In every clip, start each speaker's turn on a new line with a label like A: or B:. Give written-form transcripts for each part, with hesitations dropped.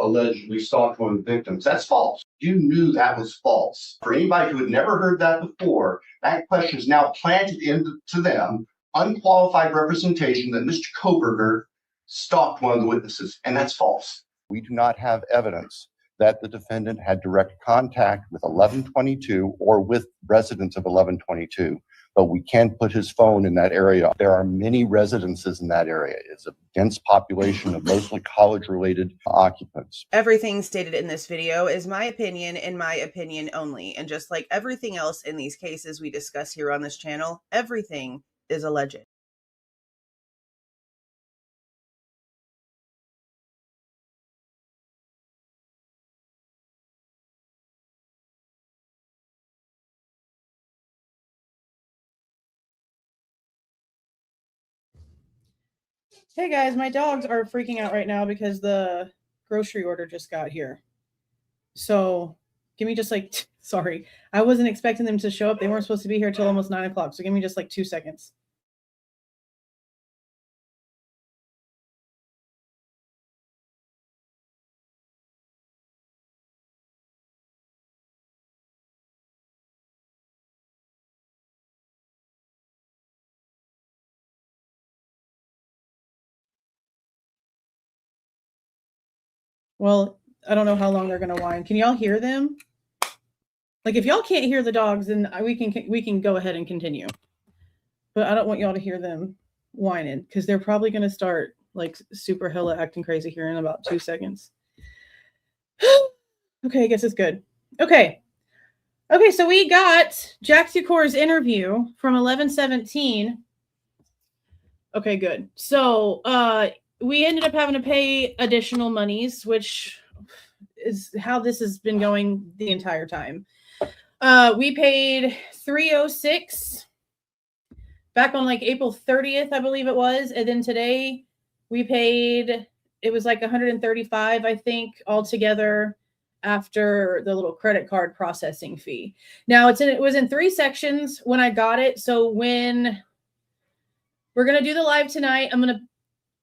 A: allegedly stalked one of the victims. That's false. You knew that was false. For anybody who had never heard that before, that question is now planted into them, unqualified representation that Mr. Kohberger stalked one of the witnesses, and that's false. We do not have evidence that the defendant had direct contact with 1122 or with residents of 1122, but we can put his phone in that area. There are many residences in that area. It's a dense population of mostly college-related occupants.
B: Everything stated in this video is my opinion and my opinion only. And just like everything else in these cases we discuss here on this channel, everything is alleged. Hey guys, my dogs are freaking out right now because the grocery order just got here. So give me just like, sorry, I wasn't expecting them to show up. They weren't supposed to be here till almost 9 o'clock. So give me just like 2 seconds. Well, I don't know how long they're going to whine. Can y'all hear them? Like, if y'all can't hear the dogs, then we can go ahead and continue. But I don't want y'all to hear them whining because they're probably going to start like super hella acting crazy here in about 2 seconds. Okay, I guess it's good. Okay, so we got Jack Sucor's interview from 11/17. Okay, good. So we ended up having to pay additional monies, which is how this has been going the entire time. We paid $306 back on like April 30th, I believe it was. And then today we paid, it was like $135, I think, altogether after the little credit card processing fee. Now it was in 3 sections when I got it. So when we're going to do the live tonight, I'm going to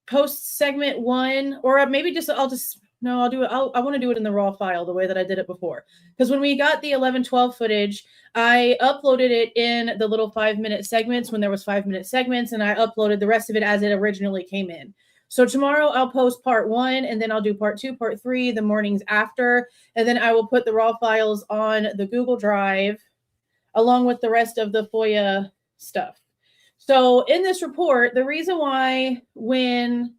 B: post segment 1, or maybe I'll do it. I want to do it in the raw file the way that I did it before. Because when we got the 11/12 footage, I uploaded it in the little 5-minute segments when there was 5-minute segments, and I uploaded the rest of it as it originally came in. So tomorrow I'll post part 1, and then I'll do part 2, part 3 the mornings after, and then I will put the raw files on the Google Drive along with the rest of the FOIA stuff. So in this report, the reason why when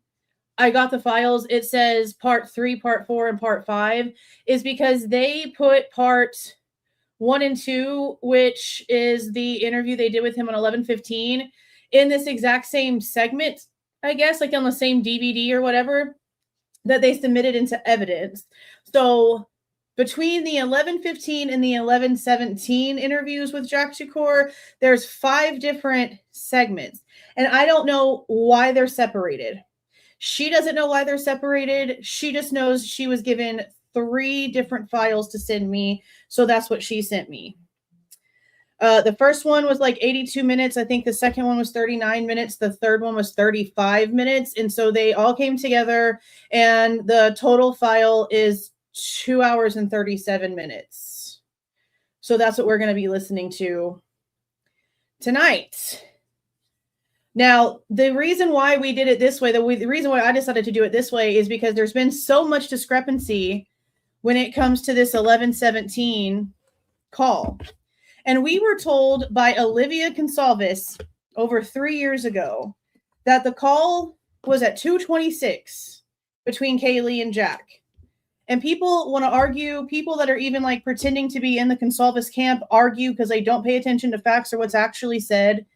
B: I got the files, it says part 3, part 4, and part 5 is because they put part 1 and 2, which is the interview they did with him on 11/15, in this exact same segment, I guess, like on the same DVD or whatever that they submitted into evidence. So between the 11/15 and the 11/17 interviews with Jack Sucor, there's 5 different segments. And I don't know why they're separated. She doesn't know why they're separated. She just knows she was given 3 different files to send me. So that's what she sent me. The first one was like 82 minutes. I think the second one was 39 minutes. The third one was 35 minutes. And so they all came together, and the total file is 2 hours and 37 minutes. So that's what we're going to be listening to tonight. Now, the reason why we did it this way, the reason why I decided to do it this way is because there's been so much discrepancy when it comes to this 11/17 call. And we were told by Olivia Goncalves over 3 years ago that the call was at 2:26 between Kaylee and Jack. And people want to argue, people that are even like pretending to be in the Goncalves camp argue because they don't pay attention to facts or what's actually said.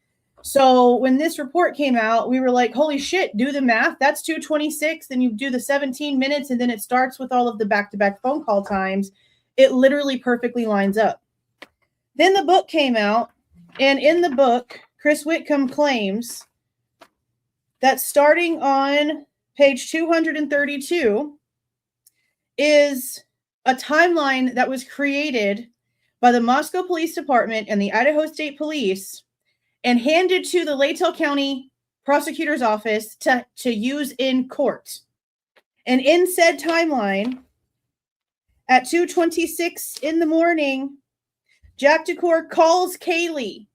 B: So when this report came out, we were like, holy shit, do the math. That's 2:26. Then you do the 17 minutes, and then it starts with all of the back-to-back phone call times. It literally perfectly lines up. Then the book came out, and in the book, Chris Whitcomb claims that starting on page 232 is a timeline that was created by the Moscow Police Department and the Idaho State Police and handed to the Latell County Prosecutor's Office to use in court. And in said timeline, At 2:26 in the morning, Jack DeCour calls Kaylee.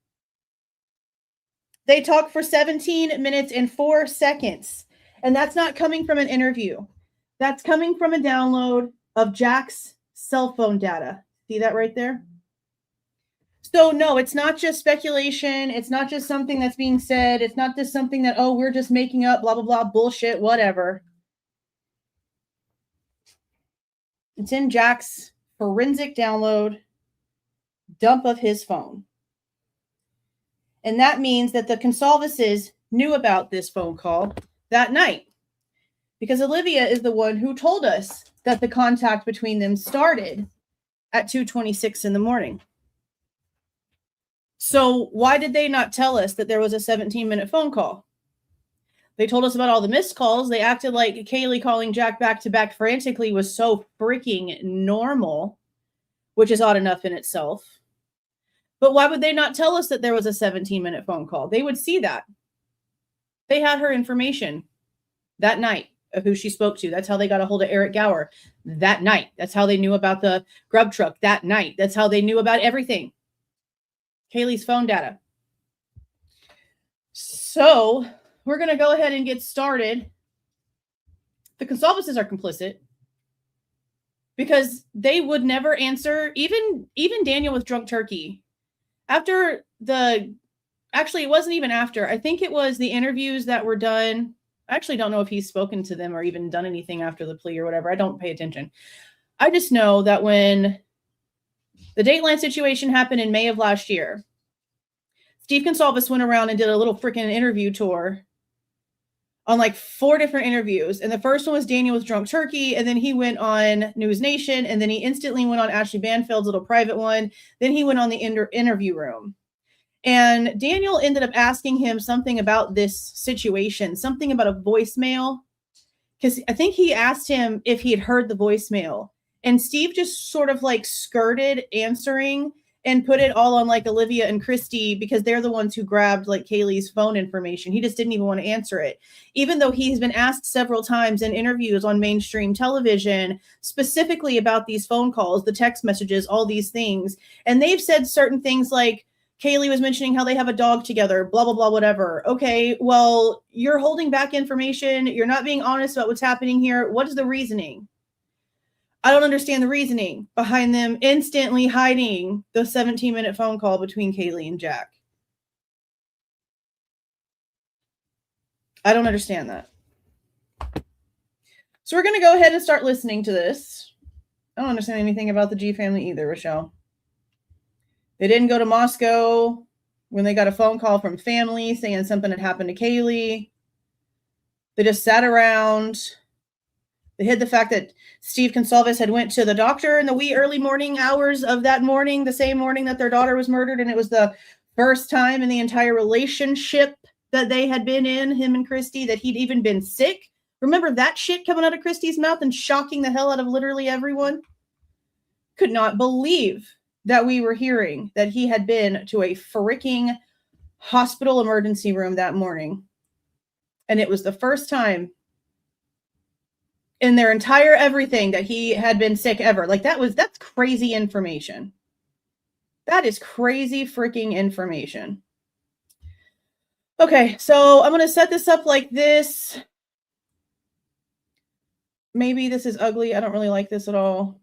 B: They talk for 17 minutes and 4 seconds. And that's not coming from an interview. That's coming from a download of Jack's cell phone data. See that right there? So no, it's not just speculation. It's not just something that's being said. It's not just something that, oh, we're just making up, blah, blah, blah, bullshit, whatever. It's in Jack's forensic download dump of his phone. And that means that the Goncalveses knew about this phone call that night, because Olivia is the one who told us that the contact between them started at 2:26 in the morning. So why did they not tell us that there was a 17-minute phone call? They told us about all the missed calls. They acted like Kaylee calling Jack back to back frantically was so freaking normal, which is odd enough in itself. But why would they not tell us that there was a 17-minute phone call? They would see that. They had her information that night of who she spoke to. That's how they got a hold of Eric Gower that night. That's how they knew about the grub truck that night. That's how they knew about everything. Kaylee's phone data. So we're going to go ahead and get started. The Goncalveses are complicit because they would never answer, even Daniel with Drunk Turkey. After actually, it wasn't even after. I think it was the interviews that were done. I actually don't know if he's spoken to them or even done anything after the plea or whatever. I don't pay attention. I just know that when the Dateline situation happened in May of last year, Steve Goncalves went around and did a little freaking interview tour on like 4 different interviews. And the first one was Daniel with Drunk Turkey. And then he went on News Nation. And then he instantly went on Ashley Banfield's little private one. Then he went on the interview room. And Daniel ended up asking him something about this situation, something about a voicemail. Because I think he asked him if he had heard the voicemail. And Steve just sort of like skirted answering and put it all on like Olivia and Christy because they're the ones who grabbed like Kaylee's phone information. He just didn't even want to answer it, even though he's been asked several times in interviews on mainstream television specifically about these phone calls, the text messages, all these things. And they've said certain things like Kaylee was mentioning how they have a dog together, blah, blah, blah, whatever. Okay, well, you're holding back information. You're not being honest about what's happening here. What is the reasoning? I don't understand the reasoning behind them instantly hiding the 17-minute phone call between Kaylee and Jack. I don't understand that. So we're going to go ahead and start listening to this. I don't understand anything about the G family either, Rochelle. They didn't go to Moscow when they got a phone call from family saying something had happened to Kaylee. They just sat around. They hid the fact that Steve Goncalves had went to the doctor in the wee early morning hours of that morning, the same morning that their daughter was murdered. And it was the first time in the entire relationship that they had been in, him and Christy, that he'd even been sick. Remember that shit coming out of Christy's mouth and shocking the hell out of literally everyone? Could not believe that we were hearing that he had been to a freaking hospital emergency room that morning. And it was the first time in their entire everything that he had been sick ever. Like that's crazy information. That is crazy freaking information. Okay, so I'm going to set this up like this. Maybe this is ugly. I don't really like this at all.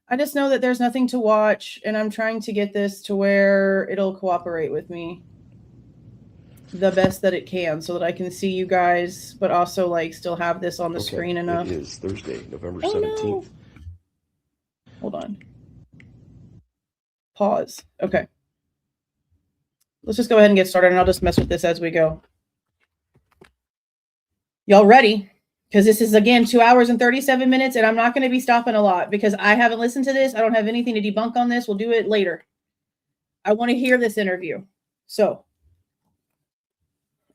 B: I just know that there's nothing to watch, and I'm trying to get this to where it'll cooperate with me the best that it can so that I can see you guys, but also like still have this on the screen enough.
C: It is Thursday, November 17th.
B: No. Hold on. Pause. Okay. Let's just go ahead and get started, and I'll just mess with this as we go. Y'all ready? Because this is, again, 2 hours and 37 minutes, and I'm not going to be stopping a lot because I haven't listened to this. I don't have anything to debunk on this. We'll do it later. I want to hear this interview. So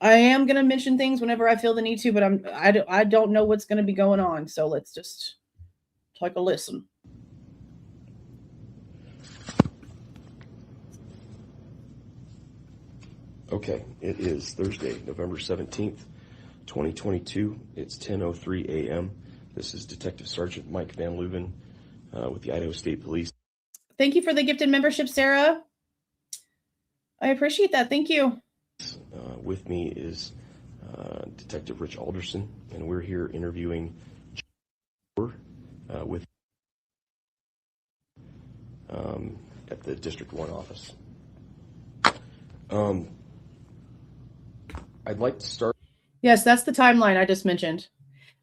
B: I am going to mention things whenever I feel the need to, but I don't know what's going to be going on. So let's just take a listen.
C: Okay, it is Thursday, November 17th, 2022. It's 10:03 a.m. This is Detective Sergeant Mike Van Leuven with the Idaho State Police.
B: Thank you for the gifted membership, Sarah. I appreciate that. Thank you.
C: With me is Detective Rich Alderson, and we're here interviewing with at the District 1 office. I'd like to start.
B: Yes, that's the timeline I just mentioned.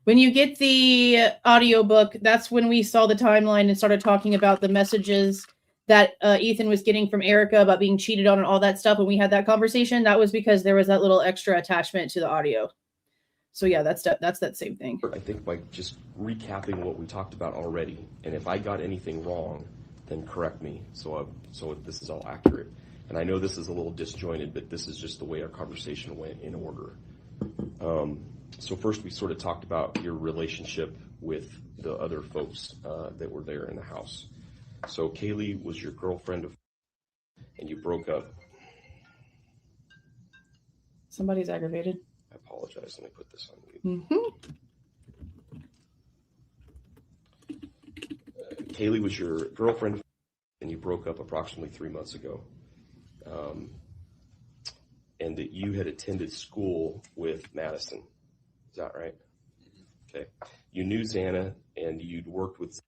B: When you get the audiobook, that's when we saw the timeline and started talking about the messages that Ethan was getting from Erica about being cheated on and all that stuff. When we had that conversation, that was because there was that little extra attachment to the audio. So yeah, that's that same thing.
C: I think by just recapping what we talked about already, and if I got anything wrong, then correct me. So this is all accurate. And I know this is a little disjointed, but this is just the way our conversation went in order. So first we sort of talked about your relationship with the other folks that were there in the house. So Kaylee was your girlfriend, and you broke up.
B: Somebody's aggravated.
C: I apologize. Let me put this on mute. Kaylee was your girlfriend, and you broke up approximately 3 months ago. And that you had attended school with Madison. Is that right? Okay. You knew Xana, and you'd worked with.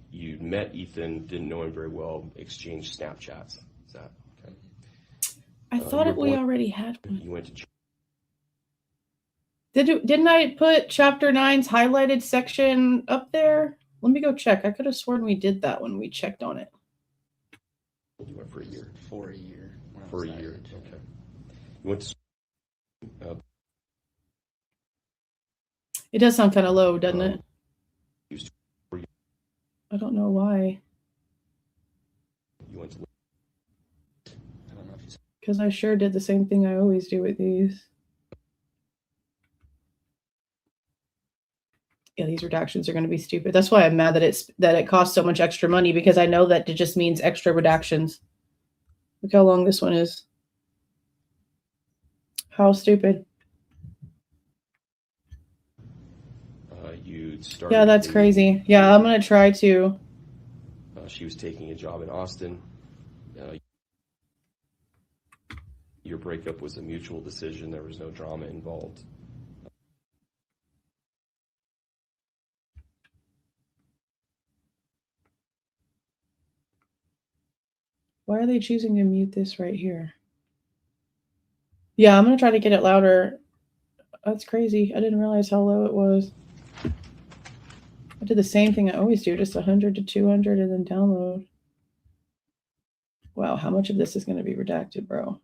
C: You'd met Ethan, didn't know him very well, exchanged Snapchats. Is that okay?
B: I thought we already had one.
C: You went to.
B: Didn't I put Chapter 9's highlighted section up there? Let me go check. I could have sworn we did that when we checked on it.
C: You went for a year.
D: For a year.
C: For a year. Okay. You went to.
B: It does sound kind of low, doesn't it?
C: I
B: don't know why.
C: You went to.
D: I don't know if you said.
B: Because I sure did the same thing I always do with these. Yeah, these redactions are going to be stupid. That's why I'm mad that it costs so much extra money, because I know that it just means extra redactions. Look how long this one is. How stupid.
C: You started.
B: Yeah, that's crazy. Yeah, I'm going to try to.
C: She was taking a job in Austin. Your breakup was a mutual decision. There was no drama involved.
B: Why are they choosing to mute this right here? Yeah, I'm going to try to get it louder. That's crazy. I didn't realize how low it was. I did the same thing I always do, just 100 to 200 and then download. Wow, how much of this is going to be redacted, bro?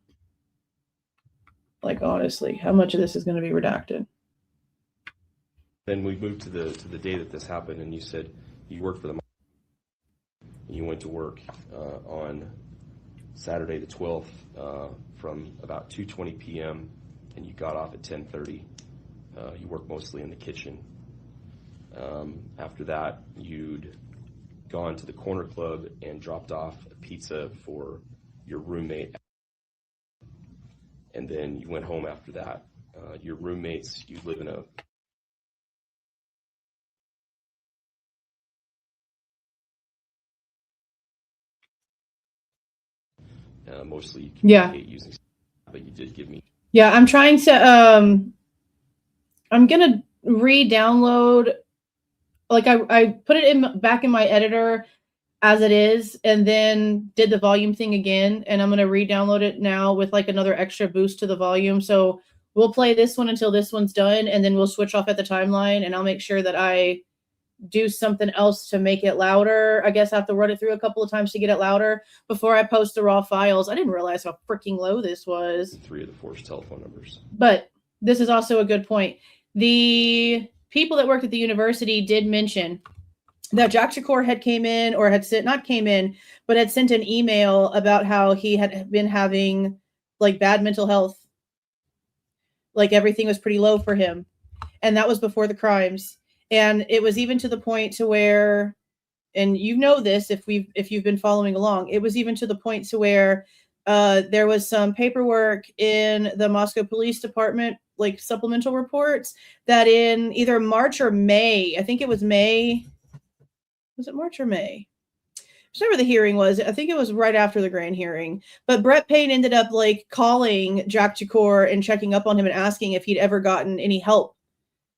B: Like, honestly, how much of this is going to be redacted?
C: Then we moved to the day that this happened, and you said you worked for the. You went to work on Saturday the 12th from about 2:20 p.m. and you got off at 10:30. You worked mostly in the kitchen. After that, you'd gone to the corner club and dropped off a pizza for your roommate. And then you went home after that. Your roommates, you live in a. Mostly you communicate using, but you did give me.
B: Yeah, I'm trying to. I'm gonna re-download. Like I put it back in my editor as it is, and then did the volume thing again, and I'm gonna re-download it now with like another extra boost to the volume. So we'll play this one until this one's done, and then we'll switch off at the timeline, and I'll make sure that I do something else to make it louder. I guess I have to run it through a couple of times to get it louder before I post the raw files. I didn't realize how freaking low this was.
C: 3 of the 4 telephone numbers.
B: But this is also a good point. The people that worked at the university did mention that Jack Shakur had came in, or had sent, not came in, but had sent an email about how he had been having like bad mental health. Like everything was pretty low for him. And that was before the crimes. And it was even to the point to where, and you know this if you've been following along, it was even to the point to where there was some paperwork in the Moscow Police Department like supplemental reports that in either March or May, I think it was May. Was it March or May? Whatever the hearing was, I think it was right after the grand hearing. But Brett Payne ended up like calling Jack Jakor and checking up on him and asking if he'd ever gotten any help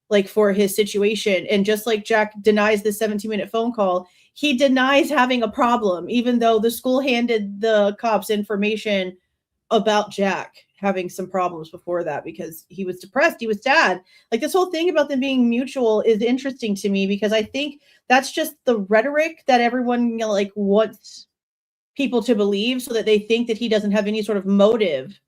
B: like for his situation. And just like Jack denies the 17-minute phone call, he denies having a problem, even though the school handed the cops information about Jack having some problems before that because he was depressed. He was sad. Like this whole thing about them being mutual is interesting to me because I think that's just the rhetoric that everyone like wants people to believe so that they think that he doesn't have any sort of motive.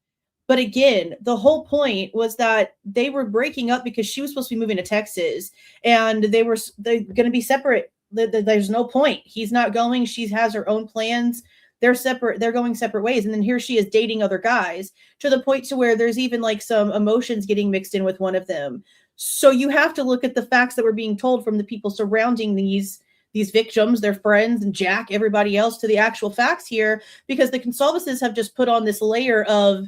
B: But again, the whole point was that they were breaking up because she was supposed to be moving to Texas and they're going to be separate. There's no point. He's not going. She has her own plans. They're separate. They're going separate ways. And then here she is dating other guys to the point to where there's even like some emotions getting mixed in with one of them. So you have to look at the facts that were being told from the people surrounding these victims, their friends and Jack, everybody else to the actual facts here, because the Goncalveses have just put on this layer of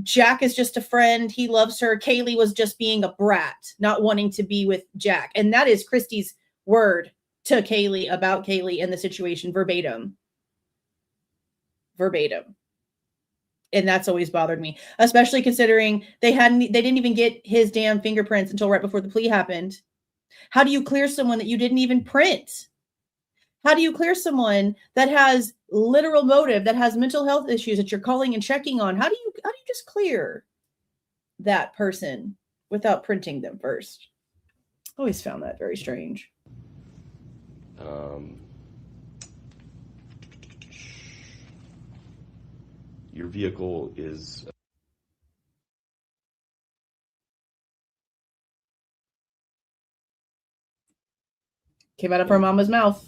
B: Jack is just a friend. He loves her. Kaylee was just being a brat, not wanting to be with Jack. And that is Christy's word to Kaylee about Kaylee and the situation verbatim. And that's always bothered me, especially considering they didn't even get his damn fingerprints until right before the plea happened. How do you clear someone that you didn't even print? How do you clear someone that has literal motive, that has mental health issues that you're calling and checking on? How do you just clear that person without printing them first? Always found that very strange.
C: Your vehicle is
B: Came out of her mama's mouth.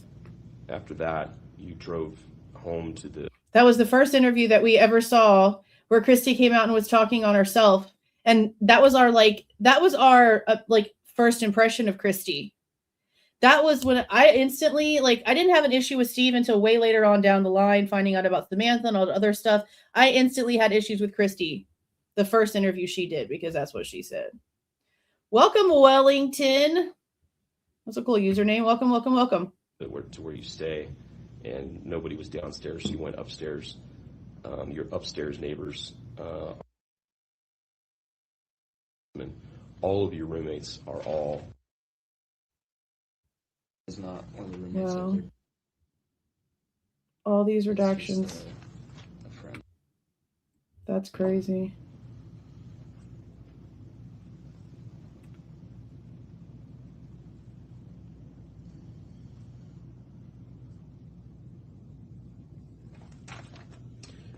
C: after that, you drove home to the.
B: That was the first interview that we ever saw where Christy came out and was talking on herself. And that was our first impression of Christy. That was when I instantly, I didn't have an issue with Steve until way later on down the line, finding out about Samantha and all the other stuff. I instantly had issues with Christy, the first interview she did, because that's what she said. Welcome, Wellington. That's a cool username. Welcome, welcome, welcome.
C: To where you stay, and nobody was downstairs, so you went upstairs. Your upstairs neighbors, all of your roommates are all.
D: Is not one of the roommates.
B: Wow. All these redactions.
D: A friend.
B: That's crazy.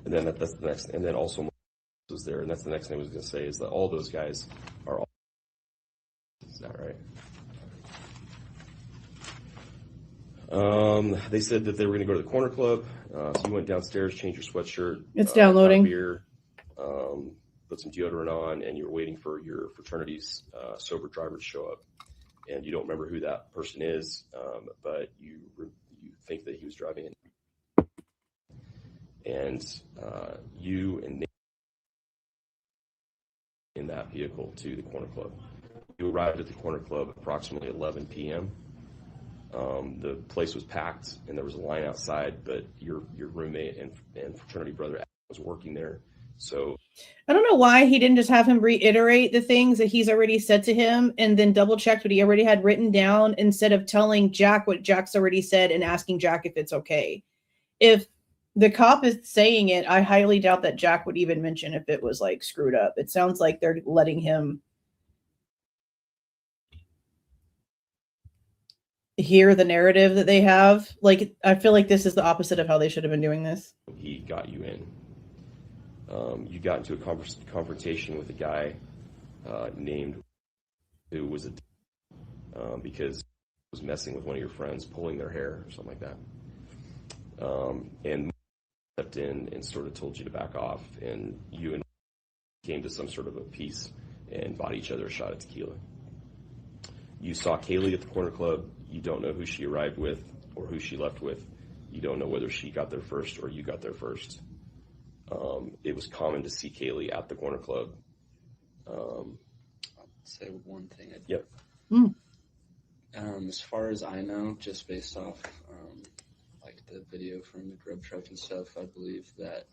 C: And then that's the next, and then also was there, and that's the next thing I was going to say is that all those guys are all. Is that right? They said that they were going to go to the corner club. So you went downstairs, changed your sweatshirt.
B: It's downloading.
C: Got a beer, put some deodorant on, and you were waiting for your fraternity's sober driver to show up. And you don't remember who that person is, but you think that he was driving in. And you and Nate in that vehicle to the corner club. You arrived at the corner club approximately 11 p.m. The place was packed and there was a line outside, but your roommate and fraternity brother was working there. So
B: I don't know why he didn't just have him reiterate the things that he's already said to him and then double checked what he already had written down instead of telling Jack what Jack's already said and asking Jack if it's okay. If the cop is saying it, I highly doubt that Jack would even mention if it was screwed up. It sounds like they're letting him hear the narrative that they have. I feel like this is the opposite of how they should have been doing this.
C: He got you in. You got into a confrontation with a guy named who was because he was messing with one of your friends, pulling their hair or something like that. And stepped in and sort of told you to back off, and you and came to some sort of a peace and bought each other a shot at tequila. You saw Kaylee at the corner club. You don't know who she arrived with or who she left with. You don't know whether she got there first or you got there first. It was common to see Kaylee at the corner club.
D: say one thing.
C: Yep.
D: As far as I know, just based off like the video from the grub truck and stuff, I believe that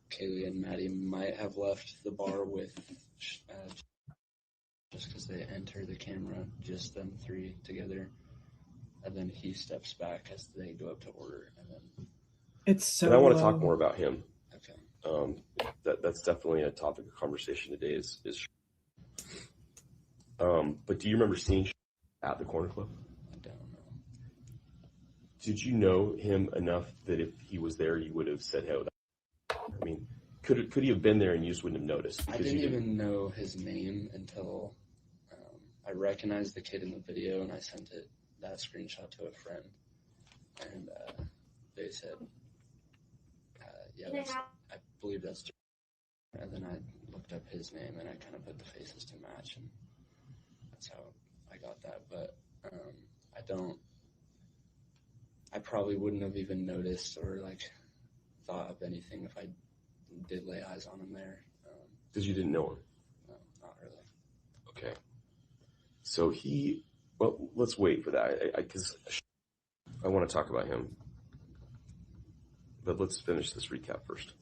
D: Kaylee and Maddie might have left the bar with just because they enter the camera, just them three together, and then he steps back as they go up to order, and then.
B: It's so.
C: And I want to talk more about him.
D: Okay.
C: That's definitely a topic of conversation today. But do you remember seeing at the Corner Club?
D: I don't know.
C: Did you know him enough that if he was there, you would have said, "Hey," I mean, could he have been there and you just wouldn't have noticed?
D: I didn't even know his name until I recognized the kid in the video, and I sent that screenshot to a friend, and they said, "Yeah, I believe that's." And then I looked up his name, and I kind of put the faces to match, and that's how I got that. But I probably wouldn't have even noticed or like thought of anything if I did lay eyes on him there.
C: Because you didn't know him?
D: No, not really.
C: Okay. So well, let's wait for that, because I want to talk about him. But let's finish this recap first.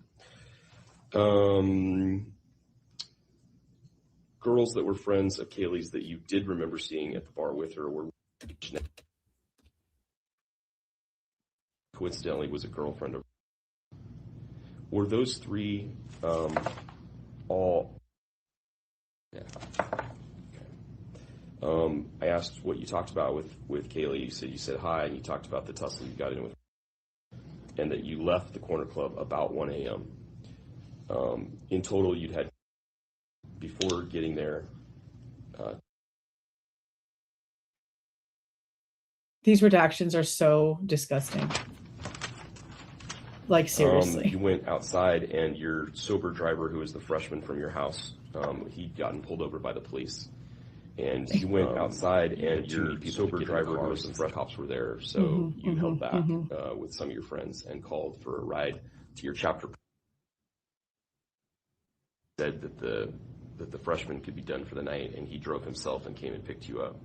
C: Girls that were friends of Kaylee's that you did remember seeing at the bar with her were coincidentally was a girlfriend of. Were those three all?
D: Yeah.
C: Okay. I asked what you talked about with Kaylee. You said hi, and you talked about the tussle you got in with, and that you left the Corner Club about 1 a.m. In total, you'd had before getting there.
B: These redactions are so disgusting. Like, seriously.
C: You went outside, and your sober driver, who was the freshman from your house, he'd gotten pulled over by the police. And you went outside, and your sober driver, who was the freshman, cops were there. So you held back with some of your friends and called for a ride to your chapter. Said that the freshman could be done for the night, and he drove himself and came and picked you up.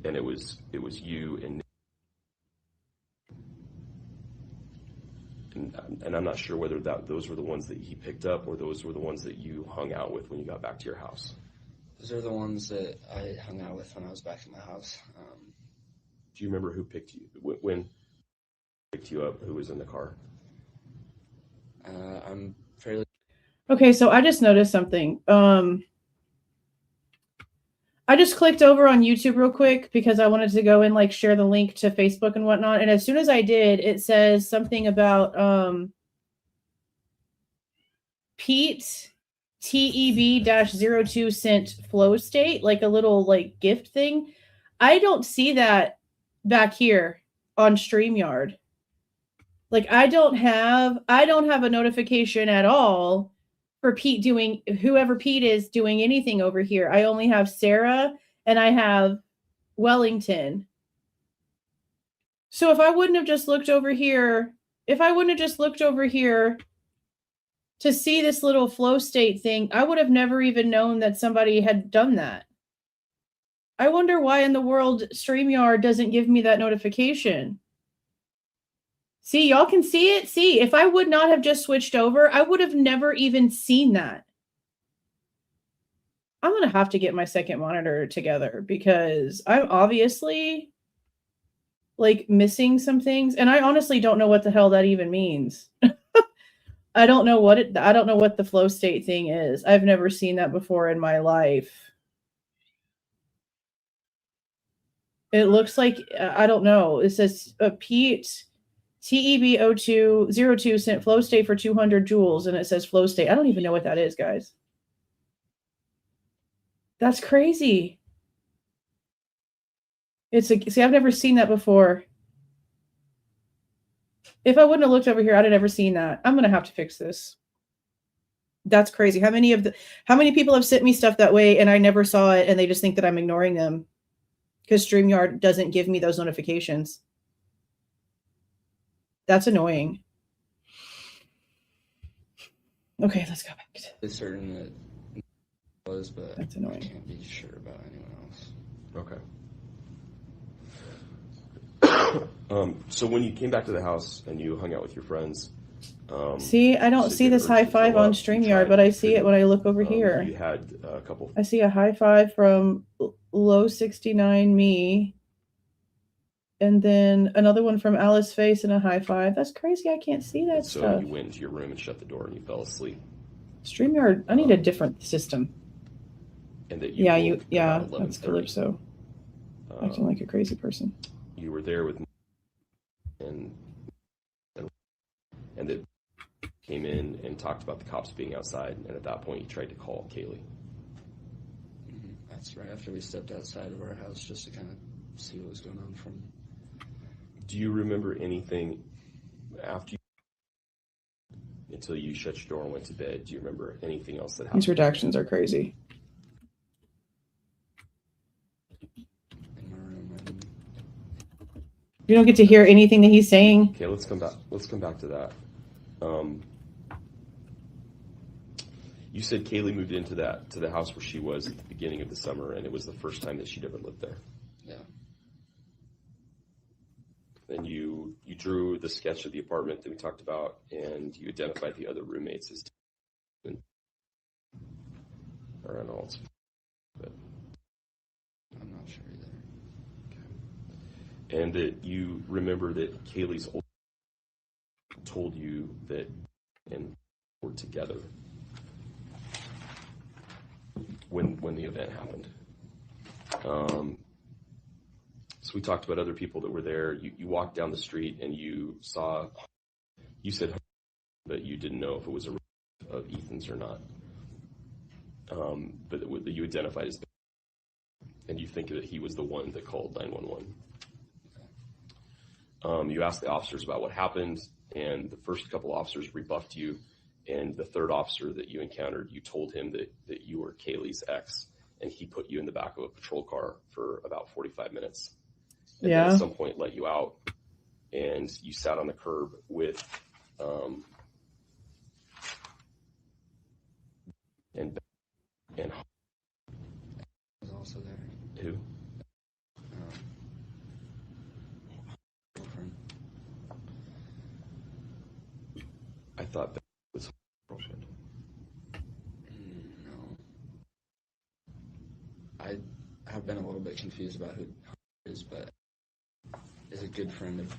C: And it was you and I'm not sure whether those were the ones that he picked up or those were the ones that you hung out with when you got back to your house.
D: Those are the ones that I hung out with when I was back in my house.
C: Do you remember who picked you when picked you up? Who was in the car?
D: I'm fairly.
B: Okay, so I just noticed something. I just clicked over on YouTube real quick because I wanted to go and like share the link to Facebook and whatnot. And as soon as I did, it says something about Pete TEB-02 sent flow state, like a little like gift thing. I don't see that back here on StreamYard. Like I don't have a notification at all for Pete doing, whoever Pete is doing anything over here. I only have Sarah and I have Wellington. So if I wouldn't have just looked over here, to see this little flow state thing, I would have never even known that somebody had done that. I wonder why in the world StreamYard doesn't give me that notification. See, y'all can see it. See, if I would not have just switched over, I would have never even seen that. I'm going to have to get my second monitor together because I'm obviously like missing some things. And I honestly don't know what the hell that even means. I don't know what the flow state thing is. I've never seen that before in my life. It looks like, I don't know. It says Pete TEB-02 sent flow state for 200 joules, and it says flow state. I don't even know what that is, guys. That's crazy. See, I've never seen that before. If I wouldn't have looked over here, I'd have never seen that. I'm going to have to fix this. That's crazy. How many people have sent me stuff that way and I never saw it and they just think that I'm ignoring them because StreamYard doesn't give me those notifications. That's annoying. Okay, let's go back.
D: Certain that was, but
B: That's
D: I
B: annoying.
D: can't be sure about anyone else.
C: Okay. So when you came back to the house and you hung out with your friends,
B: See, I don't
C: said
B: see
C: you had
B: this
C: urge
B: high
C: to
B: five
C: throw
B: on
C: up, you
B: StreamYard,
C: tried,
B: but I
C: you
B: see it
C: couldn't.
B: when I look over
C: You
B: here.
C: had a couple.
B: I see a high five from Low 69 me, and then another one from Alice Face and a high five. That's crazy. I can't see that
C: And so
B: stuff.
C: you went into your room and shut the door and you fell asleep.
B: StreamYard, I need a different system.
C: And that you
B: Yeah,
C: woke about
B: that's
C: 11:30.
B: Calypso. Acting like a crazy person.
C: You were there with and that came in and talked about the cops being outside, and at that point you tried to call Kaylee.
D: That's right after we stepped outside of our house just to kind of see what was going on from.
C: Do you remember anything after until you shut your door and went to bed? Do you remember anything else that happened?
B: These redactions are crazy.
D: In my room, and
B: You don't get to hear anything that he's saying.
C: Okay, let's come back to that. You said Kaylee moved into the house where she was at the beginning of the summer, and it was the first time that she'd ever lived there.
D: yeah,
C: Then you drew the sketch of the apartment that we talked about, and you identified the other roommates as. Or I don't know, but
D: I'm not sure either.
C: and that you remember that Kaylee's old told you that and were together when the event happened. So we talked about other people that were there. You walked down the street and you said, but you didn't know if it was a of Ethan's or not. But that you identified as, and you think that he was the one that called 911. You asked the officers about what happened, and the first couple officers rebuffed you, and the third officer that you encountered, you told him that you were Kaylee's ex, and he put you in the back of a patrol car for about 45 minutes. And then at some point let you out, and you sat on the curb with and
D: Was also there.
C: who?
D: Girlfriend.
C: I thought that was her girlfriend.
D: No. I have been a little bit confused about who it is, but is a good friend of.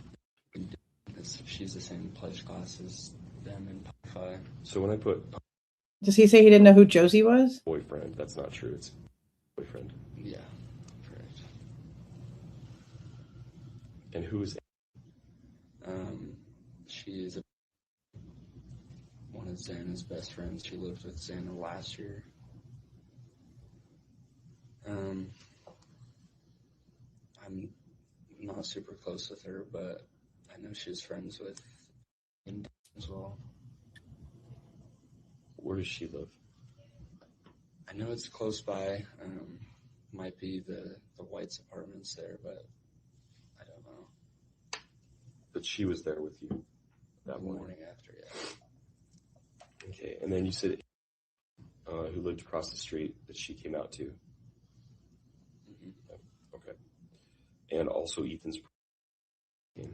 D: She's the same pledge class as them in Pi.
C: So when I put
B: Does he say he didn't know who Josie was?
C: boyfriend, that's not true. It's boyfriend.
D: Yeah, correct.
C: And who is?
D: She is one of Xana's best friends. She lived with Xana last year. I'm not super close with her, but I know she's friends with him as well.
C: Where does she live?
D: I know it's close by. Might be the White's apartments there, but I don't know.
C: But she was there with you that
D: The
C: morning.
D: morning after, yeah.
C: Okay, and then you said who lived across the street that she came out to.
D: Mm-hmm.
C: Okay, and also Ethan's.
D: Mm-hmm.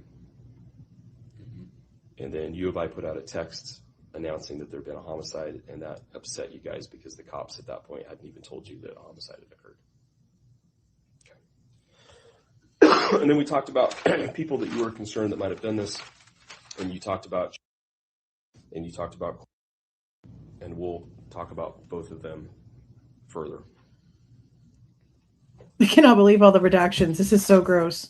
C: And then U of I put out a text announcing that there had been a homicide, and that upset you guys because the cops at that point hadn't even told you that a homicide had occurred. Okay. And then we talked about people that you were concerned that might have done this, and you talked about, and we'll talk about both of them further.
B: I cannot believe all the redactions. This is so gross.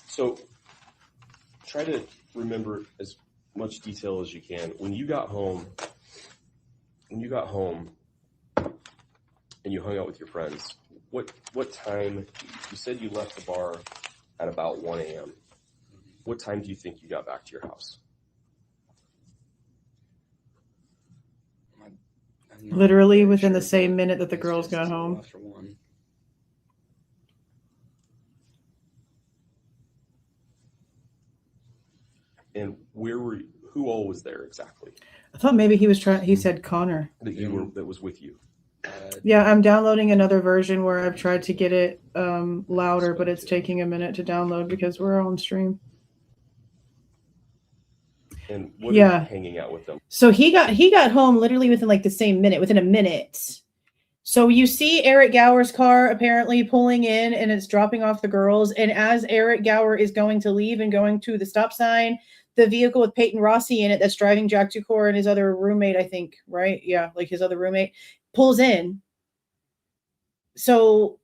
C: So try to remember as much detail as you can. When you got home and you hung out with your friends, what time? You said you left the bar at about 1 a.m. What time do you think you got back to your house?
B: Literally within the same minute that the girls got home.
D: After 1.
C: And who all was there exactly?
B: I thought maybe he was trying. He said Connor.
C: That was with you.
B: Yeah, I'm downloading another version where I've tried to get it louder, but it's taking a minute to download because we're on stream.
C: And what are you hanging out with them?
B: So he got home literally within like the same minute, within a minute. So you see Eric Gower's car apparently pulling in and it's dropping off the girls. And as Eric Gower is going to leave and going to the stop sign, the vehicle with Peyton Rossi in it that's driving Jack Dukor and his other roommate, I think, right? Yeah, like his other roommate, pulls in. So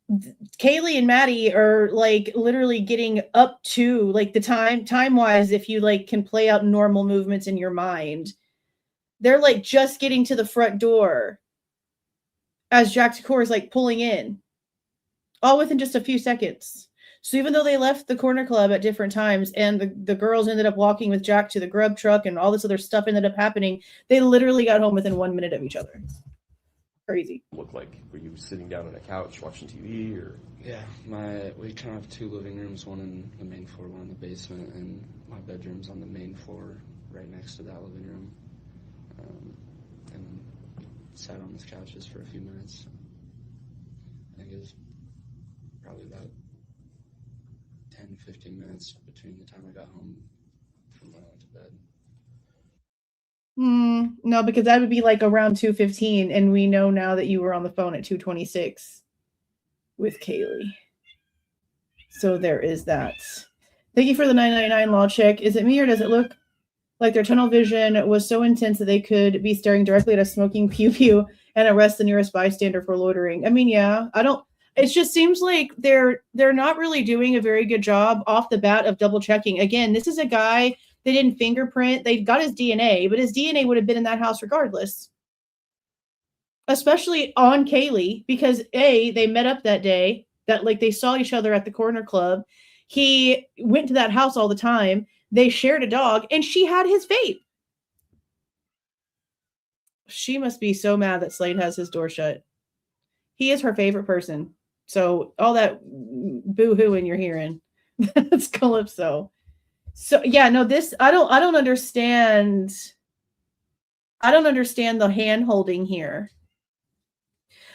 B: Kaylee and Maddie are like literally getting up to like the time-wise, if you like can play out normal movements in your mind. They're like just getting to the front door as Jack Dukor is like pulling in, all within just a few seconds. So even though they left the corner club at different times and the girls ended up walking with Jack to the grub truck and all this other stuff ended up happening, they literally got home within 1 minute of each other. Crazy.
C: Look like, were you sitting down on a couch watching TV or?
D: Yeah, we kind of have 2 living rooms, one in the main floor, one in the basement, and my bedroom's on the main floor right next to that living room. And sat on these couches for a few minutes. I think it was probably about 10-15 minutes between the time I got home from when I went to bed.
B: No, because that would be like around 2:15, and we know now that you were on the phone at 2:26 with Kaylee. So there is that. Thank you for the $9.99 law check. Is it me or does it look like their tunnel vision was so intense that they could be staring directly at a smoking pew and arrest the nearest bystander for loitering? I mean, yeah, it just seems like they're not really doing a very good job off the bat of double checking. Again, this is a guy they didn't fingerprint. They got his DNA, but his DNA would have been in that house regardless. Especially on Kaylee, because they met up that day, that like they saw each other at the corner club. He went to that house all the time. They shared a dog, and she had his vape. She must be so mad that Slade has his door shut. He is her favorite person. So all that boo-hooing you're hearing, that's Calypso. So yeah, no, this I don't understand. I don't understand the hand holding here.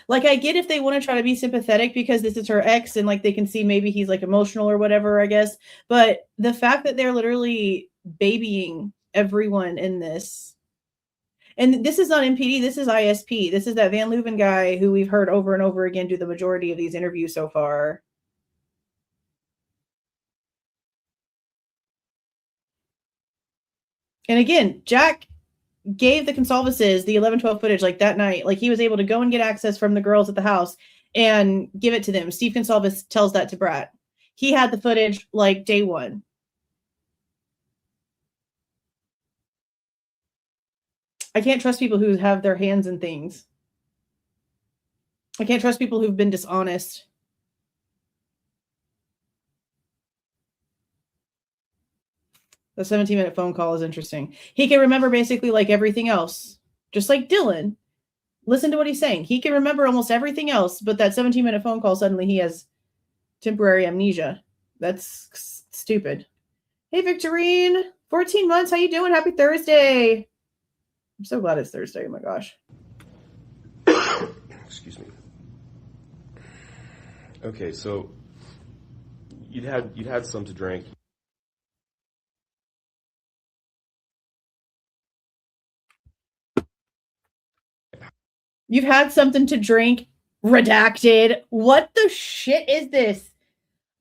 B: Like, I get if they want to try to be sympathetic because this is her ex and like they can see maybe he's like emotional or whatever, I guess. But the fact that they're literally babying everyone in this, and this is not MPD, this is ISP. This is that Van Leuven guy who we've heard over and over again do the majority of these interviews so far. And again, Jack gave the Goncalveses the 11-12 footage like that night. Like he was able to go and get access from the girls at the house and give it to them. Steve Goncalves tells that to Brad. He had the footage like day one. I can't trust people who have their hands in things. I can't trust people who've been dishonest. The 17-minute phone call is interesting. He can remember basically like everything else. Just like Dylan. Listen to what he's saying. He can remember almost everything else, but that 17-minute phone call, suddenly he has temporary amnesia. That's stupid. Hey, Victorine. 14 months. How you doing? Happy Thursday. I'm so glad it's Thursday. Oh, my gosh.
C: Excuse me. Okay, so you'd had some to drink.
B: You've had something to drink. Redacted. What the shit is this?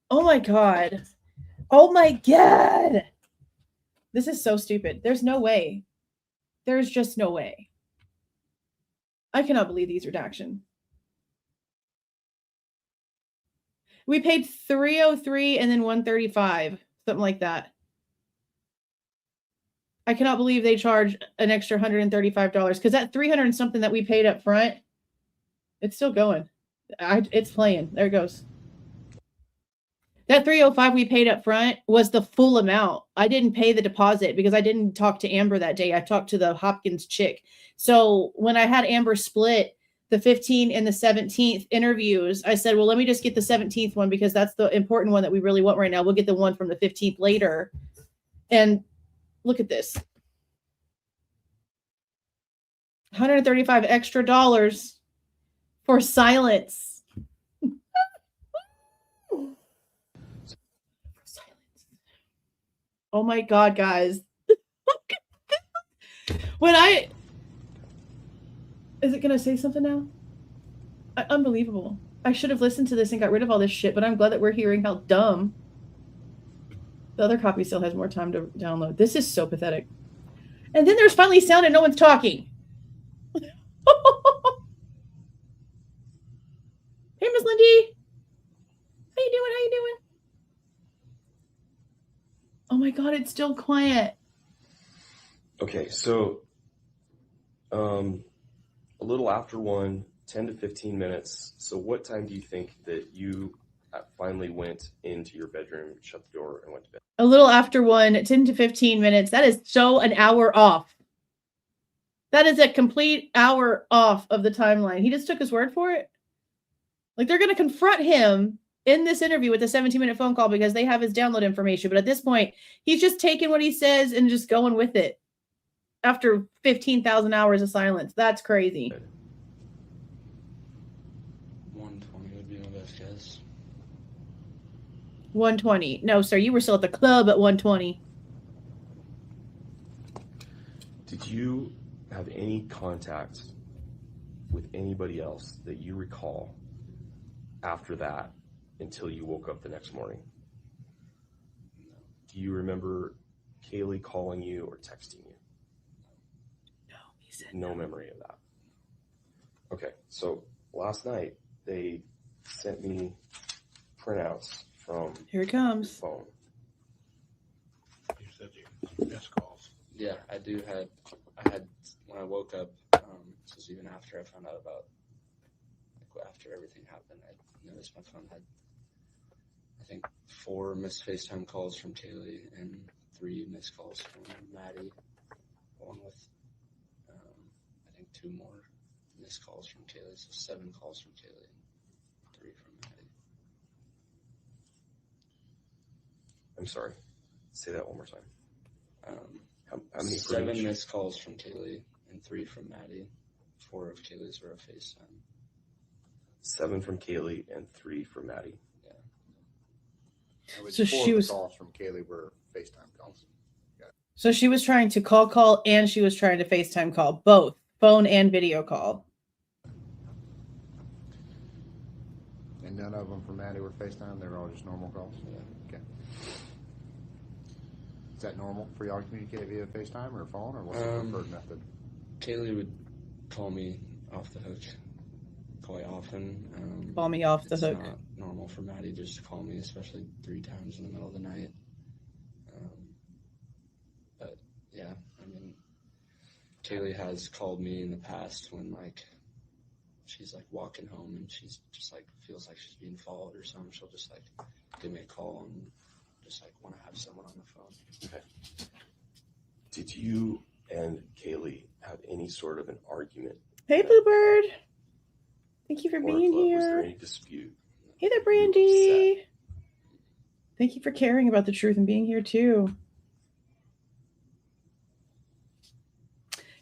B: Oh my God. Oh my God. This is so stupid. There's no way. There's just no way. I cannot believe these redactions. We paid $303 and then $135, something like that. I cannot believe they charge an extra $135 because that $300 and something that we paid up front, it's still going. It's playing. There it goes. That $305 we paid up front was the full amount. I didn't pay the deposit because I didn't talk to Amber that day. I talked to the Hopkins chick. So when I had Amber split the 15th and the 17th interviews, I said, well, let me just get the 17th one because that's the important one that we really want right now. We'll get the one from the 15th later. And look at this. $135 extra for silence. Oh my God, guys. Is it going to say something now? Unbelievable. I should have listened to this and got rid of all this shit, but I'm glad that we're hearing how dumb. The other copy still has more time to download. This is so pathetic. And then there's finally sound and no one's talking. Hey, Miss Lindy. How you doing? Oh my God, it's still quiet.
C: Okay, so a little after 1, 10 to 15 minutes. So what time do you think that you finally went into your bedroom, shut the door, and went to bed?
B: A little after 1, 10 to 15 minutes. That is so an hour off. That is a complete hour off of the timeline. He just took his word for it. Like, they're going to confront him in this interview with a 17-minute phone call because they have his download information. But at this point, he's just taking what he says and just going with it after 15,000 hours of silence. That's crazy.
D: 1:20 would be my best guess.
B: 1:20. No, sir, you were still at the club at 1:20.
C: Did you have any contact with anybody else that you recall after that until you woke up the next morning?
D: No.
C: Do you remember Kaylee calling you or texting you?
B: No, he said
C: no memory of that. Okay, so last night they sent me printouts from
B: Here it comes.
C: your phone.
E: You said you missed calls.
D: Yeah, I had when I woke up, this was even after I found out about, like, after everything happened, I noticed my phone had, I think, 4 missed FaceTime calls from Kaylee and 3 missed calls from Maddie, along with, I think, 2 more missed calls from Kaylee, so 7 calls from Kaylee and 3 from Maddie.
C: I'm sorry. Say that one more time. How many?
D: 7 missed calls from Kaylee and 3 from Maddie. 4 of Kaylee's were a FaceTime.
C: 7 from Kaylee and 3 from Maddie.
E: Which
B: So
E: 4
B: she
E: of the
B: was-
E: calls from Kaylee were FaceTime calls.
B: So she was trying to call, and she was trying to FaceTime call, both phone and video call.
E: And none of them from Maddie were FaceTime. They were all just normal calls.
D: Yeah.
E: Okay. Is that normal for y'all to communicate via FaceTime or phone, or what's the preferred method?
D: Kaylee would call me off the hook quite often.
B: Call me off the
D: it's
B: hook.
D: Not normal for Maddie just to call me, especially 3 times in the middle of the night. But yeah, I mean, Kaylee has called me in the past when, like, she's like walking home and she's just like feels like she's being followed or something. She'll just like give me a call and just like want to have someone on the phone.
C: Okay. Did you and Kaylee have any sort of an argument?
B: Hey, Blue Bird. Thank you for
C: Or
B: being
C: was
B: here.
C: there any dispute?
B: Hey there,
C: You
B: Brandy. Thank you for caring about the truth and being here too.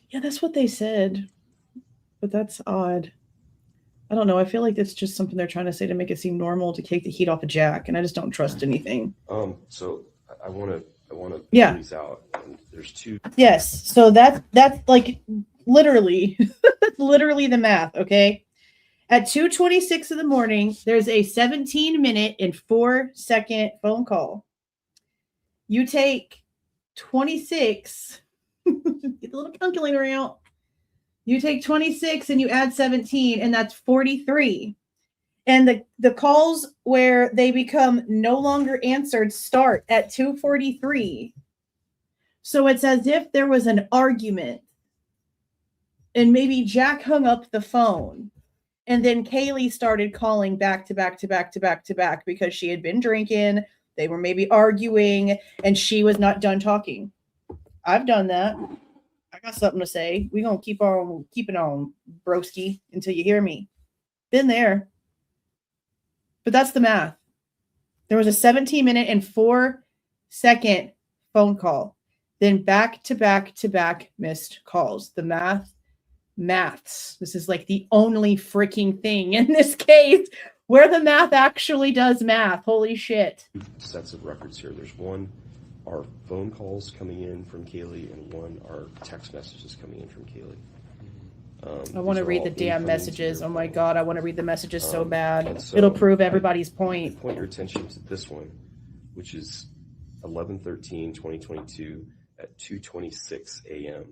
B: Yeah, that's what they said. But that's odd. I don't know. I feel like it's just something they're trying to say to make it seem normal to take the heat off of Jack, and I just don't trust anything.
C: So I want to
B: Yeah.
C: these out. And there's 2.
B: Yes. So that's like literally, literally the math. Okay. At 2:26 in the morning, there's a 17-minute and 4-second phone call. You take 26, get the little calculator out. You take 26 and you add 17, and that's 43. And the calls where they become no longer answered start at 2:43. So it's as if there was an argument. And maybe Jack hung up the phone. And then Kaylee started calling back to back to back to back to back because she had been drinking. They were maybe arguing, and she was not done talking. I've done that. I got something to say. We're going to keep on keeping on, broski, until you hear me. Been there. But that's the math. There was a 17-minute and 4-second phone call. Then back to back to back missed calls. The math maths. This is like the only freaking thing in this case where the math actually does math. Holy shit.
C: Sets of records here. There's one, our phone calls coming in from Kaylee, and one, our text messages coming in from Kaylee.
B: I want to read the damn messages. Oh my God, I want to read the messages so bad.
C: So
B: it'll prove everybody's point.
C: Point your attention to this one, which is 11/13/2022 at 2:26 a.m.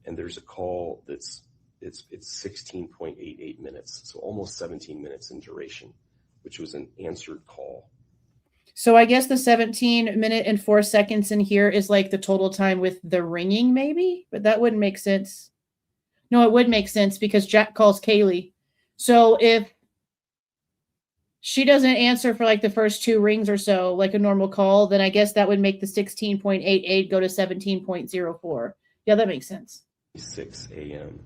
C: And there's a call that's it's 16.88 minutes, so almost 17 minutes in duration, which was an answered call.
B: So I guess the 17 minute and 4 seconds in here is like the total time with the ringing, maybe, but that wouldn't make sense. No, it would make sense because Jack calls Kaylee. So if she doesn't answer for like the first 2 rings or so, like a normal call, then I guess that would make the 16.88 go to 17.04. Yeah, that makes sense.
C: 6 a.m.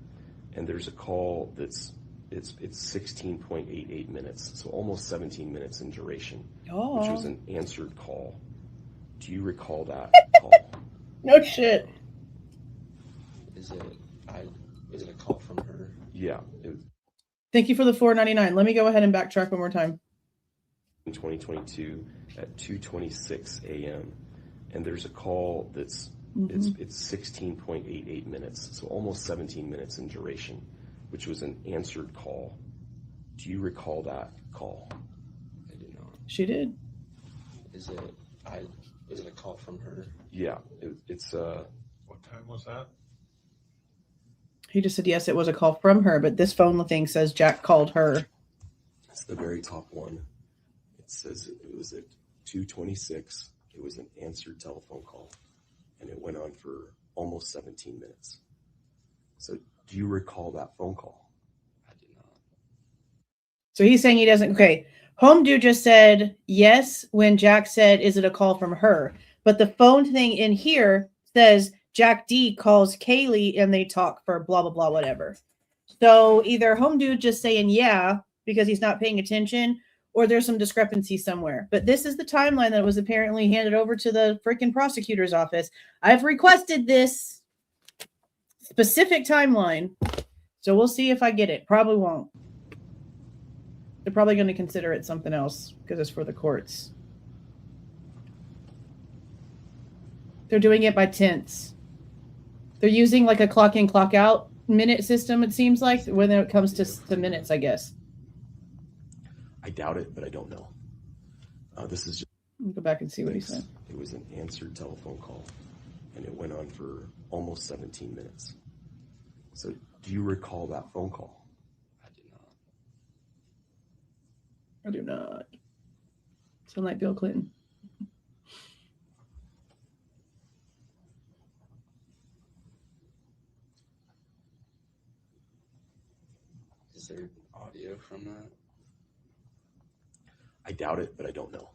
C: And there's a call that's it's 16.88 minutes, so almost 17 minutes in duration, which was an answered call. Do you recall that call?
B: No shit.
D: Is it a call from her?
C: Yeah.
B: Thank you for the $4.99. Let me go ahead and backtrack one more time.
C: In 2022 at 2:26 a.m. And there's a call that's it's 16.88 minutes, so almost 17 minutes in duration, which was an answered call. Do you recall that call?
D: I do not.
B: She did.
D: Is it a call from her?
C: Yeah. It's
F: What time was that?
B: He just said yes, it was a call from her, but this phone thing says Jack called her.
C: It's the very top one. It says it was at 2:26. It was an answered telephone call, and it went on for almost 17 minutes. So do you recall that phone call?
D: I do not.
B: So he's saying he doesn't. Okay. Home Dude just said yes when Jack said, is it a call from her? But the phone thing in here says Jack D calls Kaylee and they talk for blah, blah, blah, whatever. So either Home Dude just saying yeah because he's not paying attention, or there's some discrepancy somewhere. But this is the timeline that was apparently handed over to the freaking prosecutor's office. I've requested this specific timeline, so we'll see if I get it. Probably won't. They're probably going to consider it something else because it's for the courts. They're doing it by tenths. They're using like a clock in, clock out minute system, it seems like, when it comes to minutes, I guess.
C: I doubt it, but I don't know. This is just...
B: I'll go back and see what he said.
C: It was an answered telephone call, and it went on for almost 17 minutes. So do you recall that phone call?
D: I do not.
B: I do not. Sound like Bill Clinton.
D: Is there audio from that?
C: I doubt it, but I don't know.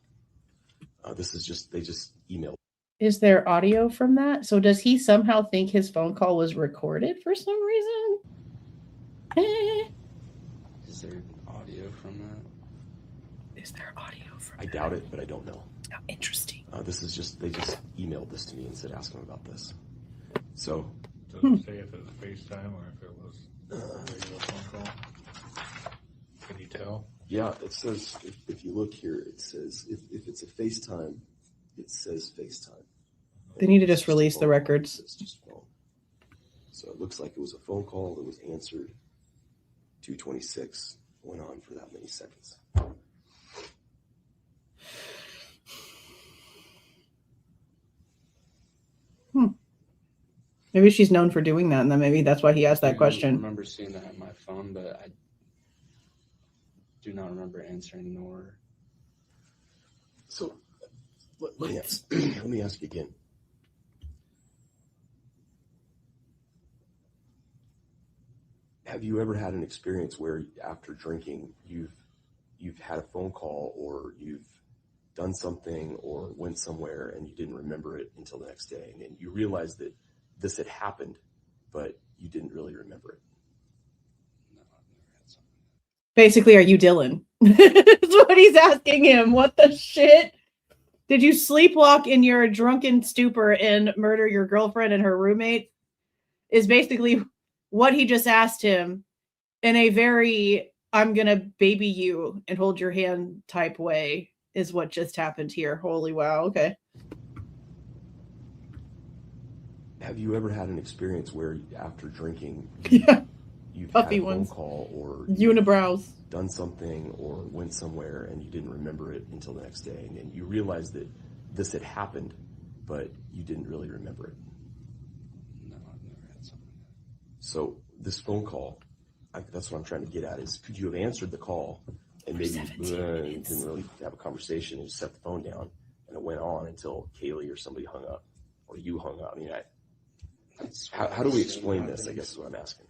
C: This is just, they just emailed.
B: Is there audio from that? So does he somehow think his phone call was recorded for some reason?
D: Is there audio from that?
B: Is there audio from
C: I doubt it, but I don't know.
B: Oh, interesting.
C: This is just, they just emailed this to me and said, ask him about this. So.
F: Does it say if it was FaceTime or if it was a regular phone call? Can you tell?
C: Yeah, it says, if you look here, it says, if it's a FaceTime, it says FaceTime.
B: They need to just release the records.
C: It's just phone. So it looks like it was a phone call that was answered. 2:26 went on for that many seconds.
B: Maybe she's known for doing that, and then maybe that's why he asked that
D: I
B: question.
D: remember seeing that on my phone, but I do not remember answering nor.
C: So let me ask you again. Have you ever had an experience where after drinking you've had a phone call or you've done something or went somewhere and you didn't remember it until the next day, and you realized that this had happened, but you didn't really remember it?
D: No, I've never had something.
B: Basically, are you Dylan? That's what he's asking him. What the shit? Did you sleepwalk in your drunken stupor and murder your girlfriend and her roommate? Is basically what he just asked him in a very, I'm going to baby you and hold your hand type way is what just happened here. Holy wow. Okay.
C: Have you ever had an experience where after drinking,
B: Yeah.
C: you've
B: Puffy
C: had a phone
B: ones.
C: call or
B: Unibrows.
C: done something or went somewhere and you didn't remember it until the next day, and then you realized that this had happened, but you didn't really remember it?
D: No, I've never had something like that.
C: So this phone call, that's what I'm trying to get at, is could you have answered the call and maybe didn't really have a conversation and just set the phone down, and it went on until Kaylee or somebody hung up or you hung up? I mean, how do we explain this, I guess is what I'm asking.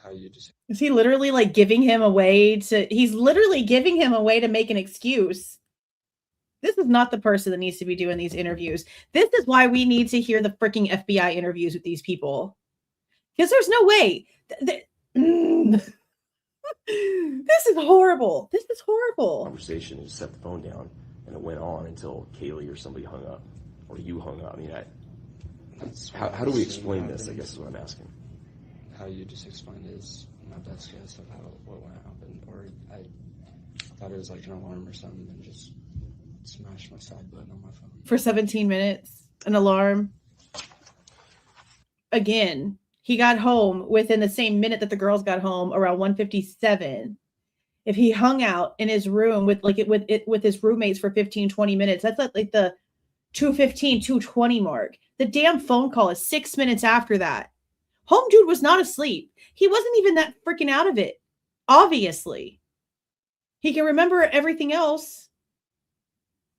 D: How you just...
B: Is he literally like giving him a way to, he's literally giving him a way to make an excuse. This is not the person that needs to be doing these interviews. This is why we need to hear the freaking FBI interviews with these people. Because there's no way. This is horrible. This is horrible.
C: Conversation and just set the phone down, and it went on until Kaylee or somebody hung up or you hung up. I mean, how do we explain this, I guess is what I'm asking.
D: How you just explained it is my best guess of what went happen. Or I thought it was like an alarm or something and just smashed my side button on my phone.
B: For 17 minutes, an alarm. Again, he got home within the same minute that the girls got home, around 1:57. If he hung out in his room with his roommates for 15, 20 minutes, that's like the 2:15, 2:20 mark. The damn phone call is 6 minutes after that. Home dude was not asleep. He wasn't even that freaking out of it. Obviously. He can remember everything else.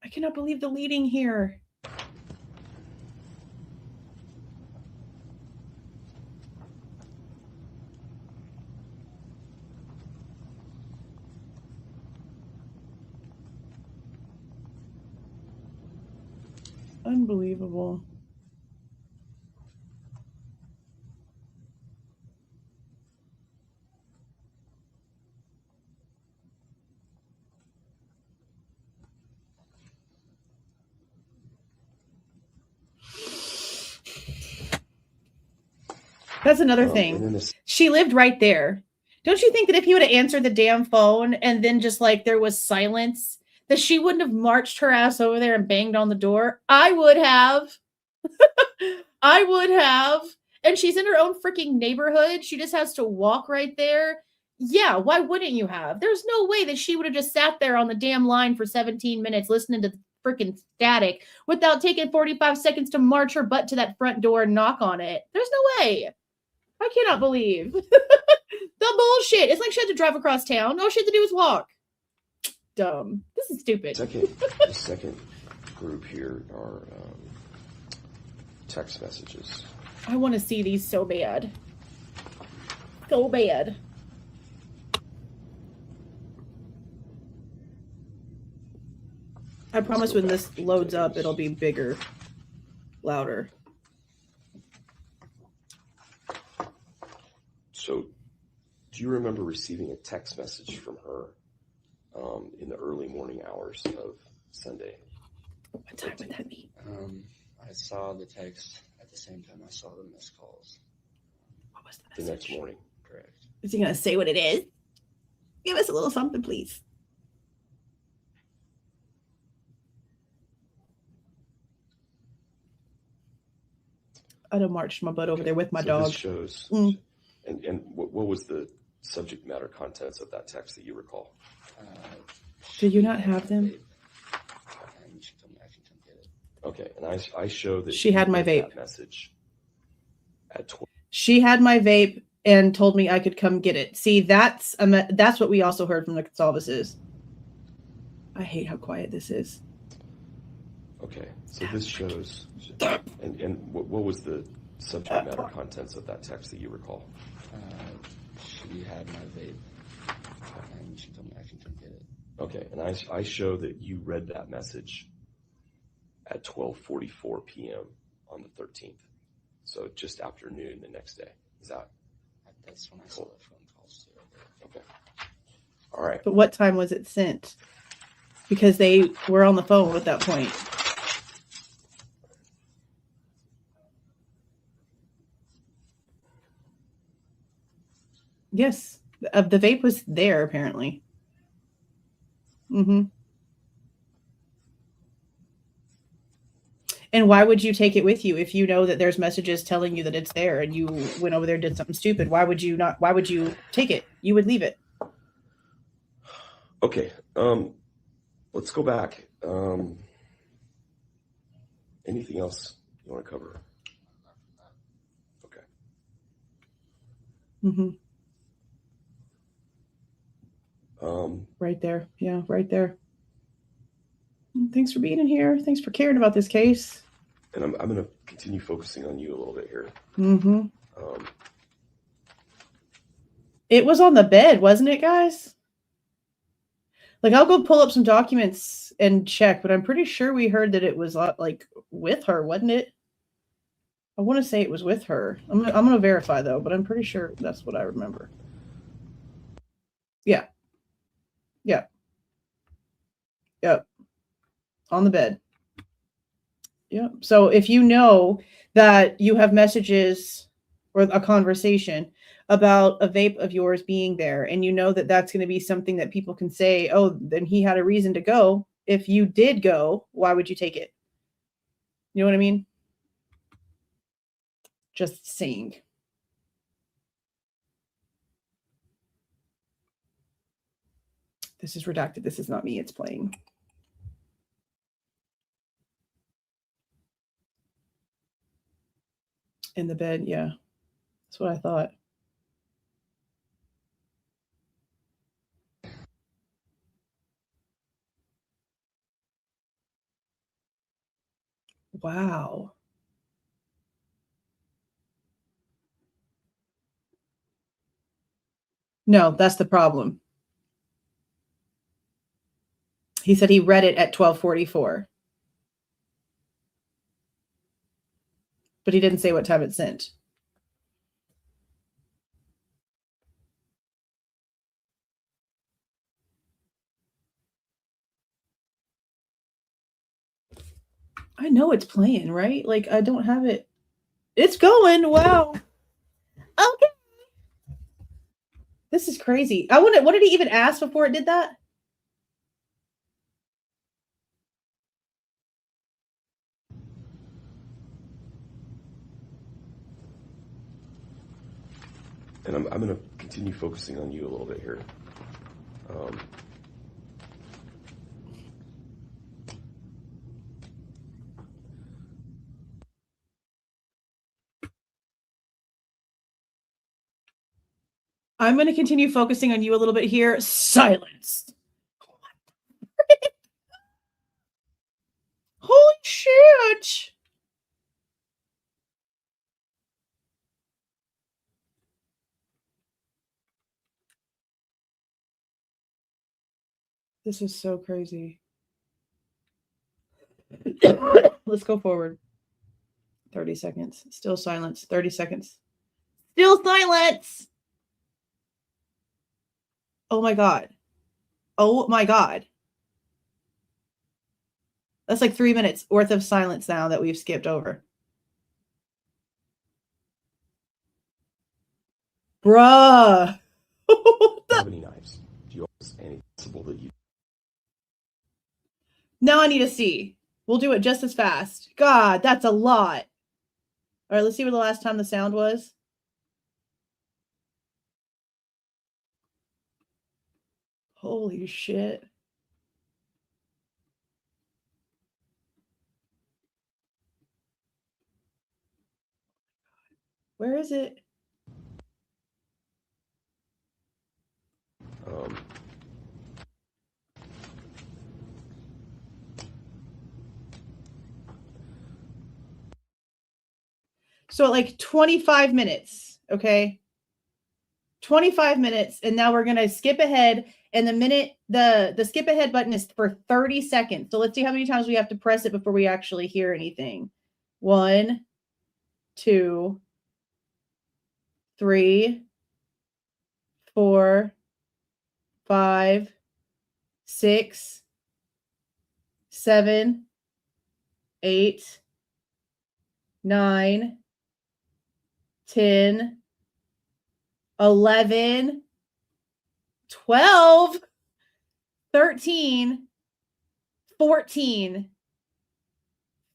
B: I cannot believe the leading here. Unbelievable. That's another thing. She lived right there. Don't you think that if he would have answered the damn phone and then just like there was silence, that she wouldn't have marched her ass over there and banged on the door? I would have. I would have. And she's in her own freaking neighborhood. She just has to walk right there. Yeah, why wouldn't you have? There's no way that she would have just sat there on the damn line for 17 minutes listening to the freaking static without taking 45 seconds to march her butt to that front door and knock on it. There's no way. I cannot believe the bullshit. It's like she had to drive across town. All she had to do was walk. Dumb. This is stupid.
C: The second group here are text messages.
B: I want to see these so bad. So bad. I promise when this loads up, it'll be bigger, louder.
C: So, do you remember receiving a text message from her in the early morning hours of Sunday?
B: What time would that be?
D: I saw the text at the same time I saw the missed calls.
B: What was
C: the next morning?
D: Correct.
B: Is he going to say what it is? Give us a little something, please. I'd have marched my butt over there with my dog.
C: This shows. And what was the subject matter contents of that text that you recall?
B: Do you not have them?
D: And she told me I can come get it.
C: Okay, and I show that
B: she had my vape.
C: That message at 12.
B: She had my vape and told me I could come get it. See, that's what we also heard from the Goncalveses. I hate how quiet this is.
C: Okay, so this shows. And what was the subject matter contents of that text that you recall?
D: She had my vape, and she told me I can come get it.
C: Okay, and I show that you read that message at 12:44 p.m. on the 13th, so just after noon the next day. Is that?
D: That's when I saw the phone calls too.
C: Okay. All right.
B: But what time was it sent? Because they were on the phone at that point. Yes. The vape was there, apparently. Mm-hmm. And why would you take it with you if you know that there's messages telling you that it's there and you went over there and did something stupid? Why would you not? Why would you take it? You would leave it.
C: Okay. Let's go back. Anything else you want to cover? Okay.
B: Mm-hmm. Right there. Yeah, right there. Thanks for being in here. Thanks for caring about this case.
C: And I'm going to continue focusing on you a little bit here.
B: Mm-hmm. It was on the bed, wasn't it, guys? Like, I'll go pull up some documents and check, but I'm pretty sure we heard that it was like with her, wasn't it? I want to say it was with her. I'm gonna verify though, but I'm pretty sure that's what I remember. Yeah. Yeah. Yep. On the bed. Yep. So if you know that you have messages or a conversation about a vape of yours being there, and you know that that's going to be something that people can say, oh, then he had a reason to go. If you did go, why would you take it? You know what I mean? Just saying. This is redacted. This is not me. It's playing. In the bed. Yeah. That's what I thought. Wow. No, that's the problem. He said he read it at 12:44. But he didn't say what time it sent. I know it's playing, right? Like, I don't have it. It's going. Wow. Okay. This is crazy. What did he even ask before it did that?
C: And I'm going to continue focusing on you a little bit here.
B: I'm going to continue focusing on you a little bit here. Silence. Holy shit. This is so crazy. Let's go forward. 30 seconds. Still silence. 30 seconds. Still silence. Oh my God. Oh my God. That's like 3 minutes worth of silence now that we've skipped over. Bruh.
C: Do you have any knives? Do you have any possible that you?
B: Now I need to see. We'll do it just as fast. God, that's a lot. All right, let's see where the last time the sound was. Holy shit. Where is it? So at like 25 minutes, okay? 25 minutes, and now we're going to skip ahead, and the skip ahead button is for 30 seconds. So let's see how many times we have to press it before we actually hear anything. 1, 2, 3, 4, 5, 6, 7, 8, 9, 10, 11, 12, 13, 14,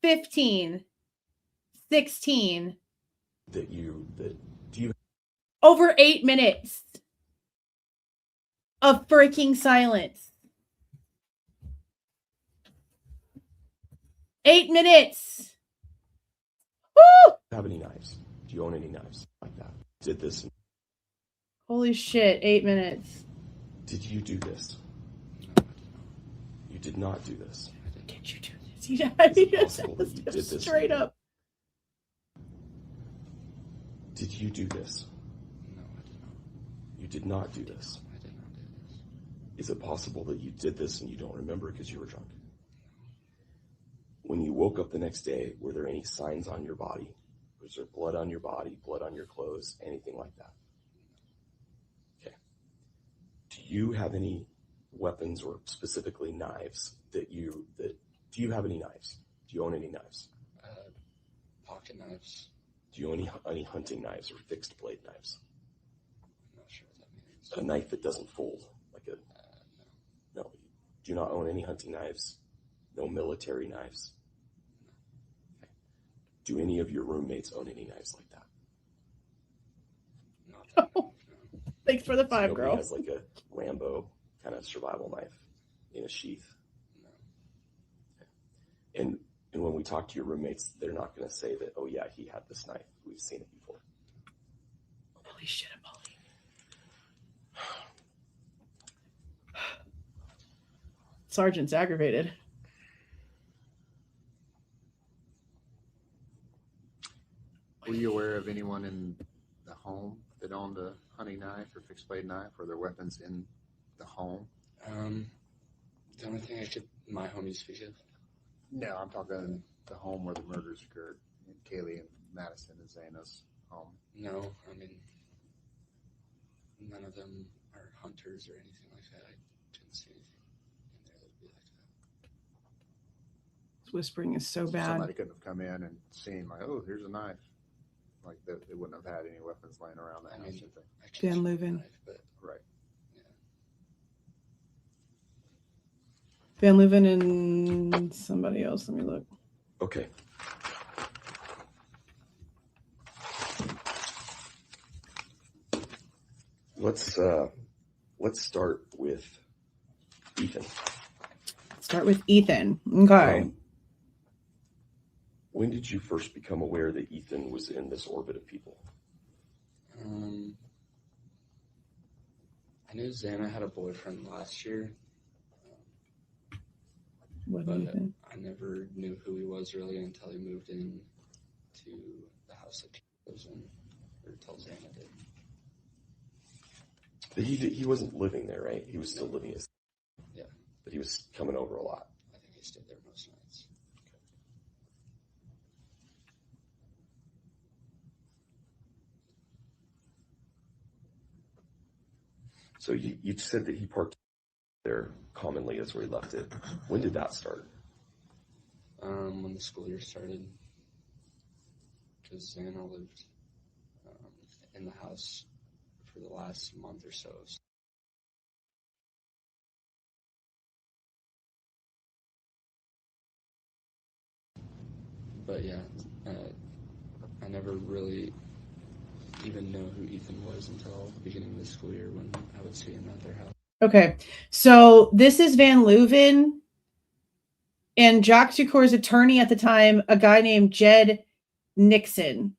B: 15, 16.
C: Do you
B: Over 8 minutes of freaking silence. 8 minutes. Woo!
C: have any knives? Do you own any knives like that? Did this?
B: Holy shit, 8 minutes.
C: Did you do this?
D: No, I did not.
C: You did not do this.
B: Did you do this? Yeah,
C: Is it
B: he just
C: possible that you
B: asked
C: did
B: him
C: this?
B: straight up.
C: Did you do this?
D: No, I did not.
C: You did not do this.
D: I did not do this.
C: Is it possible that you did this and you don't remember because you were drunk? When you woke up the next day, were there any signs on your body? Was there blood on your body, blood on your clothes, anything like that? Okay. Do you have any weapons or specifically knives do you have any knives? Do you own any knives?
D: Pocket knives.
C: Do you own any hunting knives or fixed blade knives?
D: I'm not sure what that means.
C: A knife that doesn't fold, like a,
D: No.
C: no. Do you not own any hunting knives? No military knives? Okay. Do any of your roommates own any knives like that?
D: Not that I know of, no.
B: Thanks for the
C: So
B: 5,
C: nobody
B: girl.
C: has like a Rambo kind of survival knife in a sheath.
D: No.
C: And when we talk to your roommates, they're not going to say that, oh yeah, he had this knife. We've seen it before.
B: Holy shit, Molly. Sergeant's aggravated.
E: Were you aware of anyone in the home that owned a hunting knife or fixed blade knife, or their weapons in the home?
D: The only thing my homies speak of.
E: No, I'm talking the home where the murders occurred, in Kaylee and Madison and Xana's home.
D: No, I mean, none of them are hunters or anything like that. I didn't see anything in there that would be like that.
B: This whispering is so bad.
E: Somebody couldn't have come in and seen, like, oh, here's a knife. Like, they wouldn't have had any weapons laying around the
D: I
E: house,
D: mean,
E: did they?
D: I can't
B: Dan
D: shoot a
B: Leuven.
D: knife, but
E: Right.
B: Van Leuven and somebody else. Let me look.
C: Okay. Let's start with Ethan.
B: Start with Ethan. Okay.
C: When did you first become aware that Ethan was in this orbit of people?
D: I knew Xana had a boyfriend last year,
B: What do
D: but
B: you think?
D: I never knew who he was really until he moved in to the house that he lives in, or until Xana did.
C: But he wasn't living there, right? He was still living his.
D: Yeah.
C: But he was coming over a lot.
D: I think he stayed there most nights.
C: So you said that he parked there commonly as where he left it. When did that start?
D: When the school year started, because Xana lived in the house for the last month or so. But yeah, I never really even know who Ethan was until the beginning of the school year when I would see him at their house.
B: Okay. So this is Van Leuven and Jacques Ducour's attorney at the time, a guy named Jed Nixon.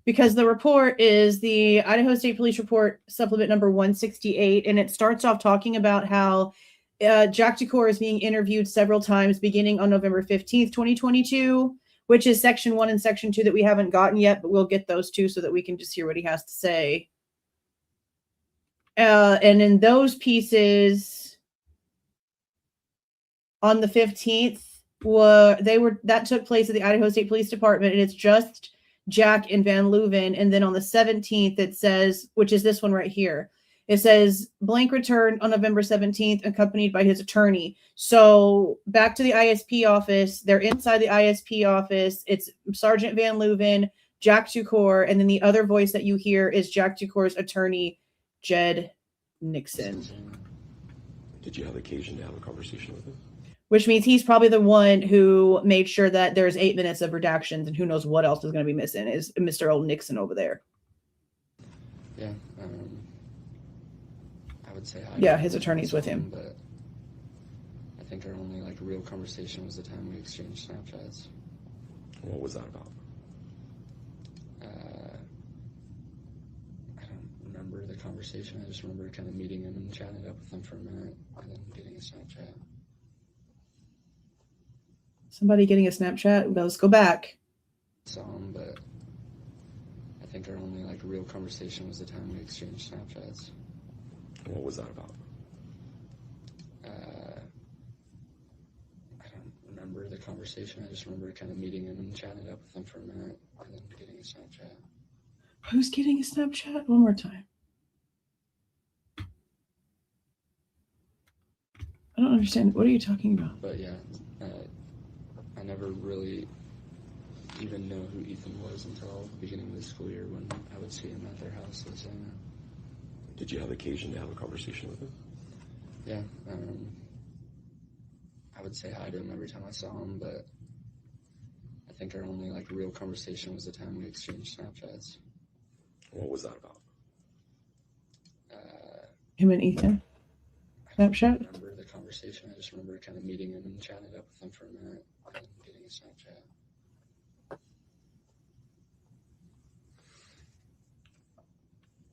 B: Because the report is the Idaho State Police Report supplement number 168, and it starts off talking about how Jacques Ducour is being interviewed several times beginning on November 15th, 2022, which is section 1 and section 2 that we haven't gotten yet, but we'll get those two so that we can just hear what he has to say. And in those pieces on the 15th, that took place at the Idaho State Police Department, and it's just Jack and Van Leuven. And then on the 17th, it says, which is this one right here, it says blank returned on November 17th, accompanied by his attorney. So back to the ISP office. They're inside the ISP office. It's Sergeant Van Leuven, Jack Dukor, and then the other voice that you hear is Jack Dukor's attorney, Jed Nixon.
C: Did you have occasion to have a conversation with him?
B: Which means he's probably the one who made sure that there's 8 minutes of redactions, and who knows what else is going to be missing is Mr. Old Nixon over there.
D: Yeah, I would say hi.
B: Yeah, his attorney's with him.
D: But I think our only like real conversation was the time we exchanged Snapchats.
C: What was that about?
D: I don't remember the conversation. I just remember kind of meeting him and chatting it up with him for a minute, and then getting a Snapchat.
B: Somebody getting a Snapchat? Let's go back.
D: Saw him, but I think our only like real conversation was the time we exchanged Snapchats.
C: What was that about?
D: I don't remember the conversation. I just remember kind of meeting him and chatting it up with him for a minute, and then getting a Snapchat.
B: Who's getting a Snapchat? One more time. I don't understand. What are you talking about?
D: But yeah, I never really even know who Ethan was until the beginning of the school year when I would see him at their house at Xana.
C: Did you have occasion to have a conversation with him?
D: Yeah, I would say hi to him every time I saw him, but I think our only like real conversation was the time we exchanged Snapchats.
C: What was that about?
B: Him and Ethan?
D: I don't
B: Snapchat?
D: remember the conversation. I just remember kind of meeting him and chatting it up with him for a minute, and then getting a Snapchat.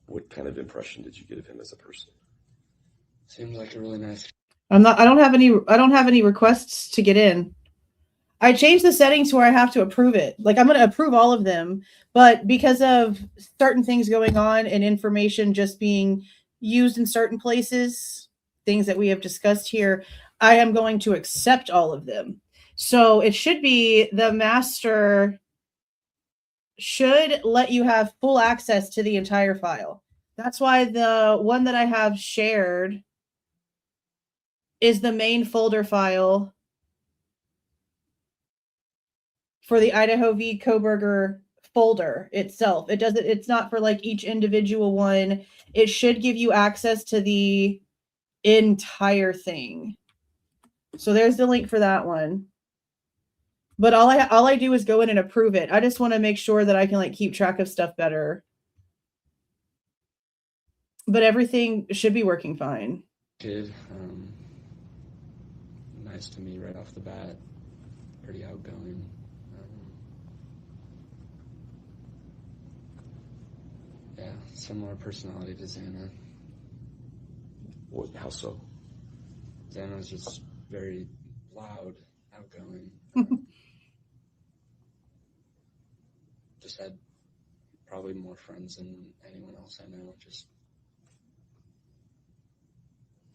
C: What kind of impression did you get of him as a person?
D: Seemed like a really nice.
B: I don't have any requests to get in. I changed the settings where I have to approve it. Like, I'm going to approve all of them, but because of certain things going on and information just being used in certain places, things that we have discussed here, I am going to accept all of them. So it should be the master should let you have full access to the entire file. That's why the one that I have shared is the main folder file for the Idaho v. Kohberger folder itself. It's not for like each individual one. It should give you access to the entire thing. So there's the link for that one. But all I do is go in and approve it. I just want to make sure that I can like keep track of stuff better. But everything should be working fine.
D: Kid, nice to me right off the bat. Pretty outgoing. Yeah, similar personality to Xana.
C: How so?
D: Xana's just very loud, outgoing. Just had probably more friends than anyone else I know. Just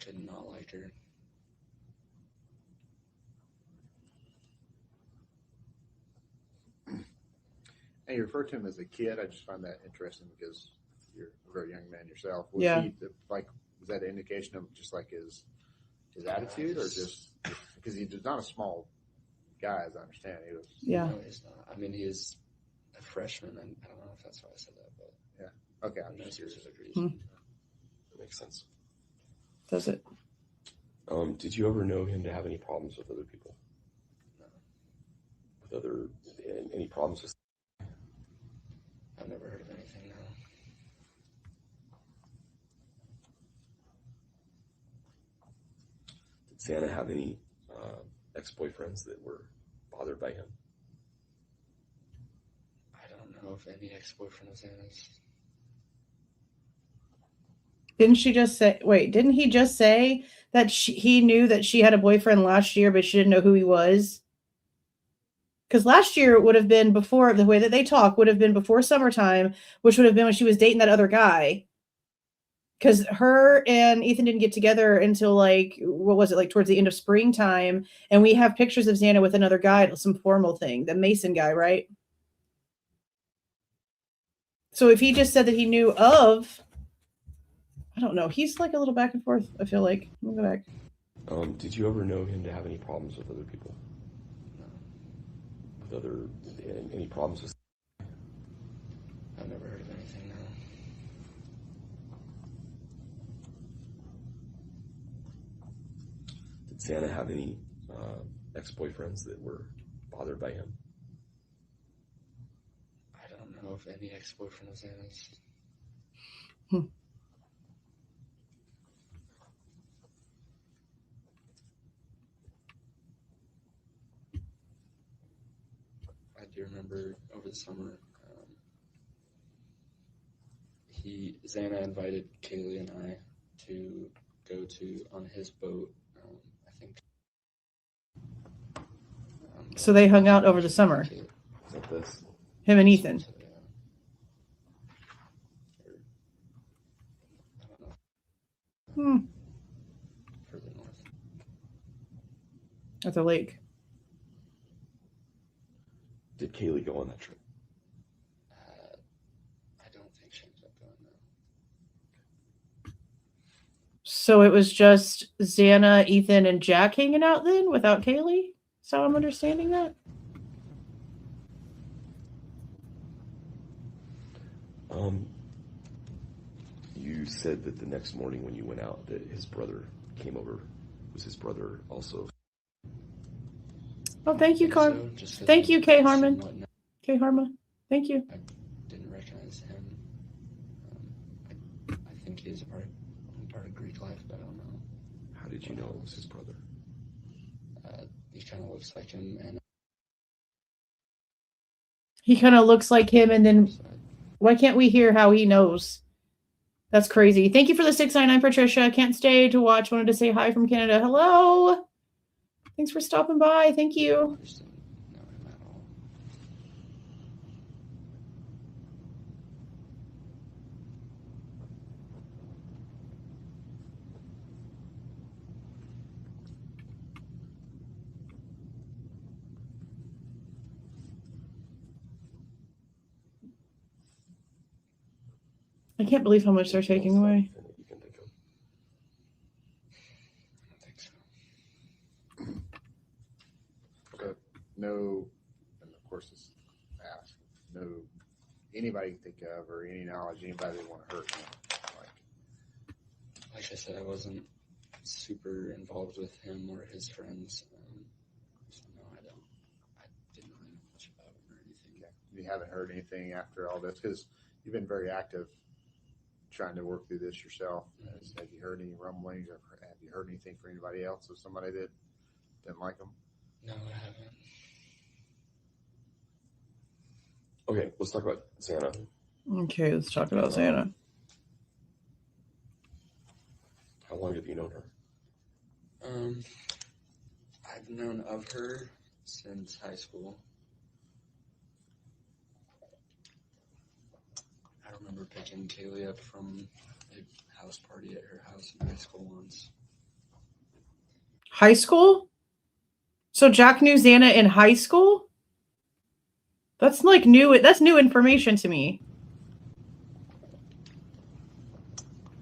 D: could not like her.
E: And you refer to him as a kid. I just find that interesting because you're a very young man yourself. Was
B: Yeah.
E: he was that an indication of just like his attitude, or just because he's not a small guy, as I understand? He was.
B: Yeah.
D: No, he's not. I mean, he is a freshman, and I don't know if that's why I said that, but
E: Yeah. Okay. I'm
D: no
E: just curious.
D: specific
B: Hmm.
D: reason.
C: That makes sense.
B: Does it?
C: Did you ever know him to have any problems with other people?
D: No.
C: With any problems with?
D: I've never heard of anything, no.
C: Did Xana have any ex-boyfriends that were bothered by him?
D: I don't know if any ex-boyfriend of Xana's.
B: Didn't he just say that he knew that she had a boyfriend last year, but she didn't know who he was? Because last year would have been before, the way that they talk would have been before summertime, which would have been when she was dating that other guy. Because her and Ethan didn't get together until towards the end of springtime. And we have pictures of Xana with another guy, some formal thing, the Mason guy, right? So if he just said that he knew of, I don't know. He's like a little back and forth, I feel like. We'll go back.
C: Did you ever know him to have any problems with other people?
D: No.
C: With any problems with? Xana have any ex-boyfriends that were bothered by him?
D: I don't know if any ex-boyfriend of Xana's. I do remember over the summer, Xana invited Kaylee and I to go on his boat. I think.
B: So they hung out over the summer.
C: Is that this?
B: Him and Ethan.
D: So, yeah. I don't know. Further north.
B: At the lake.
C: Did Kaylee go on that trip?
D: I don't think she ended up going there.
B: So it was just Xana, Ethan, and Jack hanging out then without Kaylee? Is how I'm understanding that?
C: You said that the next morning when you went out that his brother came over. Was his brother also?
B: Oh, thank you, Car.
D: So, just 'cause
B: Thank
D: I'm
B: you, Kay Harmon.
D: somewhat new,
B: Kay Harmon. Thank you.
D: I didn't recognize him. I think he's a part of Greek life, but I don't know.
C: How did you know it was his brother?
D: He kind of looks like him, and
B: He kind of looks like him, and then
D: so
B: why can't we hear how he knows? That's crazy. Thank you for the 699, Patricia. Can't stay to watch. Wanted to say hi from Canada. Hello. Thanks for stopping by. Thank you.
D: I just didn't know him at all.
B: I can't believe how much they're taking away.
C: You can think of.
D: I don't think so.
E: So, no, and of course it's asked, no, anybody you think of or any knowledge, anybody that want to hurt him.
D: Like I said, I wasn't super involved with him or his friends. So no, I didn't really know much about him or anything.
E: Okay. You haven't heard anything after all this because you've been very active trying to work through this yourself. Have you heard any rumblings or have you heard anything from anybody else of somebody that didn't like him?
D: No, I haven't.
C: Okay, let's talk about Xana.
B: Okay, let's talk about Xana.
C: How long have you known her?
D: I've known of her since high school. I remember picking Kaylee up from a house party at her house in high school once.
B: High school? So Jack knew Xana in high school? That's like new. That's new information to me.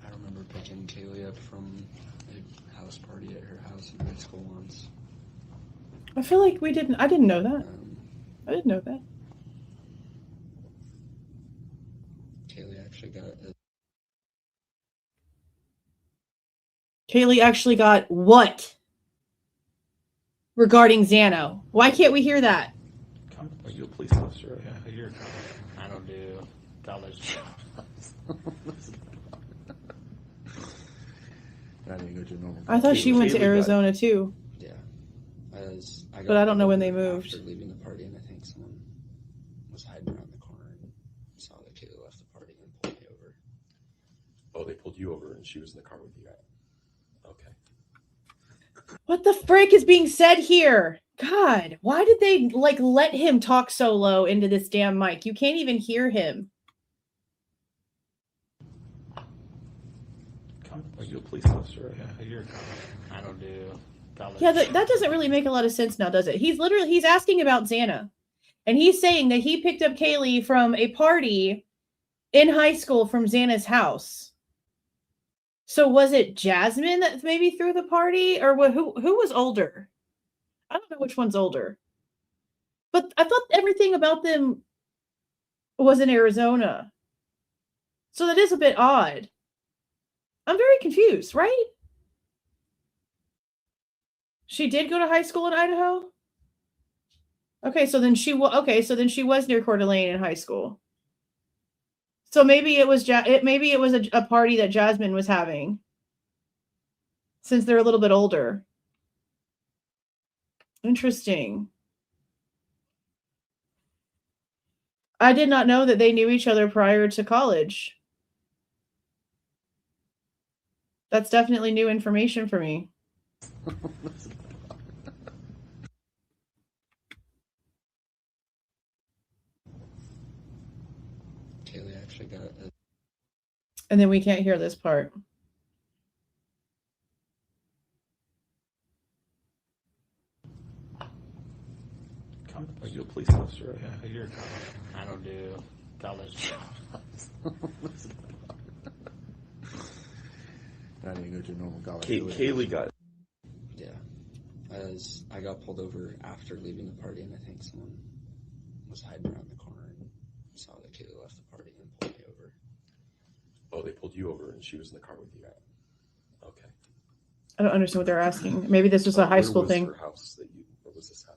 D: I remember picking Kaylee up from a house party at her house in high school once.
B: I feel like I didn't know that. I didn't know that. Kaylee actually got what? Regarding Xana. Why can't we hear that?
C: Are you a police officer?
F: Yeah, you're. I don't do college jobs.
E: I didn't go to normal.
B: I thought she went to
C: Kaylee got-
B: Arizona too.
D: Yeah.
B: But I don't know when they moved.
D: After leaving the party, and I think someone was hiding around the corner and saw that Kaylee left the party and pulled me over.
C: Oh, they pulled you over and she was in the car with you. Okay.
B: What the frick is being said here? God, why did they let him talk so low into this damn mic? You can't even hear him.
C: Are you a police officer?
F: Yeah, you're. I don't do college.
B: Yeah, that doesn't really make a lot of sense now, does it? He's asking about Xana. And he's saying that he picked up Kaylee from a party in high school from Xana's house. So was it Jasmine that maybe threw the party? Or who was older? I don't know which one's older. But I thought everything about them was in Arizona. So that is a bit odd. I'm very confused, right? She did go to high school in Idaho? Okay, so then she was near Coeur d'Alene in high school. So maybe it was a party that Jasmine was having, since they're a little bit older. Interesting. I did not know that they knew each other prior to college. That's definitely new information for me.
D: Kaylee actually got it.
B: And then we can't hear this part.
C: Are you a police officer?
F: Yeah, you're a cop.
G: I don't do college.
E: I didn't go to normal college.
C: Kaylee got it.
D: Yeah. As I got pulled over after leaving the party, and I think someone was hiding around the corner and saw that Kaylee left the party and pulled me over.
C: Oh, they pulled you over and she was in the car with you. Okay.
B: I don't understand what they're asking. Maybe this was a high school thing.
C: Where was her house that you? Where was this at?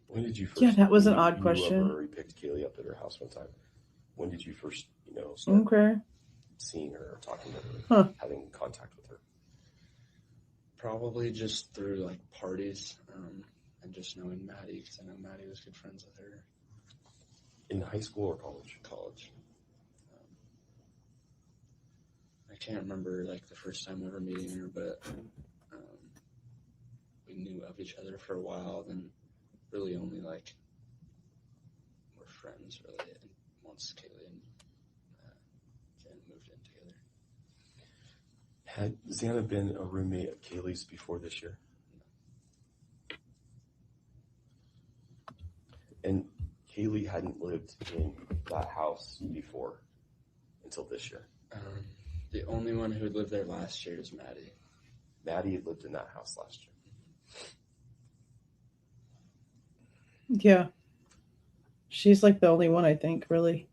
C: When did you first?
B: Yeah, that was an
C: you
B: odd
C: knew
B: question.
C: of her, or you picked Kaylee up at her house one time. When did you first, start
B: Okay.
C: seeing her or talking to her,
B: Huh.
C: having contact with her?
D: Probably just through like parties, and just knowing Maddie, because I know Maddie was good friends with her.
C: In high school or college?
D: College. I can't remember like the first time ever meeting her, but we knew of each other for a while. Then really only like we're friends really. And once Kaylee and Xana moved in together.
C: Had Xana been a roommate of Kaylee's before this year? And Kaylee hadn't lived in that house before until this year.
D: The only one who had lived there last year is Maddie.
C: Maddie had lived in that house last year.
B: Yeah. She's like the only one, I think, really.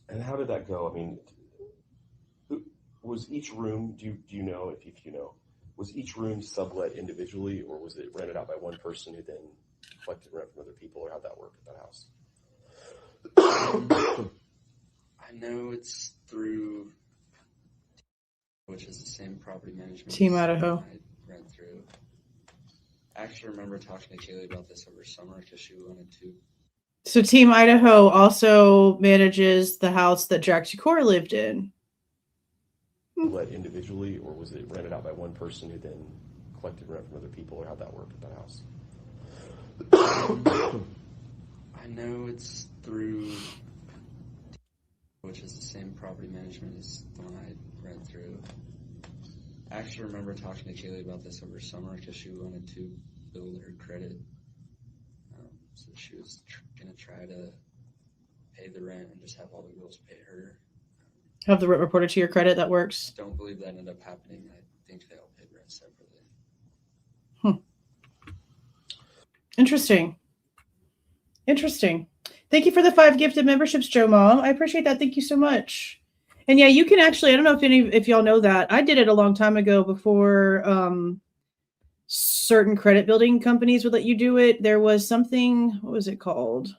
C: And how did that go? I mean, was each room, do you know, if you know, was each room sublet individually, or was it rented out by one person who then collected rent from other people, or how'd that work at that house?
D: I know it's through, which is the same property management
B: Team Idaho.
D: I read through. I actually remember talking to Kaylee about this over summer because she wanted to.
B: So Team Idaho also manages the house that Jack Secor lived in.
C: Let individually, or was it rented out by one person who then collected rent from other people, or how'd that work at that house?
D: I know it's through, which is the same property management as the one I read through. I actually remember talking to Kaylee about this over summer because she wanted to build her credit. So she was going to try to pay the rent and just have all the bills pay her.
B: Have the rent reported to your credit. That works.
D: Don't believe that ended up happening. I think they all paid rent separately.
B: Interesting. Thank you for the 5 gifted memberships, Joe Mom. I appreciate that. Thank you so much. And yeah, you can actually, I don't know if y'all know that. I did it a long time ago before certain credit building companies would let you do it. There was something, what was it called?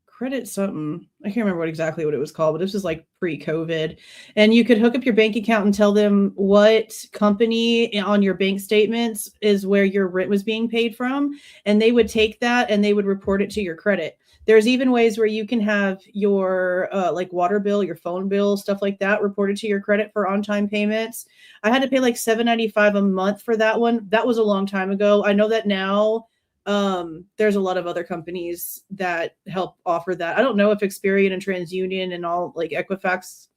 B: Credit something. I can't remember exactly what it was called, but this was like pre-COVID. And you could hook up your bank account and tell them what company on your bank statements is where your rent was being paid from. And they would take that and they would report it to your credit. There's even ways where you can have your like water bill, your phone bill, stuff like that reported to your credit for on-time payments. I had to pay like $7.95 a month for that one. That was a long time ago. I know that now there's a lot of other companies that help offer that. I don't know if Experian and TransUnion and all like Equifax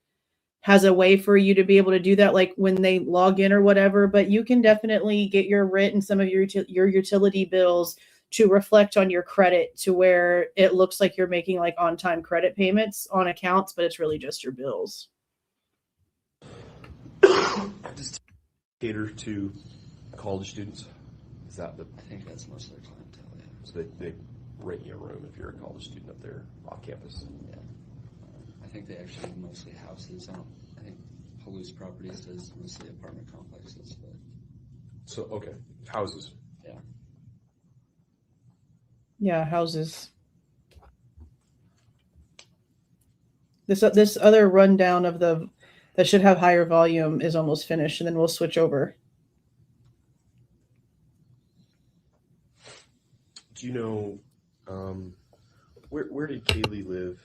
B: has a way for you to be able to do that, like when they log in or whatever, but you can definitely get your rent and some of your utility bills to reflect on your credit to where it looks like you're making like on-time credit payments on accounts, but it's really just your bills.
C: Just cater to college students? Is that the?
D: I think that's most of their clientele, yeah.
C: So they rent you a room if you're a college student up there off campus?
D: Yeah. I think they actually mostly houses. I think Palouse Properties does mostly apartment complexes. But
C: So, okay, houses.
D: yeah.
B: Yeah, houses. This other rundown of the that should have higher volume is almost finished, and then we'll switch over.
C: Do you know, where did Kaylee live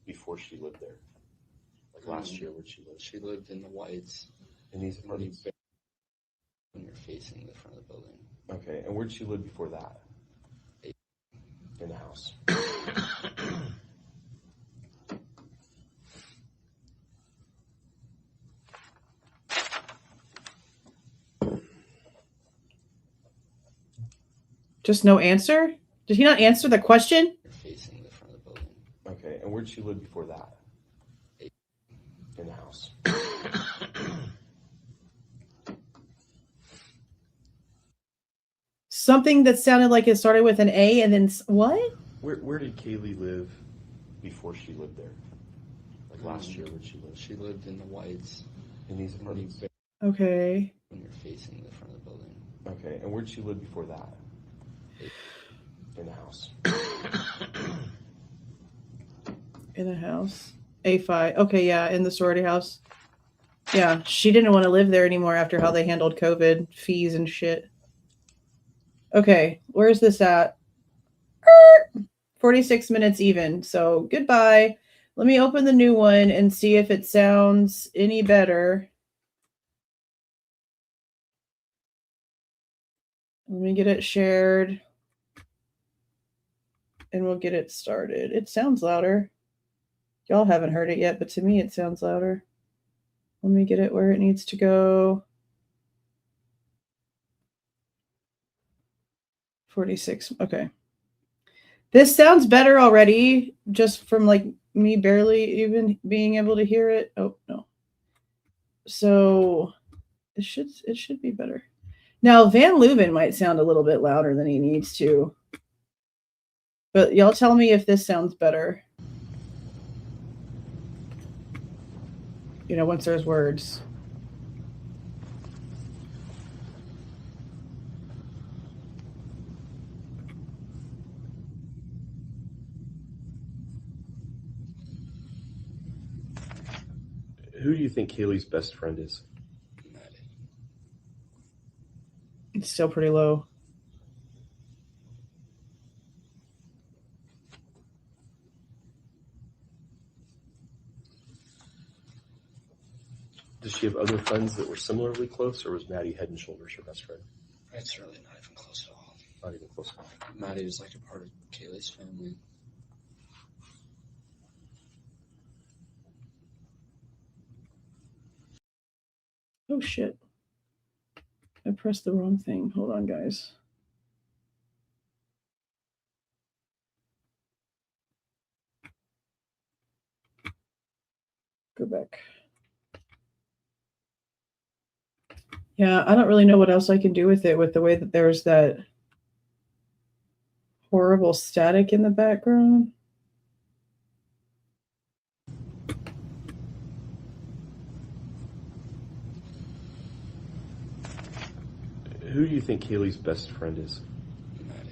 C: before she lived there? Like last year, where'd she live?
D: She lived in the Whites.
C: In these apartments?
D: When you're facing the front of the building.
C: Okay, and where'd she live before that? In the house.
B: Just no answer? Did he not answer the question?
D: You're facing the front of the building.
C: Okay, and where'd she live before that? In the house.
B: Something that sounded like it started with an A and then what?
C: Where did Kaylee live before she lived there? Like last year, where'd she live?
D: She lived in the Whites.
C: In these apartments?
B: Okay.
D: When you're facing the front of the building.
C: Okay, and where'd she live before that? In the house.
B: In the house. A5. Okay, yeah, in the sorority house. Yeah, she didn't want to live there anymore after how they handled COVID, fees and shit. Okay, where's this at? 46 minutes even. So goodbye. Let me open the new one and see if it sounds any better. Let me get it shared. And we'll get it started. It sounds louder. Y'all haven't heard it yet, but to me it sounds louder. Let me get it where it needs to go. 46. Okay. This sounds better already, just from like me barely even being able to hear it. Oh no. So it should be better. Now Van Leuven might sound a little bit louder than he needs to. But y'all tell me if this sounds better. You know, once there's words.
C: Who do you think Kaylee's best friend is?
D: Maddie.
B: It's still pretty low.
C: Does she have other friends that were similarly close, or was Maddie head and shoulders her best friend?
D: It's really not even close at all.
C: Not even close.
D: Maddie was like a part of Kaylee's family.
B: Oh shit. I pressed the wrong thing. Hold on, guys. Go back. Yeah, I don't really know what else I can do with it, with the way that there's that horrible static in the background.
C: Who do you think Kaylee's best friend is?
D: Maddie.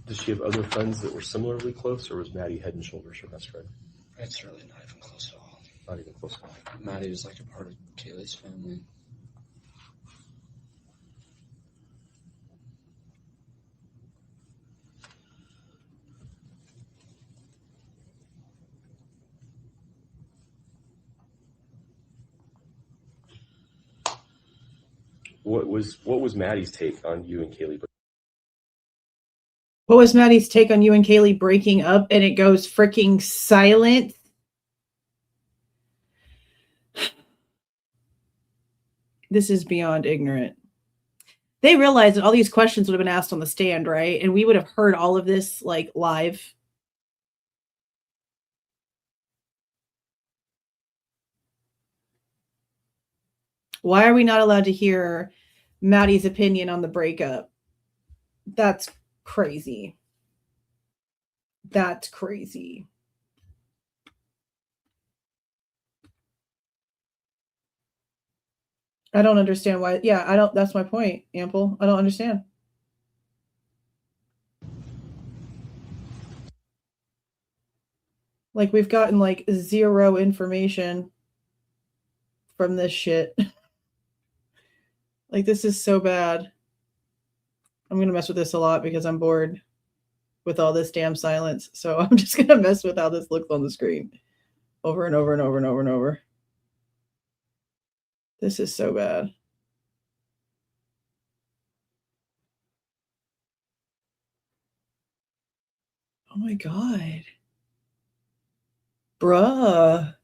C: Does she have other friends that were similarly close, or was Maddie head and shoulders her best friend?
D: It's really not even close at all.
C: Not even close.
D: Maddie was like a part of Kaylee's family.
C: what was Maddie's take on you and Kaylee?
B: What was Maddie's take on you and Kaylee breaking up and it goes freaking silent? This is beyond ignorant. They realized that all these questions would have been asked on the stand, right? And we would have heard all of this like live. Why are we not allowed to hear Maddie's opinion on the breakup? That's crazy. That's crazy. I don't understand why. Yeah, I don't. That's my point, Ample. I don't understand. Like, we've gotten like zero information from this shit. Like, this is so bad. I'm going to mess with this a lot because I'm bored with all this damn silence. So I'm just going to mess with how this looks on the screen over and over and over and over and over. This is so bad. Oh my God. Bruh.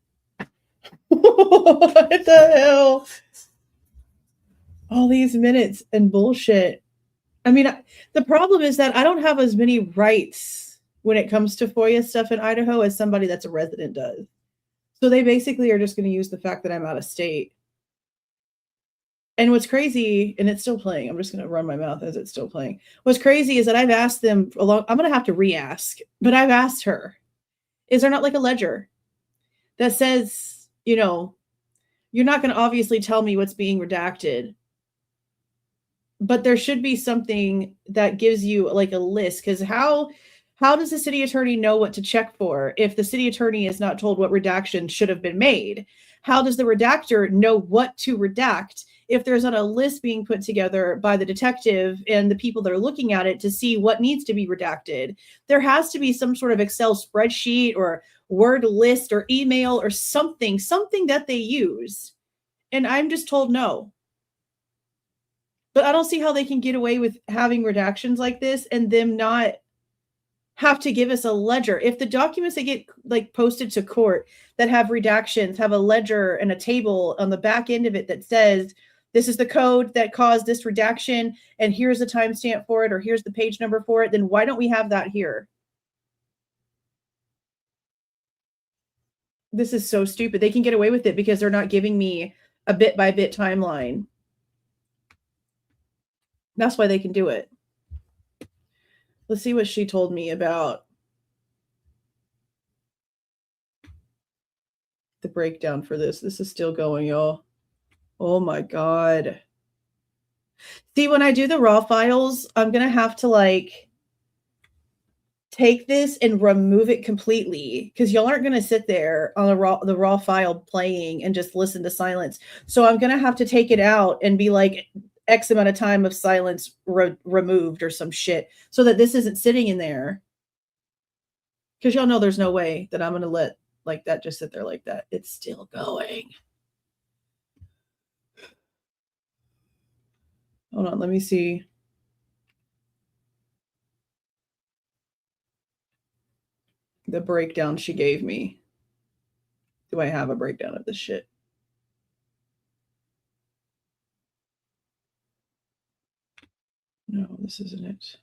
B: What the hell? All these minutes and bullshit. I mean, the problem is that I don't have as many rights when it comes to FOIA stuff in Idaho as somebody that's a resident does. So they basically are just going to use the fact that I'm out of state. And what's crazy, and it's still playing. I'm just going to run my mouth as it's still playing. What's crazy is that I've asked them I'm going to have to re-ask, but I've asked her, is there not like a ledger that says, you know, you're not going to obviously tell me what's being redacted, but there should be something that gives you like a list. Because how does the city attorney know what to check for if the city attorney is not told what redaction should have been made? How does the redactor know what to redact if there's not a list being put together by the detective and the people that are looking at it to see what needs to be redacted? There has to be some sort of Excel spreadsheet or word list or email or something that they use. And I'm just told no. But I don't see how they can get away with having redactions like this and them not have to give us a ledger. If the documents that get like posted to court that have redactions have a ledger and a table on the back end of it that says, this is the code that caused this redaction, and here's the timestamp for it, or here's the page number for it, then why don't we have that here? This is so stupid. They can get away with it because they're not giving me a bit-by-bit timeline. That's why they can do it. Let's see what she told me about the breakdown for this. This is still going, y'all. Oh my God. See, when I do the raw files, I'm going to have to like take this and remove it completely because y'all aren't going to sit there on the raw file playing and just listen to silence. So I'm going to have to take it out and be like X amount of time of silence removed or some shit so that this isn't sitting in there. Because y'all know there's no way that I'm going to let like that just sit there like that. It's still going. Hold on, let me see. The breakdown she gave me. Do I have a breakdown of this shit? No, this isn't it.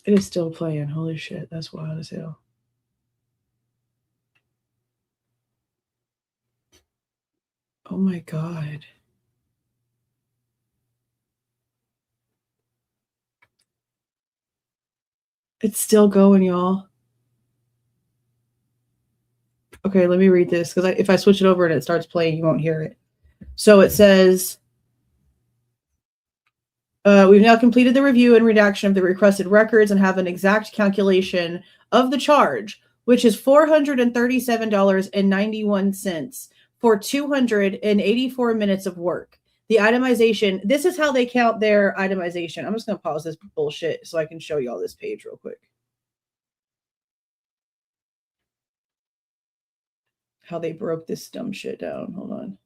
B: It is still playing. Holy shit, that's wild as hell. Oh my God. It's still going, y'all. Okay, let me read this because if I switch it over and it starts playing, you won't hear it. So it says, we've now completed the review and redaction of the requested records and have an exact calculation of the charge, which is $437.91 for 284 minutes of work. The itemization, this is how they count their itemization. I'm just going to pause this bullshit so I can show you all this page real quick. How they broke this dumb shit down. Hold on.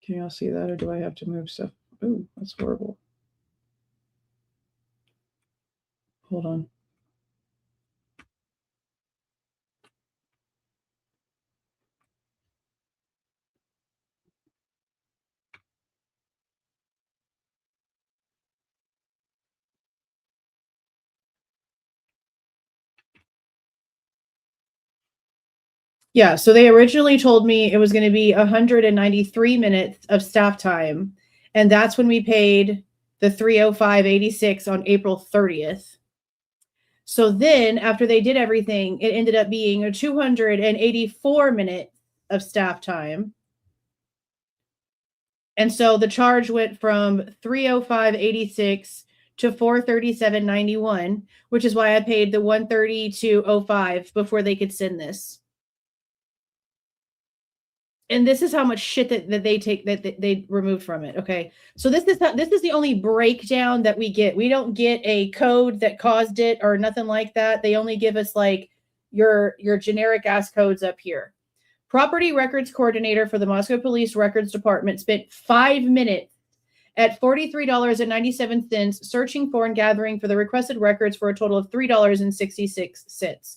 B: Can y'all see that, or do I have to move stuff? Ooh, that's horrible. Hold on. Yeah, so they originally told me it was going to be 193 minutes of staff time, and that's when we paid the $305.86 on April 30th. So then, after they did everything, it ended up being a 284 minutes of staff time. And so the charge went from $305.86 to $437.91, which is why I paid the $132.05 before they could send this. And this is how much shit that they take, that they removed from it. Okay. So this is the only breakdown that we get. We don't get a code that caused it or nothing like that. They only give us like your generic ass codes up here. Property records coordinator for the Moscow Police Records Department spent 5 minutes at $43.97 searching for and gathering for the requested records for a total of $3.66.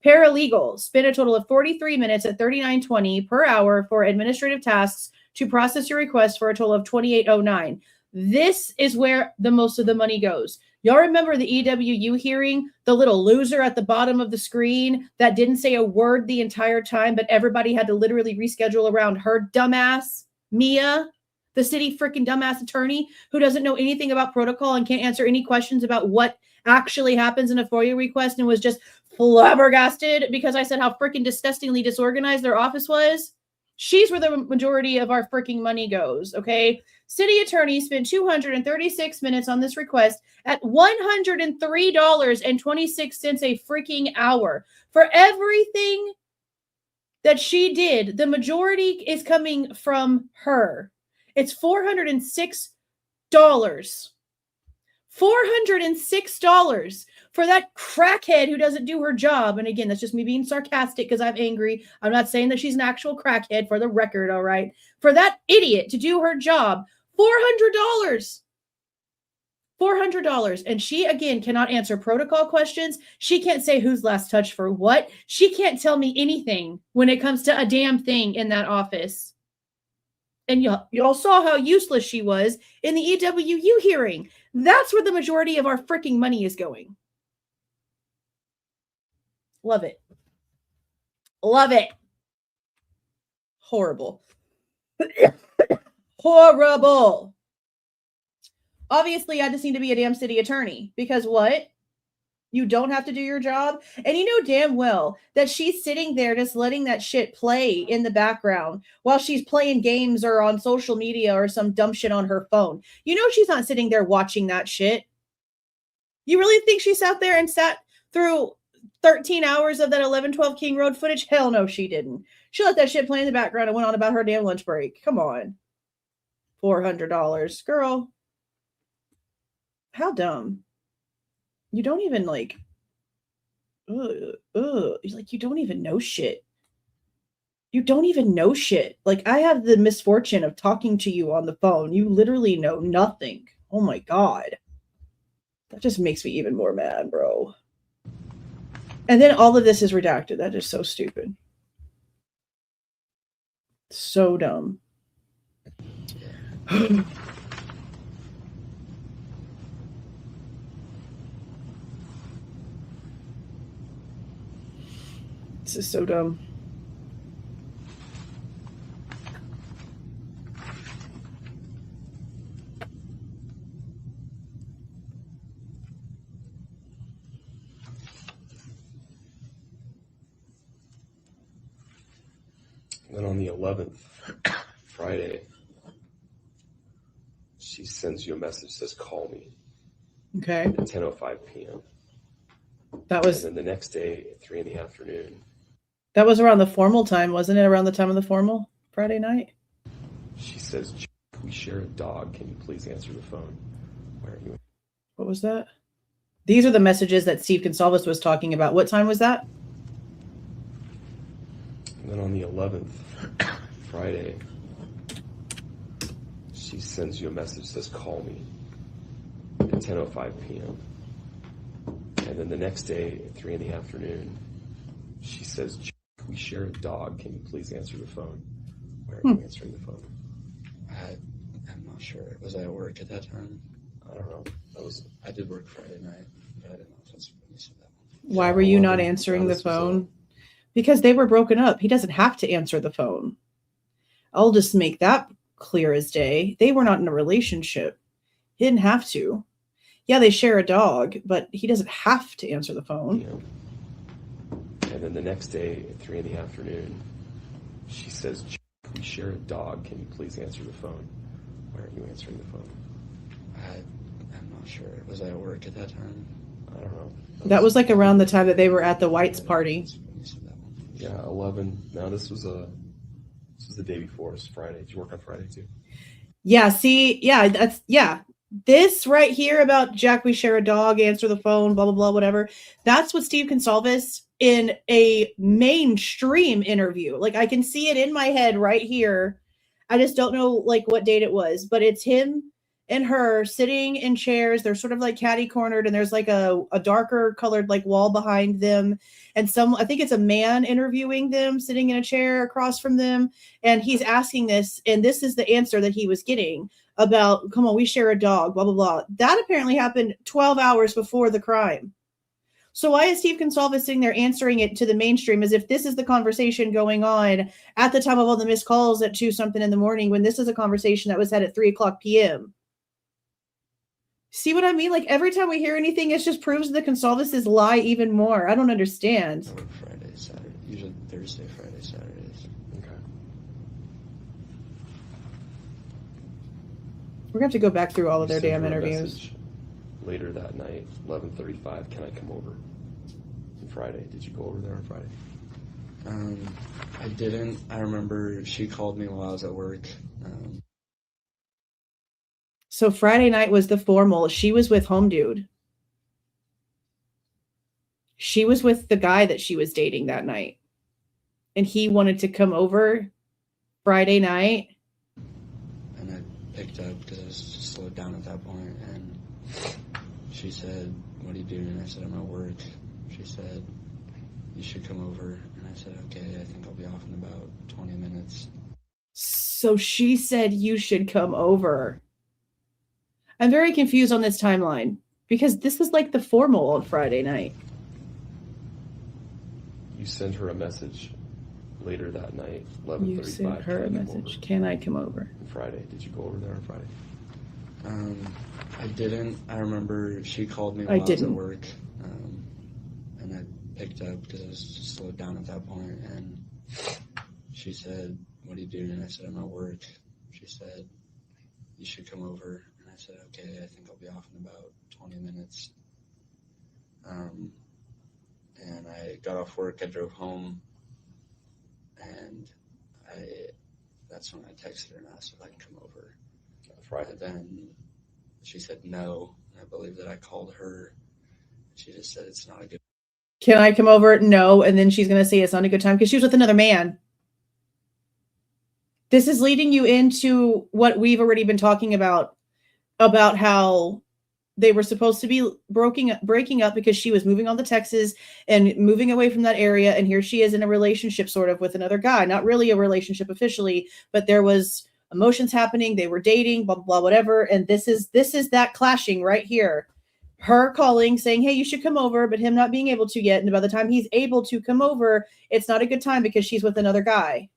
B: Paralegal spent a total of 43 minutes at $39.20 per hour for administrative tasks to process your request for a total of $28.09. This is where the most of the money goes. Y'all remember the EWU hearing, the little loser at the bottom of the screen that didn't say a word the entire time, but everybody had to literally reschedule around her dumbass, Mia, the city freaking dumbass attorney who doesn't know anything about protocol and can't answer any questions about what actually happens in a FOIA request and was just flabbergasted because I said how freaking disgustingly disorganized their office was. She's where the majority of our freaking money goes, okay? City attorney spent 236 minutes on this request at $103.26 a freaking hour. For everything that she did, the majority is coming from her. It's $406. $406 for that crackhead who doesn't do her job. And again, that's just me being sarcastic because I'm angry. I'm not saying that she's an actual crackhead, for the record, all right? For that idiot to do her job, $400. $400. And she, again, cannot answer protocol questions. She can't say who's last touched for what. She can't tell me anything when it comes to a damn thing in that office. And y'all saw how useless she was in the EWU hearing. That's where the majority of our freaking money is going. Love it. Love it. Horrible. Horrible. Obviously, I just need to be a damn city attorney because what? You don't have to do your job. And you know damn well that she's sitting there just letting that shit play in the background while she's playing games or on social media or some dumb shit on her phone. You know she's not sitting there watching that shit. You really think she sat there and sat through 13 hours of that 1112 King Road footage? Hell no, she didn't. She let that shit play in the background and went on about her damn lunch break. Come on. $400. Girl. How dumb. You don't even like, like, you don't even know shit. You don't even know shit. Like, I have the misfortune of talking to you on the phone. You literally know nothing. Oh my God. That just makes me even more mad, bro. And then all of this is redacted. That is so stupid. So dumb. This is so dumb.
C: Then on the 11th, Friday, she sends you a message, says, call me
B: Okay.
C: at 10:05 p.m.
B: That was
C: And then the next day at 3 in the afternoon,
B: that was around the formal time, wasn't it? Around the time of the formal Friday night?
C: she says, we share a dog. Can you please answer the phone? Why aren't you?
B: What was that? These are the messages that Steve Goncalves was talking about. What time was that?
C: And then on the 11th, Friday, she sends you a message, says, call me at 10:05 p.m. And then the next day at 3 in the afternoon, she says, we share a dog. Can you please answer the phone? Why aren't you answering the phone?
D: I'm not sure. Was I at work at that time?
C: I don't know.
D: I did work Friday night, but I didn't know if that's when you said that one.
B: Why were you not answering the phone? Because they were broken up. He doesn't have to answer the phone. I'll just make that clear as day. They were not in a relationship. He didn't have to. Yeah, they share a dog, but he doesn't have to answer the phone.
C: Yeah. And then the next day at 3 in the afternoon, she says, we share a dog. Can you please answer the phone? Why aren't you answering the phone?
D: I'm not sure. Was I at work at that time?
C: I don't know.
B: That was like around the time that they were at the White's party.
C: Yeah, 11. No, this was the day before. It's Friday. Did you work on Friday too?
B: Yeah, see, yeah. This right here about Jack, we share a dog, answer the phone, blah, blah, blah, whatever. That's what Steve Goncalves in a mainstream interview. Like, I can see it in my head right here. I just don't know, like, what date it was. But it's him and her sitting in chairs. They're sort of like catty-cornered, and there's like a darker colored, like, wall behind them. And I think it's a man interviewing them, sitting in a chair across from them. And he's asking this, and this is the answer that he was getting. About, come on, we share a dog, blah, blah, blah. That apparently happened 12 hours before the crime. So why is Steve Goncalves sitting there answering it to the mainstream as if this is the conversation going on at the time of all the missed calls at 2-something in the morning when this is a conversation that was had at 3:00 p.m.? See what I mean? Like, every time we hear anything, it just proves that Goncalves' lie even more. I don't understand.
D: I work Friday, Saturday. Usually Thursday, Friday, Saturdays.
C: Okay.
B: We're going to have to go back through all of their
C: You sent
B: damn
C: her a
B: interviews.
C: message later that night, 11:35. Can I come over? On Friday. Did you go over there on Friday?
D: I didn't. I remember she called me while I was at work.
B: So Friday night was the formal. She was with Home Dude. She was with the guy that she was dating that night. And he wanted to come over Friday night.
D: And I picked up because I was just slowed down at that point. And she said, what are you doing? And I said, I'm at work. She said, you should come over. And I said, okay, I think I'll be off in about 20 minutes.
B: So she said, you should come over. I'm very confused on this timeline because this was like the formal on Friday night.
C: You sent her a message later that night, 11:35.
B: You sent her a message. Can I come over?
C: On Friday. Did you go over there on Friday?
D: I didn't. I remember she called me while I was at work. And I picked up because I was just slowed down at that point. And she said, what are you doing? And I said, I'm at work. She said, you should come over. And I said, okay, I think I'll be off in about 20 minutes. And I got off work, I drove home, and that's when I texted her and asked if I can come over.
C: Friday.
D: And then she said no. I believe that I called her. She just said it's not a good.
B: Can I come over? No. And then she's going to say it's not a good time because she was with another man. This is leading you into what we've already been talking about how they were supposed to be breaking up because she was moving on to Texas and moving away from that area. And here she is in a relationship sort of with another guy, not really a relationship officially, but there was emotions happening. They were dating, blah, blah, blah, whatever. And this is that clashing right here. Her calling saying, hey, you should come over, but him not being able to yet. And by the time he's able to come over, it's not a good time because she's with another guy.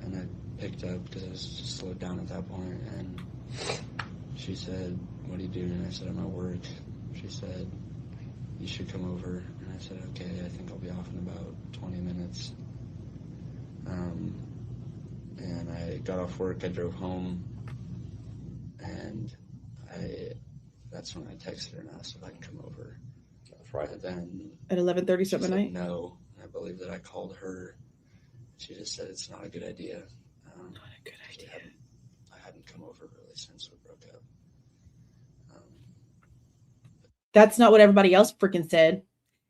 D: And I picked up because I was just slowed down at that point. And she said, what are you doing? And I said, I'm at work. She said, you should come over. And I said, okay, I think I'll be off in about 20 minutes. and I got off work. I drove home, and that's when I texted her and asked if I can come over.
C: That's right.
D: And then
B: At 11:30
D: she
B: something
D: said
B: at night?
D: no. And I believe that I called her. She just said it's not a good idea.
B: Not a good idea.
D: I hadn't come over really since we broke up.
B: That's not what everybody else freaking said.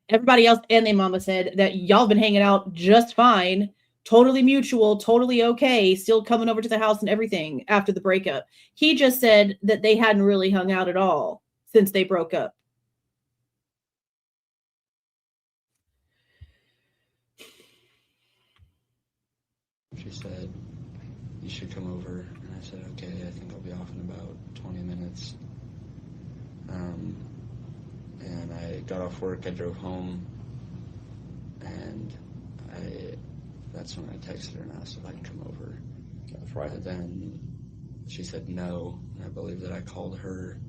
B: Everybody else and their mama said that y'all been hanging out just fine, totally mutual, totally okay, still coming over to the house and everything after the breakup. He just said that they hadn't really hung out at all since they broke up.
D: She said, you should come over. And I said, okay, I think I'll be off in about 20 minutes. And I got off work, I drove home, and that's when I texted her and asked if I can come over.
C: That's right.
D: And then she said no, and I believe that I called her,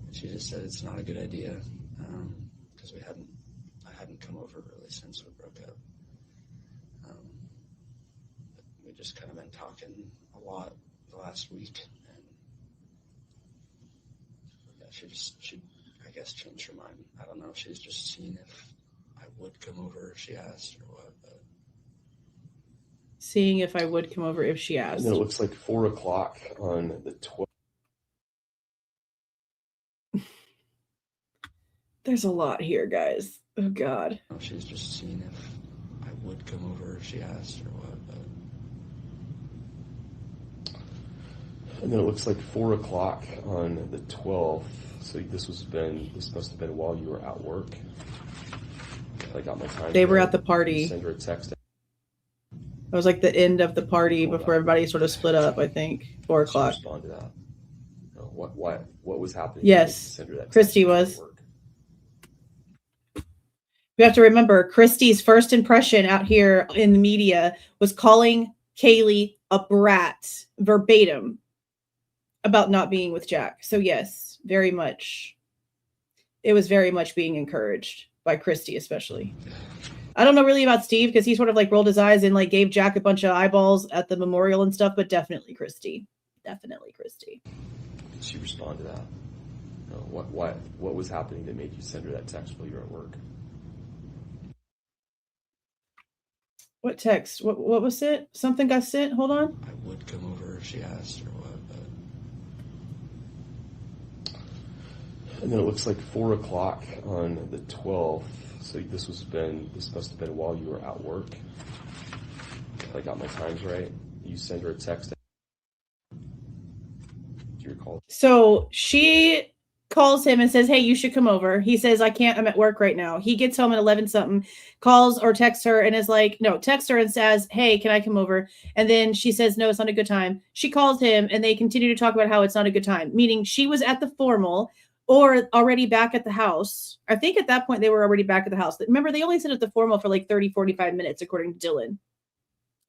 D: and she just said it's not a good idea, because I hadn't come over really since we broke up. We just kind of been talking a lot the last week, and yeah, she I guess changed her mind. I don't know if she's just seen if I would come over if she asked or what. But
B: Seeing if I would come over if she
C: And
B: asked.
C: then it looks like 4 o'clock on the 12th.
B: There's a lot here, guys. Oh, God.
D: I don't know if she's just seen if I would come over if she asked or what. But
C: And then it looks like 4 o'clock on the 12th. So this must have been while you were at work. I got my time.
B: They were at the party.
C: Send her a text.
B: It was like the end of the party before everybody sort of split up, I think. 4 o'clock.
C: Respond to that. No, what was happening?
B: Yes.
C: Send her that text
B: Christy
C: before
B: was.
C: work.
B: We have to remember Christy's first impression out here in the media was calling Kaylee a brat verbatim about not being with Jack. So yes, very much. It was very much being encouraged by Christy, especially. I don't know really about Steve because he sort of like rolled his eyes and like gave Jack a bunch of eyeballs at the memorial and stuff, but definitely Christy. Definitely Christy.
C: Did she respond to that? No, what was happening that made you send her that text while you were at work?
B: What text? What was it? Something got sent? Hold on.
D: I would come over if she asked or what. But
C: And then it looks like 4 o'clock on the 12th. So this must have been while you were at work. If I got my times right. You send her a text. Do you recall?
B: So she calls him and says, hey, you should come over. He says, I can't, I'm at work right now. He gets home at 11 something, calls or texts her and is like, no, texts her and says, hey, can I come over? And then she says, no, it's not a good time. She calls him and they continue to talk about how it's not a good time, meaning she was at the formal or already back at the house. I think at that point they were already back at the house. Remember, they only sit at the formal for like 30, 45 minutes, according to Dylan,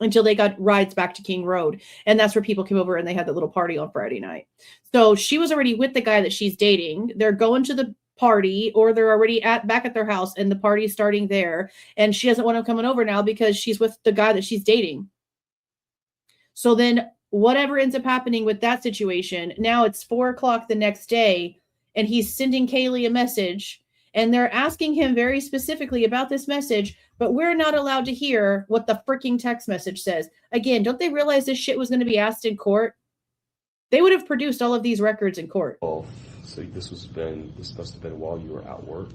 B: until they got rides back to King Road. And that's where people came over and they had that little party on Friday night. So she was already with the guy that she's dating. They're going to the party or they're already back at their house and the party's starting there. And she doesn't want him coming over now because she's with the guy that she's dating. So then whatever ends up happening with that situation, now it's 4 o'clock the next day and he's sending Kaylee a message and they're asking him very specifically about this message, but we're not allowed to hear what the freaking text message says. Again, don't they realize this shit was going to be asked in court? They would have produced all of these records in court.
C: So this must have been while you were at work.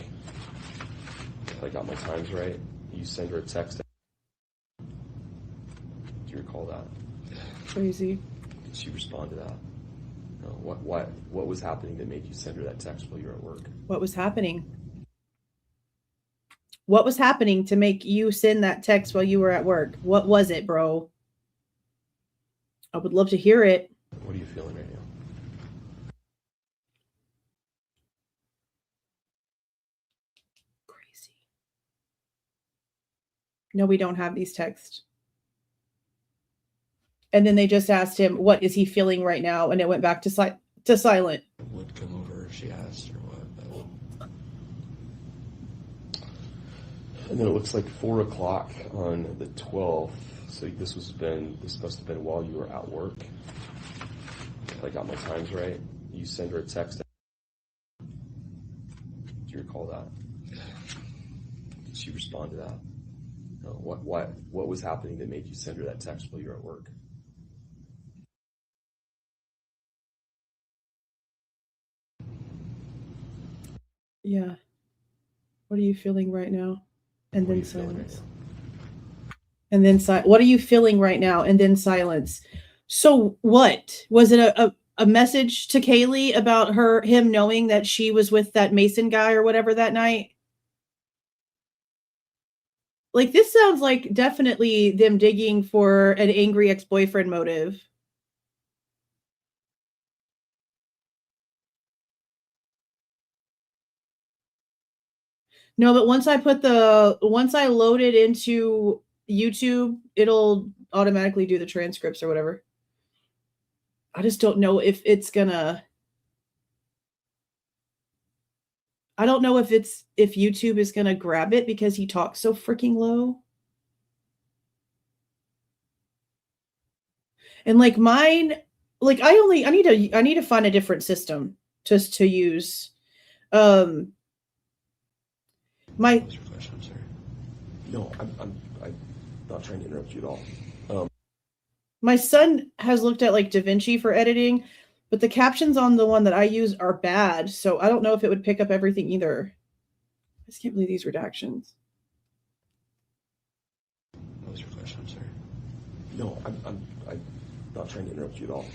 C: If I got my times right. You send her a text. Do you recall that?
B: Crazy.
C: Did she respond to that? No, what was happening that made you send her that text while you were at work?
B: What was happening? What was happening to make you send that text while you were at work? What was it, bro? I would love to hear it.
C: What are you feeling right now?
B: Crazy. No, we don't have these texts. And then they just asked him, what is he feeling right now? And it went back to silent.
D: I would come over if she asked or what. But
C: And then it looks like 4 o'clock on the 12th. So this must have been while you were at work. If I got my times right. You send her a text. Do you recall that? Did she respond to that? No. What was happening that made you send her that text while you were at work?
B: Yeah. What are you feeling right now? And then silence. And then what are you feeling right now? And then silence. So what? Was it a message to Kaylee about him knowing that she was with that Mason guy or whatever that night? Like, this sounds like definitely them digging for an angry ex-boyfriend motive. No, but once I load it into YouTube, it'll automatically do the transcripts or whatever. I just don't know if it's gonna. I don't know if YouTube is gonna grab it because he talks so freaking low. And like mine, like I need to find a different system just to use. I'm
C: sorry. No, I'm not trying to interrupt you at all.
B: My son has looked at like DaVinci for editing, but the captions on the one that I use are bad, so I don't know if it would pick up everything either. I just can't believe these redactions.
C: What was your question? I'm sorry. No, I'm not trying to interrupt you at all.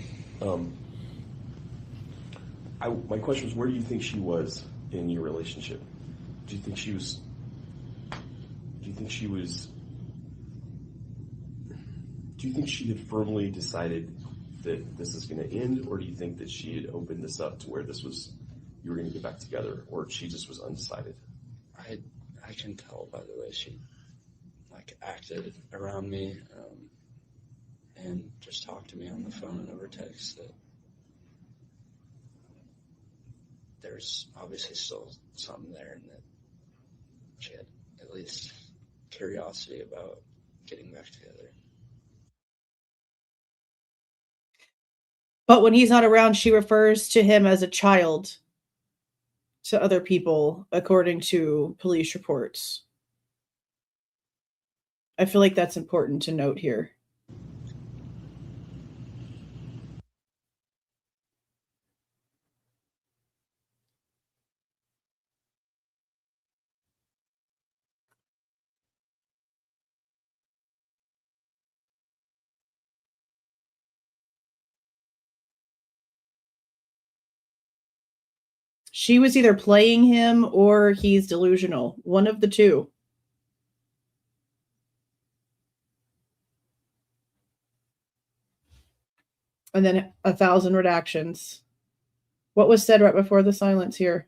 C: My question was, where do you think she was in your relationship? Do you think she had firmly decided that this is going to end, or do you think that she had opened this up to where you were going to get back together, or she just was undecided?
D: I can tell by the way she like acted around me and just talked to me on the phone and over text that there's obviously still something there, and that she had at least curiosity about getting back together.
B: But when he's not around, she refers to him as a child to other people, according to police reports. I feel like that's important to note here. She was either playing him or he's delusional. One of the two. And then 1,000 redactions. What was said right before the silence here?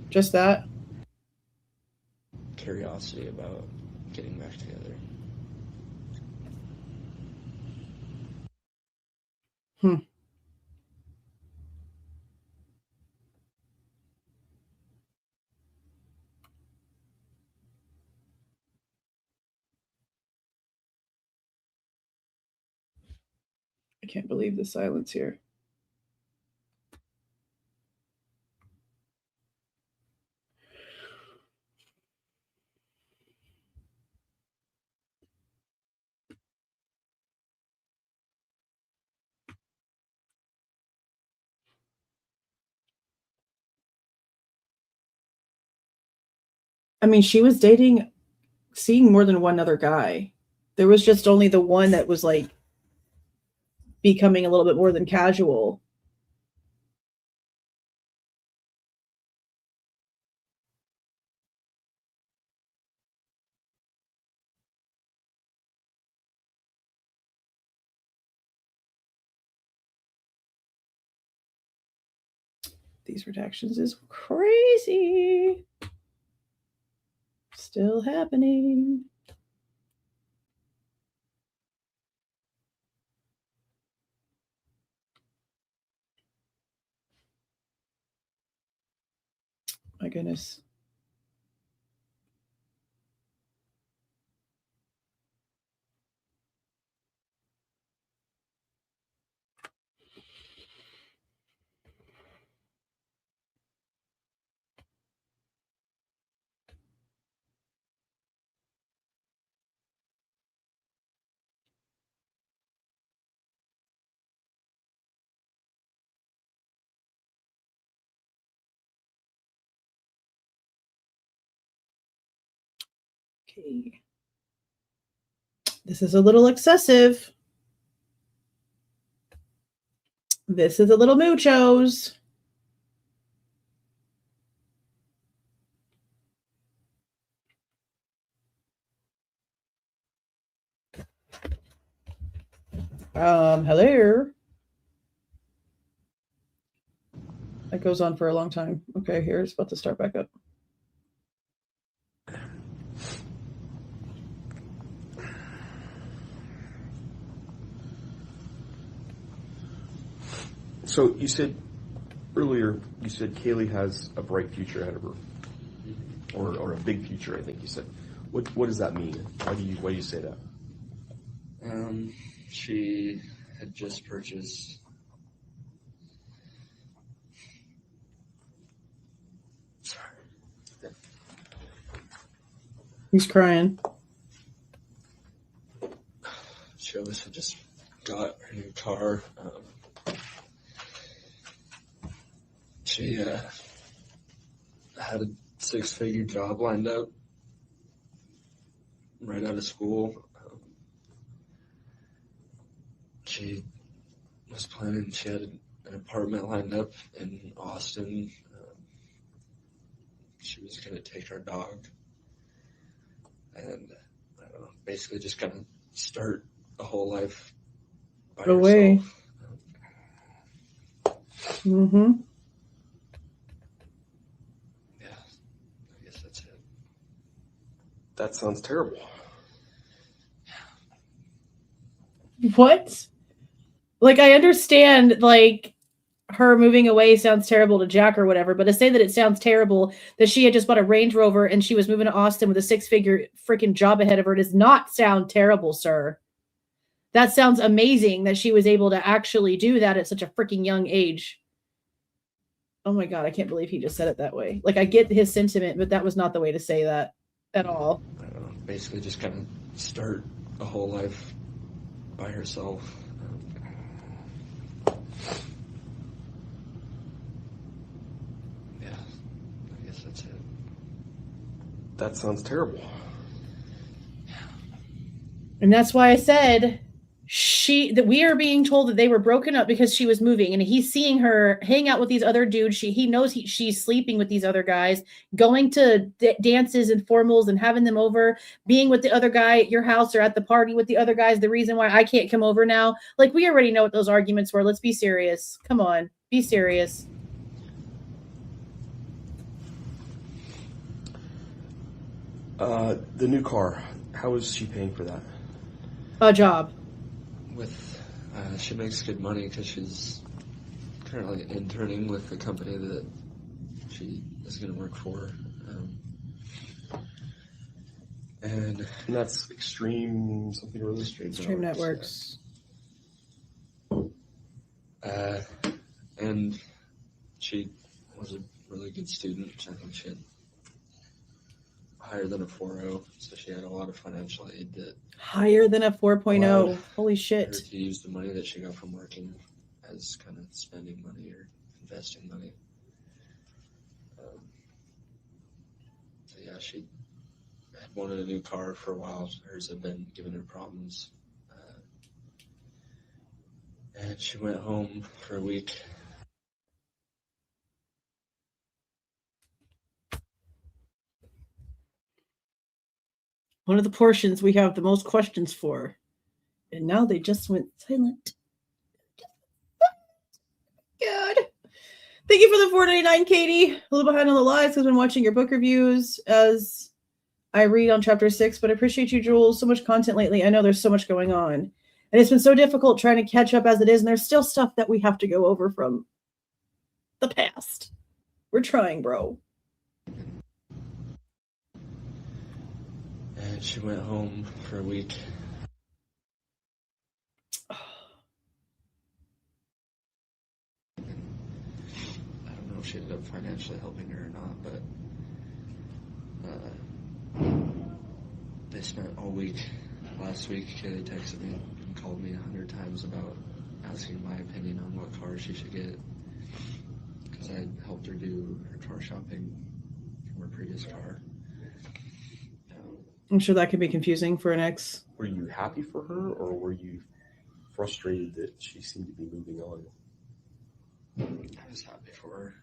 B: Just that?
D: Curiosity about getting back together.
B: I can't believe the silence here. I mean, she was seeing more than one other guy. There was just only the one that was like becoming a little bit more than casual. These redactions is crazy. Still happening. My goodness. Okay. This is a little excessive. This is a little muchos. Hello. That goes on for a long time. Okay, here it's about to start back up.
C: So you said earlier, you said Kaylee has a bright future ahead of her, or a big future. I think you said. What does that mean? Why do you say that?
D: She had just purchased. Sorry.
B: He's crying.
D: She obviously just got her new car. She had a 6-figure job lined up right out of school. She was planning, she had an apartment lined up in Austin. She was going to take our dog and, I don't know, basically just kind of start a whole life by herself.
B: Mm-hmm.
D: Yeah, I guess that's it.
C: That sounds terrible.
B: What? Like, I understand, like, her moving away sounds terrible to Jack or whatever, but to say that it sounds terrible that she had just bought a Range Rover and she was moving to Austin with a 6-figure freaking job ahead of her does not sound terrible, sir. That sounds amazing that she was able to actually do that at such a freaking young age. Oh my God, I can't believe he just said it that way. Like, I get his sentiment, but that was not the way to say that at all.
D: I don't know, basically just kind of start a whole life by herself. Yeah, I guess that's it.
C: That sounds terrible.
B: And that's why I said that we are being told that they were broken up because she was moving, and he's seeing her hang out with these other dudes. He knows she's sleeping with these other guys, going to dances and formals and having them over, being with the other guy at your house or at the party with the other guys. The reason why I can't come over now, like, we already know what those arguments were. Let's be serious. Come on, be serious.
C: The new car, how is she paying for that?
B: A job.
D: She makes good money because she's currently interning with the company that she is going to work for. And
C: that's Extreme something or other?
B: Extreme Networks.
D: And she was a really good student. I think she had higher than a 4.0, so she had a lot of financial aid that
B: higher than a 4.0. Holy shit.
D: Her to use the money that she got from working as kind of spending money or investing money. So yeah, she had wanted a new car for a while. Hers had been giving her problems. And she went home for a week.
B: One of the portions we have the most questions for. And now they just went silent. God. Thank you for the $4.99, Katie. A little behind on the lives. I've been watching your book reviews as I read on chapter 6, but I appreciate you, Jules. So much content lately. I know there's so much going on. And it's been so difficult trying to catch up as it is. And there's still stuff that we have to go over from the past. We're trying, bro.
D: And she went home for a week. I don't know if she ended up financially helping her or not, but they spent all week. Last week, Kaylee texted me and called me 100 times about asking my opinion on what car she should get, because I had helped her do her car shopping from her previous car.
B: I'm sure that can be confusing for an ex.
C: Were you happy for her, or were you frustrated that she seemed to be moving on?
D: I was happy for her.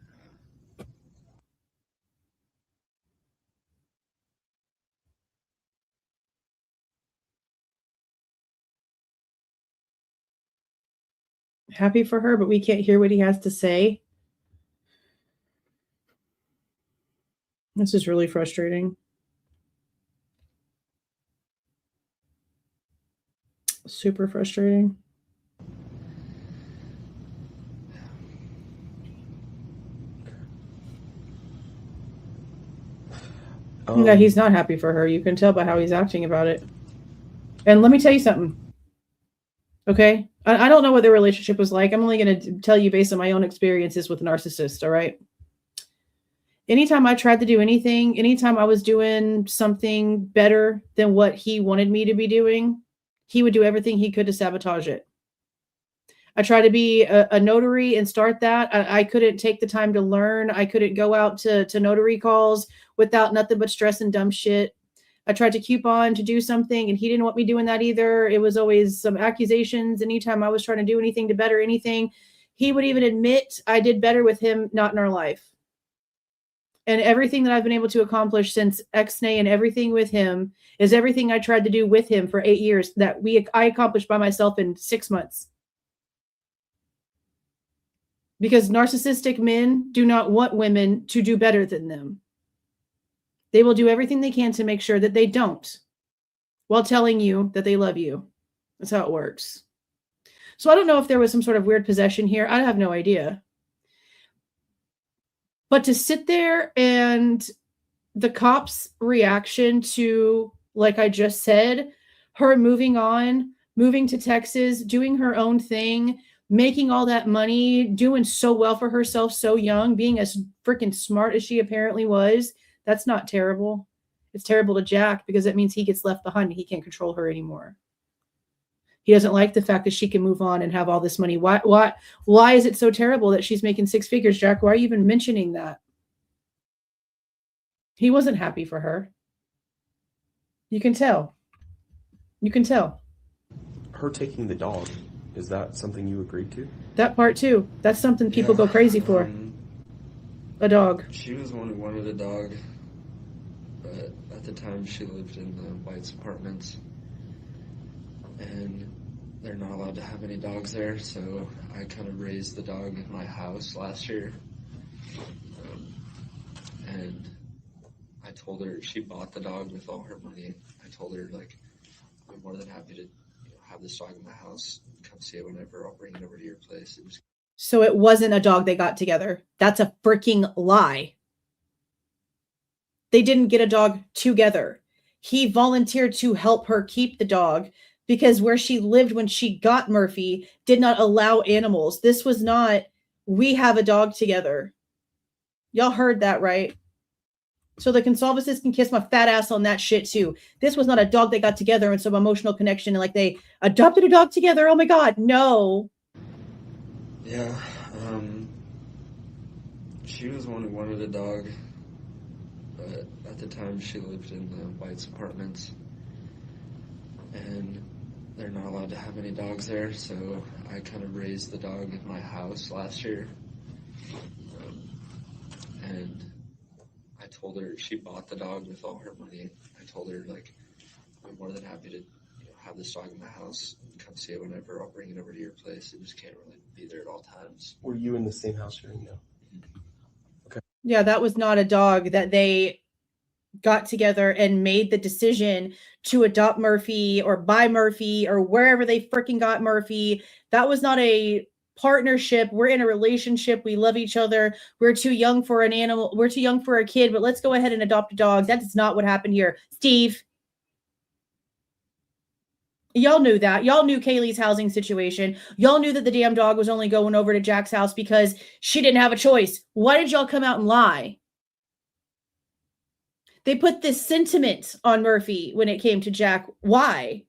B: Happy for her, but we can't hear what he has to say. This is really frustrating. Super frustrating. Yeah, he's not happy for her. You can tell by how he's acting about it. And let me tell you something. Okay? I don't know what their relationship was like. I'm only going to tell you based on my own experiences with narcissists, all right? Anytime I tried to do anything, anytime I was doing something better than what he wanted me to be doing, he would do everything he could to sabotage it. I tried to be a notary and start that. I couldn't take the time to learn. I couldn't go out to notary calls without nothing but stress and dumb shit. I tried to coupon to do something, and he didn't want me doing that either. It was always some accusations. Anytime I was trying to do anything to better anything, he would even admit I did better with him, not in our life. And everything that I've been able to accomplish since Xana and everything with him is everything I tried to do with him for 8 years that I accomplished by myself in 6 months. Because narcissistic men do not want women to do better than them. They will do everything they can to make sure that they don't, while telling you that they love you. That's how it works. So I don't know if there was some sort of weird possession here. I have no idea. But to sit there and the cops' reaction to, like I just said, her moving on, moving to Texas, doing her own thing, making all that money, doing so well for herself so young, being as freaking smart as she apparently was, that's not terrible. It's terrible to Jack because it means he gets left behind and he can't control her anymore. He doesn't like the fact that she can move on and have all this money. Why is it so terrible that she's making 6 figures, Jack? Why are you even mentioning that? He wasn't happy for her. You can tell. You can tell.
C: Her taking the dog, is that something you agreed to?
B: That part too. That's something people go crazy for. A dog.
D: She was the one who wanted a dog, but at the time she lived in the White's apartments, and they're not allowed to have any dogs there, so I kind of raised the dog in my house last year. And I told her, she bought the dog with all her money. I told her, like, I'm more than happy to have this dog in my house. Come see it whenever. I'll bring it over to your place.
B: So it wasn't a dog they got together. That's a freaking lie. They didn't get a dog together. He volunteered to help her keep the dog because where she lived when she got Murphy did not allow animals. This was not, we have a dog together. Y'all heard that, right? So the Goncalveses can kiss my fat ass on that shit too. This was not a dog they got together and some emotional connection and like they adopted a dog together. Oh my God, no.
D: Yeah, she was the one who wanted a dog, but at the time she lived in the White's apartments, and they're not allowed to have any dogs there, so I kind of raised the dog in my house last year, and I told her, she bought the dog with all her money. I told her, like, I'm more than happy to have this dog in my house. Come see it whenever. I'll bring it over to your place. It just can't really be there at all times.
C: Were you in the same house you're in now? Okay.
B: Yeah, that was not a dog that they got together and made the decision to adopt Murphy or buy Murphy or wherever they freaking got Murphy. That was not a partnership. We're in a relationship. We love each other. We're too young for an animal. We're too young for a kid, but let's go ahead and adopt a dog. That is not what happened here. Steve. Y'all knew that. Y'all knew Kaylee's housing situation. Y'all knew that the damn dog was only going over to Jack's house because she didn't have a choice. Why did y'all come out and lie? They put this sentiment on Murphy when it came to Jack. Why?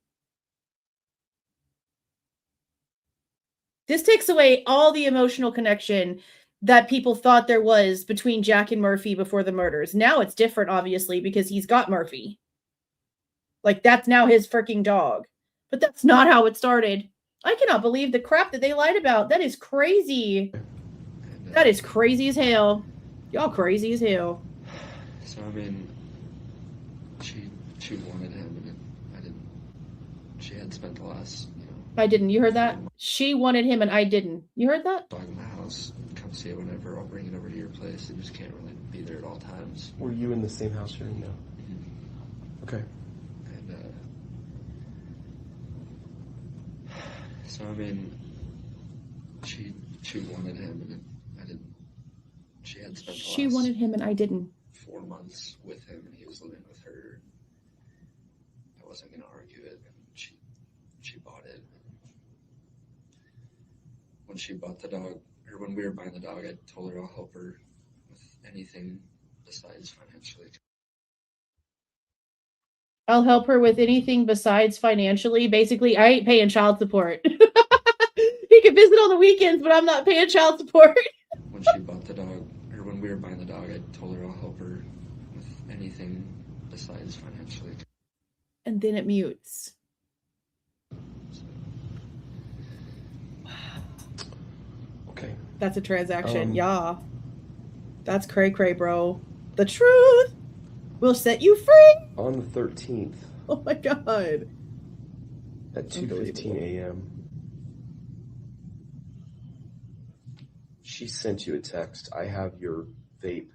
B: This takes away all the emotional connection that people thought there was between Jack and Murphy before the murders. Now it's different, obviously, because he's got Murphy. Like, that's now his freaking dog. But that's not how it started. I cannot believe the crap that they lied about. That is crazy. That is crazy as hell. Y'all crazy as hell.
D: So, I mean, she wanted him, and I didn't. She had spent the last,
B: I didn't. You heard that? She wanted him, and I didn't. You heard that?
D: dog in the house. Come see it whenever. I'll bring it over to your place. I just can't really be there at all times.
C: Were you in the same house you're in now?
D: Mm-hmm.
C: Okay.
D: And so, I mean, she wanted him, and I didn't. She had spent the
B: She
D: last
B: wanted him, and I didn't.
D: 4 months with him, and he was living with her. I wasn't going to argue it. She bought it. When she bought the dog, or when we were buying the dog, I told her I'll help her with anything besides financially.
B: I'll help her with anything besides financially. Basically, I ain't paying child support. He can visit on the weekends, but I'm not paying child support.
D: When she bought the dog, or when we were buying the dog, I told her I'll help her with anything besides financially.
B: And then it mutes.
C: Okay.
B: That's a transaction. Yeah. That's cray cray, bro. The truth will set you free.
C: On the 13th
B: Oh my God.
C: at 2:15 a.m., she sent you a text. I have your vape.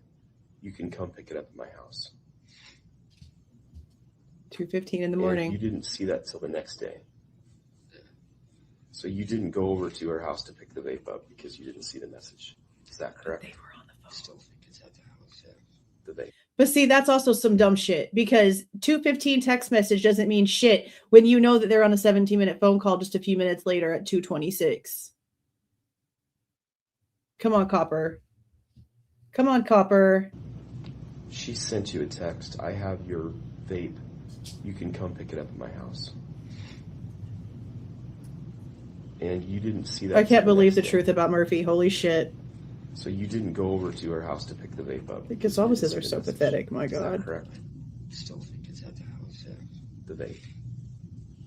C: You can come pick it up at my house.
B: 2:15 in the
C: And
B: morning.
C: you didn't see that till the next day. So you didn't go over to her house to pick the vape up because you didn't see the message. Is that correct?
B: They were on the
D: I
B: phone.
D: still think it's at the house, yeah.
C: The vape.
B: But see, that's also some dumb shit because 2:15 text message doesn't mean shit when you know that they're on a 17-minute phone call just a few minutes later at 2:26. Come on, Copper. Come on, Copper.
C: She sent you a text. I have your vape. You can come pick it up at my house. And you didn't see that.
B: I can't
C: till
B: believe the
C: next day.
B: truth about Murphy. Holy shit.
C: So you didn't go over to her house to pick the vape up.
B: Because
C: you
B: offices
C: didn't
B: are
C: see
B: so
C: the message.
B: pathetic. My
C: Is that
B: God.
C: correct?
D: I still think it's at the house, yeah.
C: The vape.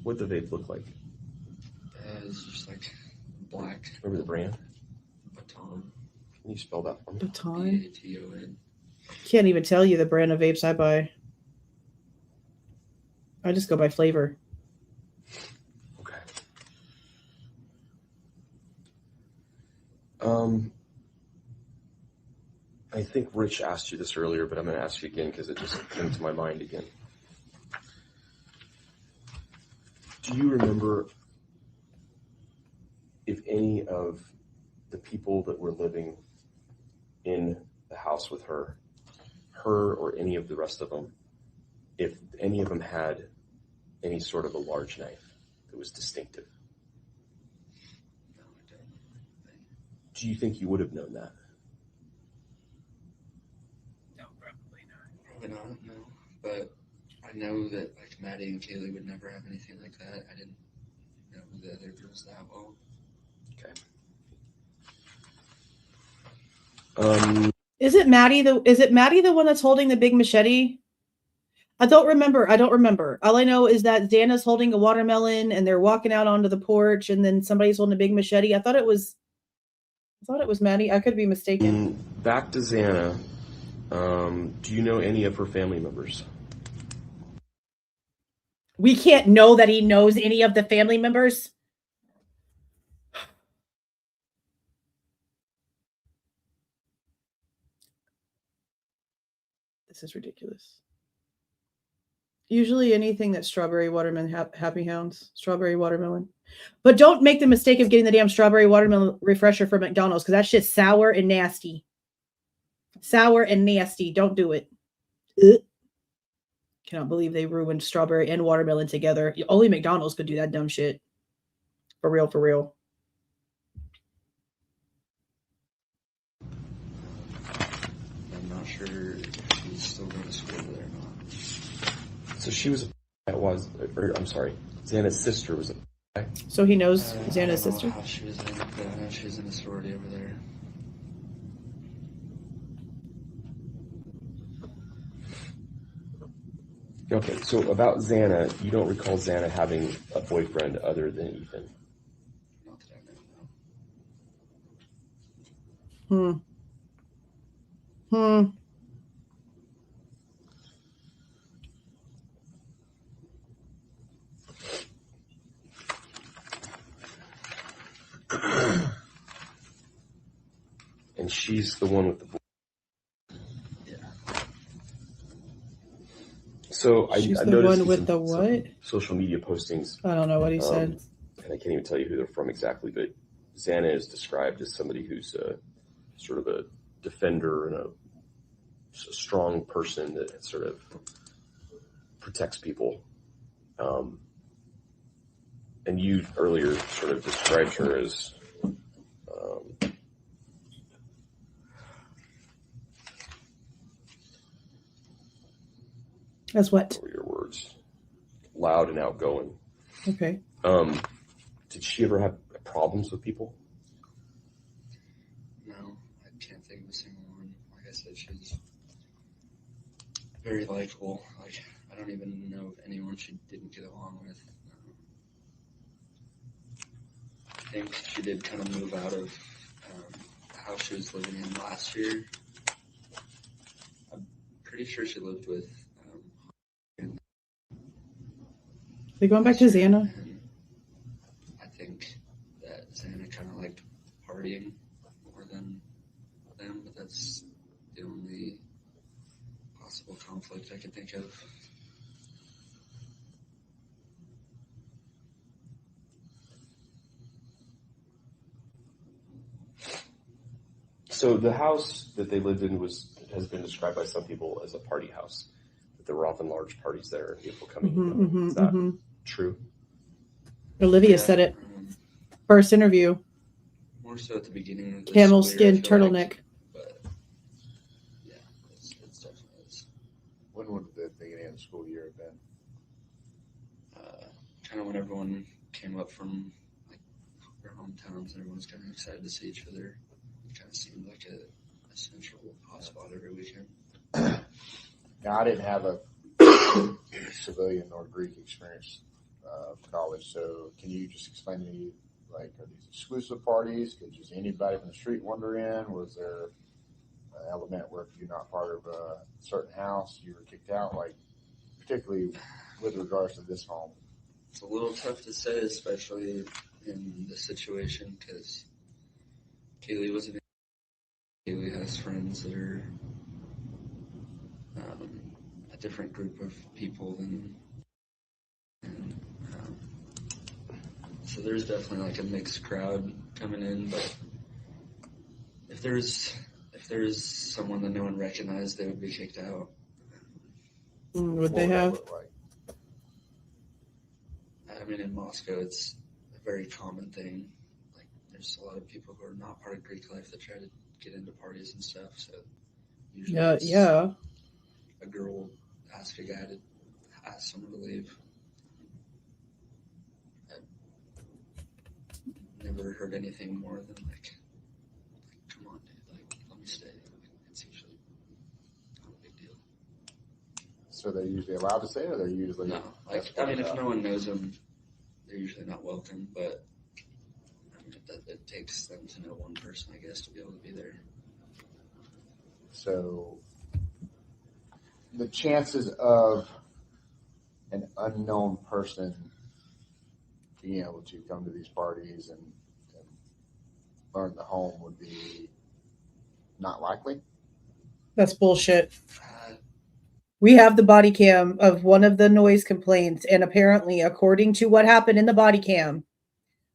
C: What'd the vape look like?
D: It's just like black
C: Remember the brand?
D: baton.
C: Can you spell that for me?
B: Baton.
D: BATON.
B: Can't even tell you the brand of vapes I buy. I just go by flavor.
C: Okay. I think Rich asked you this earlier, but I'm going to ask you again because it just came to my mind again. Do you remember if any of the people that were living in the house with her or any of the rest of them, if any of them had any sort of a large knife that was distinctive?
D: No, I don't.
C: Do you think you would have known that?
B: No, probably not.
D: Probably not, no. But I know that like Maddie and Kaylee would never have anything like that. I didn't know the other girls that well.
C: Okay.
B: Is it Maddie the one that's holding the big machete? I don't remember. All I know is that Xana's holding a watermelon and they're walking out onto the porch and then somebody's holding a big machete. I thought it was Maddie. I could be mistaken.
C: Back to Xana. Do you know any of her family members?
B: We can't know that he knows any of the family members. This is ridiculous. Usually anything that's strawberry watermelon, happy hounds, strawberry watermelon. But don't make the mistake of getting the damn strawberry watermelon refresher from McDonald's because that shit's sour and nasty. Sour and nasty. Don't do it. Ugh. Cannot believe they ruined strawberry and watermelon together. Only McDonald's could do that dumb shit. For real, for real.
D: I'm not sure if she's still going to school there or not.
C: So she was Xana's sister was a.
B: So he knows Xana's
D: I don't know
B: sister?
D: how she was in, but I know she was in a sorority over there.
C: Okay, so about Xana, you don't recall Xana having a boyfriend other than Ethan?
D: Not that I know.
C: And she's the one with the boy.
D: Yeah.
C: So
B: She's
C: I
B: the
C: noticed
B: one with the
C: some
B: what?
C: social media postings,
B: I don't know what he said.
C: and I can't even tell you who they're from exactly, but Xana is described as somebody who's sort of a defender and a strong person that sort of protects people. And you earlier sort of described her as
B: As what?
C: what were your words? Loud and outgoing.
B: Okay.
C: Did she ever have problems with people?
D: No, I can't think of a single one. Like I said, she's very likable. Like, I don't even know of anyone she didn't get along with. I think she did kind of move out of the house she was living in last year. I'm pretty sure she lived with
B: They going back to Xana?
D: and I think that Xana kind of liked partying more than them, but that's the only possible conflict I could think of.
C: So the house that they lived in has been described by some people as a party house. That there were often large parties there and people coming and going. Is that true?
B: Olivia said it. First interview.
D: More so at the beginning of the
B: Camel
D: school year,
B: skin
D: I feel
B: turtleneck.
D: like, but yeah, it's definitely is.
E: When would the beginning of the school year have been?
D: Kind of when everyone came up from like their hometowns, and everyone's kind of excited to see each other. It kind of seemed like a central hotspot every weekend.
E: Now, I didn't have a civilian or Greek experience college, so can you just explain to me, like, are these exclusive parties? Could just anybody from the street wander in? Was there an element where if you're not part of a certain house, you were kicked out? Like, particularly with regards to this home.
D: It's a little tough to say, especially in this situation, because Kaylee wasn't. Kaylee has friends that are a different group of people than, and so there's definitely like a mixed crowd coming in. But if there's someone that no one recognized, they would be kicked out.
B: Would they have?
E: Look like?
D: I mean, in Moscow, it's a very common thing. Like, there's a lot of people who are not part of Greek life that try to get into parties and stuff. So usually,
B: Yeah.
D: a girl will ask a guy to ask someone to leave. I've never heard anything more than like come on, dude, like let me stay. It's usually not a big deal.
E: So they're usually allowed to stay, or they're usually
D: No, like I mean, if no one knows them, they're usually not welcome. But I mean, it takes them to know one person, I guess, to be able to be there.
E: So the chances of an unknown person being able to come to these parties and learn the home would be not likely.
B: That's bullshit. We have the body cam of one of the noise complaints, and apparently, according to what happened in the body cam,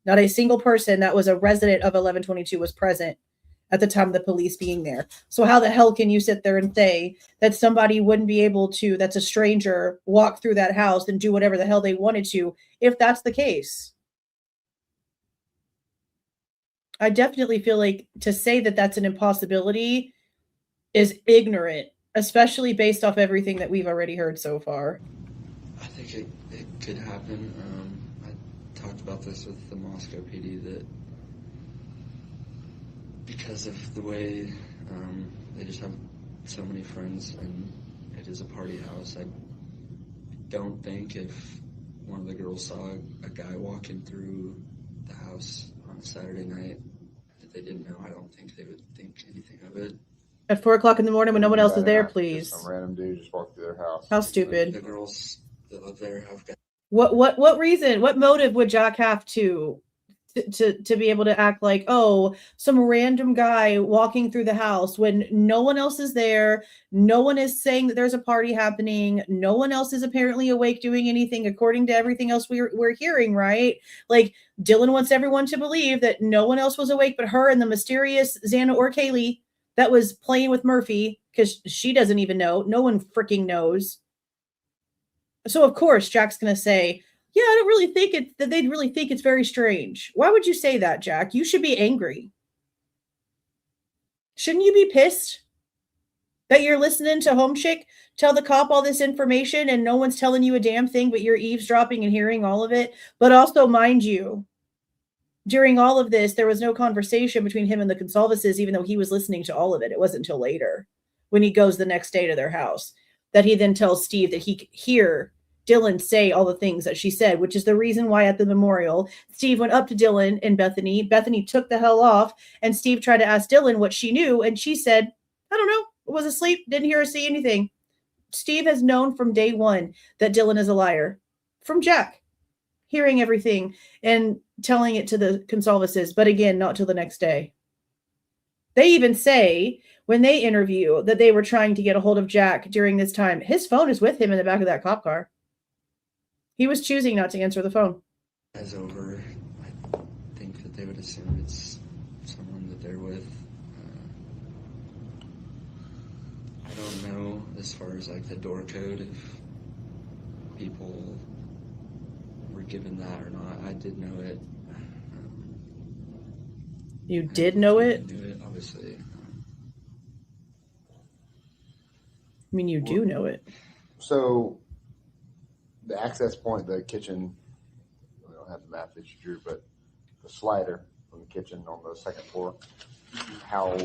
B: not a single person that was a resident of 1122 was present at the time of the police being there. So how the hell can you sit there and say that somebody wouldn't be able to, that's a stranger, walk through that house and do whatever the hell they wanted to, if that's the case? I definitely feel like to say that that's an impossibility is ignorant, especially based off everything that we've already heard so far.
D: I think it could happen. I talked about this with the Moscow PD that because of the way they just have so many friends and it is a party house, I don't think if one of the girls saw a guy walking through the house on a Saturday night that they didn't know, I don't think they would think anything of it.
B: At 4 o'clock in the morning when no one else is there,
E: Just
B: please.
E: some random dude just walked through their house.
B: How stupid.
D: The girls that live there have got.
B: What reason, what motive would Jack have to be able to act like, oh, some random guy walking through the house when no one else is there, no one is saying that there's a party happening, no one else is apparently awake doing anything according to everything else we're hearing, right? Like, Dylan wants everyone to believe that no one else was awake but her and the mysterious Xana or Kaylee that was playing with Murphy, because she doesn't even know. No one freaking knows. So of course Jack's gonna say, yeah, I don't really think that they'd really think it's very strange. Why would you say that, Jack? You should be angry. Shouldn't you be pissed that you're listening to Home Chick tell the cop all this information and no one's telling you a damn thing, but you're eavesdropping and hearing all of it? But also, mind you, during all of this, there was no conversation between him and the Goncalveses, even though he was listening to all of it. It wasn't until later, when he goes the next day to their house, that he then tells Steve that he could hear Dylan say all the things that she said, which is the reason why at the memorial, Steve went up to Dylan and Bethany. Bethany took the hell off, and Steve tried to ask Dylan what she knew, and she said, I don't know, was asleep, didn't hear or see anything. Steve has known from day one that Dylan is a liar. From Jack, hearing everything and telling it to the Goncalveses, but again, not till the next day. They even say, when they interview, that they were trying to get a hold of Jack during this time. His phone is with him in the back of that cop car. He was choosing not to answer the phone.
D: As over, I think that they would assume it's someone that they're with. I don't know as far as like the door code if people were given that or not. I did know it.
B: You did know it?
D: I knew it, obviously.
B: I mean, you do know it.
E: So the access point, the kitchen, we don't have the map that you drew, but the slider from the kitchen on the second floor, how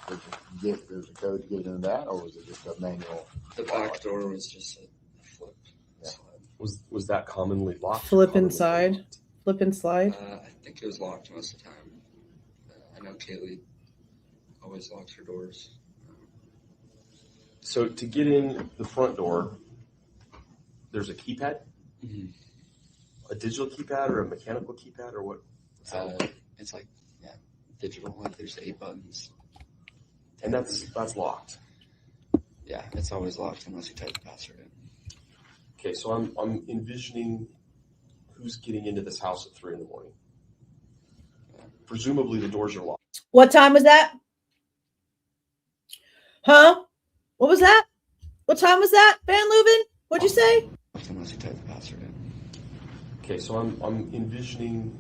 E: there's a code to get into that, or was it just a manual?
D: The back door was just a flip.
E: Yeah.
D: Slide.
C: Was that commonly locked?
B: Flip
C: Commonly
B: inside.
C: locked?
B: Flip and slide.
D: I think it was locked most of the time. I know Kaylee always locks her doors.
C: So to get in the front door, there's a keypad?
D: Mm-hmm.
C: A digital keypad or a mechanical keypad or what?
D: It's like, yeah, digital. Like there's 8 buttons.
C: And that's locked.
D: Yeah, it's always locked unless you type the password in.
C: Okay, so I'm envisioning who's getting into this house at 3 a.m. Presumably the doors are locked.
B: What time was that? Huh? What was that? What time was that, Van Leuven? What'd you say?
D: Unless you type the password in.
C: Okay, so I'm envisioning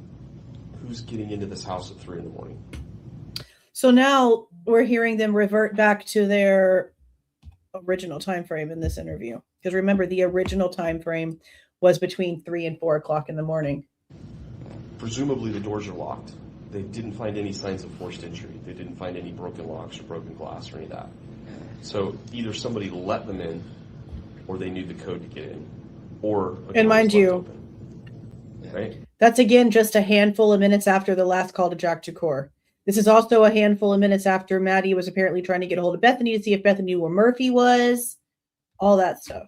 C: who's getting into this house at 3 a.m.
B: So now we're hearing them revert back to their original time frame in this interview. Because remember, the original time frame was between 3 and 4 o'clock in the morning.
C: Presumably the doors are locked. They didn't find any signs of forced entry. They didn't find any broken locks or broken glass or any of that. So either somebody let them in, or they knew the code to get in, or
B: and mind you,
C: open, right?
B: That's again just a handful of minutes after the last call to Jack Jakor. This is also a handful of minutes after Maddie was apparently trying to get a hold of Bethany to see if Bethany knew where Murphy was, all that stuff.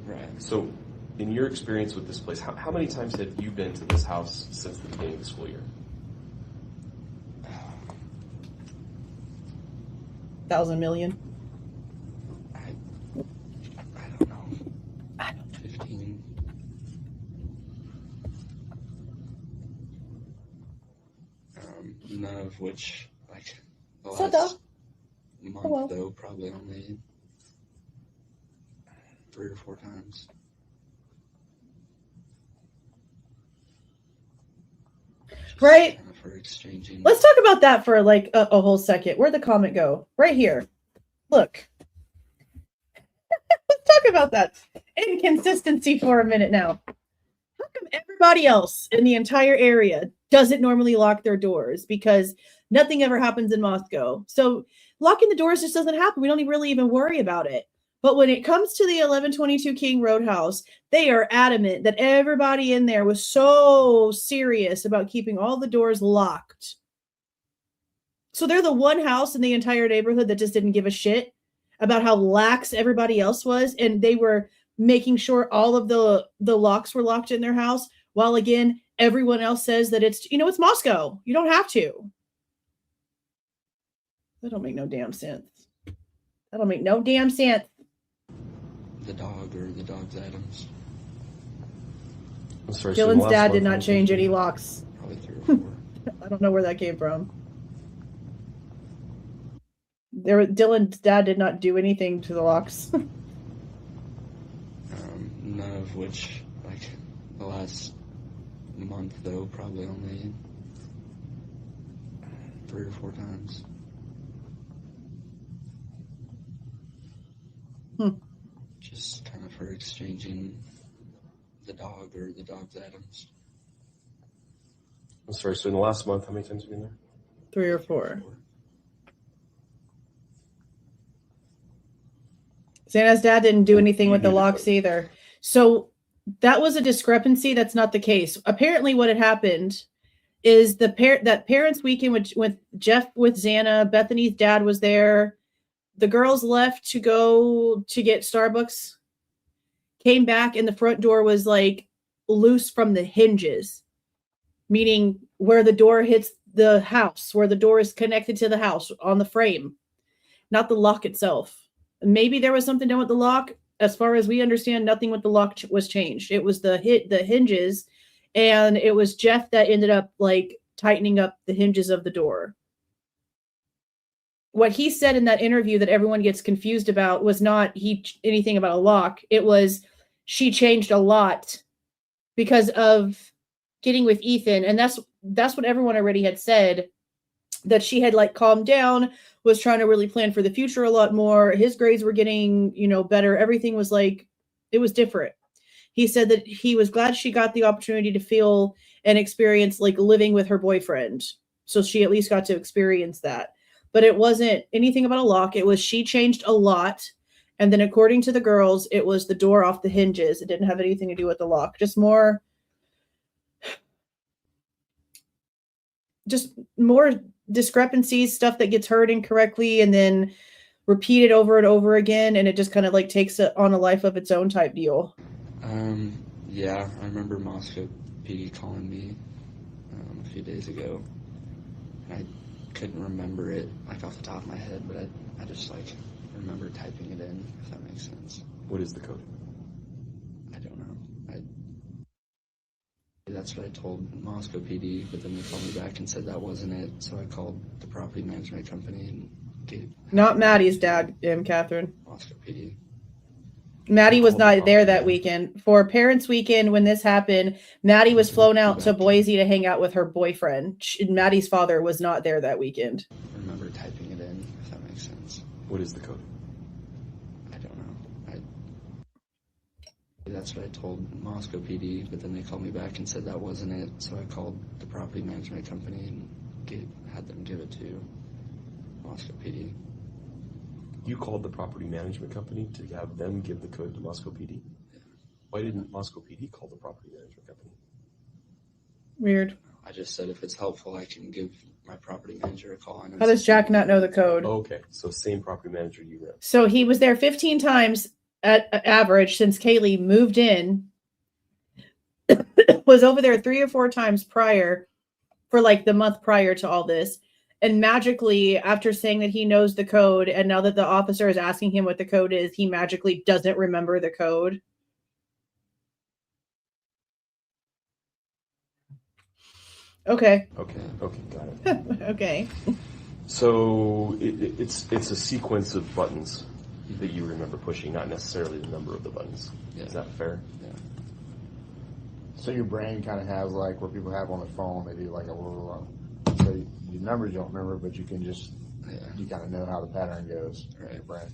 C: Right. So in your experience with this place, how many times have you been to this house since the beginning of the school year?
B: 1,000 million.
D: I don't know. 15. None of which, like, the last month, though, probably only 3 or 4 times.
B: Right.
D: Kind of for exchanging.
B: Let's talk about that for like a whole second. Where'd the comment go? Right here. Look. Let's talk about that inconsistency for a minute now. How come everybody else in the entire area doesn't normally lock their doors? Because nothing ever happens in Moscow. So locking the doors just doesn't happen. We don't really even worry about it. But when it comes to the 1122 King Road house, they are adamant that everybody in there was so serious about keeping all the doors locked. So they're the one house in the entire neighborhood that just didn't give a shit about how lax everybody else was. And they were making sure all of the locks were locked in their house. While again, everyone else says that it's Moscow. You don't have to. That don't make no damn sense. That don't make no damn sense.
D: The dog or the dog's items.
C: I'm sorry, so
B: Dylan's
C: last
B: dad
C: month,
B: did
C: how
B: not
C: many
B: change
C: things
B: any
C: did
B: locks.
D: Probably 3 or 4.
B: I don't know where that came from. Dylan's dad did not do anything to the locks.
D: None of which, like, the last month, though, probably only 3 or 4 times. Just kind of for exchanging the dog or the dog's items.
C: I'm sorry, so in the last month, how many times have you been there?
B: 3 or 4. Xana's dad didn't do anything with the locks either. So that was a discrepancy. That's not the case. Apparently what had happened is that parents' weekend with Jeff with Xana, Bethany's dad was there. The girls left to go to get Starbucks, came back, and the front door was like loose from the hinges, meaning where the door hits the house, where the door is connected to the house on the frame, not the lock itself. Maybe there was something done with the lock. As far as we understand, nothing with the lock was changed. It was the hinges, and it was Jeff that ended up like tightening up the hinges of the door. What he said in that interview that everyone gets confused about was not anything about a lock. It was she changed a lot because of getting with Ethan, and that's what everyone already had said, that she had like calmed down, was trying to really plan for the future a lot more. His grades were getting, better. Everything was like, it was different. He said that he was glad she got the opportunity to feel and experience like living with her boyfriend. So she at least got to experience that. But it wasn't anything about a lock. It was she changed a lot. And then according to the girls, it was the door off the hinges. It didn't have anything to do with the lock. Just more discrepancies, stuff that gets heard incorrectly and then repeated over and over again. And it just kind of like takes it on a life of its own type deal.
D: Yeah, I remember Moscow PD calling me a few days ago. And I couldn't remember it like off the top of my head, but I just like remember typing it in, if that makes sense.
C: What is the code?
D: I don't know. That's what I told Moscow PD, but then they called me back and said that wasn't it. So I called the property management company and
B: not Maddie's dad, Catherine.
D: Moscow PD.
B: Maddie was not there that weekend. For Parents' Weekend, when this happened, Maddie was flown out to Boise to hang out with her boyfriend. Maddie's father was not there that weekend.
D: I remember typing it in, if that makes sense.
C: What is the code?
D: I don't know. That's what I told Moscow PD, but then they called me back and said that wasn't it. So I called the property management company and had them give it to Moscow PD.
C: You called the property management company to have them give the code to Moscow PD?
D: Yeah.
C: Why didn't Moscow PD call the property management company?
B: Weird.
D: I just said if it's helpful, I can give my property manager a call.
B: How does Jack not know the code?
C: Oh, okay, so same property manager you know.
B: So he was there 15 times at average since Kaylee moved in. Was over there 3 or 4 times prior, for like the month prior to all this. And magically, after saying that he knows the code, and now that the officer is asking him what the code is, he magically doesn't remember the code. Okay.
C: Okay, got it.
B: Okay.
C: So it's a sequence of buttons that you remember pushing, not necessarily the number of the buttons.
D: Yeah.
C: Is that fair?
D: Yeah.
E: So your brain kind of has like what people have on their phone. They do like a little, so your numbers you don't remember, but you can just, you kind of know how the pattern goes in your brain.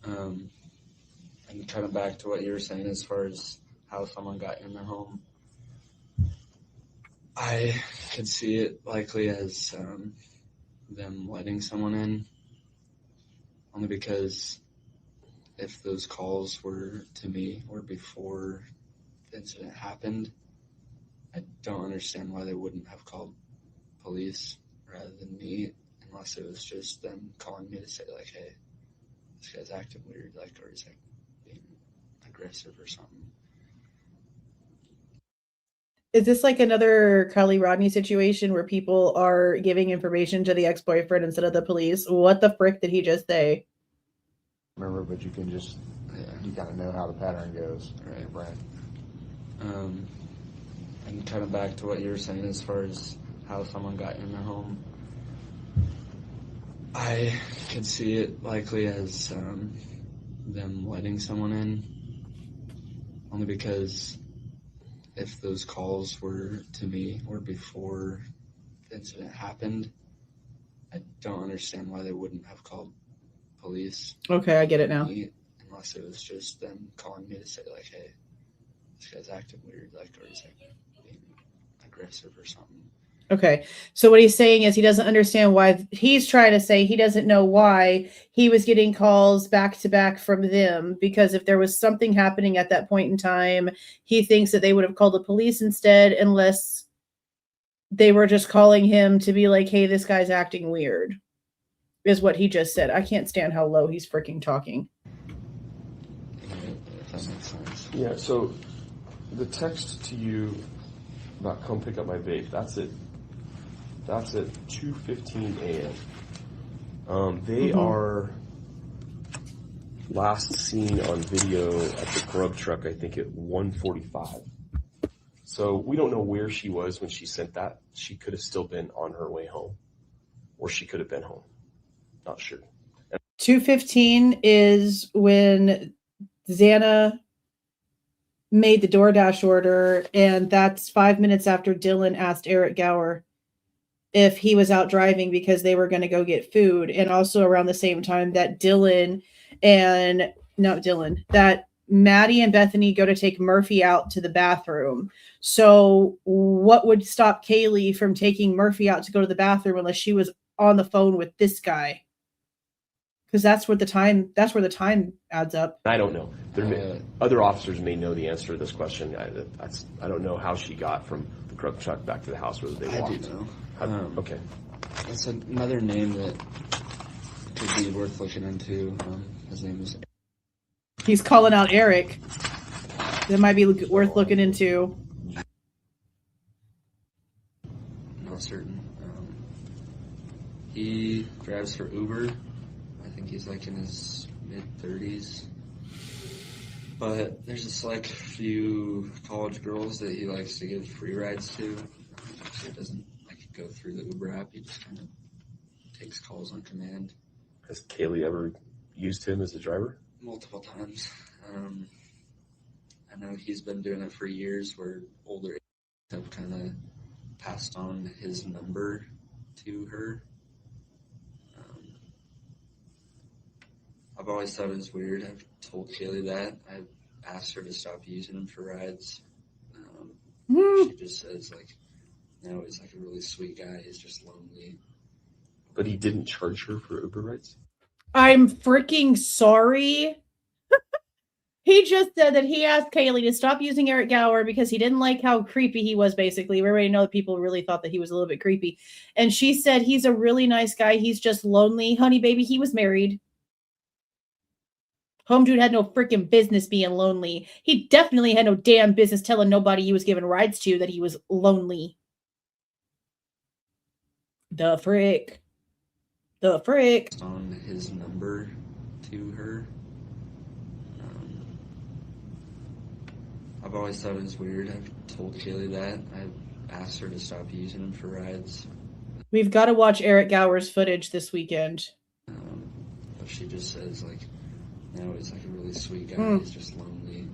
D: And kind of back to what you were saying as far as how someone got in their home. I could see it likely as them letting someone in, only because if those calls were to me or before the incident happened, I don't understand why they wouldn't have called police rather than me, unless it was just them calling me to say, like, hey, this guy's acting weird, like, or he's like being aggressive or something.
B: Is this like another Carly Rodney situation where people are giving information to the ex-boyfriend instead of the police? What the frick did he just say?
E: Remember, but you can just, you kind of know how the pattern goes in your brain.
D: And kind of back to what you were saying as far as how someone got in their home, I could see it likely as them letting someone in, only because if those calls were to me or before the incident happened, I don't understand why they wouldn't have called police.
B: Okay, I get it now.
D: Unless it was just them calling me to say, like, hey, this guy's acting weird, like, or he's like being aggressive or something.
B: Okay, so what he's saying is he doesn't understand why. He's trying to say he doesn't know why he was getting calls back to back from them, because if there was something happening at that point in time, he thinks that they would have called the police instead, unless they were just calling him to be like, hey, this guy's acting weird, is what he just said. I can't stand how low he's freaking talking.
D: If that makes sense.
C: Yeah, so the text to you about come pick up my vape, that's at 2:15 a.m. They are last seen on video at the grub truck, I think, at 1:45. So we don't know where she was when she sent that. She could have still been on her way home, or she could have been home. Not sure.
B: 2:15 is when Xana made the DoorDash order, and that's 5 minutes after Dylan asked Eric Gower if he was out driving because they were going to go get food, and also around the same time that that Maddie and Bethany go to take Murphy out to the bathroom. So what would stop Kaylee from taking Murphy out to go to the bathroom unless she was on the phone with this guy? Because that's where the time adds up.
C: I don't know. Other officers may know the answer to this question. I don't know how she got from the grub truck back to the house, whether they walked.
D: I do know.
C: Okay.
D: It's another name that could be worth looking into. His name is...
B: He's calling out Eric. That might be worth looking into.
D: Not certain. He drives for Uber. I think he's like in his mid-30s. But there's just like a few college girls that he likes to give free rides to. So he doesn't like go through the Uber app. He just kind of takes calls on command.
C: Has Kaylee ever used him as a driver?
D: Multiple times. I know he's been doing it for years, where older have kind of passed on his number to her. I've always thought it was weird. I've told Kaylee that. I've asked her to stop using him for rides. She just says, like, no, he's like a really sweet guy. He's just lonely.
C: But he didn't charge her for Uber rides?
B: I'm freaking sorry. He just said that he asked Kaylee to stop using Eric Gower because he didn't like how creepy he was, basically. We already know that people really thought that he was a little bit creepy. And she said he's a really nice guy. He's just lonely. Honey, baby, he was married. Home dude had no freaking business being lonely. He definitely had no damn business telling nobody he was giving rides to that he was lonely. The frick.
D: On his number to her. I've always thought it was weird. I've told Kaylee that. I've asked her to stop using him for rides.
B: We've got to watch Eric Gower's footage this weekend.
D: But she just says, like, no, he's like a really sweet guy. He's just lonely.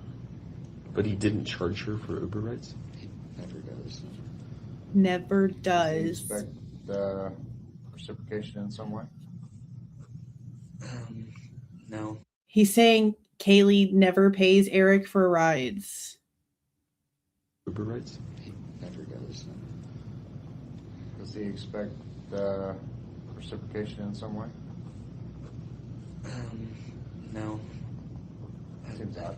C: But he didn't charge her for Uber rides?
D: He never does.
B: Never
E: Do you
B: does.
E: expect reciprocation in some way?
D: No.
B: He's saying Kaylee never pays Eric for rides.
C: Uber rides?
D: He never does.
E: Does he expect reciprocation in some way?
D: No.
E: Seems odd.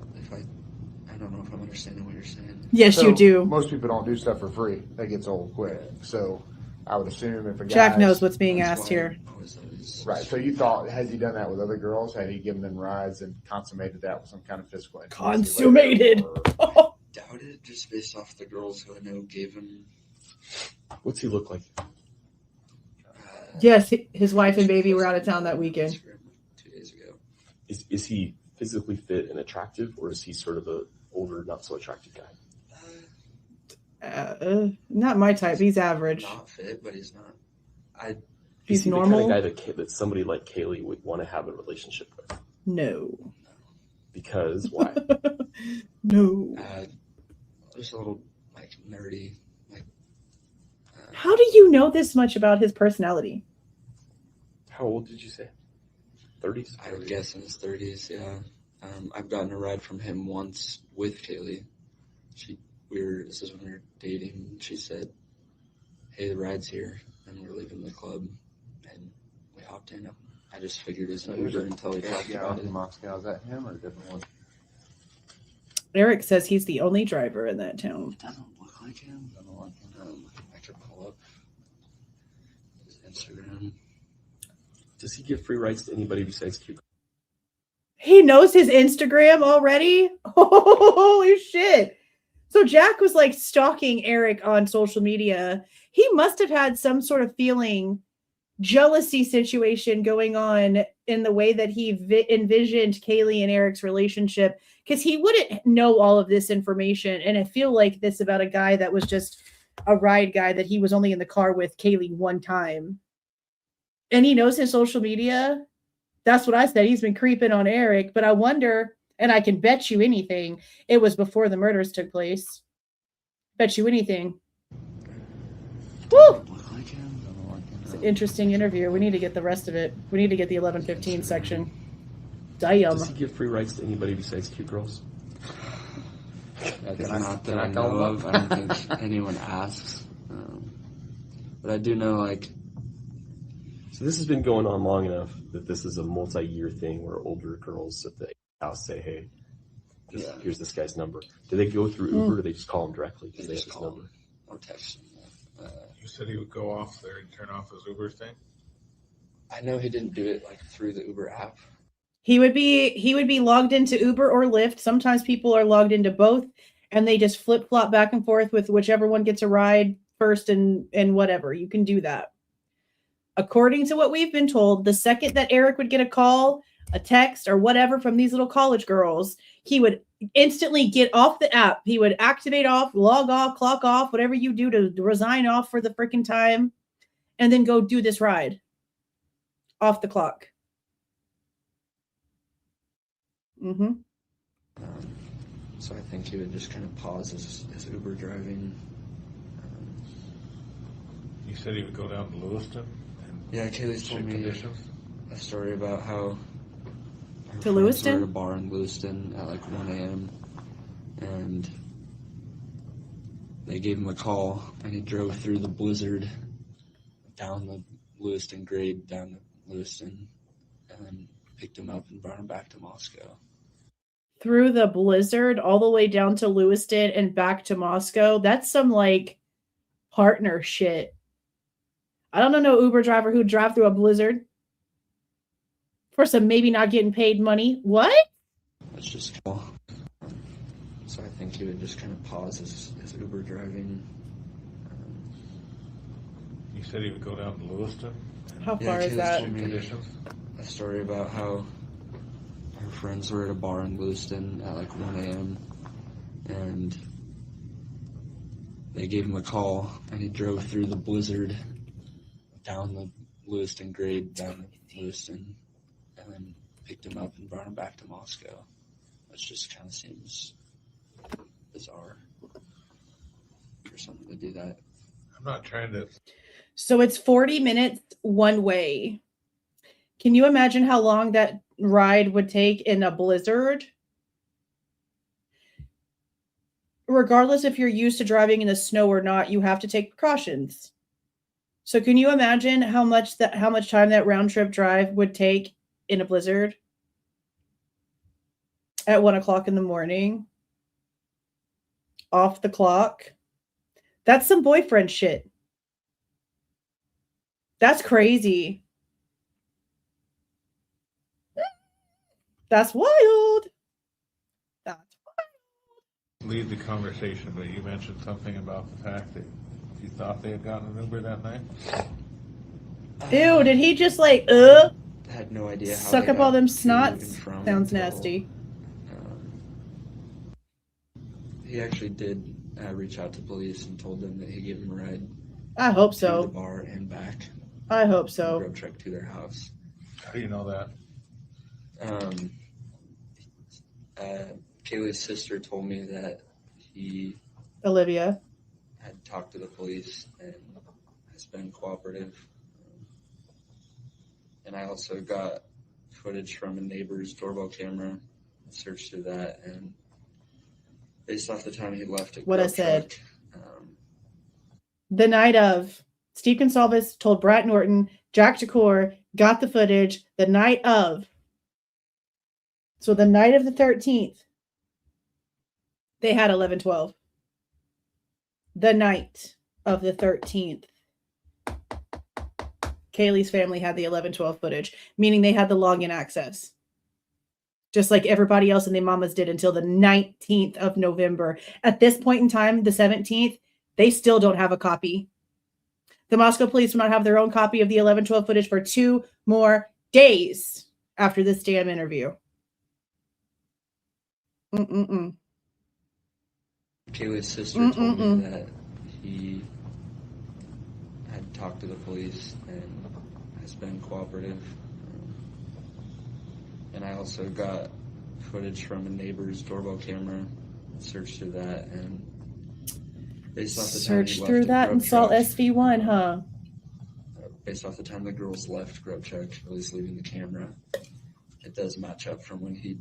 D: I don't know if I'm understanding what you're saying.
B: Yes,
E: So,
B: you do.
E: Most people don't do stuff for free. That gets old quick. So I would assume if a guy
B: Jack knows what's being
D: That's
B: asked
D: why
B: here.
D: I was always
E: Right. So you thought, has he done that with other girls? Had he given them rides and consummated that with some kind of physical intimacy
B: Consummated.
E: later, or-
D: doubt it, just based off the girls who I know gave him.
C: What's he look like?
B: Yes, his wife and baby were out of town that weekend.
D: 2 days ago.
C: Is he physically fit and attractive, or is he sort of a older, not so attractive guy?
B: Not my type. He's average.
D: Not fit, but he's not.
B: He's
C: Is he
B: normal.
C: the kind of guy that somebody like Kaylee would want to have a relationship with?
B: No.
C: Because why?
B: No.
D: Just a little like nerdy.
B: How do you know this much about his personality?
C: How old did you say? 30s?
D: I would guess in his 30s. Yeah. I've gotten a ride from him once with Kaylee. This is when we were dating. She said, "Hey, the ride's here," and we're leaving the club, and we hopped in. I just figured it was an Uber until he talked about it.
E: in Moscow. Is that him or a different one?
B: Eric says he's the only driver in that town.
D: It doesn't look like him. I could pull up his Instagram.
C: Does he give free rides to anybody besides cute?
B: He knows his Instagram already? Holy shit. So Jack was like stalking Eric on social media. He must have had some sort of jealousy situation going on in the way that he envisioned Kaylee and Eric's relationship, because he wouldn't know all of this information. And I feel like this about a guy that was just a ride guy that he was only in the car with Kaylee one time. And he knows his social media. That's what I said. He's been creeping on Eric, but I wonder, and I can bet you anything, it was before the murders took place. Bet you anything. Woo! It's an interesting interview. We need to get the rest of it. We need to get the 11:15 section. Damn.
C: Does he give free rides to anybody besides cute girls?
D: That's not that I know of. I don't think anyone asks. But I do know, like...
C: So this has been going on long enough that this is a multi-year thing where older girls at the house say, "Hey, here's this guy's number." Do they go through Uber or do they just call him directly because they have his number?
D: Or text him.
F: You said he would go off there and turn off his Uber thing?
D: I know he didn't do it like through the Uber app.
B: He would be logged into Uber or Lyft. Sometimes people are logged into both, and they just flip-flop back and forth with whichever one gets a ride first and whatever. You can do that. According to what we've been told, the second that Eric would get a call, a text, or whatever from these little college girls, he would instantly get off the app. He would activate off, log off, clock off, whatever you do to resign off for the freaking time, and then go do this ride off the clock. Mm-hmm.
D: So I think he would just kind of pause his Uber driving.
F: You said he would go down to Lewiston?
D: Yeah, Kaylee's told me a story about how her
B: To
D: friends
B: Lewiston?
D: were at a bar in Lewiston at like 1 a.m. and they gave him a call, and he drove through the blizzard down the Lewiston grade down to Lewiston, and then picked him up and brought him back to Moscow.
B: Through the blizzard all the way down to Lewiston and back to Moscow. That's some like partner shit. I don't know no Uber driver who'd drive through a blizzard for some maybe not getting paid money. What?
D: That's just cool. So I think he would just kind of pause his Uber driving.
F: You said he would go down to Lewiston?
B: How far is that?
D: Told me a story about how her friends were at a bar in Lewiston at like 1 a.m. and they gave him a call, and he drove through the blizzard down the Lewiston grade down to Lewiston, and then picked him up and brought him back to Moscow. Which just kind of seems bizarre for someone to do that.
F: I'm not trying to...
B: So it's 40 minutes one way. Can you imagine how long that ride would take in a blizzard? Regardless if you're used to driving in the snow or not, you have to take precautions. So can you imagine how much time that round trip drive would take in a blizzard? at 1 o'clock in the morning. Off the clock. That's some boyfriend shit. That's crazy. That's wild. That's
F: Lead the conversation, but you mentioned something about the fact that you thought they had gotten an Uber that night.
B: Ew, did he just like,
D: I had no idea how
B: suck
D: they
B: up all
D: got
B: them
D: to
B: snots?
D: and from
B: Sounds
D: until,
B: nasty.
D: He actually did reach out to police and told them that he gave them a ride
B: I hope
D: to the
B: so.
D: bar and back.
B: I hope so.
D: Grub truck to their house.
F: How do you know that?
D: Kaylee's sister told me that he
B: Olivia.
D: had talked to the police and has been cooperative. And I also got footage from a neighbor's doorbell camera, searched through that, and based off the time he left at
B: What I
D: Grub
B: said.
D: Truck,
B: The night of, Steve Goncalves told Brett Norton, Jack Shakur got the footage the night of. So the night of the 13th, they had 11/12. The night of the 13th, Kaylee's family had the 11/12 footage, meaning they had the login access. Just like everybody else in their mamas did until the 19th of November. At this point in time, the 17th, they still don't have a copy. The Moscow police will not have their own copy of the 11/12 footage for 2 more days after this damn interview.
D: Kaylee's sister told me that he had talked to the police and has been cooperative. And I also got footage from a neighbor's doorbell camera, searched through that, and based off the time he
B: Search
D: left
B: through
D: at
B: that
D: Grub
B: and saw
D: Truck,
B: SV1, huh?
D: based off the time the girls left Grub Truck, at least leaving the camera, it does match up from when he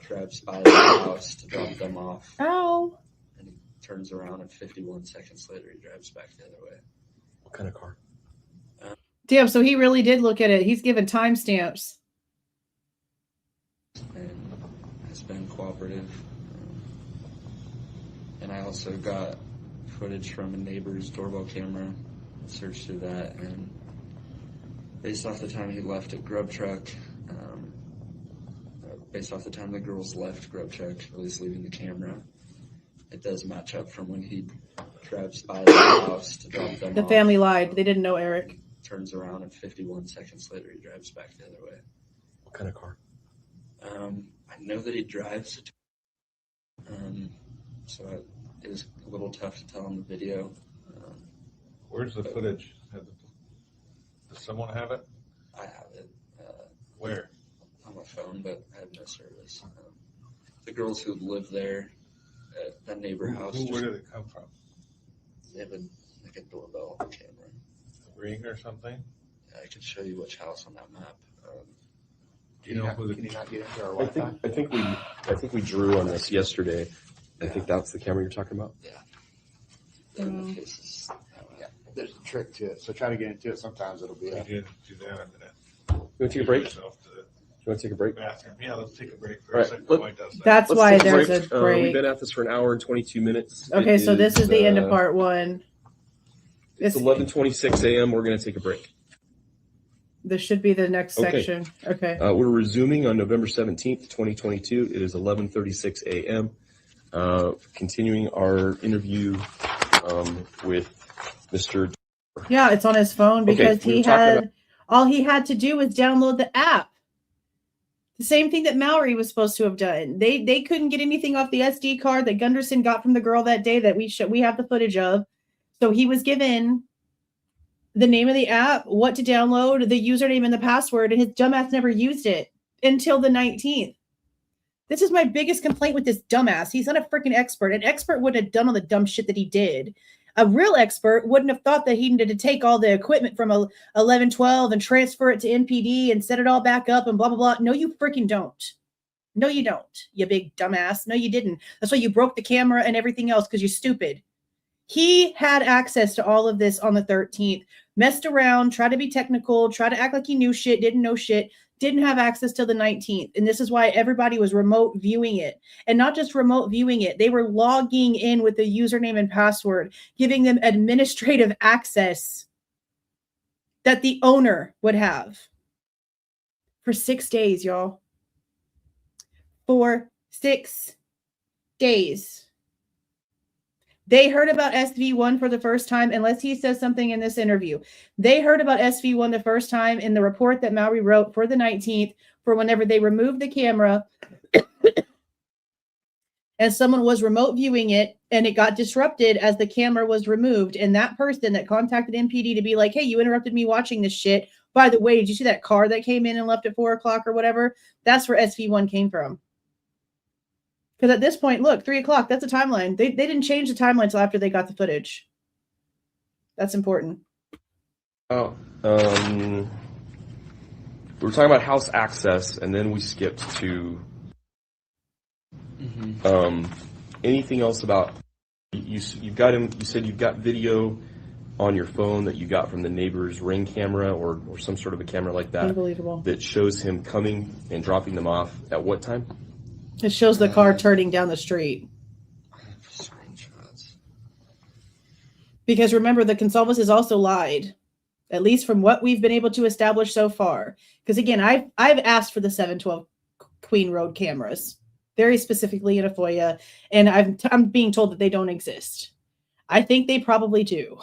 D: drives by the house to drop them off.
B: Ow.
D: And he turns around and 51 seconds later he drives back the other way.
C: What kind of car?
B: Damn, so he really did look at it. He's given timestamps.
D: And has been cooperative. And I also got footage from a neighbor's doorbell camera, searched through that, and based off the time he left at Grub Truck, based off the time the girls left Grub Truck, at least leaving the camera, it does match up from when he drives by the house to drop them
B: The
D: off.
B: family lied. They didn't know Eric.
D: Turns around and 51 seconds later he drives back the other way.
C: What kind of car?
D: I know that he drives, so it was a little tough to tell on the video.
F: Where's the footage? Does someone have it?
D: I have it
F: Where?
D: on my phone, but I have no service. The girls who live there at that neighbor house,
F: Where did it come from?
D: they have a doorbell camera.
F: Ring or something?
D: I can show you which house on that map.
F: Do you know who
E: Can you not get into our
C: I
E: Wi-Fi?
C: think we drew on this yesterday. I think that's the camera you're talking about.
D: And the faces.
E: Yeah, there's a trick to it. So try to get into it. Sometimes it'll be
F: We
E: up.
F: did do that a minute.
C: You want to take a break? Do
F: Yourself to the
C: you want to take a break?
F: bathroom. Yeah, let's take a break for
C: All
F: a
C: right,
F: second.
C: let-
F: Why does that?
B: That's
C: Let's
B: why
C: take
B: there's
C: break.
B: a break.
C: We've been at this for an hour and 22 minutes.
B: Okay, so this is the end of
C: uh,
B: part 1.
C: It's 11:26 a.m. We're going to take a break.
B: This should be the next
C: Okay.
B: section. Okay.
C: We're resuming on November 17th, 2022. It is 11:36 a.m. Continuing our interview with Mr.
B: Yeah, it's on his phone because
C: we were
B: he
C: talking
B: had all he had to do was download the app. The same thing that Mallory was supposed to have done. They couldn't get anything off the SD card that Gunderson got from the girl that day that we have the footage of. So he was given the name of the app, what to download, the username and the password, and his dumbass never used it until the 19th. This is my biggest complaint with this dumbass. He's not a freaking expert. An expert wouldn't have done all the dumb shit that he did. A real expert wouldn't have thought that he needed to take all the equipment from 1112 and transfer it to NPD and set it all back up and blah, blah, blah. No, you freaking don't. No, you don't, you big dumbass. No, you didn't. That's why you broke the camera and everything else because you're stupid. He had access to all of this on the 13th, messed around, tried to be technical, tried to act like he knew shit, didn't know shit, didn't have access till the 19th. And this is why everybody was remote viewing it. And not just remote viewing it, they were logging in with the username and password, giving them administrative access that the owner would have for 6 days, y'all. For 6 days. They heard about SV1 for the first time, unless he says something in this interview. They heard about SV1 the first time in the report that Maori wrote for the 19th, for whenever they removed the camera and someone was remote viewing it, and it got disrupted as the camera was removed. And that person that contacted MPD to be like, hey, you interrupted me watching this shit. By the way, did you see that car that came in and left at 4 o'clock or whatever? That's where SV1 came from. Because at this point, look, 3 o'clock, that's a timeline. They didn't change the timeline until after they got the footage. That's important.
C: Oh, we were talking about house access, and then we skipped to anything else about you've got him. You said you've got video on your phone that you got from the neighbor's Ring camera or some sort of a camera like that.
B: Unbelievable.
C: That shows him coming and dropping them off at what time?
B: It shows the car turning down the street.
D: I have screenshots.
B: Because remember, the Goncalves has also lied, at least from what we've been able to establish so far. Because again, I've asked for the 712 Queen Road cameras, very specifically in a FOIA, and I'm being told that they don't exist. I think they probably do.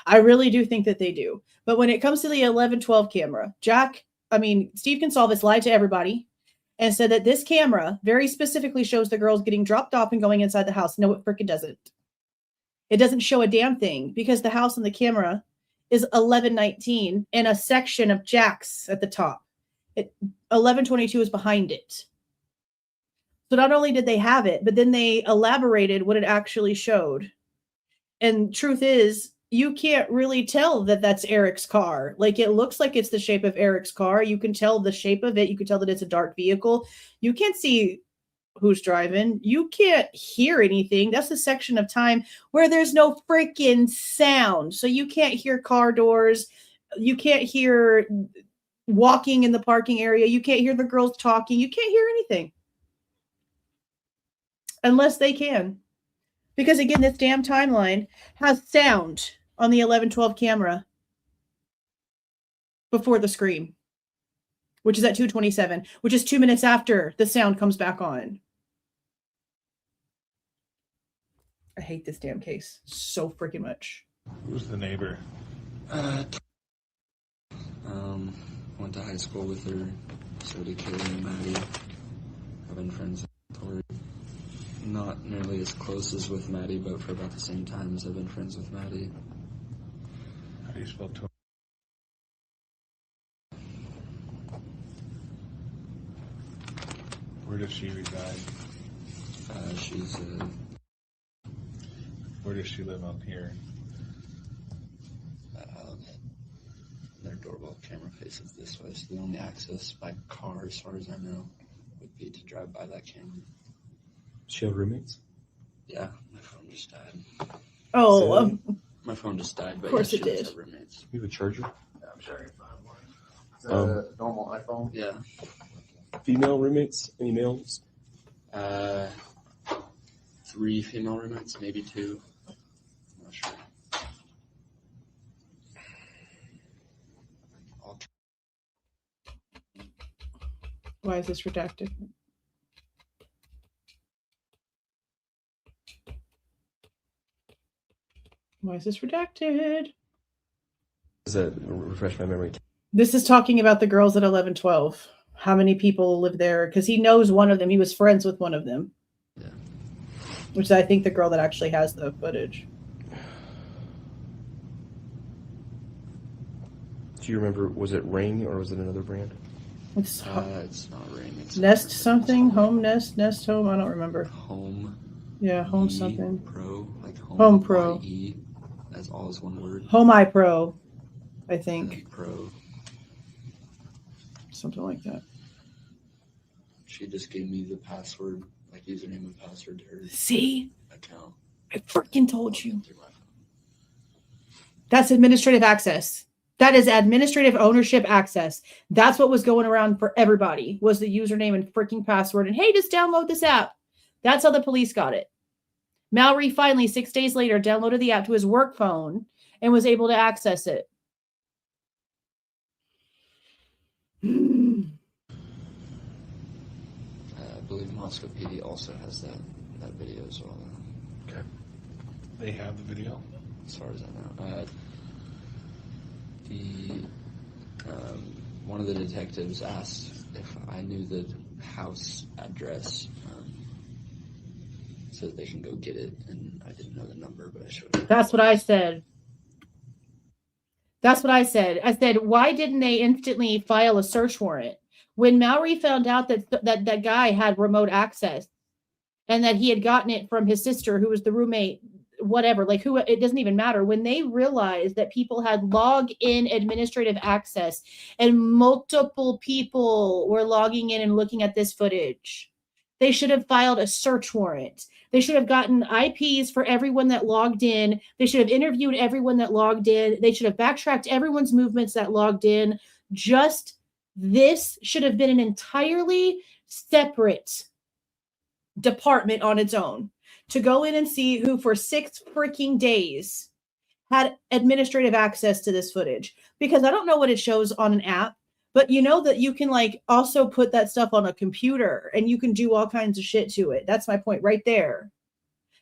B: I really do think that they do. But when it comes to the 1112 camera, Steve Goncalves lied to everybody and said that this camera very specifically shows the girls getting dropped off and going inside the house. No, it freaking doesn't. It doesn't show a damn thing because the house on the camera is 1119 and a section of Jack's at the top. 1122 is behind it. So not only did they have it, but then they elaborated what it actually showed. And truth is, you can't really tell that that's Eric's car. Like, it looks like it's the shape of Eric's car. You can tell the shape of it. You can tell that it's a dark vehicle. You can't see who's driving. You can't hear anything. That's a section of time where there's no freaking sound. So you can't hear car doors. You can't hear walking in the parking area. You can't hear the girls talking. You can't hear anything. Unless they can. Because again, this damn timeline has sound on the 1112 camera before the scream, which is at 2:27, which is 2 minutes after the sound comes back on. I hate this damn case so freaking much.
F: Who's the neighbor?
D: Went to high school with her. So did Kaylee and Maddie. I've been friends with Tori. Not nearly as close as with Maddie, but for about the same time as I've been friends with Maddie.
F: How do you spell Tori? Where does she reside? Where does she live on here?
D: Their doorbell camera faces this way, so the only access by car, as far as I know, would be to drive by that camera.
C: Does she have roommates?
D: Yeah, my phone just died.
B: Oh,
D: My phone just died, but
B: of course
D: yeah,
B: it
D: she does
B: did.
D: have roommates.
C: You have a charger?
E: Yeah, I'm sure I can find one. Is that a normal iPhone?
D: Yeah.
C: Female roommates? Any males?
D: 3 female roommates, maybe 2. I'm not sure.
B: why is this redacted? Why is this redacted?
C: Does that refresh my memory?
B: This is talking about the girls at 1112. How many people live there? Because he knows one of them. He was friends with one of them.
D: Yeah.
B: Which is, I think, the girl that actually has the footage.
C: Do you remember, was it Ring or was it another brand?
B: It's
D: It's not Ring. It's
B: Nest something? Home Nest? Nest Home? I don't remember.
D: Home.
B: Yeah, Home
D: E
B: something.
D: Pro, like
B: Home Pro.
D: IE, as all is one word.
B: Home iPro, I think.
D: Pro.
B: Something like that.
D: She just gave me the password, like username and password to her
B: See?
D: account.
B: I freaking told you.
D: Through my phone.
B: That's administrative access. That is administrative ownership access. That's what was going around for everybody, was the username and freaking password. And hey, just download this app. That's how the police got it. Mallory finally, 6 days later, downloaded the app to his work phone and was able to access it.
D: I believe Moscow PD also has that video as well.
C: Okay.
F: They have the video?
D: As far as I know. One of the detectives asked if I knew the house address so that they can go get it, and I didn't know the number, but I showed it.
B: That's what I said. That's what I said. I said, why didn't they instantly file a search warrant? When Mallory found out that guy had remote access and that he had gotten it from his sister, who was the roommate, whatever, like who, it doesn't even matter. When they realized that people had log-in administrative access and multiple people were logging in and looking at this footage, they should have filed a search warrant. They should have gotten IPs for everyone that logged in. They should have interviewed everyone that logged in. They should have backtracked everyone's movements that logged in. Just this should have been an entirely separate department on its own to go in and see who for 6 freaking days had administrative access to this footage. Because I don't know what it shows on an app, but you know that you can like also put that stuff on a computer and you can do all kinds of shit to it. That's my point right there.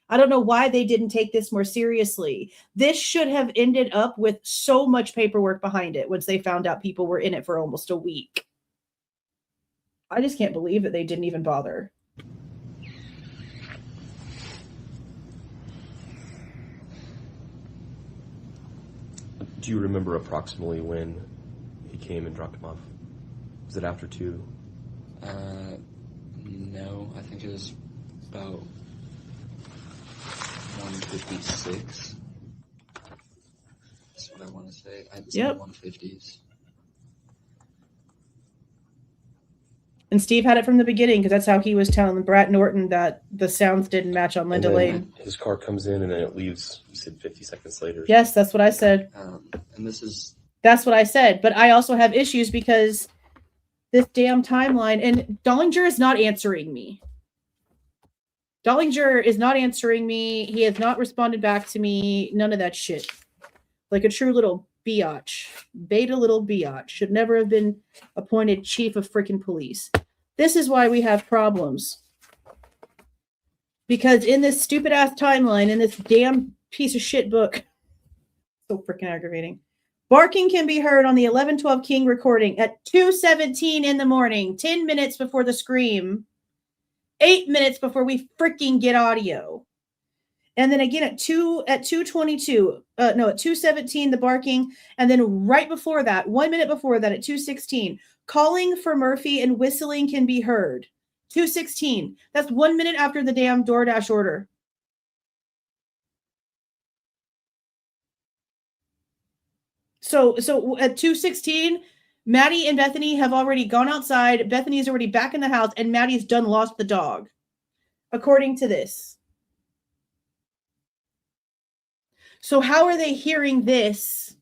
B: I don't know why they didn't take this more seriously. This should have ended up with so much paperwork behind it once they found out people were in it for almost a week. I just can't believe that they didn't even bother.
C: Do you remember approximately when he came and dropped him off? Was it after 2?
D: No, I think it was about 1:56. That's what I want to say. It's in the 150s.
B: And Steve had it from the beginning because that's how he was telling Brett Norton that the sounds didn't match on Linda Lane.
C: His car comes in and then it leaves, you said 50 seconds later.
B: Yes, that's what I said.
D: And this is...
B: That's what I said. But I also have issues because this damn timeline, and Dollinger is not answering me. Dollinger is not answering me. He has not responded back to me. None of that shit. Like a true little biatch. Beta little biatch. Should never have been appointed chief of freaking police. This is why we have problems. Because in this stupid ass timeline, in this damn piece of shit book, so freaking aggravating. Barking can be heard on the 1112 King recording at 2:17 in the morning, 10 minutes before the scream, 8 minutes before we freaking get audio. And then again at 2:22, at 2:17, the barking. And then right before that, 1 minute before that at 2:16, calling for Murphy and whistling can be heard. 2:16. That's 1 minute after the damn DoorDash order. So at 2:16, Maddie and Bethany have already gone outside. Bethany's already back in the house, and Maddie's done lost the dog, according to this. So how are they hearing this,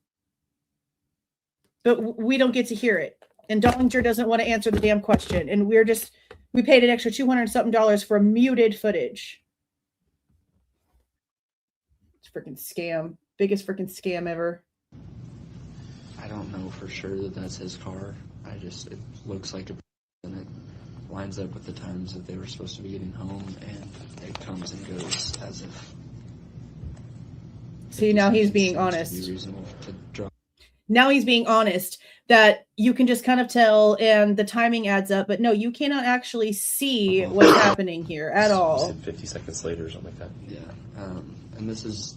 B: but we don't get to hear it? And Dollinger doesn't want to answer the damn question. And we paid an extra $200-something for muted footage. It's a freaking scam. Biggest freaking scam ever.
D: I don't know for sure that that's his car. It looks like and it lines up with the times that they were supposed to be getting home, and it comes and goes as if.
B: See, now he's being honest. Now he's being honest that you can just kind of tell and the timing adds up, but no, you cannot actually see what's happening here at all.
C: You said 50 seconds later or something like that.
D: Yeah. And this is,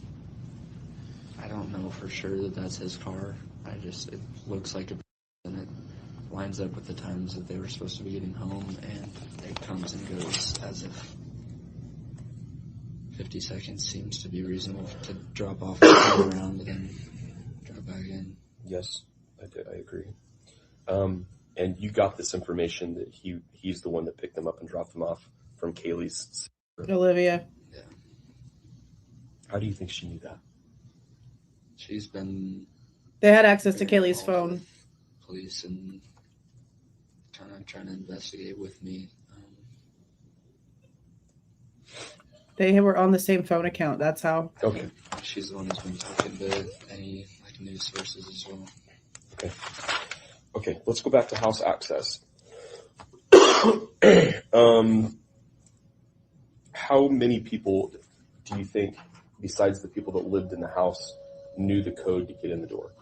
D: I don't know for sure that that's his car. It looks like and it lines up with the times that they were supposed to be getting home, and it comes and goes as if 50 seconds seems to be reasonable to drop off and turn around and then drop back in.
C: Yes, I agree. And you got this information that he's the one that picked them up and dropped them off from Kaylee's sister.
B: Olivia.
D: Yeah.
C: How do you think she knew that?
D: She's been...
B: They had access to
D: very
B: Kaylee's
D: involved
B: phone.
D: with police and kind of trying to investigate with me.
B: They were on the same phone account. That's how.
C: Okay.
D: She's the one who's been talking to any like news sources as well.
C: Okay. Okay. Let's go back to house access. How many people do you think, besides the people that lived in the house, knew the code to get in the door?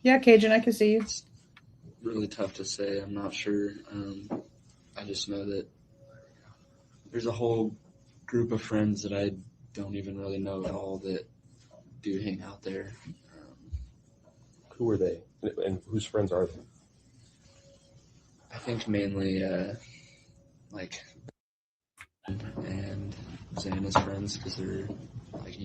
B: Yeah, Cajun, I can see you.
D: It's really tough to say. I'm not sure. I just know that there's a whole group of friends that I don't even really know at all that do hang out there.
C: Who are they? And whose friends are they?
D: I think mainly like and Xana's friends because they're like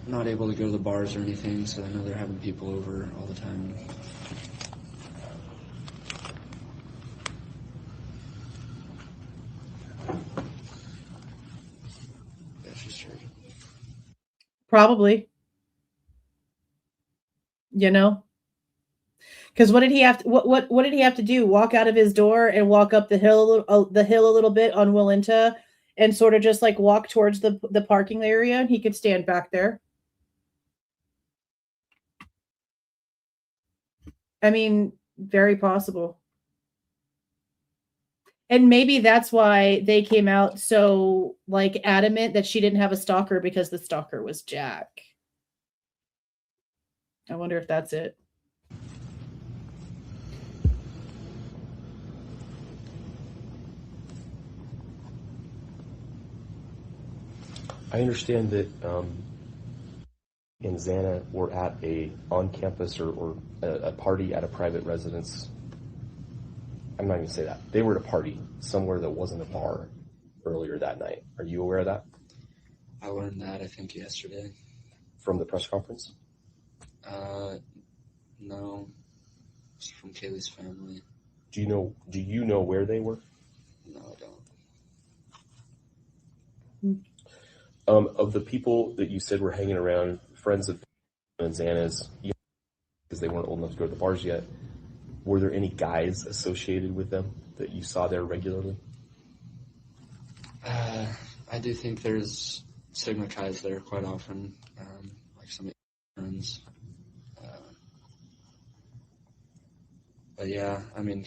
D: not able to go to the bars or anything, so I know they're having people over all the time. That's just true.
B: Probably. You know? Because what did he have to, what did he have to do? Walk out of his door and walk up the hill a little bit on Willinta and sort of just like walk towards the parking area, and he could stand back there. I mean, very possible. And maybe that's why they came out so like adamant that she didn't have a stalker, because the stalker was Jack. I wonder if that's it.
C: I understand that in Xana were at a on-campus or a party at a private residence. I'm not going to say that. They were at a party somewhere that wasn't a bar earlier that night. Are you aware of that?
D: I learned that, I think, yesterday.
C: From the press conference?
D: No. It's from Kaylee's family.
C: Do you know where they were?
D: No, I don't.
C: Of the people that you said were hanging around, friends of Xana's, because they weren't old enough to go to the bars yet, were there any guys associated with them that you saw there regularly?
D: I do think there's Sigma Chi's there quite often, like some friends. But yeah, I mean,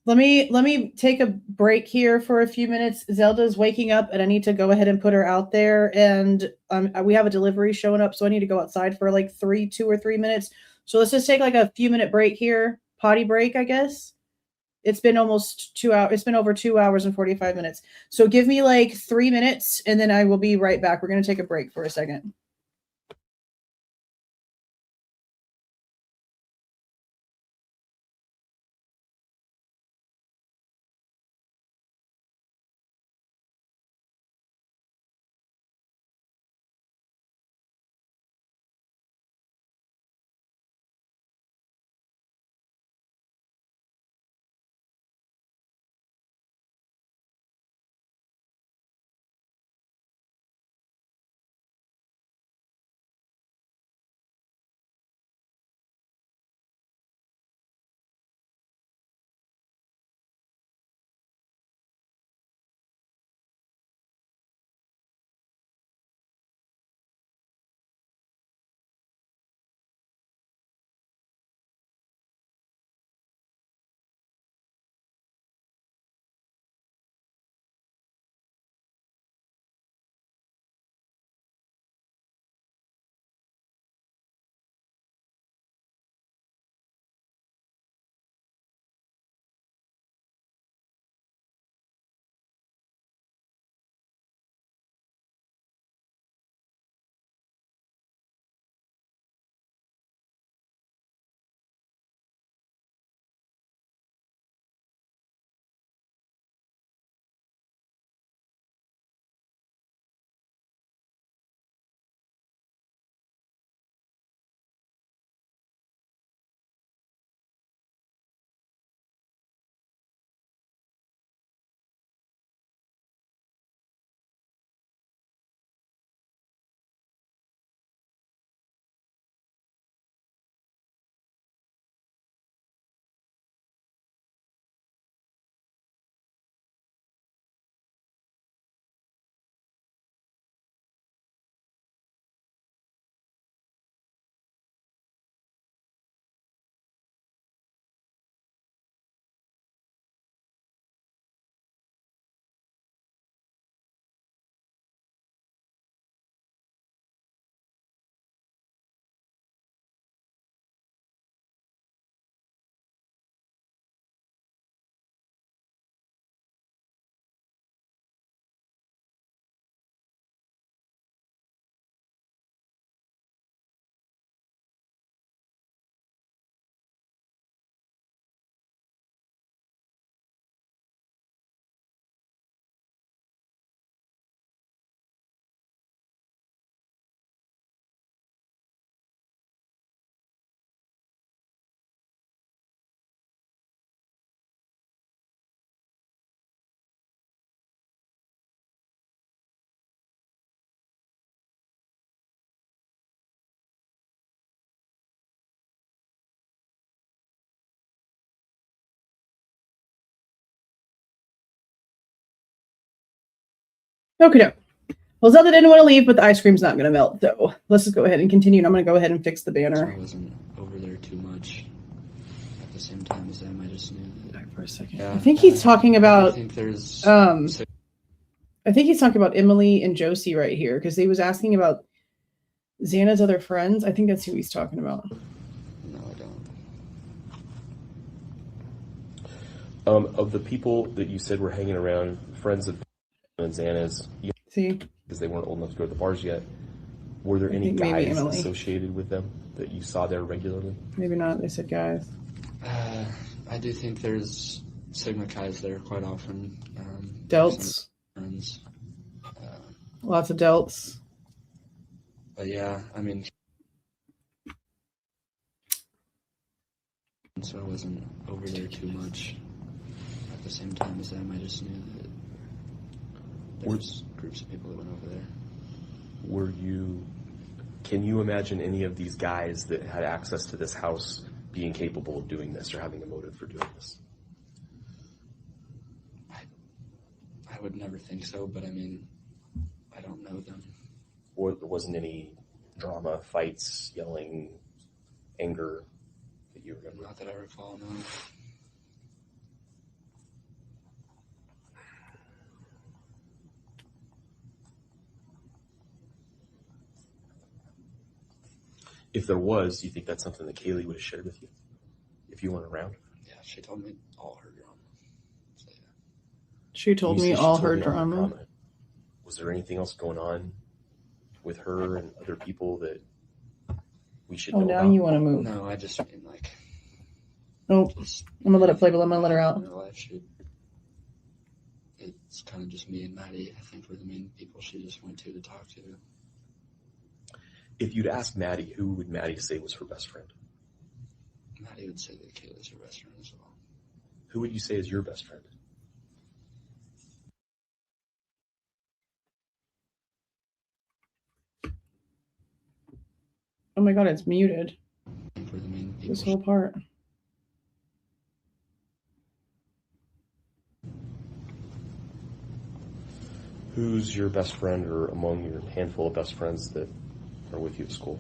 B: Let me take a break here for a few minutes. Zelda's waking up, and I need to go ahead and put her out there. And we have a delivery showing up, so I need to go outside for like 2 or 3 minutes. So let's just take like a few minute break here, potty break, I guess. It's been almost 2 hours. It's been over 2 hours and 45 minutes. So give me like 3 minutes, and then I will be right back. We're gonna take a break for a second. Okay. Well, Zelda didn't want to leave, but the ice cream's not going to melt, though. Let's just go ahead and continue. And I'm going to go ahead and fix the banner.
D: I wasn't over there too much at the same time as them. I just knew that.
B: Back for a second.
D: Yeah,
B: I think he's talking about.
D: I think there's.
B: I think he's talking about Emily and Josie right here because he was asking about Xana's other friends. I think that's who he's talking about.
D: No, I don't.
C: Of the people that you said were hanging around, friends of Xana's,
B: See?
C: because they weren't old enough to go to the bars yet, were there any
B: think maybe
C: guys
B: Emily.
C: associated with them that you saw there regularly?
B: Maybe not. They said guys.
D: I do think there's Sigma guys there quite often.
B: Delts.
D: Friends.
B: Lots of delts.
D: But yeah, I mean, so I wasn't over there too much at the same time as them. I just knew that there's groups of people that went over there.
C: Can you imagine any of these guys that had access to this house being capable of doing this or having a motive for doing this?
D: I would never think so, but I mean, I don't know them.
C: Or there wasn't any drama, fights, yelling, anger that you remember?
D: Not that I recall, no.
C: If there was, do you think that's something that Kaylee would have shared with you if you weren't around?
D: Yeah, she told me all her drama. So, yeah.
B: She told
C: You
B: me
C: said she
B: all
C: told
B: her
C: you
B: drama.
C: Was there anything else going on with her and other people that we should know
B: now
C: about?
B: you want to move.
D: No, I just mean like.
B: Nope.
D: Just,
B: I'm going to let it play, but I'm going to let her out.
D: in her life, it's kind of just me and Maddie, I think, were the main people she just went to talk to.
C: If you'd ask Maddie, who would Maddie say was her best friend?
D: Maddie would say that Kayla's her best friend as well.
C: Who would you say is your best friend?
B: Oh my God, it's muted.
D: I think we're the main people.
B: This whole part.
C: Who's your best friend or among your handful of best friends that are with you at school?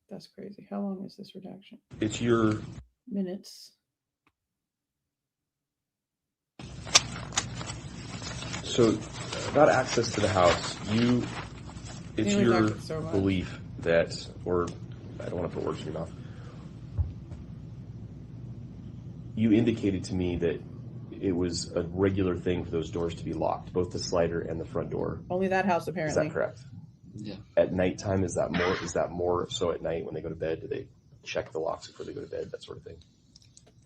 B: That's crazy. How long is this redaction?
C: It's your
B: Minutes.
C: So about access to the house, it's
B: You
C: your
B: redacted so much.
C: belief that, or I don't want to put words in your mouth. You indicated to me that it was a regular thing for those doors to be locked, both the slider and the front door.
B: Only that house,
C: Is
B: apparently.
C: that correct?
D: Yeah.
C: At nighttime, is that more so at night when they go to bed? Do they check the locks before they go to bed, that sort of thing?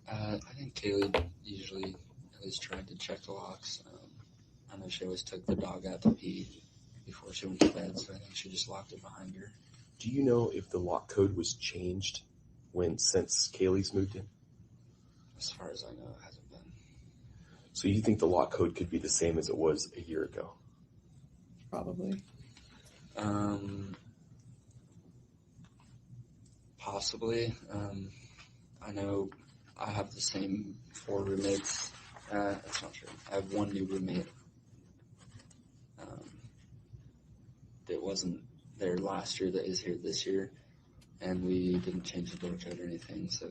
D: I think Kaylee usually at least tried to check the locks. I know she always took the dog out to pee before she went to bed, so I think she just locked it behind her.
C: Do you know if the lock code was changed since Kaylee's moved in?
D: As far as I know, it hasn't been.
C: So you think the lock code could be the same as it was a year ago?
B: Probably.
D: Possibly. I know I have the same 4 roommates. That's not true. I have one new roommate that wasn't there last year that is here this year, and we didn't change the door code or anything, so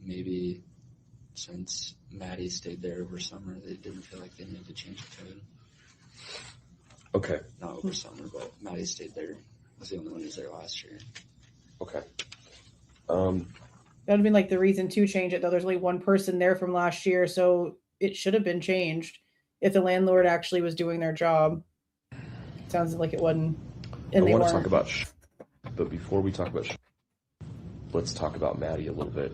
D: maybe since Maddie stayed there over summer, they didn't feel like they needed to change the code.
C: Okay.
D: Not over summer, but Maddie stayed there. Was the only one who was there last year.
C: Okay.
B: That would have been like the reason to change it, though. There's only one person there from last year, so it should have been changed if the landlord actually was doing their job. Sounds like it wasn't. And
C: I
B: they
C: want to
B: weren't.
C: talk about, but before we talk about, let's talk about Maddie a little bit.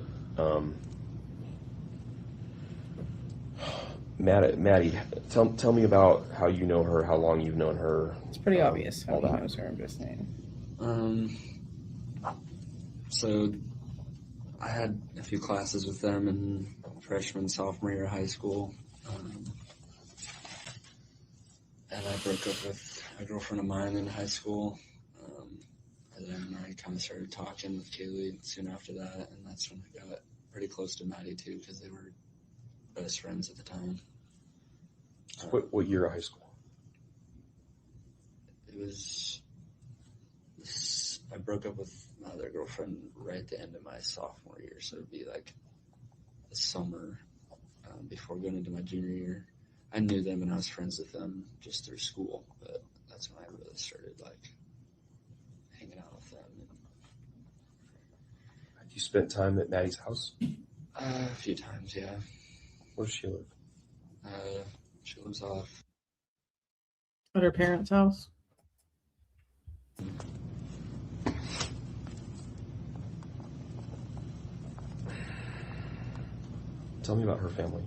C: Maddie, tell me about how you know her, how long you've known her.
B: It's pretty obvious how
C: all
B: he
C: that.
B: knows her. I'm just saying.
D: So I had a few classes with them in freshman, sophomore year of high school. And I broke up with a girlfriend of mine in high school. And then I kind of started talking with Kaylee soon after that. And that's when I got pretty close to Maddie too, because they were best friends at the time.
C: What year of high school?
D: It was I broke up with my other girlfriend right at the end of my sophomore year, so it'd be like the summer before going into my junior year. I knew them and I was friends with them just through school, but that's when I really started like hanging out with them.
C: Have you spent time at Maddie's house?
D: A few times, yeah.
C: Where does she live?
D: She lives off.
B: At her parents' house.
C: Tell me about her family.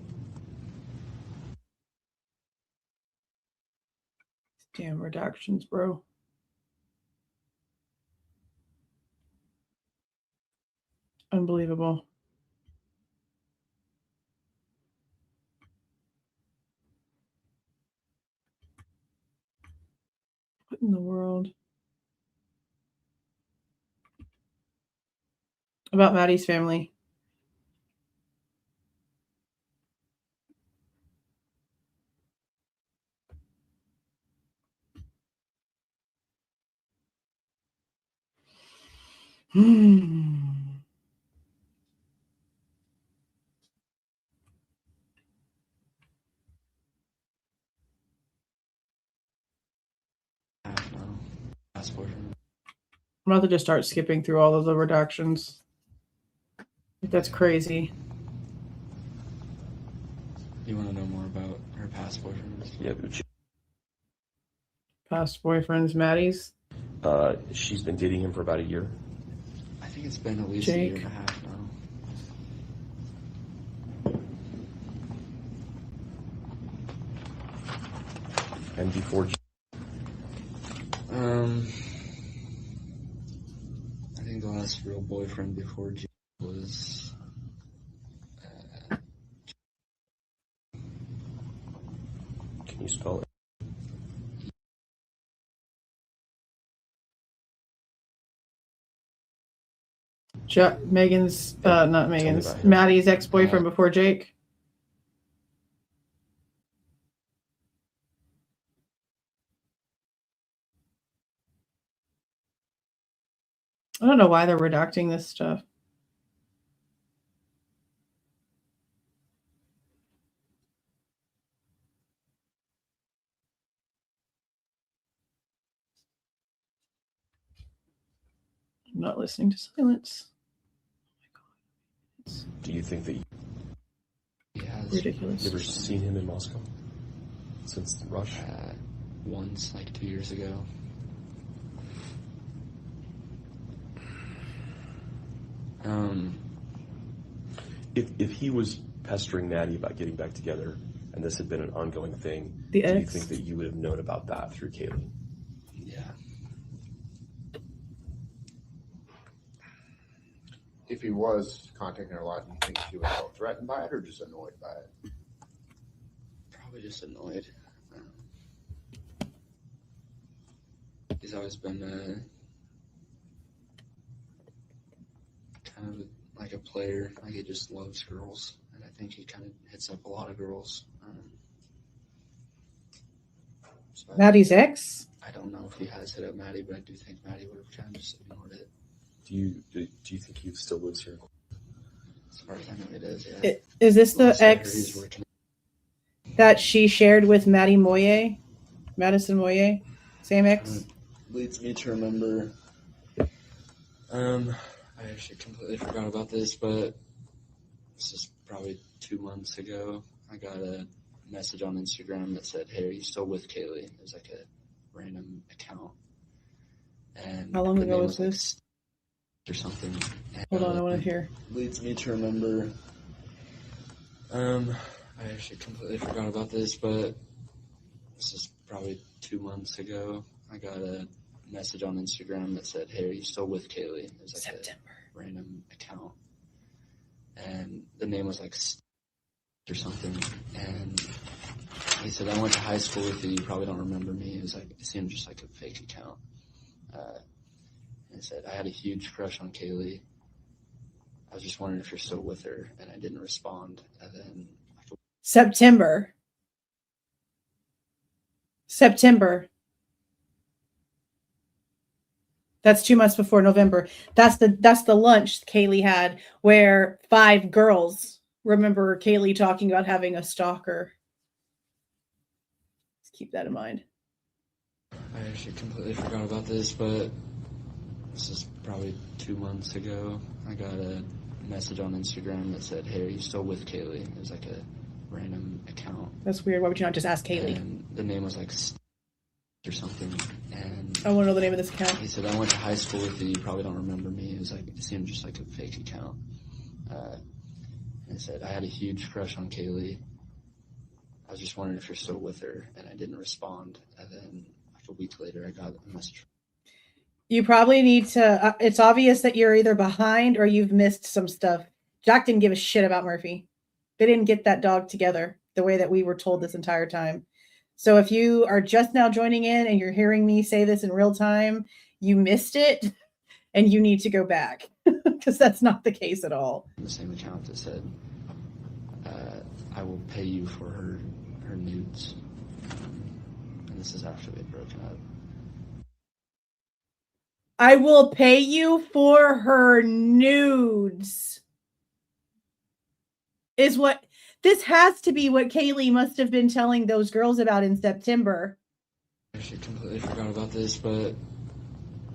B: Damn redactions, bro. Unbelievable. What in the world? About Maddie's family.
D: Half now. Passport.
B: I'm about to just start skipping through all of the redactions. That's crazy.
D: You want to know more about her past boyfriends?
C: Yeah,
B: Past boyfriends, Maddie's.
C: she's been dating him for about a year.
D: I think it's been at least
B: Jake.
D: a year and a half now.
C: And before
D: I think the last real boyfriend before G was
C: can you spell it?
B: Megan's, not Megan's,
C: about him.
B: Maddie's ex-boyfriend before Jake. I don't know why they're redacting this stuff. I'm not listening to silence.
C: Do you think that
D: he has
B: Ridiculous.
C: you ever seen him in Moscow since the rush?
D: once, like 2 years ago.
C: If he was pestering Maddie about getting back together, and this had been an ongoing thing,
B: The
C: do you
B: ex?
C: think that you would have known about that through Kaylee?
D: Yeah.
E: If he was contacting her a lot, do you think she was felt threatened by it or just annoyed by it?
D: Probably just annoyed. He's always been kind of like a player. Like he just loves girls, and I think he kind of hits up a lot of girls. So
B: Maddie's ex?
D: I don't know if he has hit up Maddie, but I do think Maddie would have kind of just ignored it.
C: Do you think he still lives here?
D: As far as I know, it is. Yeah.
B: Is this the
D: Last I heard,
B: ex
D: he's working.
B: that she shared with Maddie Moye? Madison Moye? Same ex?
D: Leads me to remember. I actually completely forgot about this, but this is probably 2 months ago. I got a message on Instagram that said, "Hey, are you still with Kaylee?" It was like a random account. And
B: How long
D: the
B: ago
D: name
B: was
D: like
B: this?
D: or something. And,
B: Hold on, I want to hear.
D: Leads me to remember. I actually completely forgot about this, but this is probably 2 months ago. I got a message on Instagram that said, "Hey, are you still with Kaylee?" It was like
B: September.
D: a random account. And the name was like or something, and he said, I went to high school with you. You probably don't remember me. It was like, it seemed just like a fake account. And he said, I had a huge crush on Kaylee. I was just wondering if you're still with her, and I didn't respond. And then
B: September. That's 2 months before November. That's the lunch Kaylee had where 5 girls remember Kaylee talking about having a stalker. Let's keep that in mind.
D: I actually completely forgot about this, but this is probably 2 months ago. I got a message on Instagram that said, hey, are you still with Kaylee? It was like a random account.
B: That's weird. Why would you not just ask Kaylee?
D: And the name was like or something. And
B: I want to know the name of this account.
D: he said, I went to high school with you. You probably don't remember me. It was like, it seemed just like a fake account. And he said, I had a huge crush on Kaylee. I was just wondering if you're still with her, and I didn't respond. And then like a week later, I got a message.
B: You probably need to, it's obvious that you're either behind or you've missed some stuff. Jack didn't give a shit about Murphy. They didn't get that dog together the way that we were told this entire time. So if you are just now joining in and you're hearing me say this in real time, you missed it and you need to go back because that's not the case at all.
D: The same account that said, I will pay you for her nudes. And this is after they'd broken up.
B: I will pay you for her nudes. Is what this has to be what Kaylee must have been telling those girls about in September.
D: I actually completely forgot about this, but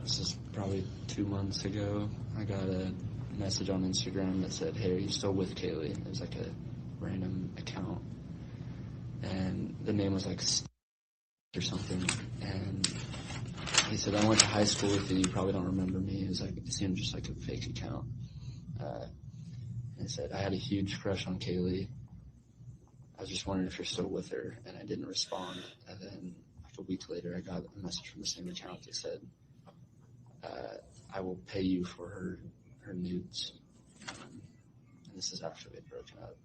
D: this is probably 2 months ago. I got a message on Instagram that said, hey, are you still with Kaylee? It was like a random account. And the name was like or something. And he said, I went to high school with you. You probably don't remember me. It was like, it seemed just like a fake account. And he said, I had a huge crush on Kaylee. I was just wondering if you're still with her, and I didn't respond. And then like a week later, I got a message from the same account that said, I will pay you for her nudes. And this is after they'd broken up.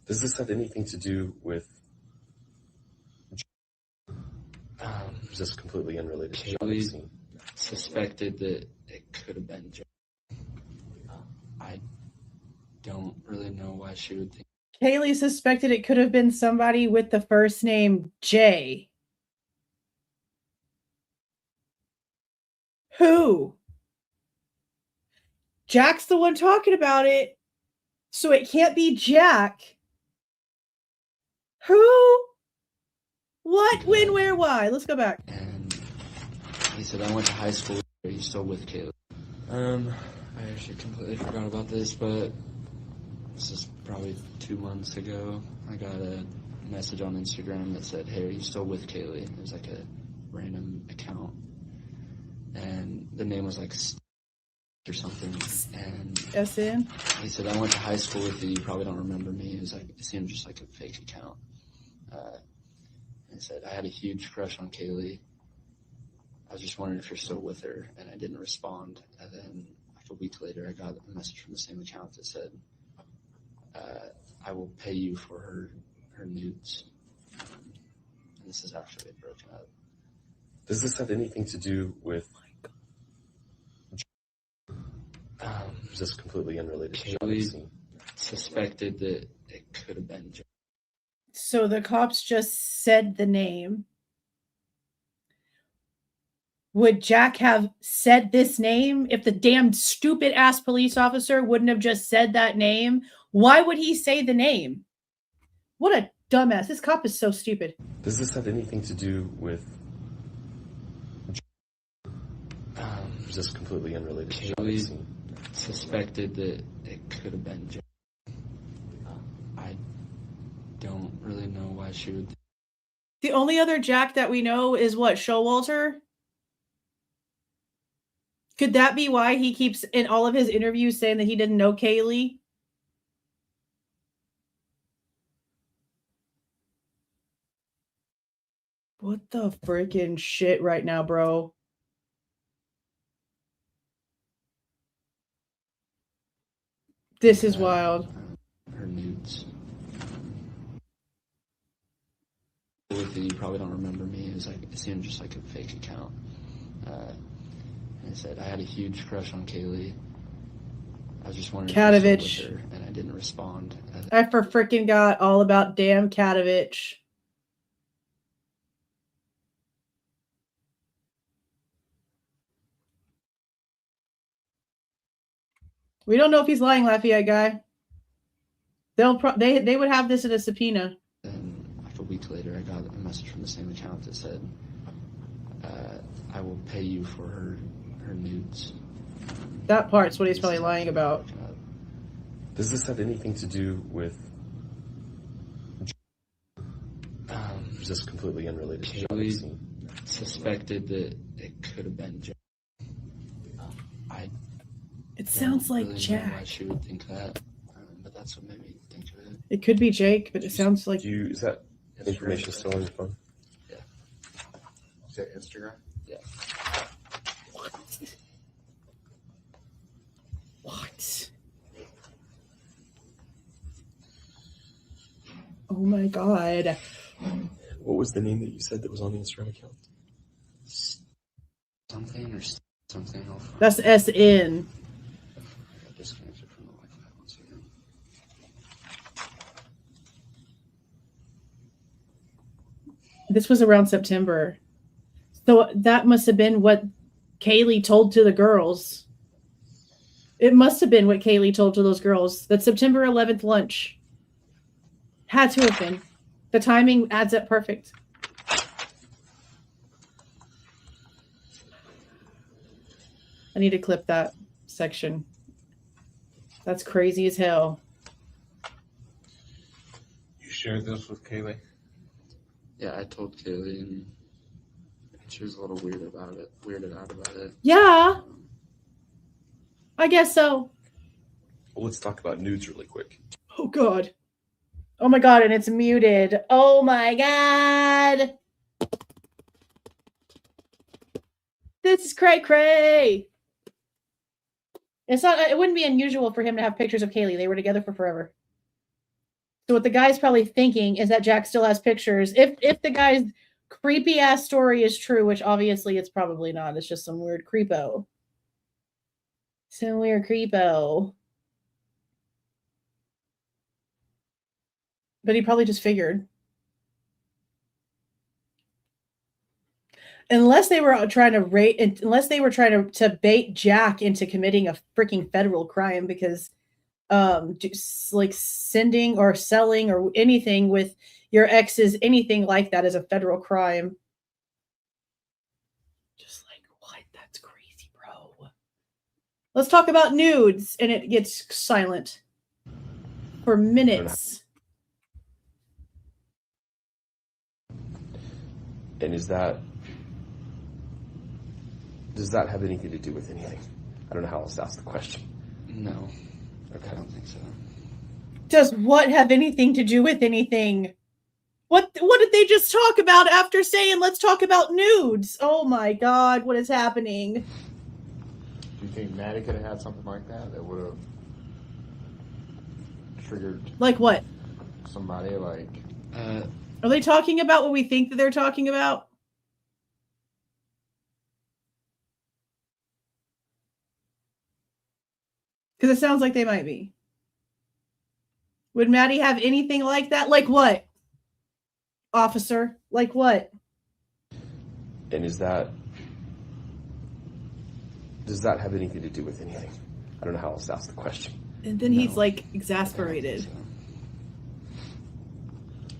C: Does this have anything to do with? Is this completely unrelated?
D: Kaylee suspected that it could have been Joe. I don't really know why she would think.
B: Kaylee suspected it could have been somebody with the first name Jay. Who? Jack's the one talking about it, so it can't be Jack. Who? What? When? Where? Why? Let's go back.
D: And he said, I went to high school. Are you still with Kaylee? I actually completely forgot about this, but this is probably 2 months ago. I got a message on Instagram that said, hey, are you still with Kaylee? It was like a random account. And the name was like or something. And
B: SN?
D: he said, I went to high school with you. You probably don't remember me. It was like, it seemed just like a fake account. And he said, I had a huge crush on Kaylee. I was just wondering if you're still with her, and I didn't respond. And then like a week later, I got a message from the same account that said, I will pay you for her nudes. And this is after they'd broken up.
C: Does this have anything to do with? Is this completely unrelated?
D: Kaylee suspected that it could have been Joe.
B: So the cops just said the name. Would Jack have said this name if the damn stupid ass police officer wouldn't have just said that name? Why would he say the name? What a dumbass. This cop is so stupid.
C: Does this have anything to do with? Is this completely unrelated?
D: Kaylee suspected that it could have been Joe. I don't really know why she would.
B: The only other Jack that we know is what, Showalter? Could that be why he keeps in all of his interviews saying that he didn't know Kaylee? What the freaking shit right now, bro? This is wild.
D: Her nudes. with you. You probably don't remember me. It seemed just like a fake account. And I said I had a huge crush on Kaylee. I was just wondering if you were still with her, and I didn't respond.
B: I freaking got all about damn Katovich. We don't know if he's lying, Lafayette guy. They would have this in a subpoena.
D: And like a week later, I got a message from the same account that said, "I will pay you for her nudes."
B: That part's what he's probably lying about.
C: Does this have anything to do with? Is this completely unrelated?
D: Kaylee suspected that it could have been Jack.
B: It sounds like
D: really
B: Jack.
D: Know why she would think that, but that's what made me think of it.
B: It could be Jake, but it sounds like.
C: Is that information still on your phone?
D: Yeah.
E: Is that Instagram?
D: Yeah.
B: What? Oh my god.
C: What was the name that you said that was on the Instagram account?
D: Something or something else.
B: That's SN.
D: I disconnected from the Wi-Fi once again.
B: This was around September. So that must have been what Kaylee told to the girls. It must have been what Kaylee told to those girls. That September 11th lunch. Had to have been. The timing adds up perfect. I need to clip that section. That's crazy as hell.
F: You shared this with Kaylee?
D: Yeah, I told Kaylee, and she was a little weirded out about it.
B: Yeah. I guess so.
C: Well, let's talk about nudes really quick.
B: Oh, God. Oh, my God, and it's muted. Oh, my God. This is cray-cray. It wouldn't be unusual for him to have pictures of Kaylee. They were together for forever. So what the guy's probably thinking is that Jack still has pictures. If the guy's creepy ass story is true, which obviously it's probably not. It's just some weird creepo. Some weird creepo. But he probably just figured. Unless they were trying to bait Jack into committing a freaking federal crime, because like sending or selling or anything with your exes, anything like that is a federal crime. Just like, what? That's crazy, bro. Let's talk about nudes, and it gets silent for minutes.
C: And does that have anything to do with anything? I don't know how else to ask the question.
D: No.
C: Okay.
D: I don't think so.
B: Does what have anything to do with anything? What did they just talk about after saying let's talk about nudes? Oh my God, what is happening?
E: Do you think Maddie could have had something like that would have triggered
B: Like what?
E: somebody like?
B: Are they talking about what we think that they're talking about? Because it sounds like they might be. Would Maddie have anything like that? Like what? Officer? Like what?
C: And does that have anything to do with anything? I don't know how else to ask the question.
B: And then he's like exasperated.
D: So.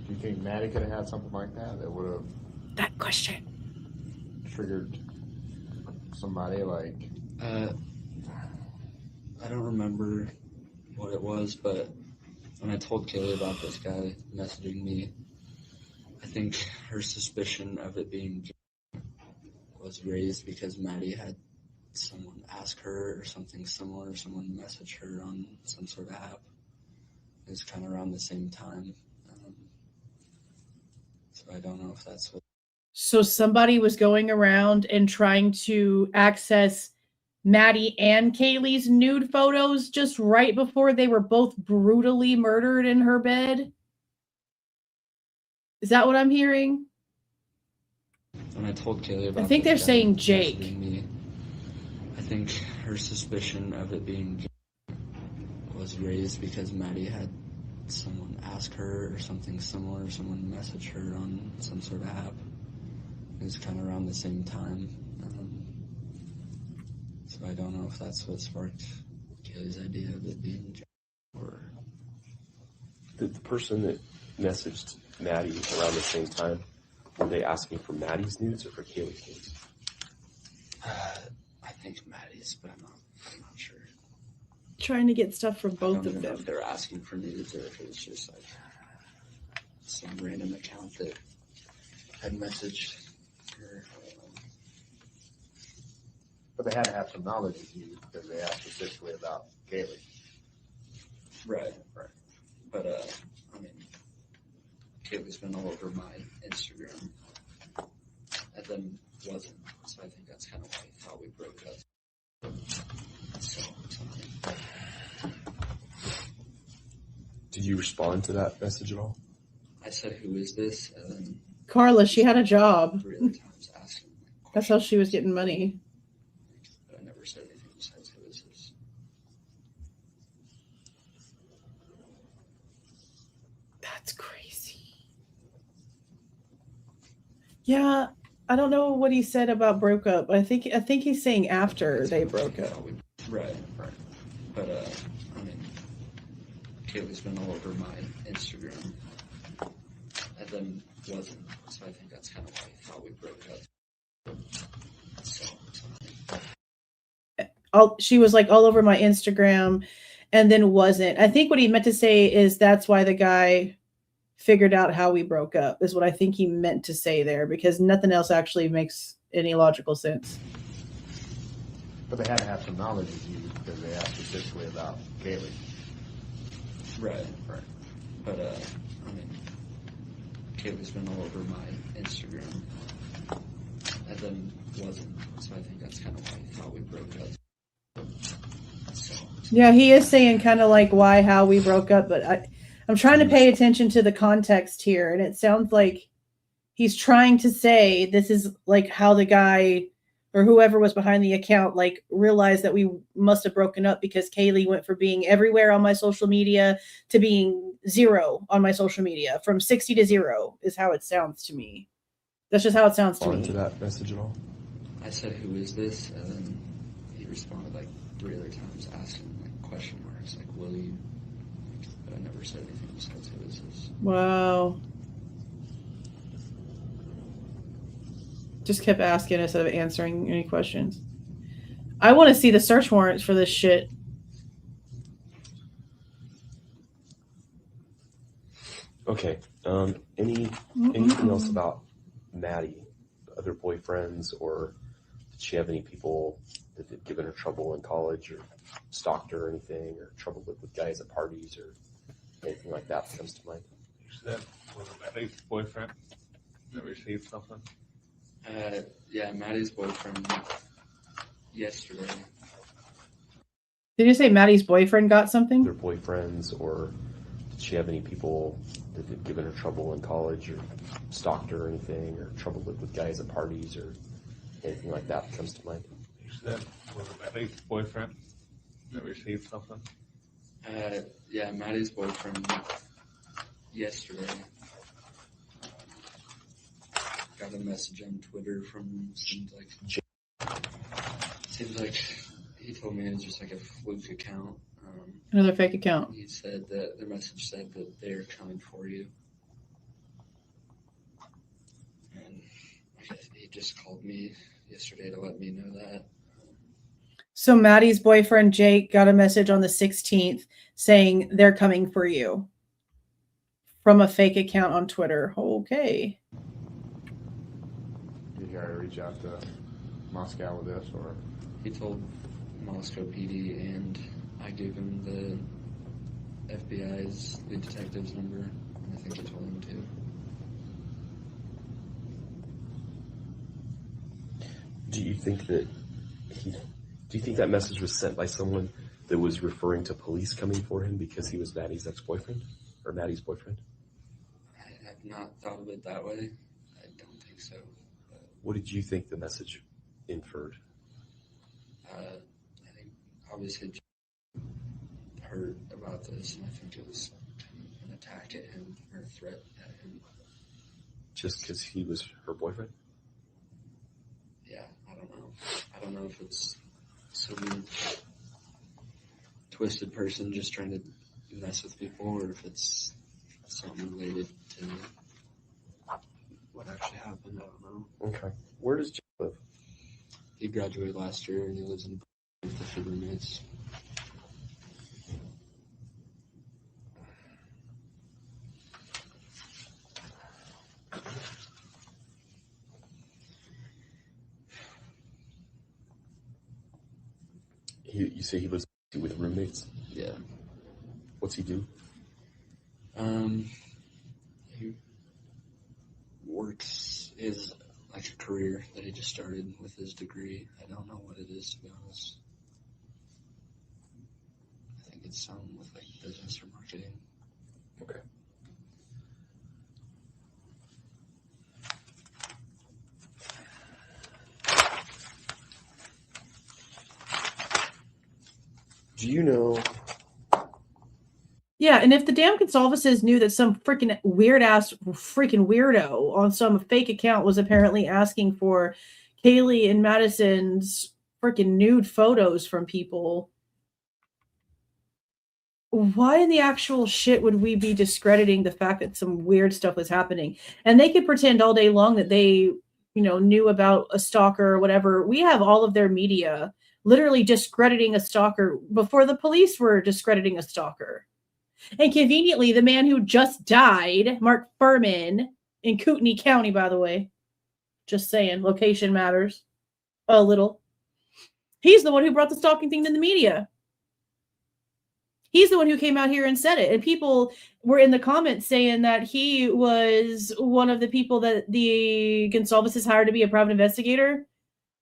E: Do you think Maddie could have had something like that would have
B: That question.
E: triggered somebody like?
D: I don't remember what it was, but when I told Kaylee about this guy messaging me, I think her suspicion of it being was raised because Maddie had someone ask her or something similar, someone message her on some sort of app. It was kind of around the same time. So I don't know if that's what.
B: So somebody was going around and trying to access Maddie and Kaylee's nude photos just right before they were both brutally murdered in her bed. Is that what I'm hearing?
D: When I told Kaylee about
B: I think
D: the
B: they're
D: guy
B: saying Jake.
D: messaging me, I think her suspicion of it being Jake was raised because Maddie had someone ask her or something similar, someone message her on some sort of app. It was kind of around the same time. So I don't know if that's what sparked Kaylee's idea of it being Jake or...
C: The person that messaged Maddie around the same time, were they asking for Maddie's nudes or for Kaylee's nudes?
D: I think Maddie's, but I'm not sure.
B: Trying to get stuff from
D: I
B: both
D: don't
B: of
D: even know
B: them.
D: if they're asking for nudes or if it was just like some random account that had messaged her.
E: But they had to have some knowledge of you because they asked specifically about Kaylee.
D: Right. But, I mean, Kaylee's been all over my Instagram and then wasn't. So I think that's kind of how we broke up. So,
C: Did you respond to that message at all?
D: I said, "Who is this?" And then
B: Carla, she had a job.
D: 3 other times asking.
B: That's how she was getting money.
D: But I never said anything besides, "Who is this?"
B: That's crazy. Yeah, I don't know what he said about broke up. I think he's saying after they broke up.
D: Right. But, I mean, Kaylee's been all over my Instagram and then wasn't. So I think that's kind of how we broke up. So,
B: She was like all over my Instagram and then wasn't. I think what he meant to say is that's why the guy figured out how we broke up, is what I think he meant to say there, because nothing else actually makes any logical sense.
E: But they had to have some knowledge of you because they asked specifically about Kaylee.
D: Right. But, I mean, Kaylee's been all over my Instagram and then wasn't. So I think that's kind of how we broke up. So,
B: Yeah, he is saying kind of like how we broke up, but I'm trying to pay attention to the context here, and it sounds like he's trying to say this is like how the guy or whoever was behind the account like realized that we must have broken up because Kaylee went from being everywhere on my social media to being 0 on my social media. From 60 to 0 is how it sounds to me. That's just how it sounds to me.
C: To that message at all?
D: I said, "Who is this?" And then he responded like 3 other times asking like question marks, like, "Will you?" But I never said anything besides, "Who is this?"
B: Wow. Just kept asking instead of answering any questions. I want to see the search warrants for this shit.
C: Okay. Anything else about Maddie? Other boyfriends, or did she have any people that had given her trouble in college or stalked her or anything, or trouble with guys at parties or anything like that comes to mind?
F: You said was Maddie's boyfriend that received something?
D: Yeah, Maddie's boyfriend yesterday.
B: Did you say Maddie's boyfriend got something?
C: Other boyfriends, or did she have any people that had given her trouble in college or stalked her or anything, or trouble with guys at parties or anything like that comes to mind?
F: You said was Maddie's boyfriend that received something?
D: Yeah, Maddie's boyfriend yesterday got a message on Twitter from seems like he told me it was just like a fluke account.
B: Another fake account.
D: He said that the message said that they're coming for you, and he just called me yesterday to let me know that.
B: So Maddie's boyfriend Jake got a message on the 16th saying they're coming for you from a fake account on Twitter. Okay.
E: Did you already reach out to Moscow with this, or?
D: He told Moscow PD, and I gave him the FBI's lead detective's number, and I think he told him too.
C: Do you think that message was sent by someone that was referring to police coming for him because he was Maddie's ex-boyfriend or Maddie's boyfriend?
D: I have not thought of it that way. I don't think so.
C: What did you think the message inferred?
D: I think obviously heard about this, and I think it was an attack at him or a threat at him.
C: Just because he was her boyfriend?
D: Yeah, I don't know. I don't know if it's some twisted person just trying to mess with people, or if it's something related to what actually happened. I don't know.
C: Okay. Where does Jack live?
D: He graduated last year, and he lives in with the roommates.
C: You say he lives with roommates?
D: Yeah.
C: What's he do?
D: He works is like a career that he just started with his degree. I don't know what it is, to be honest. I think it's something with like business or marketing.
C: Okay. Do you know?
B: Yeah, and if the damn Goncalveses knew that some freaking freaking weirdo on some fake account was apparently asking for Kaylee and Madison's freaking nude photos from people, why in the actual shit would we be discrediting the fact that some weird stuff was happening? And they could pretend all day long that they, knew about a stalker or whatever. We have all of their media literally discrediting a stalker before the police were discrediting a stalker. And conveniently, the man who just died, Mark Furman, in Kootenai County, by the way, just saying, location matters a little. He's the one who brought the stalking thing to the media. He's the one who came out here and said it. And people were in the comments saying that he was one of the people that the Goncalveses hired to be a private investigator.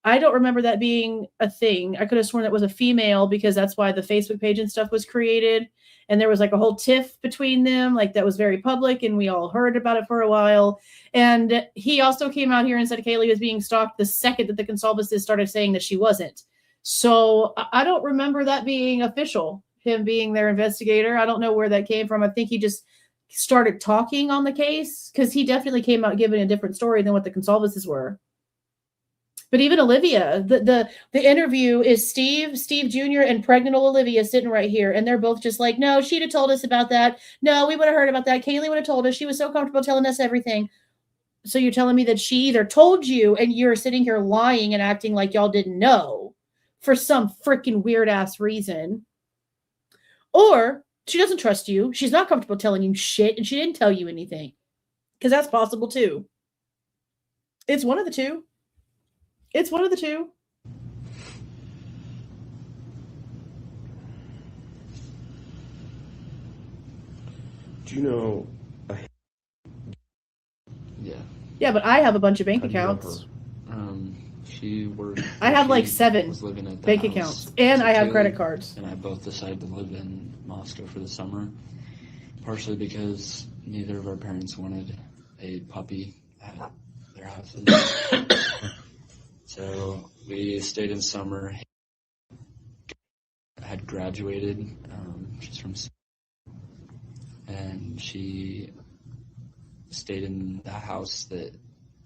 B: I don't remember that being a thing. I could have sworn that was a female because that's why the Facebook page and stuff was created. And there was like a whole tiff between them, like that was very public, and we all heard about it for a while. And he also came out here and said Kaylee was being stalked the second that the Goncalveses started saying that she wasn't. So I don't remember that being official, him being their investigator. I don't know where that came from. I think he just started talking on the case because he definitely came out giving a different story than what the Goncalveses were. But even Olivia, the interview is Steve Jr. and pregnant Olivia sitting right here. And they're both just like, no, she'd have told us about that. No, we would have heard about that. Kaylee would have told us. She was so comfortable telling us everything. So you're telling me that she either told you and you're sitting here lying and acting like y'all didn't know for some freaking weird ass reason. Or she doesn't trust you. She's not comfortable telling you shit and she didn't tell you anything. Because that's possible too. It's one of the two. It's one of the two.
C: Do you know?
D: Yeah.
B: Yeah, but I have a bunch of bank
C: How do you know
B: accounts.
D: She worked.
B: I have like
D: she
B: 7
D: was living at the
B: bank
D: house.
B: accounts, and
D: So
B: I have
D: Kaylee
B: credit cards.
D: And I both decided to live in Moscow for the summer, partially because neither of our parents wanted a puppy at their houses. So we stayed in summer. I had graduated. She's from, and she stayed in the house that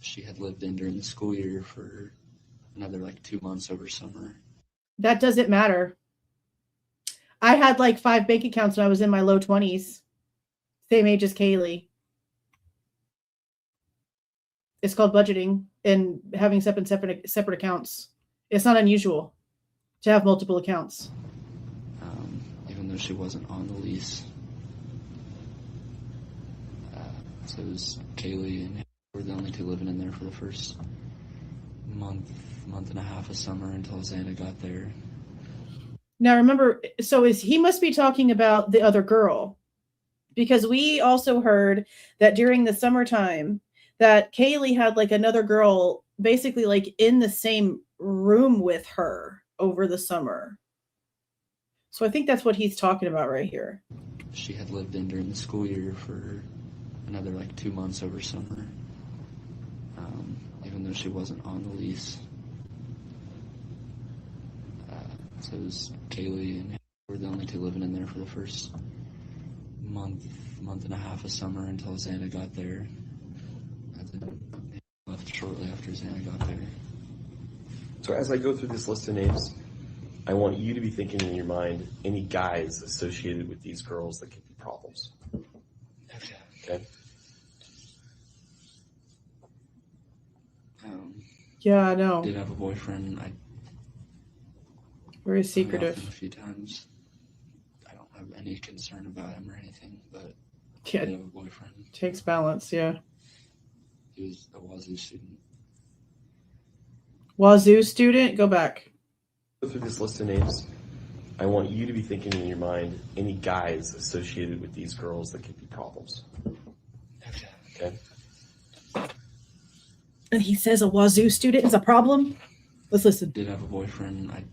D: she had lived in during the school year for another like 2 months over summer.
B: That doesn't matter. I had like 5 bank accounts when I was in my low 20s. Same age as Kaylee. It's called budgeting and having separate accounts. It's not unusual to have multiple accounts.
D: Even though she wasn't on the lease. So it was Kaylee and were the only two living in there for the first month and a half of summer until Xana got there.
B: Now remember, so he must be talking about the other girl, because we also heard that during the summertime that Kaylee had like another girl basically like in the same room with her over the summer. So I think that's what he's talking about right here.
D: She had lived in during the school year for another like 2 months over summer, even though she wasn't on the lease. So it was Kaylee and were the only two living in there for the first month and a half of summer until Xana got there. And then they left shortly after Xana got there.
C: So as I go through this list of names, I want you to be thinking in your mind any guys associated with these girls that could be problems. Okay?
B: Yeah, I know.
D: Did have a boyfriend. I
B: Very
D: hung out with
B: secretive.
D: him a few times. I don't have any concern about him or anything, but
B: Yeah,
D: I did have a boyfriend.
B: takes balance, yeah.
D: He was a WSU student.
B: Wazoo student, go back.
C: Go through this list of names. I want you to be thinking in your mind any guys associated with these girls that could be problems. Okay?
B: And he says a Wazoo student is a problem? Let's listen.
D: Did have a boyfriend. I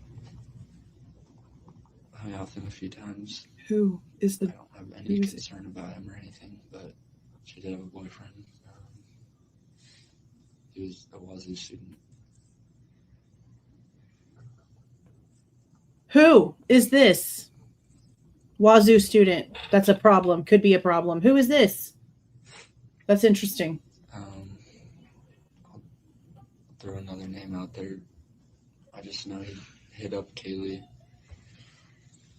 D: hung out with him a few times.
B: Who is
D: I
B: the...
D: don't have any
B: who's-
D: concern about him or anything, but she did have a boyfriend. He was a WSU student.
B: Who is this? Wazoo student. That's a problem. Could be a problem. Who is this? That's interesting.
D: I'll throw another name out there. I just know he hit up Kaylee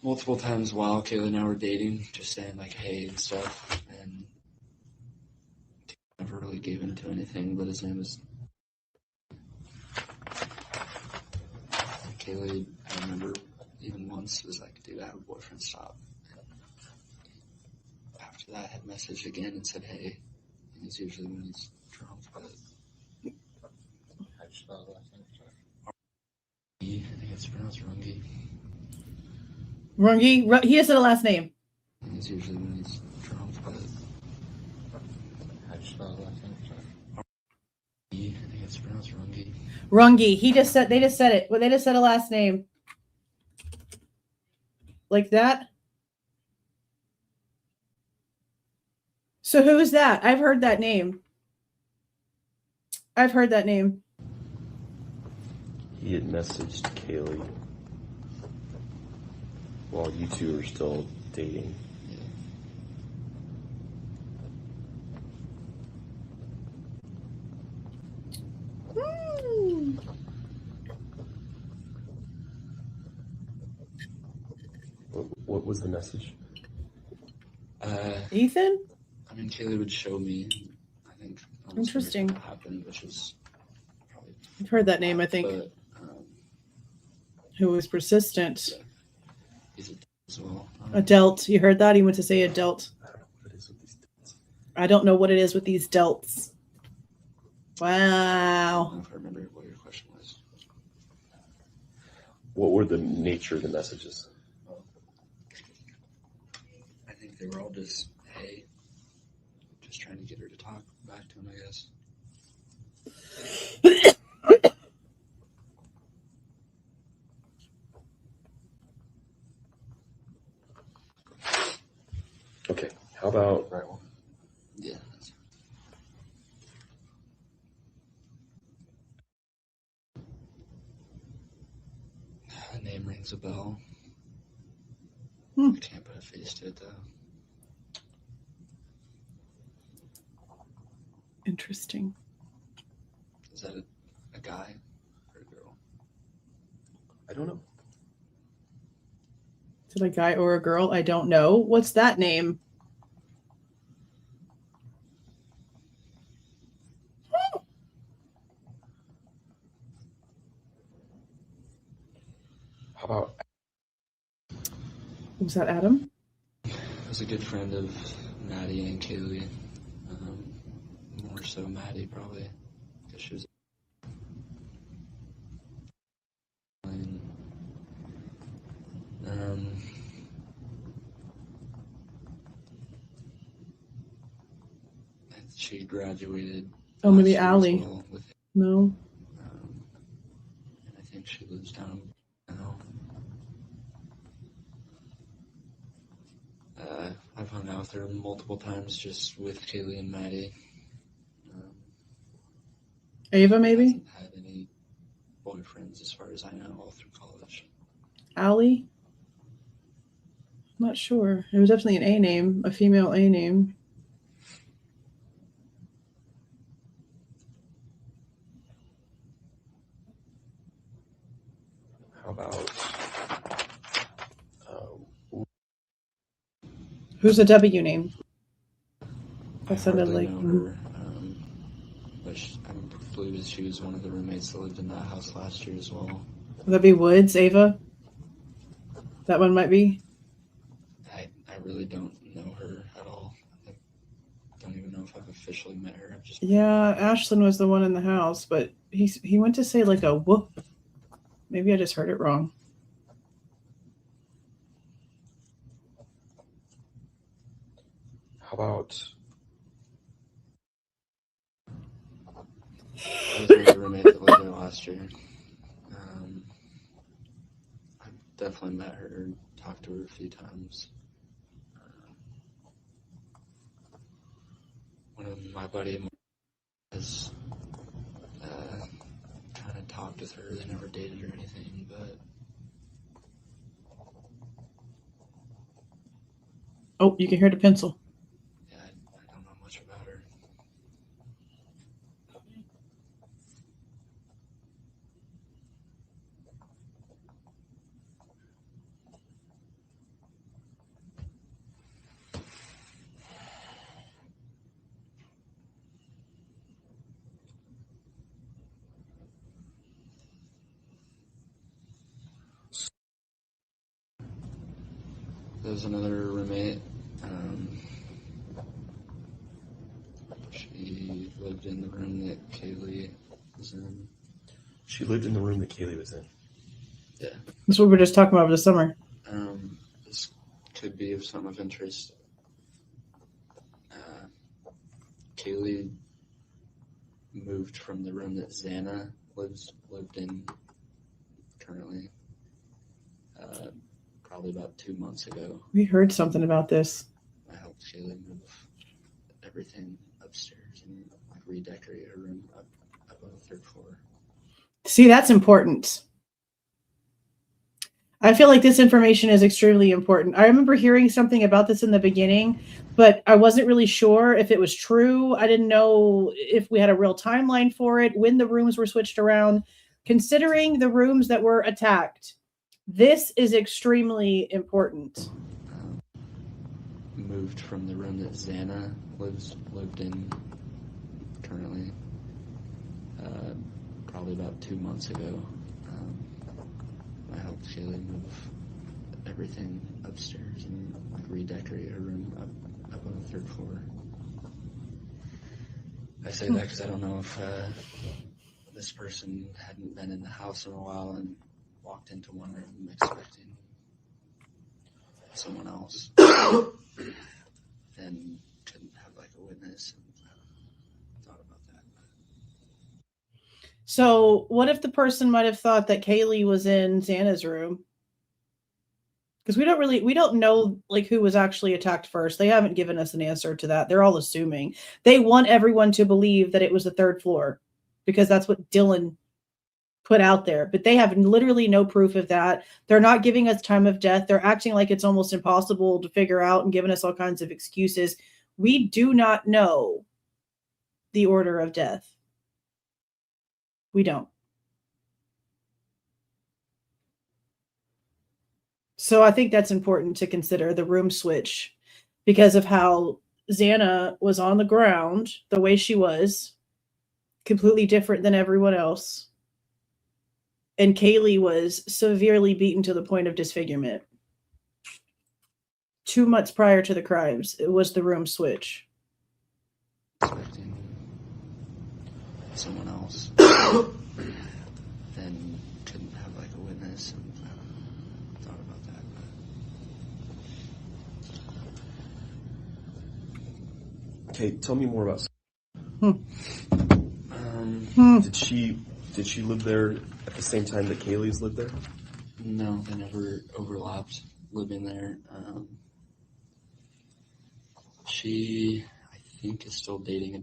D: multiple times while Kaylee and I were dating, just saying like hey and stuff, and never really gave into anything, but his name was Kaylee. I remember even once was like, dude, I have a boyfriend, stop. And after that I had messaged again and said hey, and it's usually when he's drunk, but
E: How do you spell the last name? Sorry.
D: I think it's pronounced Rungi.
B: Rungi? He has said a last name.
D: And it's usually when he's drunk, but
E: How do you spell the last name? Sorry.
D: I think it's pronounced Rungi.
B: Rungi. They just said it. Well, they just said a last name. Like that? So who is that? I've heard that name.
C: He had messaged Kaylee while you two are still dating. What was the message?
B: Ethan?
D: I mean, Kaylee would show me, I think,
B: Interesting.
D: what happened, which is probably,
B: I've heard that name, I think.
D: but
B: Who was persistent.
D: he's a as well.
B: Adult. You heard that? He went to say adult.
C: I don't know what it is with these delts.
B: I don't know what it is with these delts.
D: I don't
B: Wow.
D: know if I remember what your question was.
C: What were the nature of the messages?
D: I think they were all just, hey, just trying to get her to talk back to him, I guess.
C: Okay, how about
E: Right one.
D: Yeah. The name rings a bell.
B: Hmm.
D: I can't put a face to it, though.
B: Interesting.
D: Is that a guy or a girl?
C: I don't know.
B: Is it a guy or a girl? I don't know. What's that name?
C: How about
B: Was that Adam?
D: I was a good friend of Maddie and Kaylee. More so Maddie, probably, because she was. She graduated.
B: Oh, maybe
D: last year as
B: Allie.
D: well with him.
B: No.
D: And I think she lives down now. I've hung out out there multiple times just with Kaylee and Maddie.
B: Ava, maybe?
D: Hasn't had any boyfriends as far as I know all through college.
B: Allie? I'm not sure. It was definitely an A name, a female A name.
C: How about
B: Who's the W name?
D: I
B: That sounded
D: hardly
B: like
D: know her, but I believe she was one of the roommates that lived in that house last year as well.
B: Would that be Woods, Ava? That one might be.
D: I really don't know her at all. I don't even know if I've officially met her. I've just
B: Yeah, Ashlyn was the one in the house, but he went to say like a whoop. Maybe I just heard it wrong.
C: how about
D: I was one of the roommates that lived there last year. I've definitely met her, talked to her a few times. One of my buddy has kind of talked with her. They never dated or anything, but
B: Oh, you can hear the pencil.
D: yeah, I don't know much about her. There's another roommate. She lived in the room that Kaylee was in.
C: she lived in the room that Kaylee was in?
D: Yeah.
B: That's what we were just talking about over the summer.
D: This could be of some of interest. Kaylee moved from the room that Xana lived in currently. Probably about 2 months ago.
B: We heard something about this.
D: I helped Kaylee move everything upstairs and like redecorate her room up on the 3rd floor.
B: See, that's important. I feel like this information is extremely important. I remember hearing something about this in the beginning, but I wasn't really sure if it was true. I didn't know if we had a real timeline for it, when the rooms were switched around. Considering the rooms that were attacked, this is extremely important.
D: Moved from the room that Xana lived in currently. Probably about 2 months ago. I helped Kaylee move everything upstairs and like redecorate her room up on the 3rd floor. I say that because I don't know if this person hadn't been in the house in a while and walked into one room expecting someone else, then couldn't have like a witness. And thought about that.
B: So what if the person might have thought that Kaylee was in Xana's room? Because we don't know like who was actually attacked first. They haven't given us an answer to that. They're all assuming. They want everyone to believe that it was the 3rd floor because that's what Dylan put out there. But they have literally no proof of that. They're not giving us time of death. They're acting like it's almost impossible to figure out and giving us all kinds of excuses. We do not know the order of death. We don't. So I think that's important to consider, the room switch, because of how Xana was on the ground, the way she was, completely different than everyone else. And Kaylee was severely beaten to the point of disfigurement. 2 months prior to the crimes, it was the room switch.
D: Expecting someone else, then couldn't have like a witness. And thought about that.
C: Okay, tell me more about. Did she live there at the same time that Kaylee's lived there?
D: No, they never overlapped living there. She, I think, is still dating a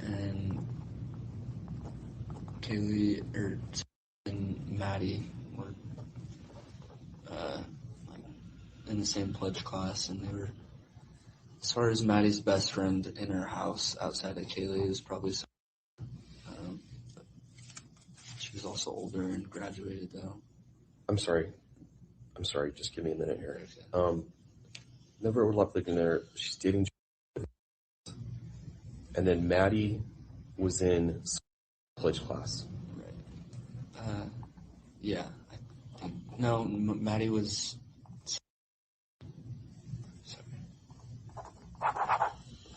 D: and Kaylee and Maddie were in the same pledge class, and they were, as far as Maddie's best friend in her house outside of Kaylee is probably she was also older and graduated though.
C: I'm sorry. Just give me a minute here. Never overlapped living there. She's dating, and then Maddie was in pledge class.
D: Right. Yeah. I think, no, Maddie was. Sorry.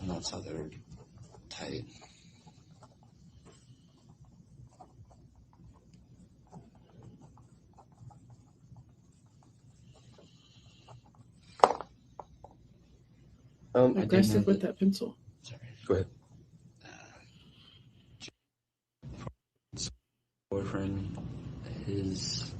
D: And that's how they were tight.
B: Aggressive with that pencil.
D: Sorry.
C: Go ahead.
D: Boyfriend is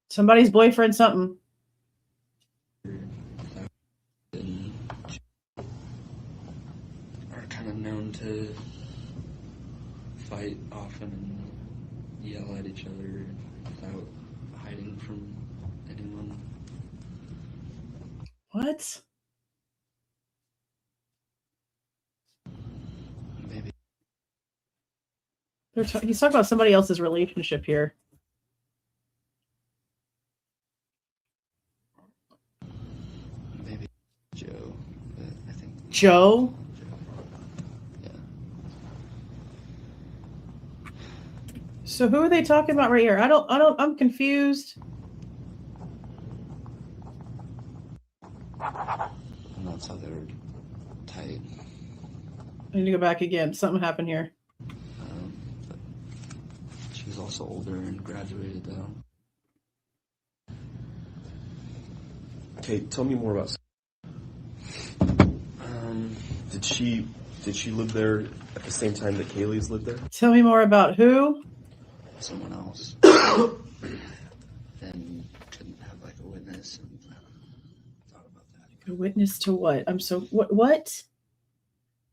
B: Somebody's boyfriend something.
D: are kind of known to fight often and yell at each other without hiding from anyone.
B: What?
D: Maybe
B: He's talking about somebody else's relationship here.
D: maybe Joe, but I think
B: Joe?
D: Yeah.
B: So who are they talking about right here? I'm confused.
D: And that's how they were tight.
B: I need to go back again. Something happened here.
D: But she was also older and graduated though.
C: Okay, tell me more about. Did she live there at the same time that Kaylee's lived there?
B: Tell me more about who?
D: Someone else. Then couldn't have like a witness and thought about that.
B: A witness to what? What?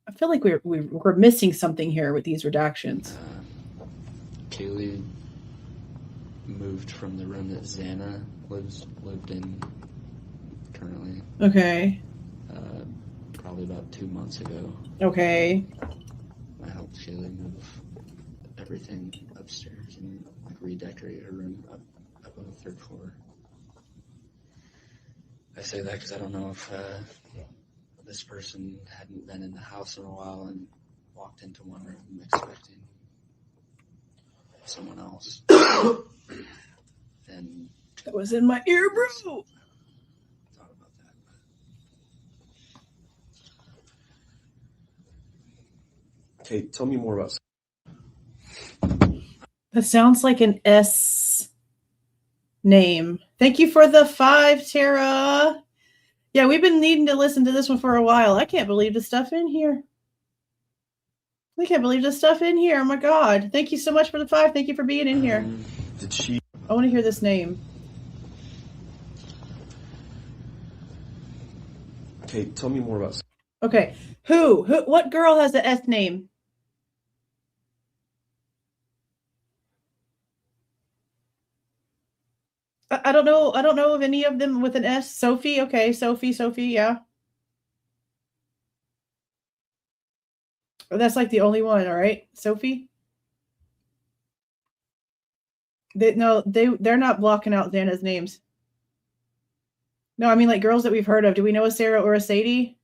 B: I feel like we're missing something here with these redactions.
D: Kaylee moved from the room that Xana lived in currently.
B: Okay.
D: Probably about 2 months ago.
B: Okay.
D: I helped Kaylee move everything upstairs and like redecorate her room up on the 3rd floor. I say that because I don't know if this person hadn't been in the house in a while and walked into one room expecting someone else. Then
B: That was in my ear, bro.
D: thought about that.
C: Okay, tell me more about.
B: That sounds like an S name. Thank you for the 5, Tara. Yeah, we've been needing to listen to this one for a while. I can't believe the stuff in here. I can't believe the stuff in here. Oh my God. Thank you so much for the 5. Thank you for being in here.
C: Did she?
B: I want to hear this name.
C: Okay, tell me more about.
B: Okay. Who? What girl has the S name? I don't know. I don't know of any of them with an S. Sophie. Okay. Sophie. Yeah. Oh, that's like the only one. All right. Sophie. They're not blocking out Xana's names. No, I mean like girls that we've heard of. Do we know a Sarah or a Sadie?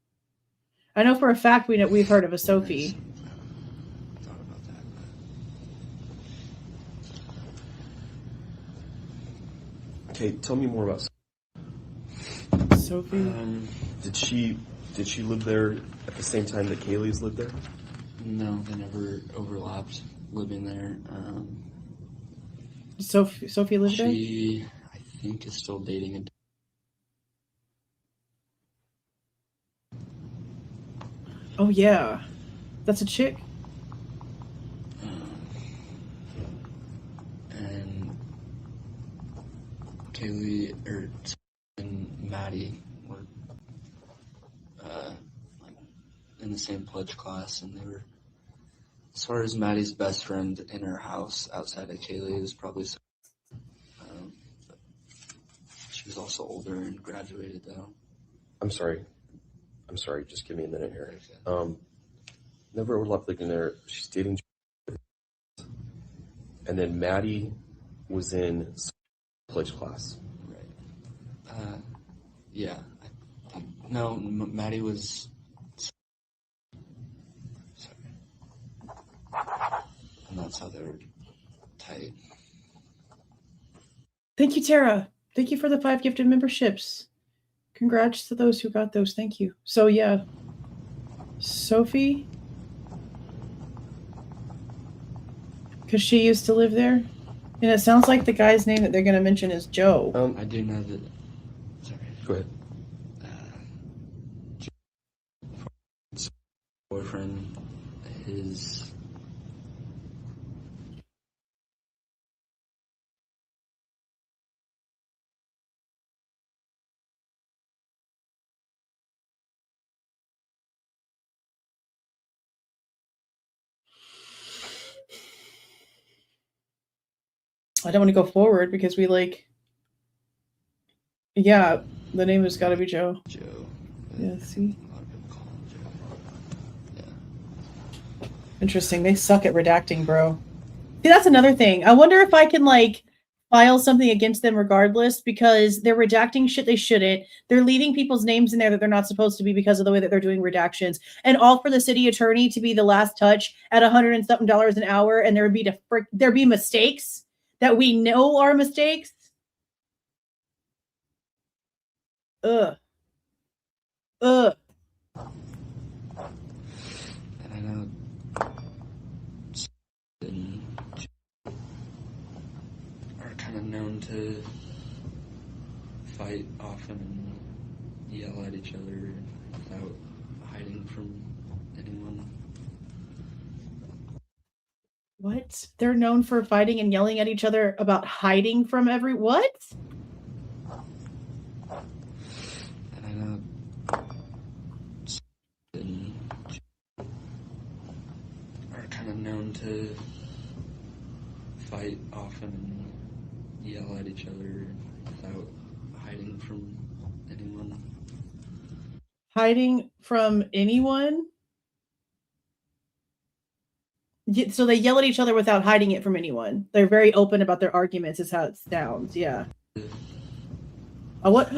B: I know for a fact we've heard of a Sophie.
D: Thought about that.
C: Okay, tell me more about.
B: Sophie.
C: Did she live there at the same time that Kaylee's lived there?
D: No, they never overlapped. living there.
B: Sophie lived there?
D: She, I think, is still dating a
B: Oh, yeah. That's a chick?
D: and Kaylee and Maddie were in the same pledge class, and they were, as far as Maddie's best friend in her house outside of Kaylee, is probably but she was also older and graduated though.
C: I'm sorry. Just give me a minute here. Never overlapped looking there. She's dating, and then Maddie was in pledge class.
D: Right. Yeah. I think, no, Maddie was. Sorry. And that's how they were tight.
B: Thank you, Tara. Thank you for the 5 gifted memberships. Congrats to those who got those. Thank you. So, yeah. Sophie. Because she used to live there. And it sounds like the guy's name that they're going to mention is Joe.
D: I do know that. Sorry.
C: Go ahead.
D: Boyfriend, his.
B: I don't want to go forward because we yeah, the name has got to be Joe.
D: Joe.
B: Yeah, see?
D: A lot of people call him Joe. Yeah.
B: Interesting. They suck at redacting, bro. See, that's another thing. I wonder if I can file something against them regardless because they're redacting shit they shouldn't. They're leaving people's names in there that they're not supposed to be because of the way that they're doing redactions. And all for the city attorney to be the last touch at $100 and something an hour, and there'd be mistakes that we know are mistakes. Ugh.
D: And I know are kind of known to fight often and yell at each other without hiding from anyone.
B: What? They're known for fighting and yelling at each other about hiding from what?
D: And I know are kind of known to fight often and yell at each other without hiding from anyone.
B: Hiding from anyone? So they yell at each other without hiding it from anyone. They're very open about their arguments is how it sounds. Yeah. What?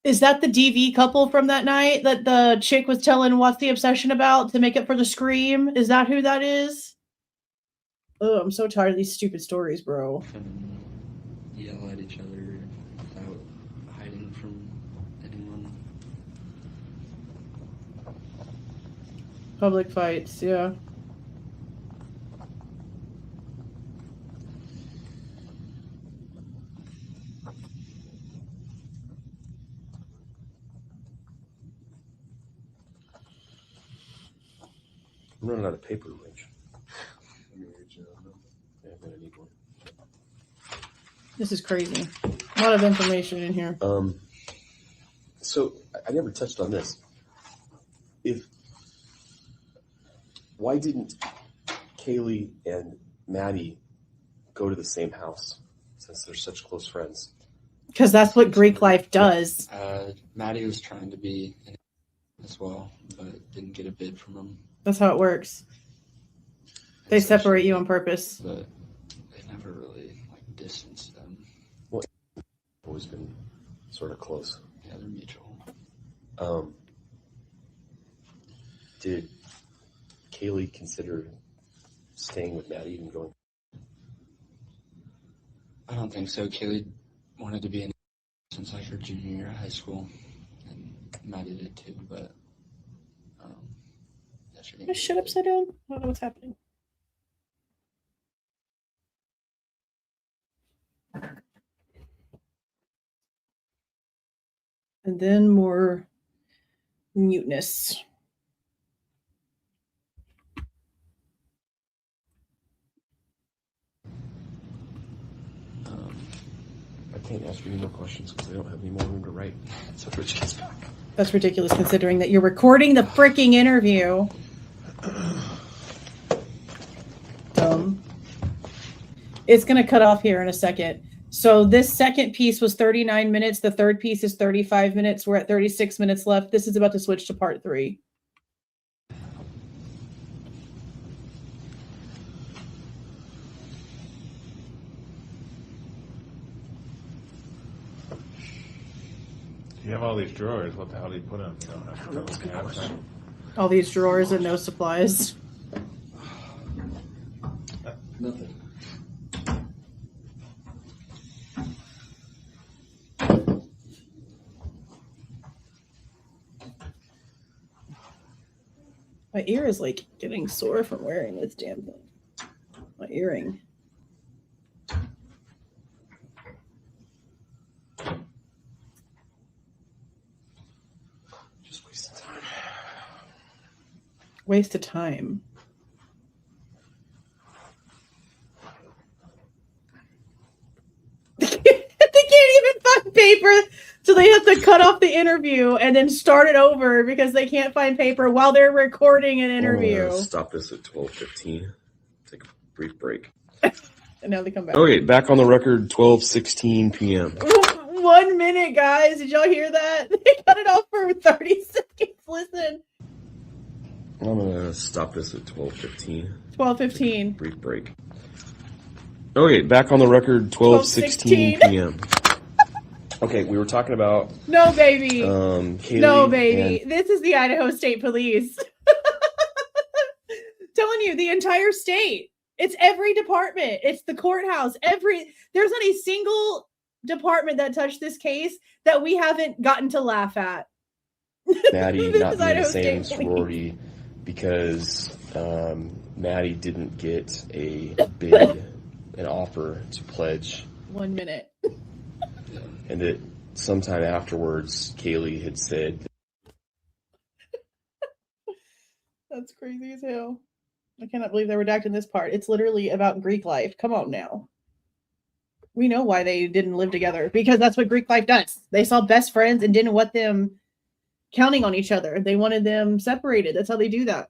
B: Is that the DV couple from that night that the chick was telling what's the obsession about to make up for the scream? Is that who that is? Oh, I'm so tired of these stupid stories, bro.
D: Yell at each other without hiding from anyone.
B: Public fights, yeah.
C: I'm running out of paper, Rich.
E: Let me reach out.
C: Yeah, I'm gonna need one.
B: This is crazy. A lot of information in here.
C: So I never touched on this. Why didn't Kaylee and Maddie go to the same house since they're such close friends?
B: Because that's what Greek life does.
D: Maddie was trying to be in as well, but didn't get a bid from him.
B: That's how it works. They separate you on purpose.
D: But they never really distanced them.
C: Well, always been sort of close.
D: Yeah, they're mutual.
C: Did Kaylee consider staying with Maddie and going?
D: I don't think so. Kaylee wanted to be in since her junior year of high school, and Maddie did too. But yeah, she
B: Is shit upside down? I don't know what's happening. And then more muteness.
C: I can't ask you any more questions because I don't have any more room to write. So Rich gets back.
B: That's ridiculous considering that you're recording the freaking interview. Dumb. It's going to cut off here in a second. So this second piece was 39 minutes. The third piece is 35 minutes. We're at 36 minutes left. This is about to switch to part 3.
F: You have all these drawers. What the hell do you put them? You don't have to
C: That's a good question.
B: All these drawers and no supplies.
D: Nothing.
B: My ear is like getting sore from wearing this damn thing. My earring.
C: Just wasting time.
B: Waste of time. They can't even find paper, so they have to cut off the interview and then start it over because they can't find paper while they're recording an interview.
C: I'm gonna stop this at 12:15. Take a brief break.
B: And now they come back.
C: Okay, back on the record, 12:16 p.m.
B: 1 minute, guys. Did y'all hear that? They cut it off for 30 seconds. Listen.
C: I'm gonna stop this at 12:15.
B: 12:15.
C: Brief break. Okay, back on the record, 12:16 p.m. Okay, we were talking about
B: No, baby.
C: Kaylee.
B: No, baby. This is the Idaho State Police. Telling you, the entire state. It's every department. It's the courthouse. There's not a single department that touched this case that we haven't gotten to laugh at.
C: Maddie
B: This
C: not
B: is
C: being
B: Idaho
C: the same
B: State Police.
C: sorority because Maddie didn't get a bid, an offer to pledge,
B: 1 minute.
C: and that sometime afterwards, Kaylee had said,
B: That's crazy as hell. I cannot believe they redacted this part. It's literally about Greek life. Come on now. We know why they didn't live together, because that's what Greek life does. They saw best friends and didn't want them counting on each other. They wanted them separated. That's how they do that.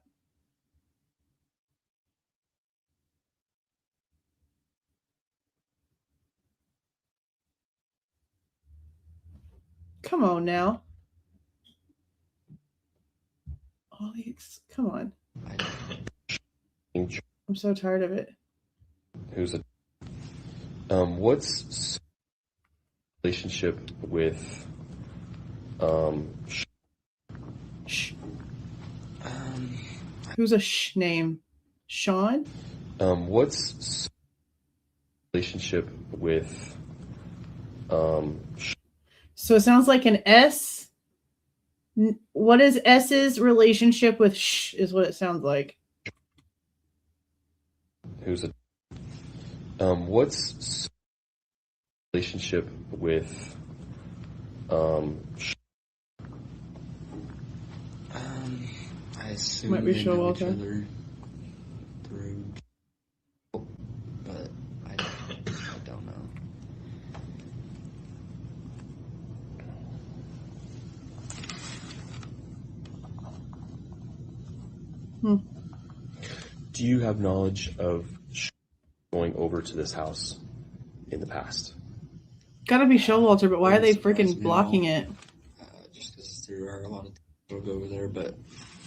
B: Come on now. All these, come on. I'm so tired of it.
C: "Who's a what's relationship with
B: Shh. Who's a name? Sean?
C: what's relationship with
B: So it sounds like an S. What is S's relationship with sh is what it sounds like.
C: who's a what's relationship with
D: I assume
B: Might be
D: they know each
B: Showalter.
D: other through, but I don't know.
C: Do you have knowledge of going over to this house in the past?
B: Gotta be Showalter, but why are they
D: Wouldn't surprise
B: freaking
D: me
B: blocking
D: at
B: it?
D: Just because there are a lot of people go over there, but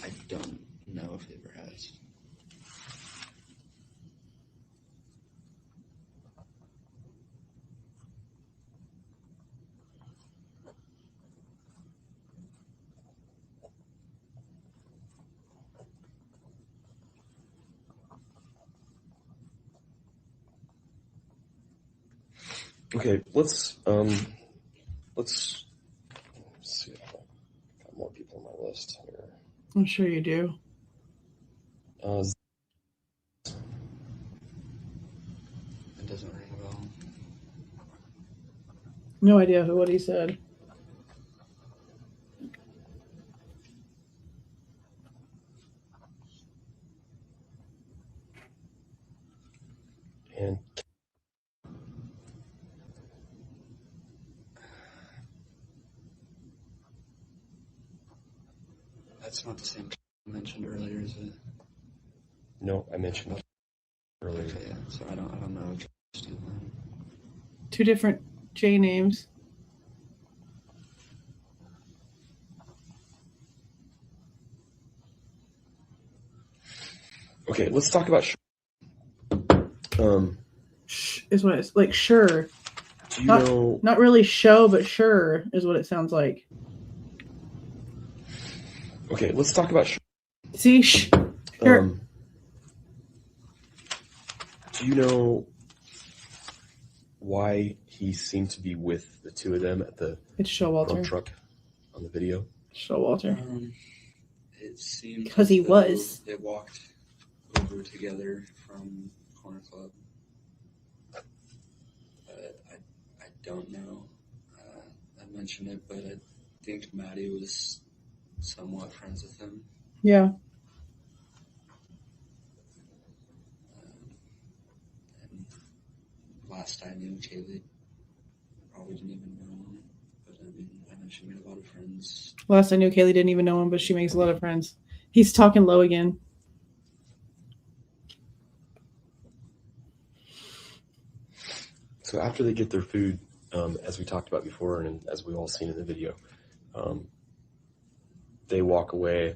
D: I don't know if it ever has.
C: Okay, let's see. I've got more people on my list here.
B: I'm sure you do.
D: It doesn't ring a bell.
B: No idea what he said.
C: And
D: That's not the same I mentioned earlier, is it?
C: no, I mentioned earlier.
D: Okay, yeah. So I don't know.
B: Two different J names.
C: Okay, let's talk about.
B: Is what it's like. Sure.
C: Do you know?
B: Not really show, but sure is what it sounds like.
C: Okay, let's talk about.
B: See, sure.
C: Do you know why he seemed to be with the two of them at the
B: It's Showalter.
C: truck on the video?
B: Showalter.
D: It seemed
B: Because he
D: as though
B: was.
D: They walked over together from Corner Club. I don't know. I mentioned it, but I think Maddie was somewhat friends with him.
B: Yeah.
D: And last I knew, Kaylee probably didn't even know him. But I mean, I know she made a lot of friends.
B: Last I knew, Kaylee didn't even know him, but she makes a lot of friends. He's talking low again.
C: So after they get their food, as we talked about before, and as we've all seen in the video, they walk away,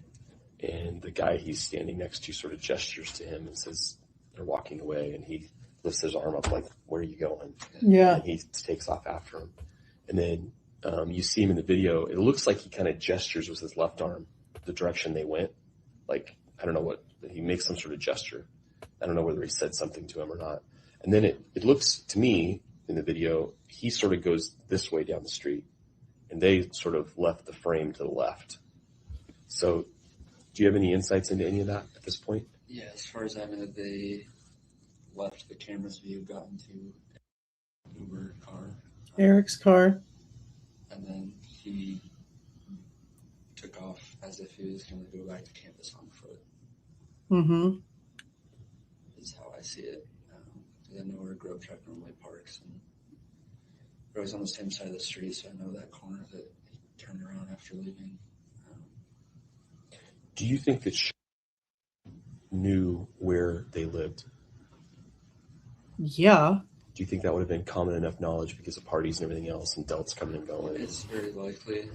C: and the guy he's standing next to sort of gestures to him and says they're walking away, and he lifts his arm up like, "Where are you going?"
B: Yeah.
C: And he takes off after him. And then you see him in the video. It looks like he kind of gestures with his left arm the direction they went. Like, I don't know what, he makes some sort of gesture. I don't know whether he said something to him or not. And then it looks to me in the video, he sort of goes this way down the street, and they sort of left the frame to the left. So do you have any insights into any of that at this point?
D: Yeah, as far as I know, they left the camera's view, got into an Uber car.
B: Eric's car.
D: And then he took off as if he was going to go back to campus on foot.
B: Mm-hmm.
D: Is how I see it. Because I know where a Grove truck normally parks, and we're always on the same side of the street, so I know that corner that he turned around after leaving.
C: Do you think that she knew where they lived?
B: Yeah.
C: Do you think that would have been common enough knowledge because of parties and everything else and Delts coming and going?
D: It's very likely.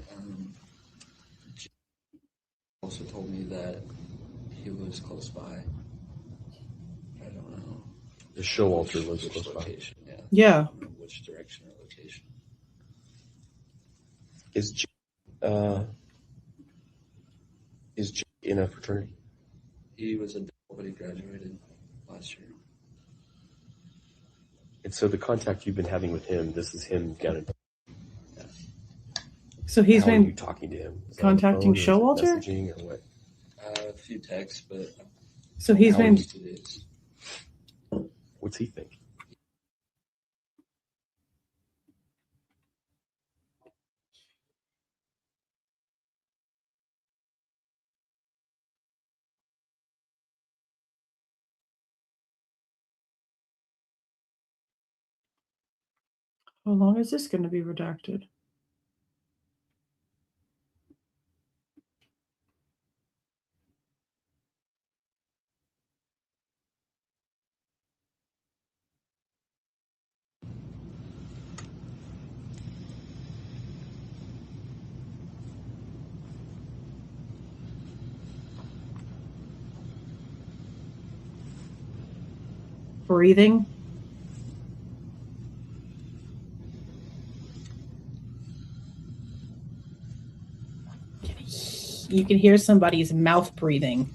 D: She also told me that he lives close by. I don't know.
C: The Showalter lives
D: which
C: close by.
D: location, yeah.
B: Yeah.
D: I don't know which direction or location.
C: Is Jay in a fraternity?
D: He was a Delta, but he graduated last year.
C: And so the contact you've been having with him, this is him down in.
B: So he's
C: How are you
B: been
C: talking to him? Is that
B: contacting
C: on the phone, or is it
B: Showalter?
C: messaging or what?
D: A few texts, but
B: So he's
C: How are
B: been.
C: you-
D: 2 days.
C: What's he think?
B: How long is this going to be redacted? Breathing. You can hear somebody's mouth breathing.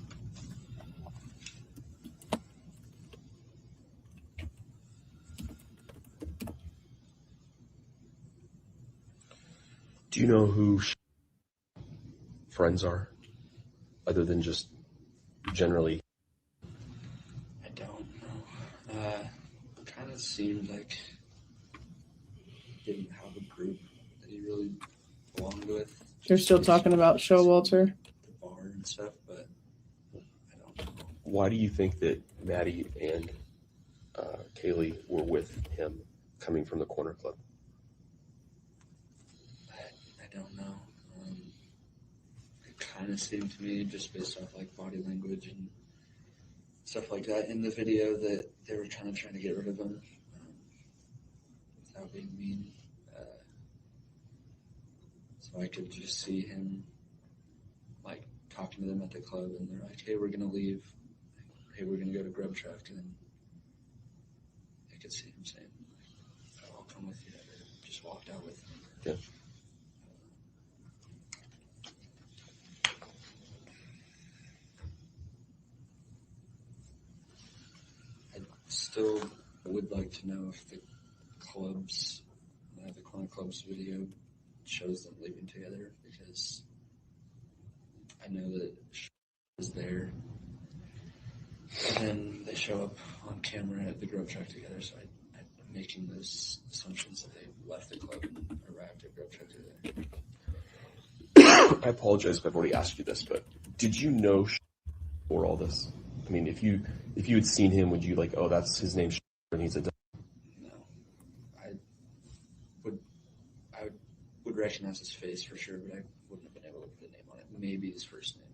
C: Do you know who friends are, other than just generally?
D: I don't know. It kind of seemed like he didn't have a group that he really belonged with.
B: They're still talking about Showalter.
D: The bar and stuff, but I don't know.
C: Why do you think that Maddie and Kaylee were with him coming from the corner club?
D: I don't know. It kind of seemed to me, just based off like body language and stuff like that in the video, that they were trying to get rid of him without being mean. So I could just see him like talking to them at the club, and they're like, "Hey, we're gonna leave. Hey, we're gonna go to Grub Truck," and then I could see him saying, "I'll come with you," or just walked out with him.
C: Yeah.
D: I still would like to know if the clubs, the corner clubs video shows them leaving together, because I know that was there, and then they show up on camera at the Grub Truck together, so I'm making those assumptions that they left the club and arrived at Grub Truck together.
C: I apologize if I've already asked you this, but did you know before all this? I mean, if you had seen him, would you like, oh, that's his name, and he's a...
D: No. I would recognize his face for sure, but I wouldn't have been able to put a name on it. Maybe his first name.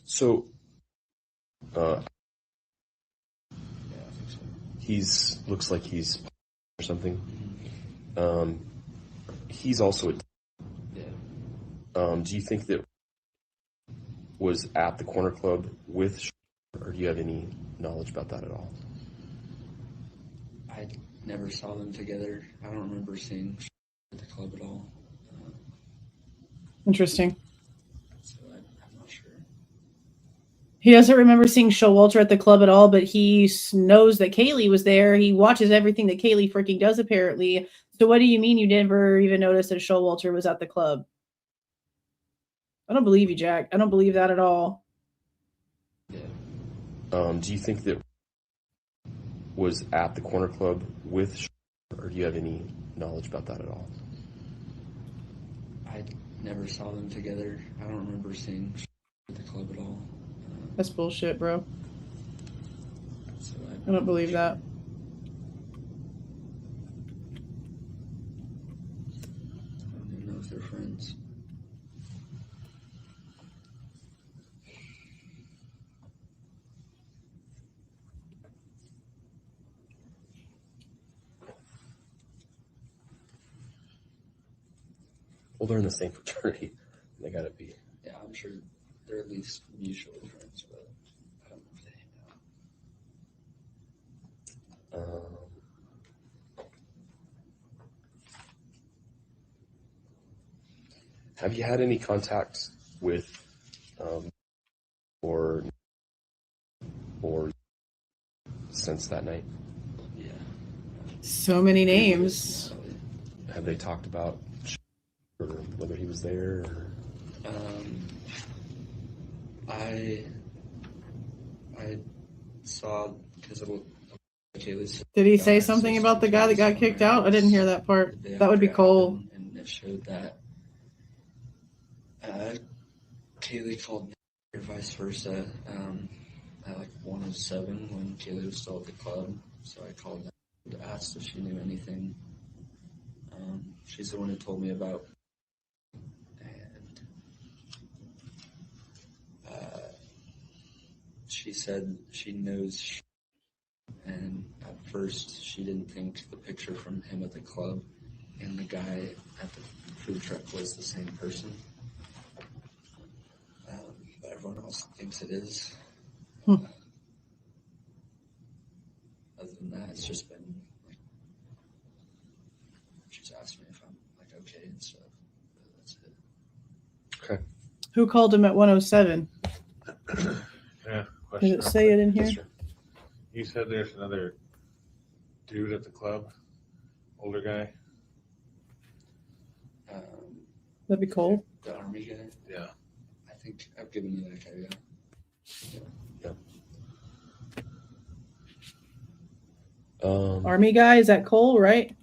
C: So,
D: Yeah, I think so.
C: looks like he's or something. He's also a...
D: Yeah.
C: Do you think that was at the corner club with, or do you have any knowledge about that at all?
D: I never saw them together. I don't remember seeing at the club at all.
B: Interesting.
D: So I'm not sure.
B: He doesn't remember seeing Showalter at the club at all, but he knows that Kaylee was there. He watches everything that Kaylee freaking does, apparently. So what do you mean you never even noticed that Showalter was at the club? I don't believe you, Jack. I don't believe that at all.
D: Yeah.
C: Do you think that was at the corner club with, or do you have any knowledge about that at all?
D: I never saw them together. I don't remember seeing at the club at all.
B: That's bullshit, bro.
D: So
B: I don't believe that.
D: I don't even know if they're friends.
C: Well, they're in the same fraternity. They gotta be.
D: Yeah, I'm sure they're at least mutually friends, but I don't know if they hang out.
C: Have you had any contact with, or since that night?
D: Yeah.
B: So many names.
C: Have they talked about or whether he was there? Or?
D: I saw, because of what Kaylee said.
B: Did he say something about the guy that got kicked out? I didn't hear that part. That would be Cole.
D: And it showed that Kaylee called me, or vice versa, at like 1:07 when Kaylee was still at the club. So I called them and asked if she knew anything. She's the one who told me about, and she said she knows, and at first she didn't think the picture from him at the club and the guy at the food truck was the same person. But everyone else thinks it is. Other than that, it's just been like, she's asked me if I'm like okay and stuff. But that's it.
C: Okay.
B: Who called him at 107?
F: Yeah.
B: Did
F: Question.
B: it say it in here?
C: Yes, sir.
F: You said there's another dude at the club, older guy.
B: That'd be Cole.
D: The army guy.
F: Yeah.
D: I think I've given you that guy.
C: Yeah.
B: Army guy, is that Cole, right?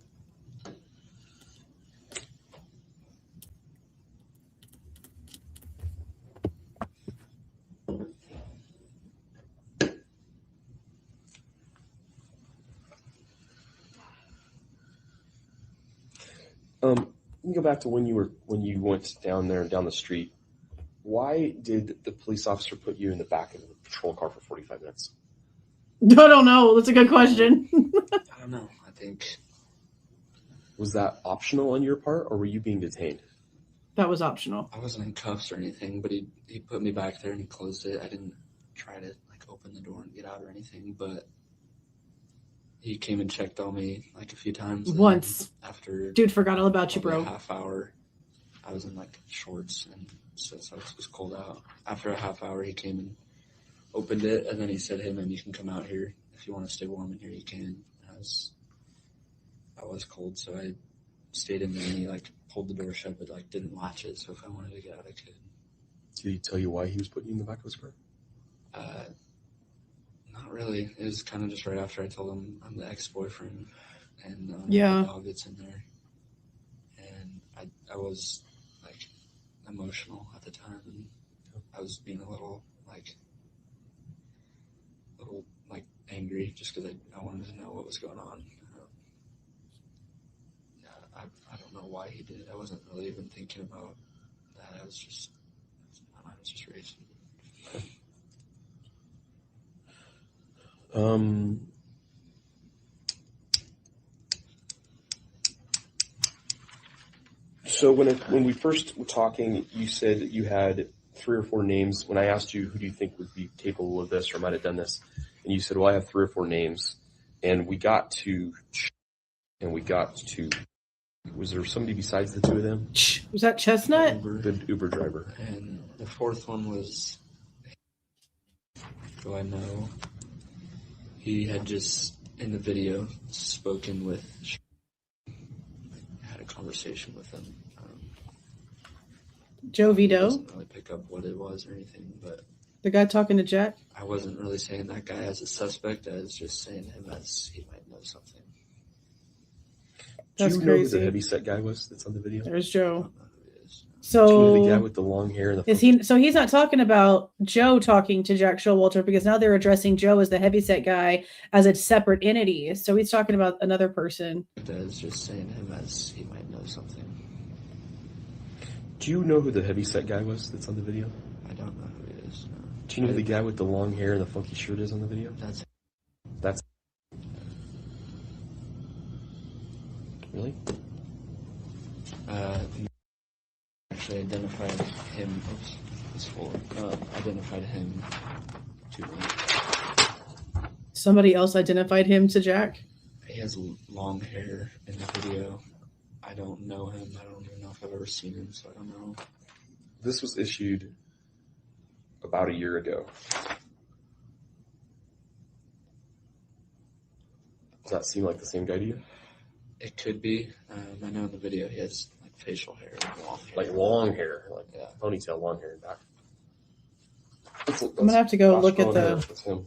C: me go back to when you went down there and down the street. Why did the police officer put you in the back of the patrol car for 45 minutes?
B: I don't know. That's a good question.
D: I don't know. I think.
C: Was that optional on your part, or were you being detained?
B: That was optional.
D: I wasn't in cuffs or anything, but he put me back there and he closed it. I didn't try to like open the door and get out or anything, but he came and checked on me like a few times.
B: Once.
D: After
B: Dude forgot all about you, bro.
D: A half hour. I was in like shorts and so it was cold out. After a half hour, he came and opened it, and then he said, "Hey man, you can come out here if you want to stay warm in here. You can." I was cold, so I stayed in there, and he like pulled the door shut, but like didn't latch it. So if I wanted to get out, I could.
C: Did he tell you why he was putting you in the back of his car?
D: Not really. It was kind of just right after I told him I'm the ex-boyfriend, and the dog that's in there, and I was like emotional at the time, and I was being a little angry just because I wanted to know what was going on. I don't know why he did it. I wasn't really even thinking about that. My mind was just racing.
C: So when we first were talking, you said that you had 3 or 4 names. When I asked you who do you think would be capable of this or might have done this, and you said, well, I have 3 or 4 names. And we got to, was there somebody besides the 2 of them?
B: Was that Chestnut?
C: The Uber driver.
D: And the 4th one was, who I know. He had just, in the video, spoken with, had a conversation with him.
B: Joe Vito?
D: I didn't really pick up what it was or anything, but...
B: The guy talking to Jack?
D: I wasn't really saying that guy as a suspect. I was just saying him as he might know something.
B: That's
C: Do you know
B: crazy.
C: who the heavyset guy was that's on the video?
B: There's
D: I
B: Joe.
D: don't know who it is.
B: So
C: Do you know the guy with the long hair and the
B: is he? So he's not talking about Joe talking to Jack Showalter, because now they're addressing Joe as the heavyset guy as a separate entity. So he's talking about another person.
D: I was just saying him as he might know something.
C: Do you know who the heavyset guy was that's on the video?
D: I don't know who it is. No.
C: Do you know who the guy with the long hair and the funky shirt is on the video? That's really?
D: Actually identified him. Oops, it's full. Identified him to me.
B: Somebody else identified him to Jack?
D: He has long hair in the video. I don't know him. I don't even know if I've ever seen him, so I don't know.
C: This was issued about a year ago. Does that seem like the same guy to you?
D: It could be. I know in the video he has like facial hair, long hair.
C: Like long hair, like
D: Yeah.
C: ponytail, long hair in back.
B: I'm gonna have to go look at
C: hair.
B: the
C: That's him.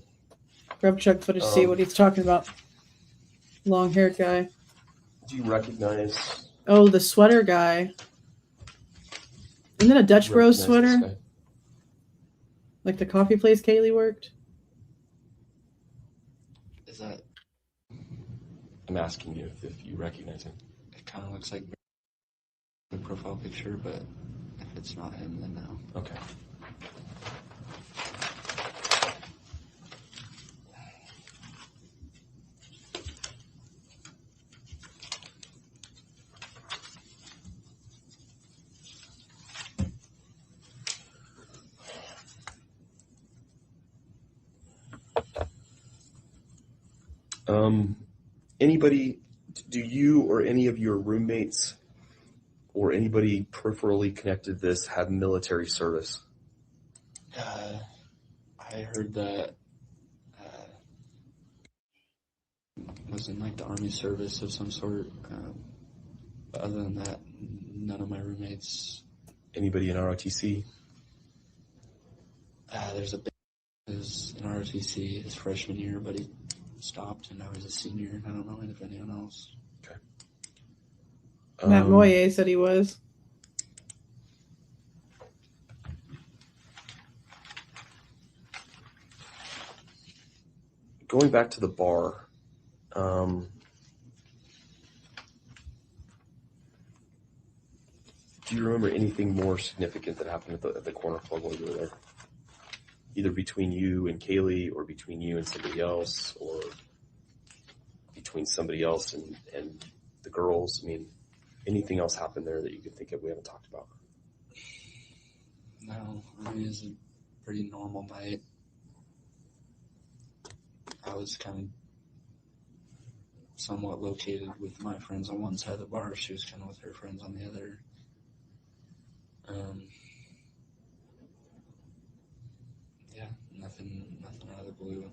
B: grub truck footage to see what he's talking about. Long haired guy.
C: Do you recognize?
B: Oh, the sweater guy. Isn't that a Dutch Bros
C: this
B: sweater?
C: guy?
B: Like the coffee place Kaylee worked?
D: Is that?
C: I'm asking you if you recognize him.
D: It kind of looks like the profile picture, but if it's not him, then no.
C: Okay. Anybody, do you or any of your roommates or anybody peripherally connected to this have military service?
D: I heard that was in like the Army service of some sort. But other than that, none of my roommates.
C: Anybody in ROTC?
D: There's a big is in ROTC his freshman year, but he stopped and now he's a senior. I don't know if anyone else.
C: Okay.
B: Matt Moyer said he was.
C: Going back to the bar, Do you remember anything more significant that happened at the corner club while you were there? Either between you and Kaylee, or between you and somebody else, or between somebody else and the girls? I mean, anything else happened there that you could think of we haven't talked about?
D: No, I mean, it was a pretty normal night. I was kind of somewhat located with my friends on one side of the bar. She was kind of with her friends on the other. Yeah, nothing out of the blue.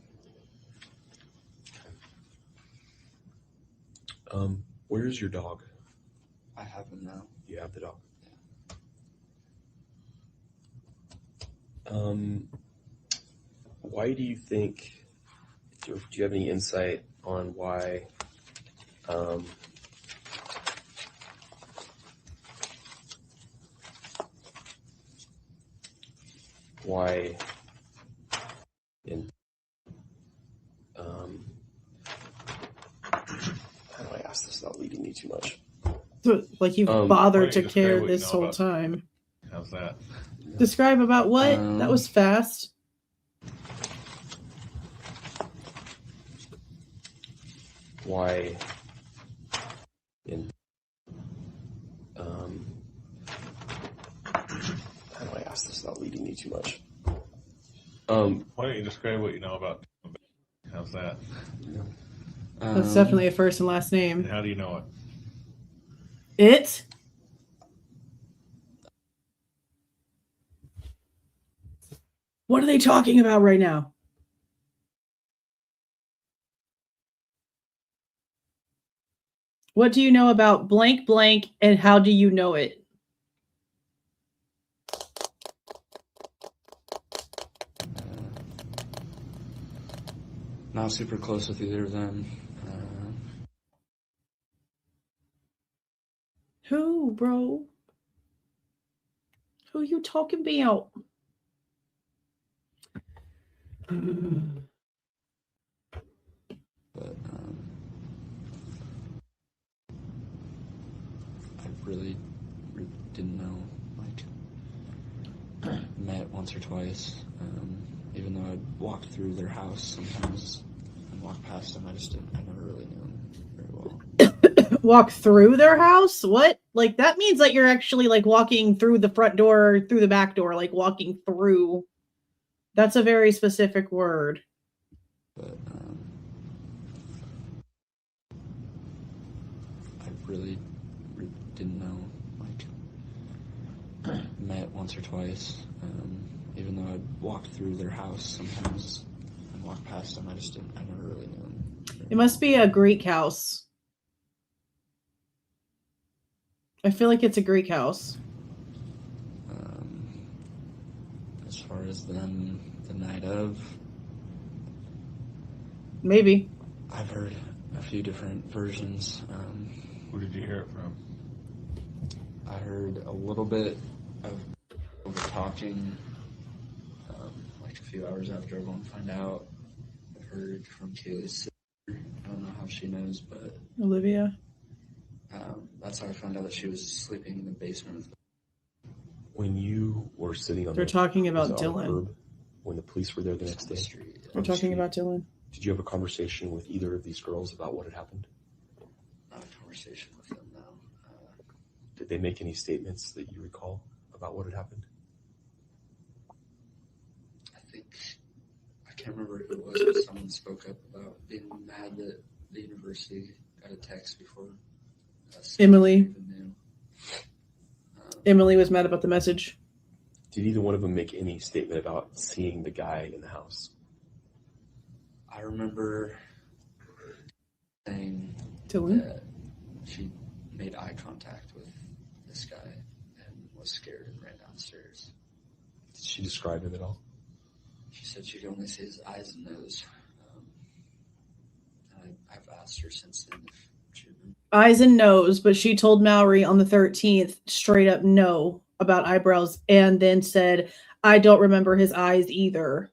C: Where's your dog?
D: I have him now.
C: You have the dog.
D: Yeah.
C: Why do you think? Do you have any insight on why? Why? In how do I ask this without leading me too much?
B: So, like you've
F: why
B: bothered
F: don't you
B: to
F: describe
B: care
F: what you
B: this
F: know
B: whole
F: about-
B: time.
F: How's that?
B: Describe about what? That was fast.
C: Why? In how do I ask this without leading me too much?
F: Why don't you describe what you know about? How's that?
B: That's definitely a first and last
F: And And
B: name.
F: how do you know it?
B: It? What are they talking about right now? What do you know about blank blank and how do you know it?
D: Not super close with either of them.
B: Who, bro? Who you talking about?
D: But I really didn't know. Like, met once or twice. Even though I'd walked through their house sometimes and walked past them, I never really knew them very well.
B: Walk through their house? What? Like that means that you're actually like walking through the front door, through the back door, like walking through. That's a very specific word.
D: But I really didn't know. Like, met once or twice. Even though I'd walked through their house sometimes and walked past them, I never really knew them.
B: It must be a Greek house. I feel like it's a Greek house.
D: As far as them the night of,
B: Maybe.
D: I've heard a few different versions.
F: Who did you hear it from?
D: I heard a little bit of talking, like a few hours after everyone found out. I heard from Kaylee's sister. I don't know how she knows, but
B: Olivia.
D: that's how I found out that she was sleeping in the basement.
C: When you were sitting on
B: They're
C: the
B: talking about
C: was it on the
B: Dylan.
C: curb when the police were there the next
D: On the
C: day,
D: street.
B: We're
C: on the
B: talking
C: street,
B: about Dylan.
C: did you have a conversation with either of these girls about what had happened?
D: Not a conversation with them now.
C: Did they make any statements that you recall about what had happened?
D: I can't remember who it was, but someone spoke up about being mad that the university got a text before
B: Emily.
D: even knew.
B: Emily was mad about the message.
C: Did either one of them make any statement about seeing the guy in the house?
D: I remember saying
B: Dylan?
D: that she made eye contact with this guy and was scared and ran downstairs.
C: Did she describe him at all?
D: She said she could only see his eyes and nose. And I've asked her since then if she remembers.
B: Eyes and nose, but she told Mallory on the 13th straight up no about eyebrows and then said, I don't remember his eyes either.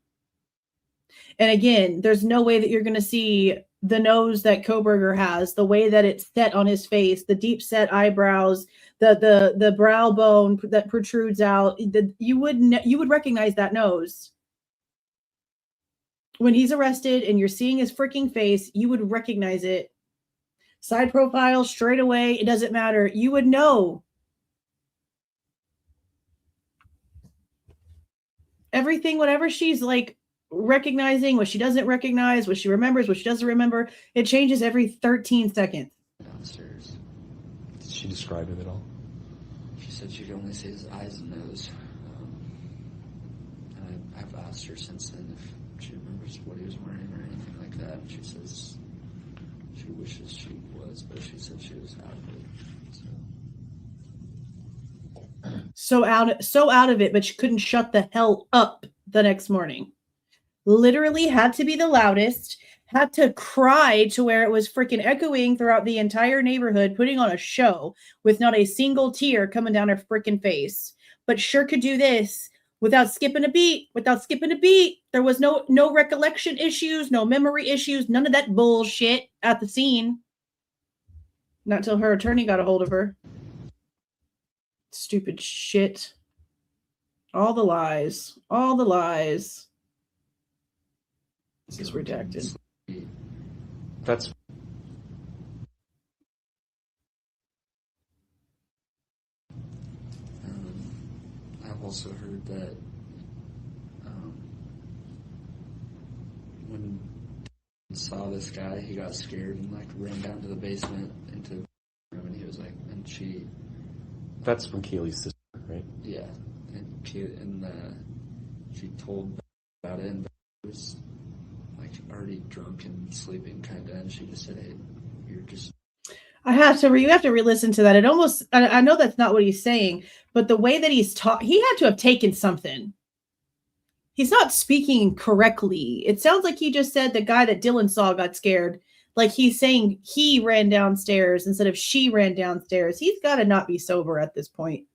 B: And again, there's no way that you're going to see the nose that Kohberger has, the way that it's set on his face, the deep set eyebrows, the brow bone that protrudes out. You would recognize that nose. When he's arrested and you're seeing his freaking face, you would recognize it. Side profile, straight away, it doesn't matter. You would know. Everything, whatever she's like recognizing, what she doesn't recognize, what she remembers, what she doesn't remember, it changes every 13 seconds.
D: Downstairs.
C: Did she describe him at all?
D: She said she could only see his eyes and nose. And I've asked her since then if she remembers what he was wearing or anything like that. And she says she wishes she was, but she said she was out of it.
B: So out of it, but she couldn't shut the hell up the next morning. Literally had to be the loudest, had to cry to where it was freaking echoing throughout the entire neighborhood, putting on a show with not a single tear coming down her freaking face. But sure could do this without skipping a beat, There was no recollection issues, no memory issues, none of that bullshit at the scene. Not till her attorney got a hold of her. Stupid shit. All the lies. This is redacted.
C: That's
D: I've also heard that when he saw this guy, he got scared and like ran down to the basement into the room, and he was like, and she.
C: That's from Kaylee's sister, right?
D: Yeah, and she told about it, and it was like already drunk and sleeping kind of, and she just said, "Hey, you're just."
B: You have to re-listen to that. It almost, I know that's not what he's saying, but the way that he's taught, he had to have taken something. He's not speaking correctly. It sounds like he just said the guy that Dylan saw got scared. Like he's saying he ran downstairs instead of she ran downstairs. He's got to not be sober at this point.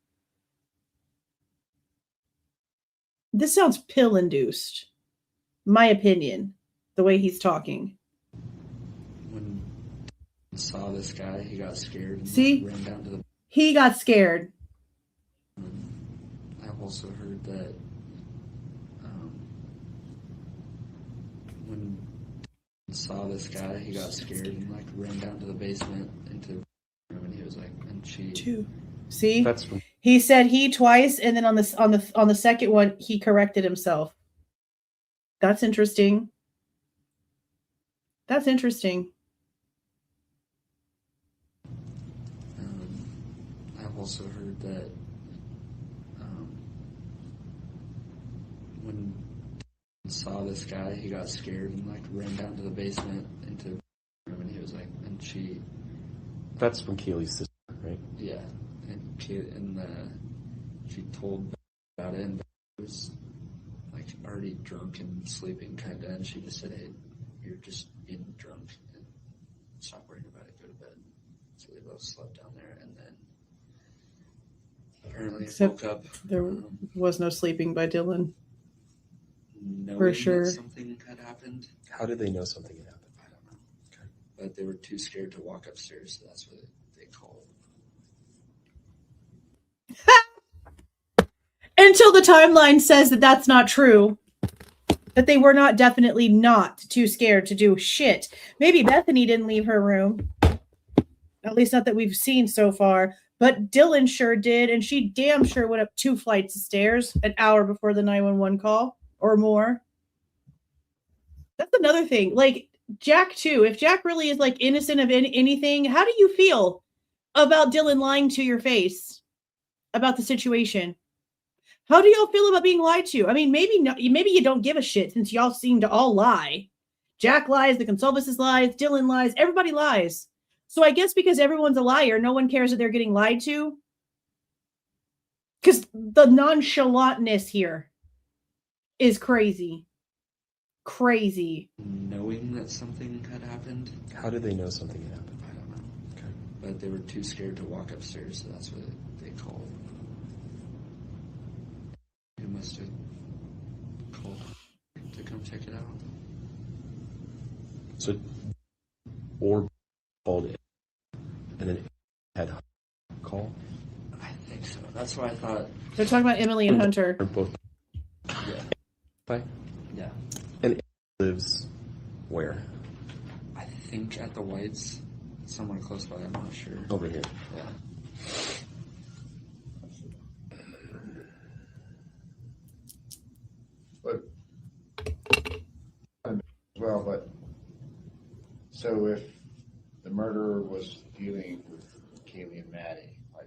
B: This sounds pill-induced. My opinion, the way he's talking.
D: When he saw this guy, he got scared and
B: See?
D: ran down to the.
B: He got scared.
D: I've also heard that when he saw this guy, he got scared and like ran down to the basement into the room, and he was like, and she.
B: Two. See?
C: That's from
B: He said he twice, and then on the second one, he corrected himself. That's interesting. I've
D: also heard that when he saw this guy, he got scared and like ran down to the basement into the room, and he was like, and she.
C: That's from Kaylee's sister, right?
D: Yeah, and she told about it, and it was like already drunk and sleeping kind of, and she just said, "Hey, you're just being drunk, and stop worrying about it. Go to bed." So they both slept down there, and then apparently
B: Except
D: woke up.
B: there was no sleeping by Dylan.
D: Knowing
B: For sure.
D: that something had happened.
C: How did they know something had happened?
D: I don't know. Okay. But they were too scared to walk upstairs, so that's what they called.
B: Until the timeline says that that's not true. That they were definitely not too scared to do shit. Maybe Bethany didn't leave her room. At least not that we've seen so far. But Dylan sure did, and she damn sure went up 2 flights of stairs an hour before the 911 call or more. That's another thing. Like Jack too. If Jack really is like innocent of anything, how do you feel about Dylan lying to your face about the situation? How do y'all feel about being lied to? I mean, maybe you don't give a shit since y'all seem to all lie. Jack lies, the Goncalves lies, Dylan lies, everybody lies. So I guess because everyone's a liar, no one cares that they're getting lied to. Because the nonchalantness here is crazy. Crazy.
D: Knowing that something had happened.
C: How did they know something had happened?
D: I don't know.
C: Okay.
D: But they were too scared to walk upstairs, so that's what they called. You must have called to come check it out.
C: So, or called it, and then had call.
D: That's what I thought.
B: They're talking about Emily and Hunter.
C: They're both.
D: Yeah.
C: Bye.
D: Yeah.
C: And lives where?
D: I think at the Whites, somewhere close by. I'm not sure.
C: Over here.
D: Yeah.
E: But well, but so if the murderer was dealing with Kaylee and Maddie, like,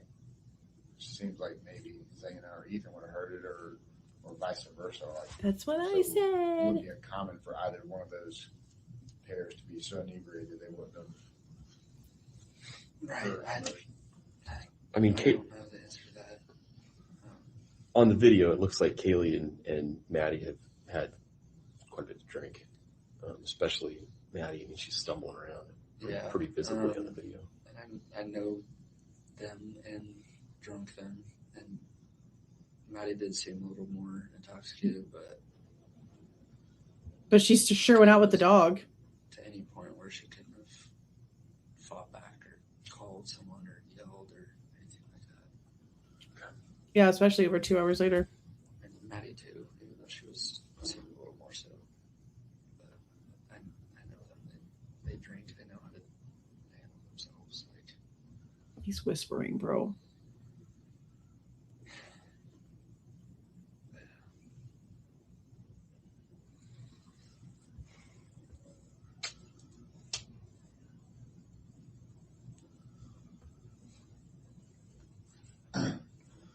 E: it seems like maybe Xana or Ethan would have heard it, or vice versa. Like,
B: That's what I
E: so it
B: said.
E: would be uncommon for either one of those pairs to be so inebriated they wouldn't have.
D: Right.
C: I mean,
D: I don't know the answer to that.
C: on the video, it looks like Kaylee and Maddie have had quite a bit to drink, especially Maddie. I mean, she's stumbling around pretty visibly on the video.
D: And I know them and drunk them, and Maddie did seem a little more intoxicated,
B: but she sure went out with the dog.
D: To any point where she couldn't have fought back or called someone or yelled or anything like that.
B: Yeah, especially over 2 hours later.
D: And Maddie too, even though she was seemed a little more so. But I know them. They drink. They know how to handle themselves. Like,
B: He's whispering, bro.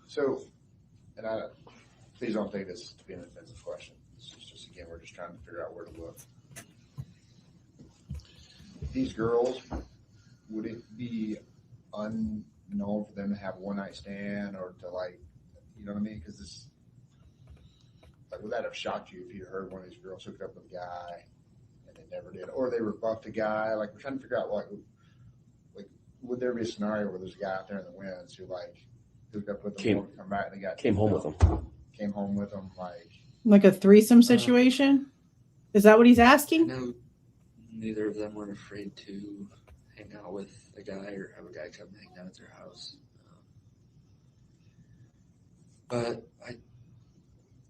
E: So, and please don't take this to be an offensive question. This is just, again, we're just trying to figure out where to look. These girls, would it be unknown for them to have a one-night stand or to, like, you know what I mean? Because this, like, would that have shocked you if you heard one of these girls hooked up with a guy and they never did, or they rebuffed a guy? Like, we're trying to figure out, like, would there be a scenario where there's a guy out there in the winds who, like, hooked up with them, come back, and they
C: came home with them.
E: Came home with them,
B: Like a threesome situation? Is that what he's
D: I
B: asking?
D: know neither of them were afraid to hang out with a guy or have a guy come hang out at their house. But I,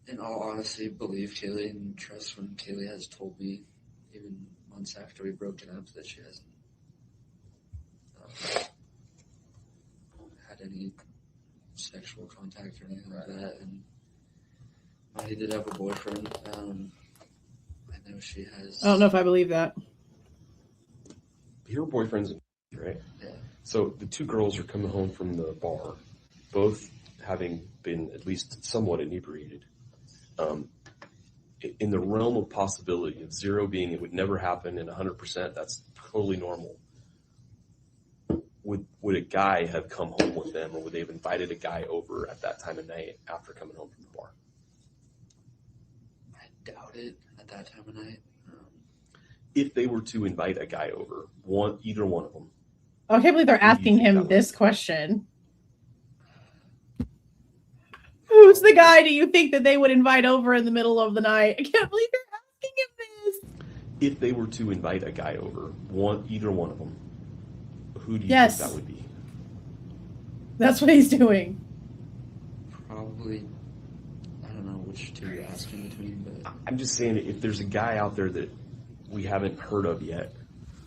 D: in all honesty, believe Kaylee and trust when Kaylee has told me, even months after we've broken up, that she hasn't had any sexual contact or anything like that. And Maddie did have a boyfriend. I know she has.
B: I don't know if I believe that.
C: Your boyfriend's right?
D: Yeah.
C: So the two girls are coming home from the bar, both having been at least somewhat inebriated. In the realm of possibility of 0 being it would never happen and 100%, that's totally normal. Would a guy have come home with them, or would they have invited a guy over at that time of night after coming home from the bar?
D: I doubt it at that time of night.
C: If they were to invite a guy over, either one of them.
B: I can't believe they're
C: Who do you
B: asking
C: think
B: him
C: that
B: this
C: was?
B: question. Who's the guy do you think that they would invite over in the middle of the night? I can't believe you're asking him this.
C: If they were to invite a guy over, either one of them, who do you
B: Yes.
C: think that would be?
B: That's what he's doing.
D: Probably, I don't know which two you're asking between, but
C: I'm just saying, if there's a guy out there that we haven't heard of yet,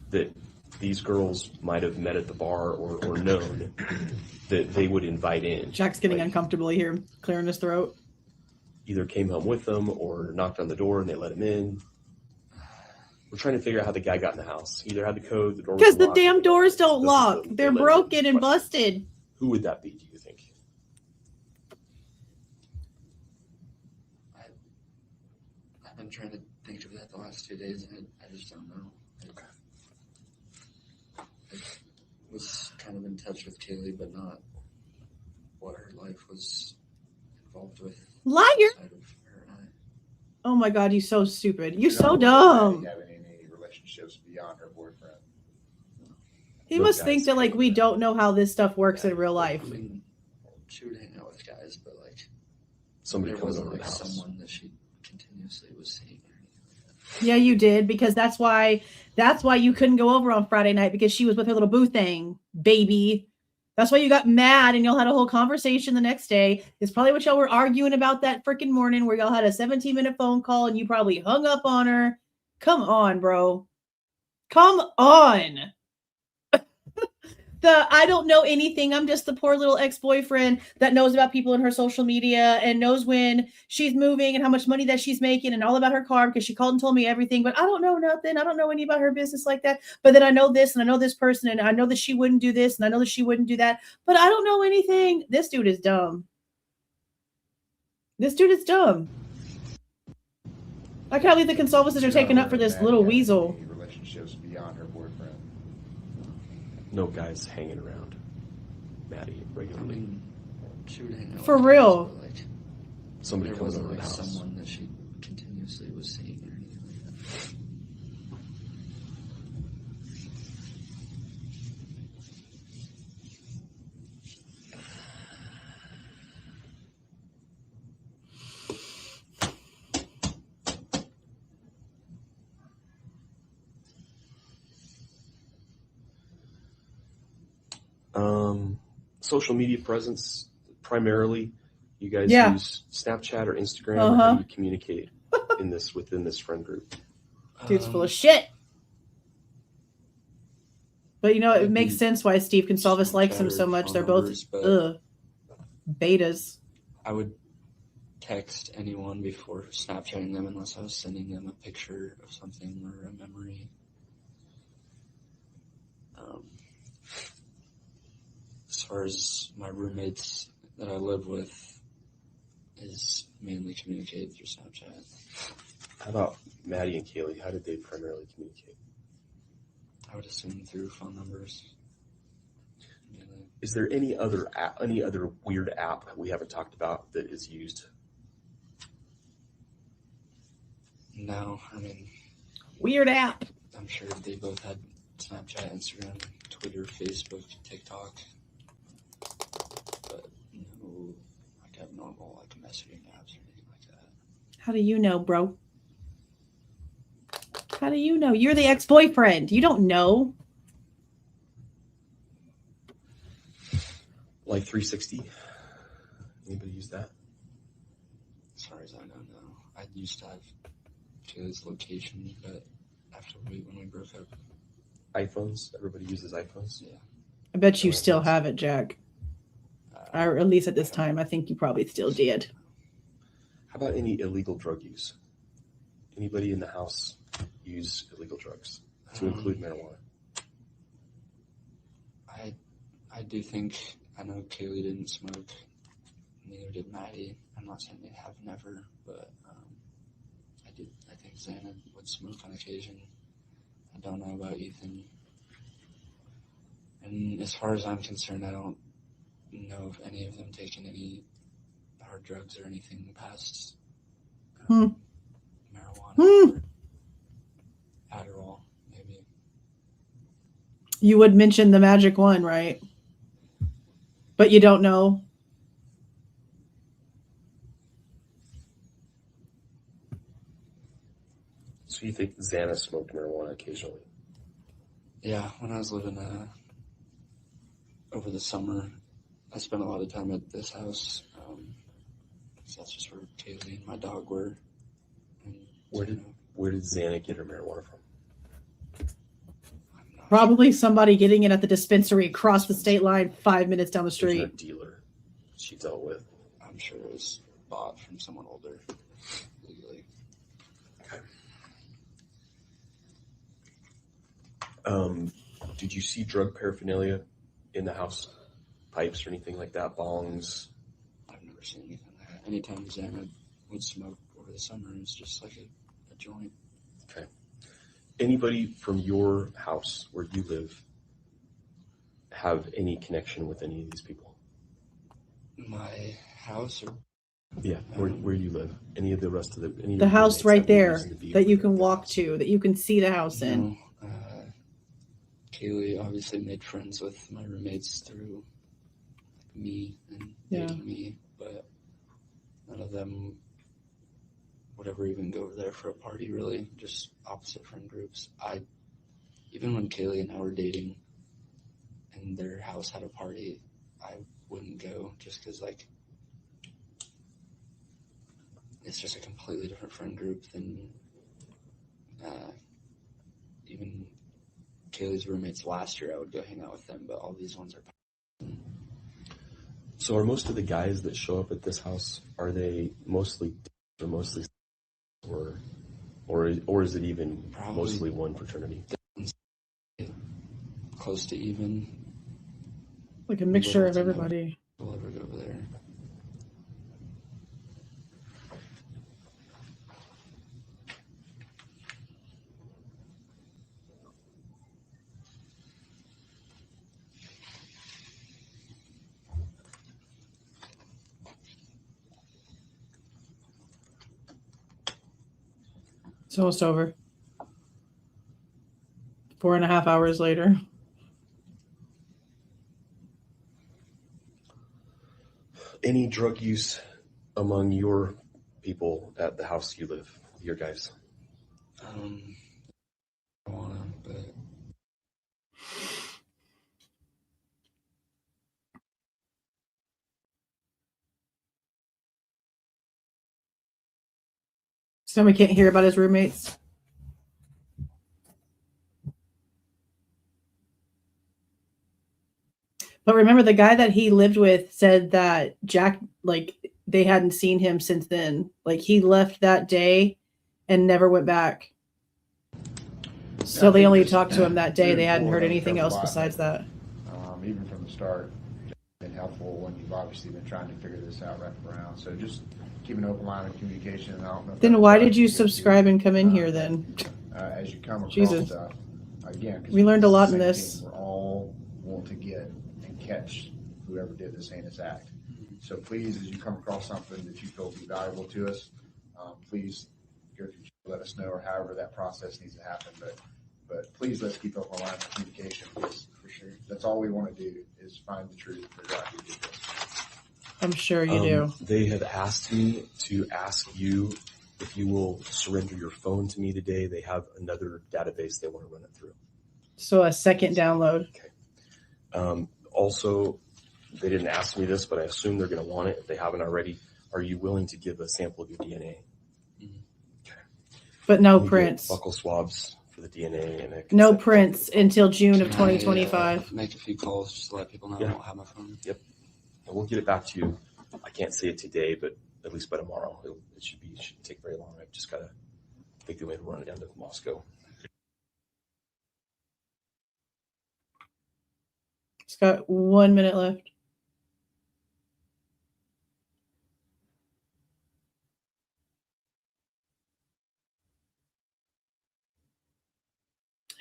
C: that these girls might have met at the bar or known that they would invite in.
B: Jack's getting
C: Like,
B: uncomfortable here, clearing his throat.
C: either came home with them or knocked on the door and they let him in. We're trying to figure out how the guy got in the house. Either had the code, the door was
B: Because the
C: locked,
B: damn doors don't
C: those-
B: lock.
C: they
B: They're
C: let him in.
B: broken and
C: Question.
B: busted.
C: Who would that be, do you think?
D: I've been trying to think of that the last 2 days, and I just don't know.
C: Okay.
D: I was kind of in touch with Kaylee, but not what her life was involved with.
B: Liar.
D: Outside of her and I.
B: Oh my God, you so stupid. You
E: You
B: so
E: know,
B: dumb.
E: having any relationships beyond her boyfriend.
B: He
C: Look,
B: must
C: guys,
B: think that like we don't know how this stuff works in real life.
D: I mean, she would hang out with guys, but like
C: Somebody
D: there
C: comes
D: wasn't
C: over to
D: like
C: the house.
D: someone that she continuously was seeing or anything like that.
B: Yeah, you did, because that's why you couldn't go over on Friday night, because she was with her little boo thing, baby. That's why you got mad and y'all had a whole conversation the next day. It's probably what y'all were arguing about that freaking morning where y'all had a 17-minute phone call and you probably hung up on her. Come on, bro. Come on. I don't know anything. I'm just the poor little ex-boyfriend that knows about people in her social media and knows when she's moving and how much money that she's making and all about her car because she called and told me everything. But I don't know nothing. I don't know any about her business like that. But then I know this and I know this person and I know that she wouldn't do this and I know that she wouldn't do that. But I don't know anything. This dude is dumb. This dude is dumb. I can't believe the Goncalveses are taking up for this little weasel.
E: Relationships beyond her boyfriend.
C: No guys hanging around Maddie
D: I
C: regularly.
D: mean, she would hang out
B: For
D: with
B: real.
D: guys, but, like,
C: Somebody
D: there
C: comes
D: wasn't
C: over to
D: like
C: the house.
D: someone that she continuously was seeing or anything like that.
C: Social media presence, primarily, you guys
B: Yeah.
C: use Snapchat or Instagram, or how do you communicate within this friend group?
B: Dude's full of shit. But you know, it makes sense why Steve Goncalves likes him so much. They're both betas.
D: I would text anyone before Snapchatting them unless I was sending them a picture of something or a memory. As far as my roommates that I live with, is mainly communicate through Snapchat.
C: How about Maddie and Kaylee? How did they primarily communicate?
D: I would assume through phone numbers. Mainly.
C: Is there any other weird app we haven't talked about that is used?
D: No, I mean,
B: Weird app.
D: I'm sure they both had Snapchat, Instagram, Twitter, Facebook, TikTok. But no, like abnormal, like messaging apps or anything like that.
B: How do you know, bro? How do you know? You're the ex-boyfriend. You don't know.
C: Like 360? Anybody use that?
D: As far as I know, no. I used to have Kaylee's location, but when we broke up.
C: iPhones? Everybody uses iPhones?
D: Yeah.
B: I bet you still have it, Jack. Or at least at this time, I think you probably still did.
C: How about any illegal drug use? Anybody in the house use illegal drugs, to include marijuana?
D: I do think, I know Kaylee didn't smoke, neither did Maddie. I'm not saying they have never, but I think Xana would smoke on occasion. I don't know about Ethan. And as far as I'm concerned, I don't know if any of them taken any hard drugs or anything past marijuana or Adderall, maybe.
B: You would mention the magic one, right? But you don't know.
C: So you think Xana smoked marijuana occasionally?
D: Yeah, when I was living over the summer, I spent a lot of time at this house. So that's just where Kaylee and my dog were. And
C: Where did Xana get her marijuana from?
B: Probably somebody getting it at the dispensary across the state line 5 minutes down the
C: There's
B: street.
C: no dealer she dealt with.
D: I'm sure it was bought from someone older legally.
C: Okay. Did you see drug paraphernalia in the house? Pipes or anything like that? Bongs?
D: I've never seen anything like that. Anytime Xana would smoke over the summer, it was just like a joint.
C: Okay. Anybody from your house where you live have any connection with any of these people?
D: My house or
C: Yeah, where you live. Any of the rest of
B: The house right there that you can walk to, that you can see the house in.
D: No, Kaylee obviously made friends with my roommates through me and dating me, but none of them would ever even go over there for a party, really. Just opposite friend groups. Even when Kaylee and I were dating, and their house had a party, I wouldn't go just because, like, it's just a completely different friend group than even Kaylee's roommates last year. I would go hang out with them, but all these ones are.
C: So are most of the guys that show up at this house, are they mostly or is it even
D: Probably
C: mostly one fraternity?
D: Close to even.
B: Like a mixture of
D: Little to
B: everybody.
D: no will ever go over there.
B: It's almost over. 4.5 hours later.
C: Any drug use among your people at the house you live, your guys?
D: Marijuana, but
B: Somebody can't hear about his roommates. But remember, the guy that he lived with said that Jack, like, they hadn't seen him since then. Like, he left that day and never went back. So they only talked to him that day. They hadn't heard anything else besides that.
E: Even from the start, it's been helpful when you've obviously been trying to figure this out, wrap around. So just keep an open line of communication. I don't know.
B: Then why did you subscribe and come in here then?
E: As you come across
B: Jesus.
E: stuff, again, 'cause
B: We learned a lot in
E: same
B: this.
E: thing. We're all want to get and catch whoever did this heinous act. So please, as you come across something that you feel will be valuable to us, please go through, let us know, or however that process needs to happen. But please, let's keep up a line of communication, because for sure, that's all we want to do is find the truth and figure out who did this.
B: I'm sure you do.
C: They have asked me to ask you if you will surrender your phone to me today. They have another database they want to run it through.
B: So a second download.
C: Also, they didn't ask me this, but I assume they're going to want it if they haven't already. Are you willing to give a sample of your DNA? Okay.
B: But no
C: We
B: prints.
C: get buccal swabs for the DNA and
B: No prints until June of 2025.
D: Make a few calls just to let people know I don't have my phone.
C: Yep. And we'll get it back to you. I can't say it today, but at least by tomorrow. It shouldn't take very long. I've just got to think the way to run it down to Moscow.
B: It's got 1 minute left.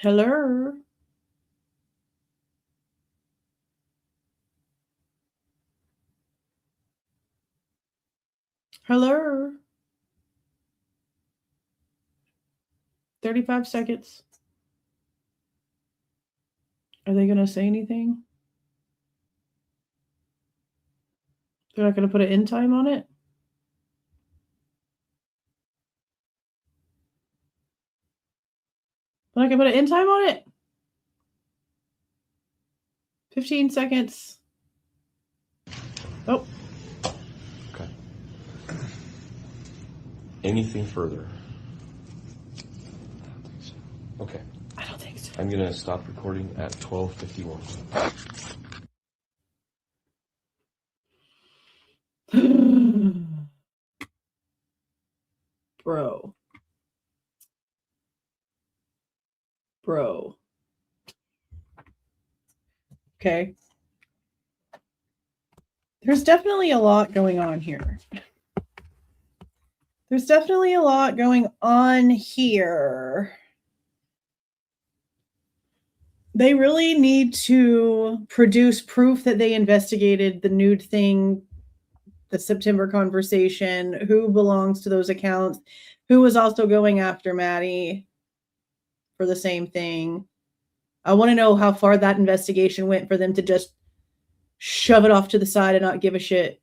B: Hello. Hello. 35 seconds. Are they going to say anything? They're not going to put an end time on it? They're not going to put an end time on it? 15 seconds. Oh.
C: Okay. Anything further? Okay.
B: I don't think so.
C: I'm going to stop recording at 12:51. Bro. Okay. There's definitely a lot going on here. They really need to produce proof that they investigated the Nude thing, the September conversation, who belongs to those accounts, who was also going after Maddie for the same thing. I want to know how far that investigation went for them to just shove it off to the side and not give a shit.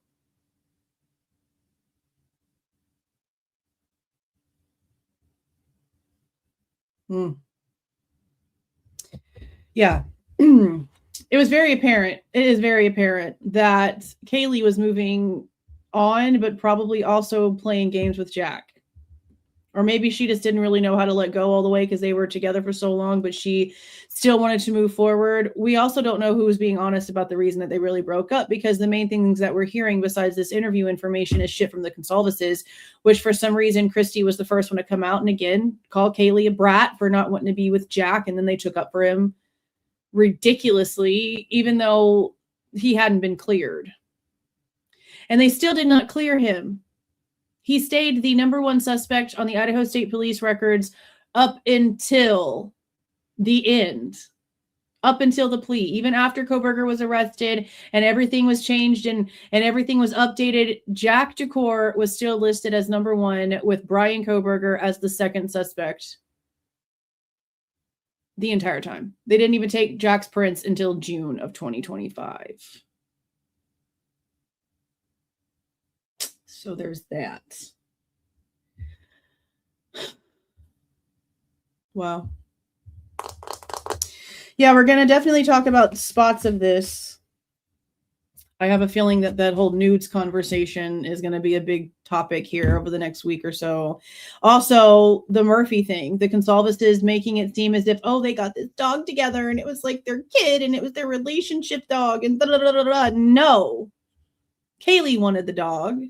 C: Yeah.
B: It was very apparent. It is very apparent that Kaylee was moving on, but probably also playing games with Jack. Or maybe she just didn't really know how to let go all the way because they were together for so long, but she still wanted to move forward. We also don't know who was being honest about the reason that they really broke up, because the main things that we're hearing besides this interview information is shit from the Goncalveses, which for some reason Christy was the first one to come out and again call Kaylee a brat for not wanting to be with Jack, and then they took up for him ridiculously, even though he hadn't been cleared. And they still did not clear him. He stayed the number one suspect on the Idaho State Police records up until the end, up until the plea. Even after Kohberger was arrested and everything was changed and everything was updated, Jack Decor was still listed as number one with Bryan Kohberger as the second suspect the entire time. They didn't even take Jack's prints until June of 2025. So there's that. Wow. Yeah, we're going to definitely talk about spots of this. I have a feeling that that whole nudes conversation is going to be a big topic here over the next week or so. Also, the Murphy thing, the Goncalveses making it seem as if, oh, they got this dog together and it was like their kid and it was their relationship dog and da-da-da-da-da. No. Kaylee wanted the dog.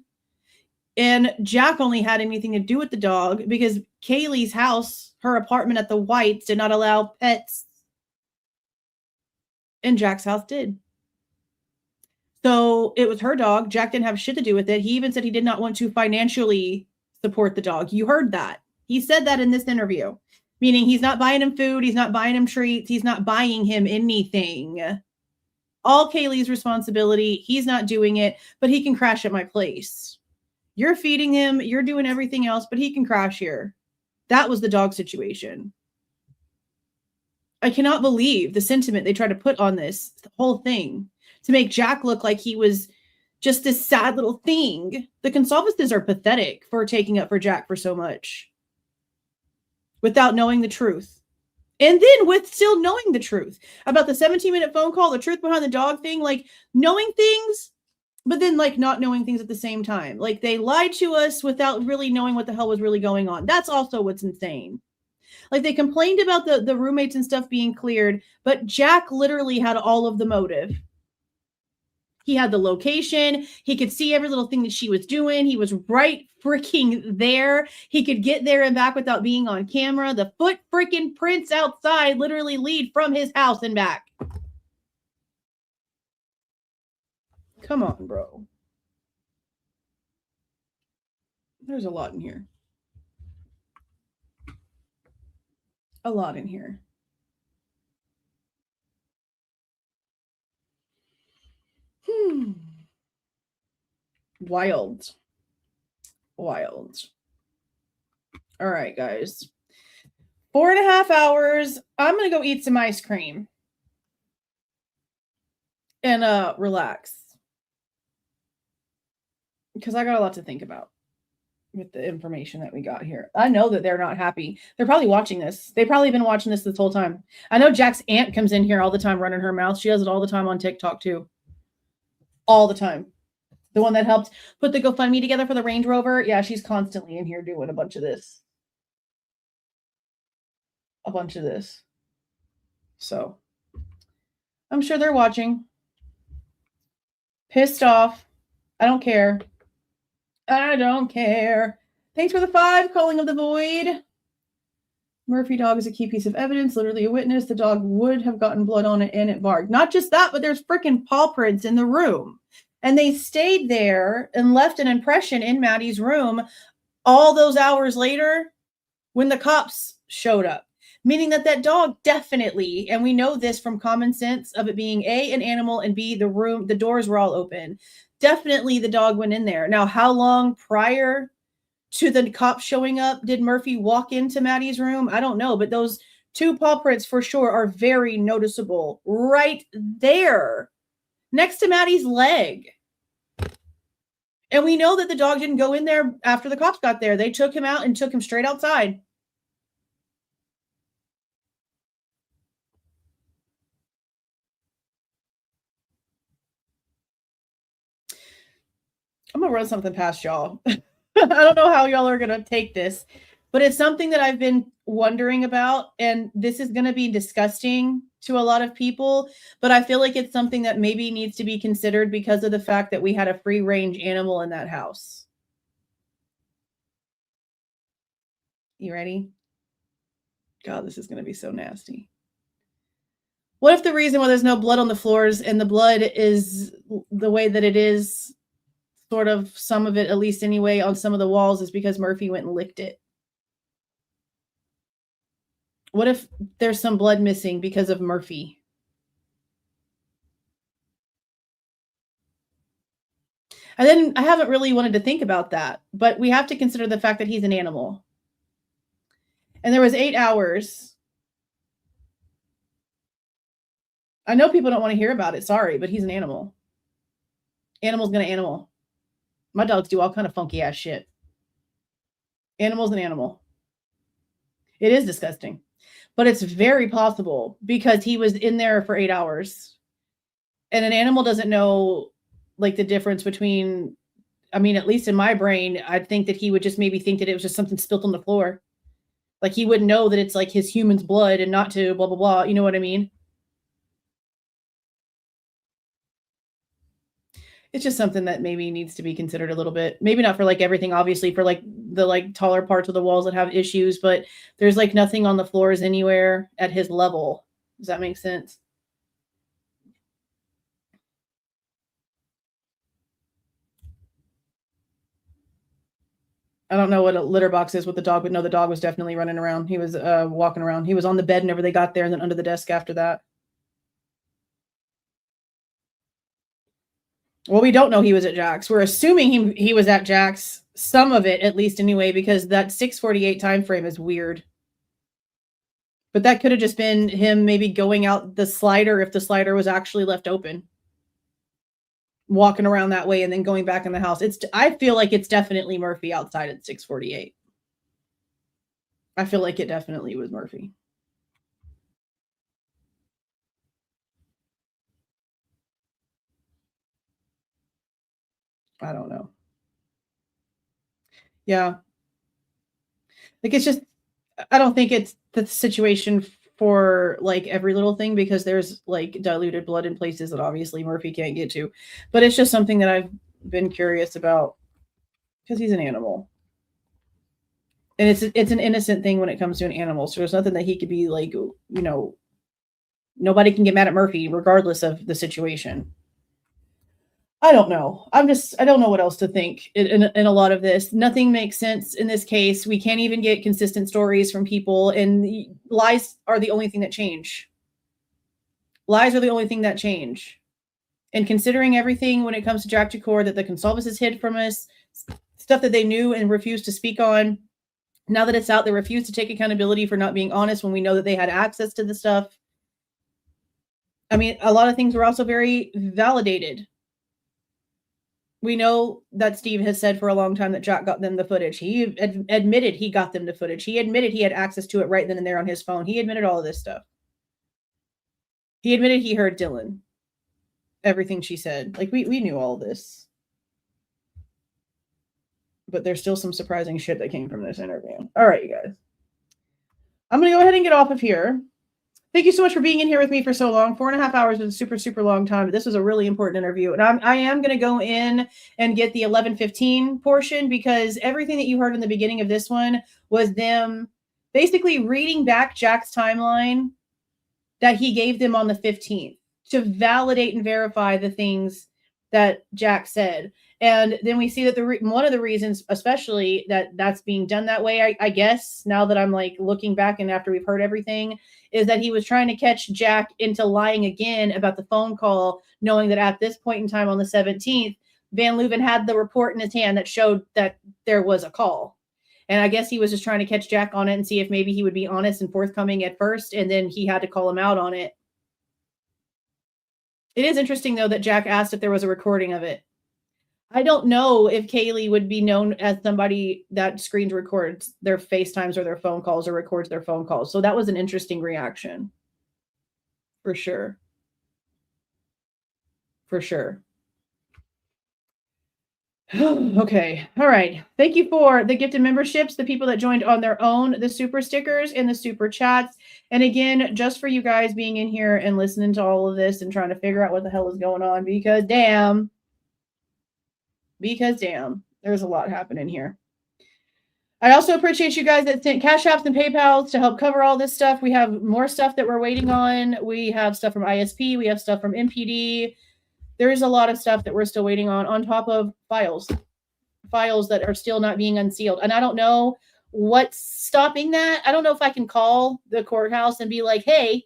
B: And Jack only had anything to do with the dog because Kaylee's house, her apartment at the Whites, did not allow pets. And Jack's house did. So it was her dog. Jack didn't have shit to do with it. He even said he did not want to financially support the dog. You heard that. He said that in this interview, meaning he's not buying him food. He's not buying him treats. He's not buying him anything. All Kaylee's responsibility. He's not doing it, but he can crash at my place. You're feeding him. You're doing everything else, but he can crash here. That was the dog situation. I cannot believe the sentiment they tried to put on this whole thing to make Jack look like he was just this sad little thing. The Goncalveses are pathetic for taking up for Jack for so much without knowing the truth. And then with still knowing the truth about the 17-minute phone call, the truth behind the dog thing, like knowing things, but then like not knowing things at the same time. Like they lied to us without really knowing what the hell was really going on. That's also what's insane. Like they complained about the roommates and stuff being cleared, but Jack literally had all of the motive. He had the location. He could see every little thing that she was doing. He was right freaking there. He could get there and back without being on camera. The foot freaking prints outside literally lead from his house and back. Come on, bro. There's a lot in here. A lot in here. Wild. Wild. All right, guys. 4.5 hours. I'm going to go eat some ice cream. And relax. Because I got a lot to think about with the information that we got here. I know that they're not happy. They're probably watching this. They've probably been watching this whole time. I know Jack's aunt comes in here all the time running her mouth. She does it all the time on TikTok too. All the time. The one that helped put the GoFundMe together for the Range Rover. Yeah, she's constantly in here doing a bunch of this. A bunch of this. So, I'm sure they're watching. Pissed off. I don't care. I don't care. Thanks for the 5, Calling of the Void. Murphy dog is a key piece of evidence, literally a witness. The dog would have gotten blood on it and it barked. Not just that, but there's freaking paw prints in the room. And they stayed there and left an impression in Maddie's room all those hours later when the cops showed up. Meaning that that dog definitely, and we know this from common sense of it being A, an animal, and B, the doors were all open. Definitely the dog went in there. Now, how long prior to the cops showing up did Murphy walk into Maddie's room? I don't know, but those 2 paw prints for sure are very noticeable right there next to Maddie's leg. And we know that the dog didn't go in there after the cops got there. They took him out and took him straight outside. I'm gonna run something past y'all. I don't know how y'all are gonna take this, but it's something that I've been wondering about, and this is gonna be disgusting to a lot of people, but I feel like it's something that maybe needs to be considered because of the fact that we had a free range animal in that house. You ready? God, this is gonna be so nasty. What if the reason why there's no blood on the floors and the blood is the way that it is, sort of some of it, at least anyway, on some of the walls, is because Murphy went and licked it? What if there's some blood missing because of Murphy? And then I haven't really wanted to think about that, but we have to consider the fact that he's an animal. And there was 8 hours. I know people don't want to hear about it. Sorry, but he's an animal. Animal's gonna animal. My dogs do all kind of funky ass shit. Animal's an animal. It is disgusting, but it's very possible because he was in there for 8 hours, and an animal doesn't know like the difference between, I mean, at least in my brain, I'd think that he would just maybe think that it was just something spilt on the floor. Like he wouldn't know that it's like his human's blood and not to blah, blah, blah. You know what I mean? It's just something that maybe needs to be considered a little bit. Maybe not for like everything, obviously, for like the like taller parts of the walls that have issues, but there's like nothing on the floors anywhere at his level. Does that make sense? I don't know what a litter box is with the dog, but no, the dog was definitely running around. He was walking around. He was on the bed whenever they got there and then under the desk after that. Well, we don't know he was at Jack's. We're assuming he was at Jack's, some of it at least anyway, because that 6:48 time frame is weird. But that could have just been him maybe going out the slider if the slider was actually left open. Walking around that way and then going back in the house. I feel like it's definitely Murphy outside at 6:48. I feel like it definitely was Murphy. I don't know. Yeah. Like it's just, I don't think it's the situation for like every little thing because there's like diluted blood in places that obviously Murphy can't get to. But it's just something that I've been curious about because he's an animal. And it's an innocent thing when it comes to an animal. So there's nothing that he could be like, you know, nobody can get mad at Murphy regardless of the situation. I don't know. I don't know what else to think in a lot of this. Nothing makes sense in this case. We can't even get consistent stories from people, and lies are the only thing that change. Lies are the only thing that change. And considering everything when it comes to Jack Jakor that the Goncalves hid from us, stuff that they knew and refused to speak on, now that it's out, they refuse to take accountability for not being honest when we know that they had access to the stuff. I mean, a lot of things were also very validated. We know that Steve has said for a long time that Jack got them the footage. He admitted he got them the footage. He admitted he had access to it right then and there on his phone. He admitted all of this stuff. He admitted he heard Dylan. Everything she said. Like, we knew all this. But there's still some surprising shit that came from this interview. All right, you guys. I'm going to go ahead and get off of here. Thank you so much for being in here with me for so long. 4.5 hours is a super, super long time. But this was a really important interview. And I am going to go in and get the 11:15 portion because everything that you heard in the beginning of this one was them basically reading back Jack's timeline that he gave them on the 15th to validate and verify the things that Jack said. And then we see that one of the reasons, especially that's being done that way, I guess, now that I'm like looking back and after we've heard everything, is that he was trying to catch Jack into lying again about the phone call, knowing that at this point in time on the 17th, Van Leuven had the report in his hand that showed that there was a call. And I guess he was just trying to catch Jack on it and see if maybe he would be honest and forthcoming at first, and then he had to call him out on it. It is interesting, though, that Jack asked if there was a recording of it. I don't know if Kaylee would be known as somebody that screen records their FaceTimes or their phone calls or records their phone calls. So that was an interesting reaction. For sure. For sure. Okay. All right. Thank you for the gifted memberships, the people that joined on their own, the super stickers and the super chats. And again, just for you guys being in here and listening to all of this and trying to figure out what the hell is going on, because damn, there's a lot happening here. I also appreciate you guys that sent Cash Apps and PayPals to help cover all this stuff. We have more stuff that we're waiting on. We have stuff from ISP. We have stuff from MPD. There's a lot of stuff that we're still waiting on top of files that are still not being unsealed. And I don't know what's stopping that. I don't know if I can call the courthouse and be like, hey,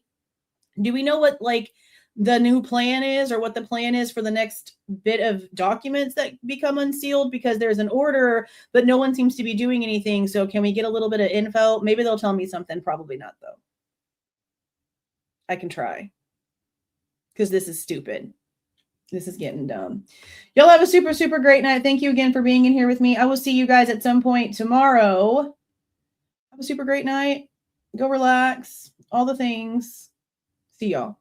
B: do we know what like the new plan is or what the plan is for the next bit of documents that become unsealed, because there's an order, but no one seems to be doing anything. So can we get a little bit of info? Maybe they'll tell me something. Probably not, though. I can try, because this is stupid. This is getting dumb. Y'all have a super, super great night. Thank you again for being in here with me. I will see you guys at some point tomorrow. Have a super great night. Go relax. All the things. See y'all.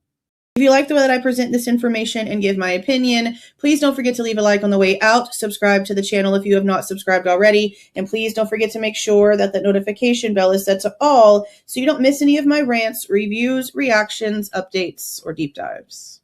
B: If you like the way that I present this information and give my opinion, please don't forget to leave a like on the way out. Subscribe to the channel if you have not subscribed already. And please don't forget to make sure that the notification bell is set to all so you don't miss any of my rants, reviews, reactions, updates, or deep dives.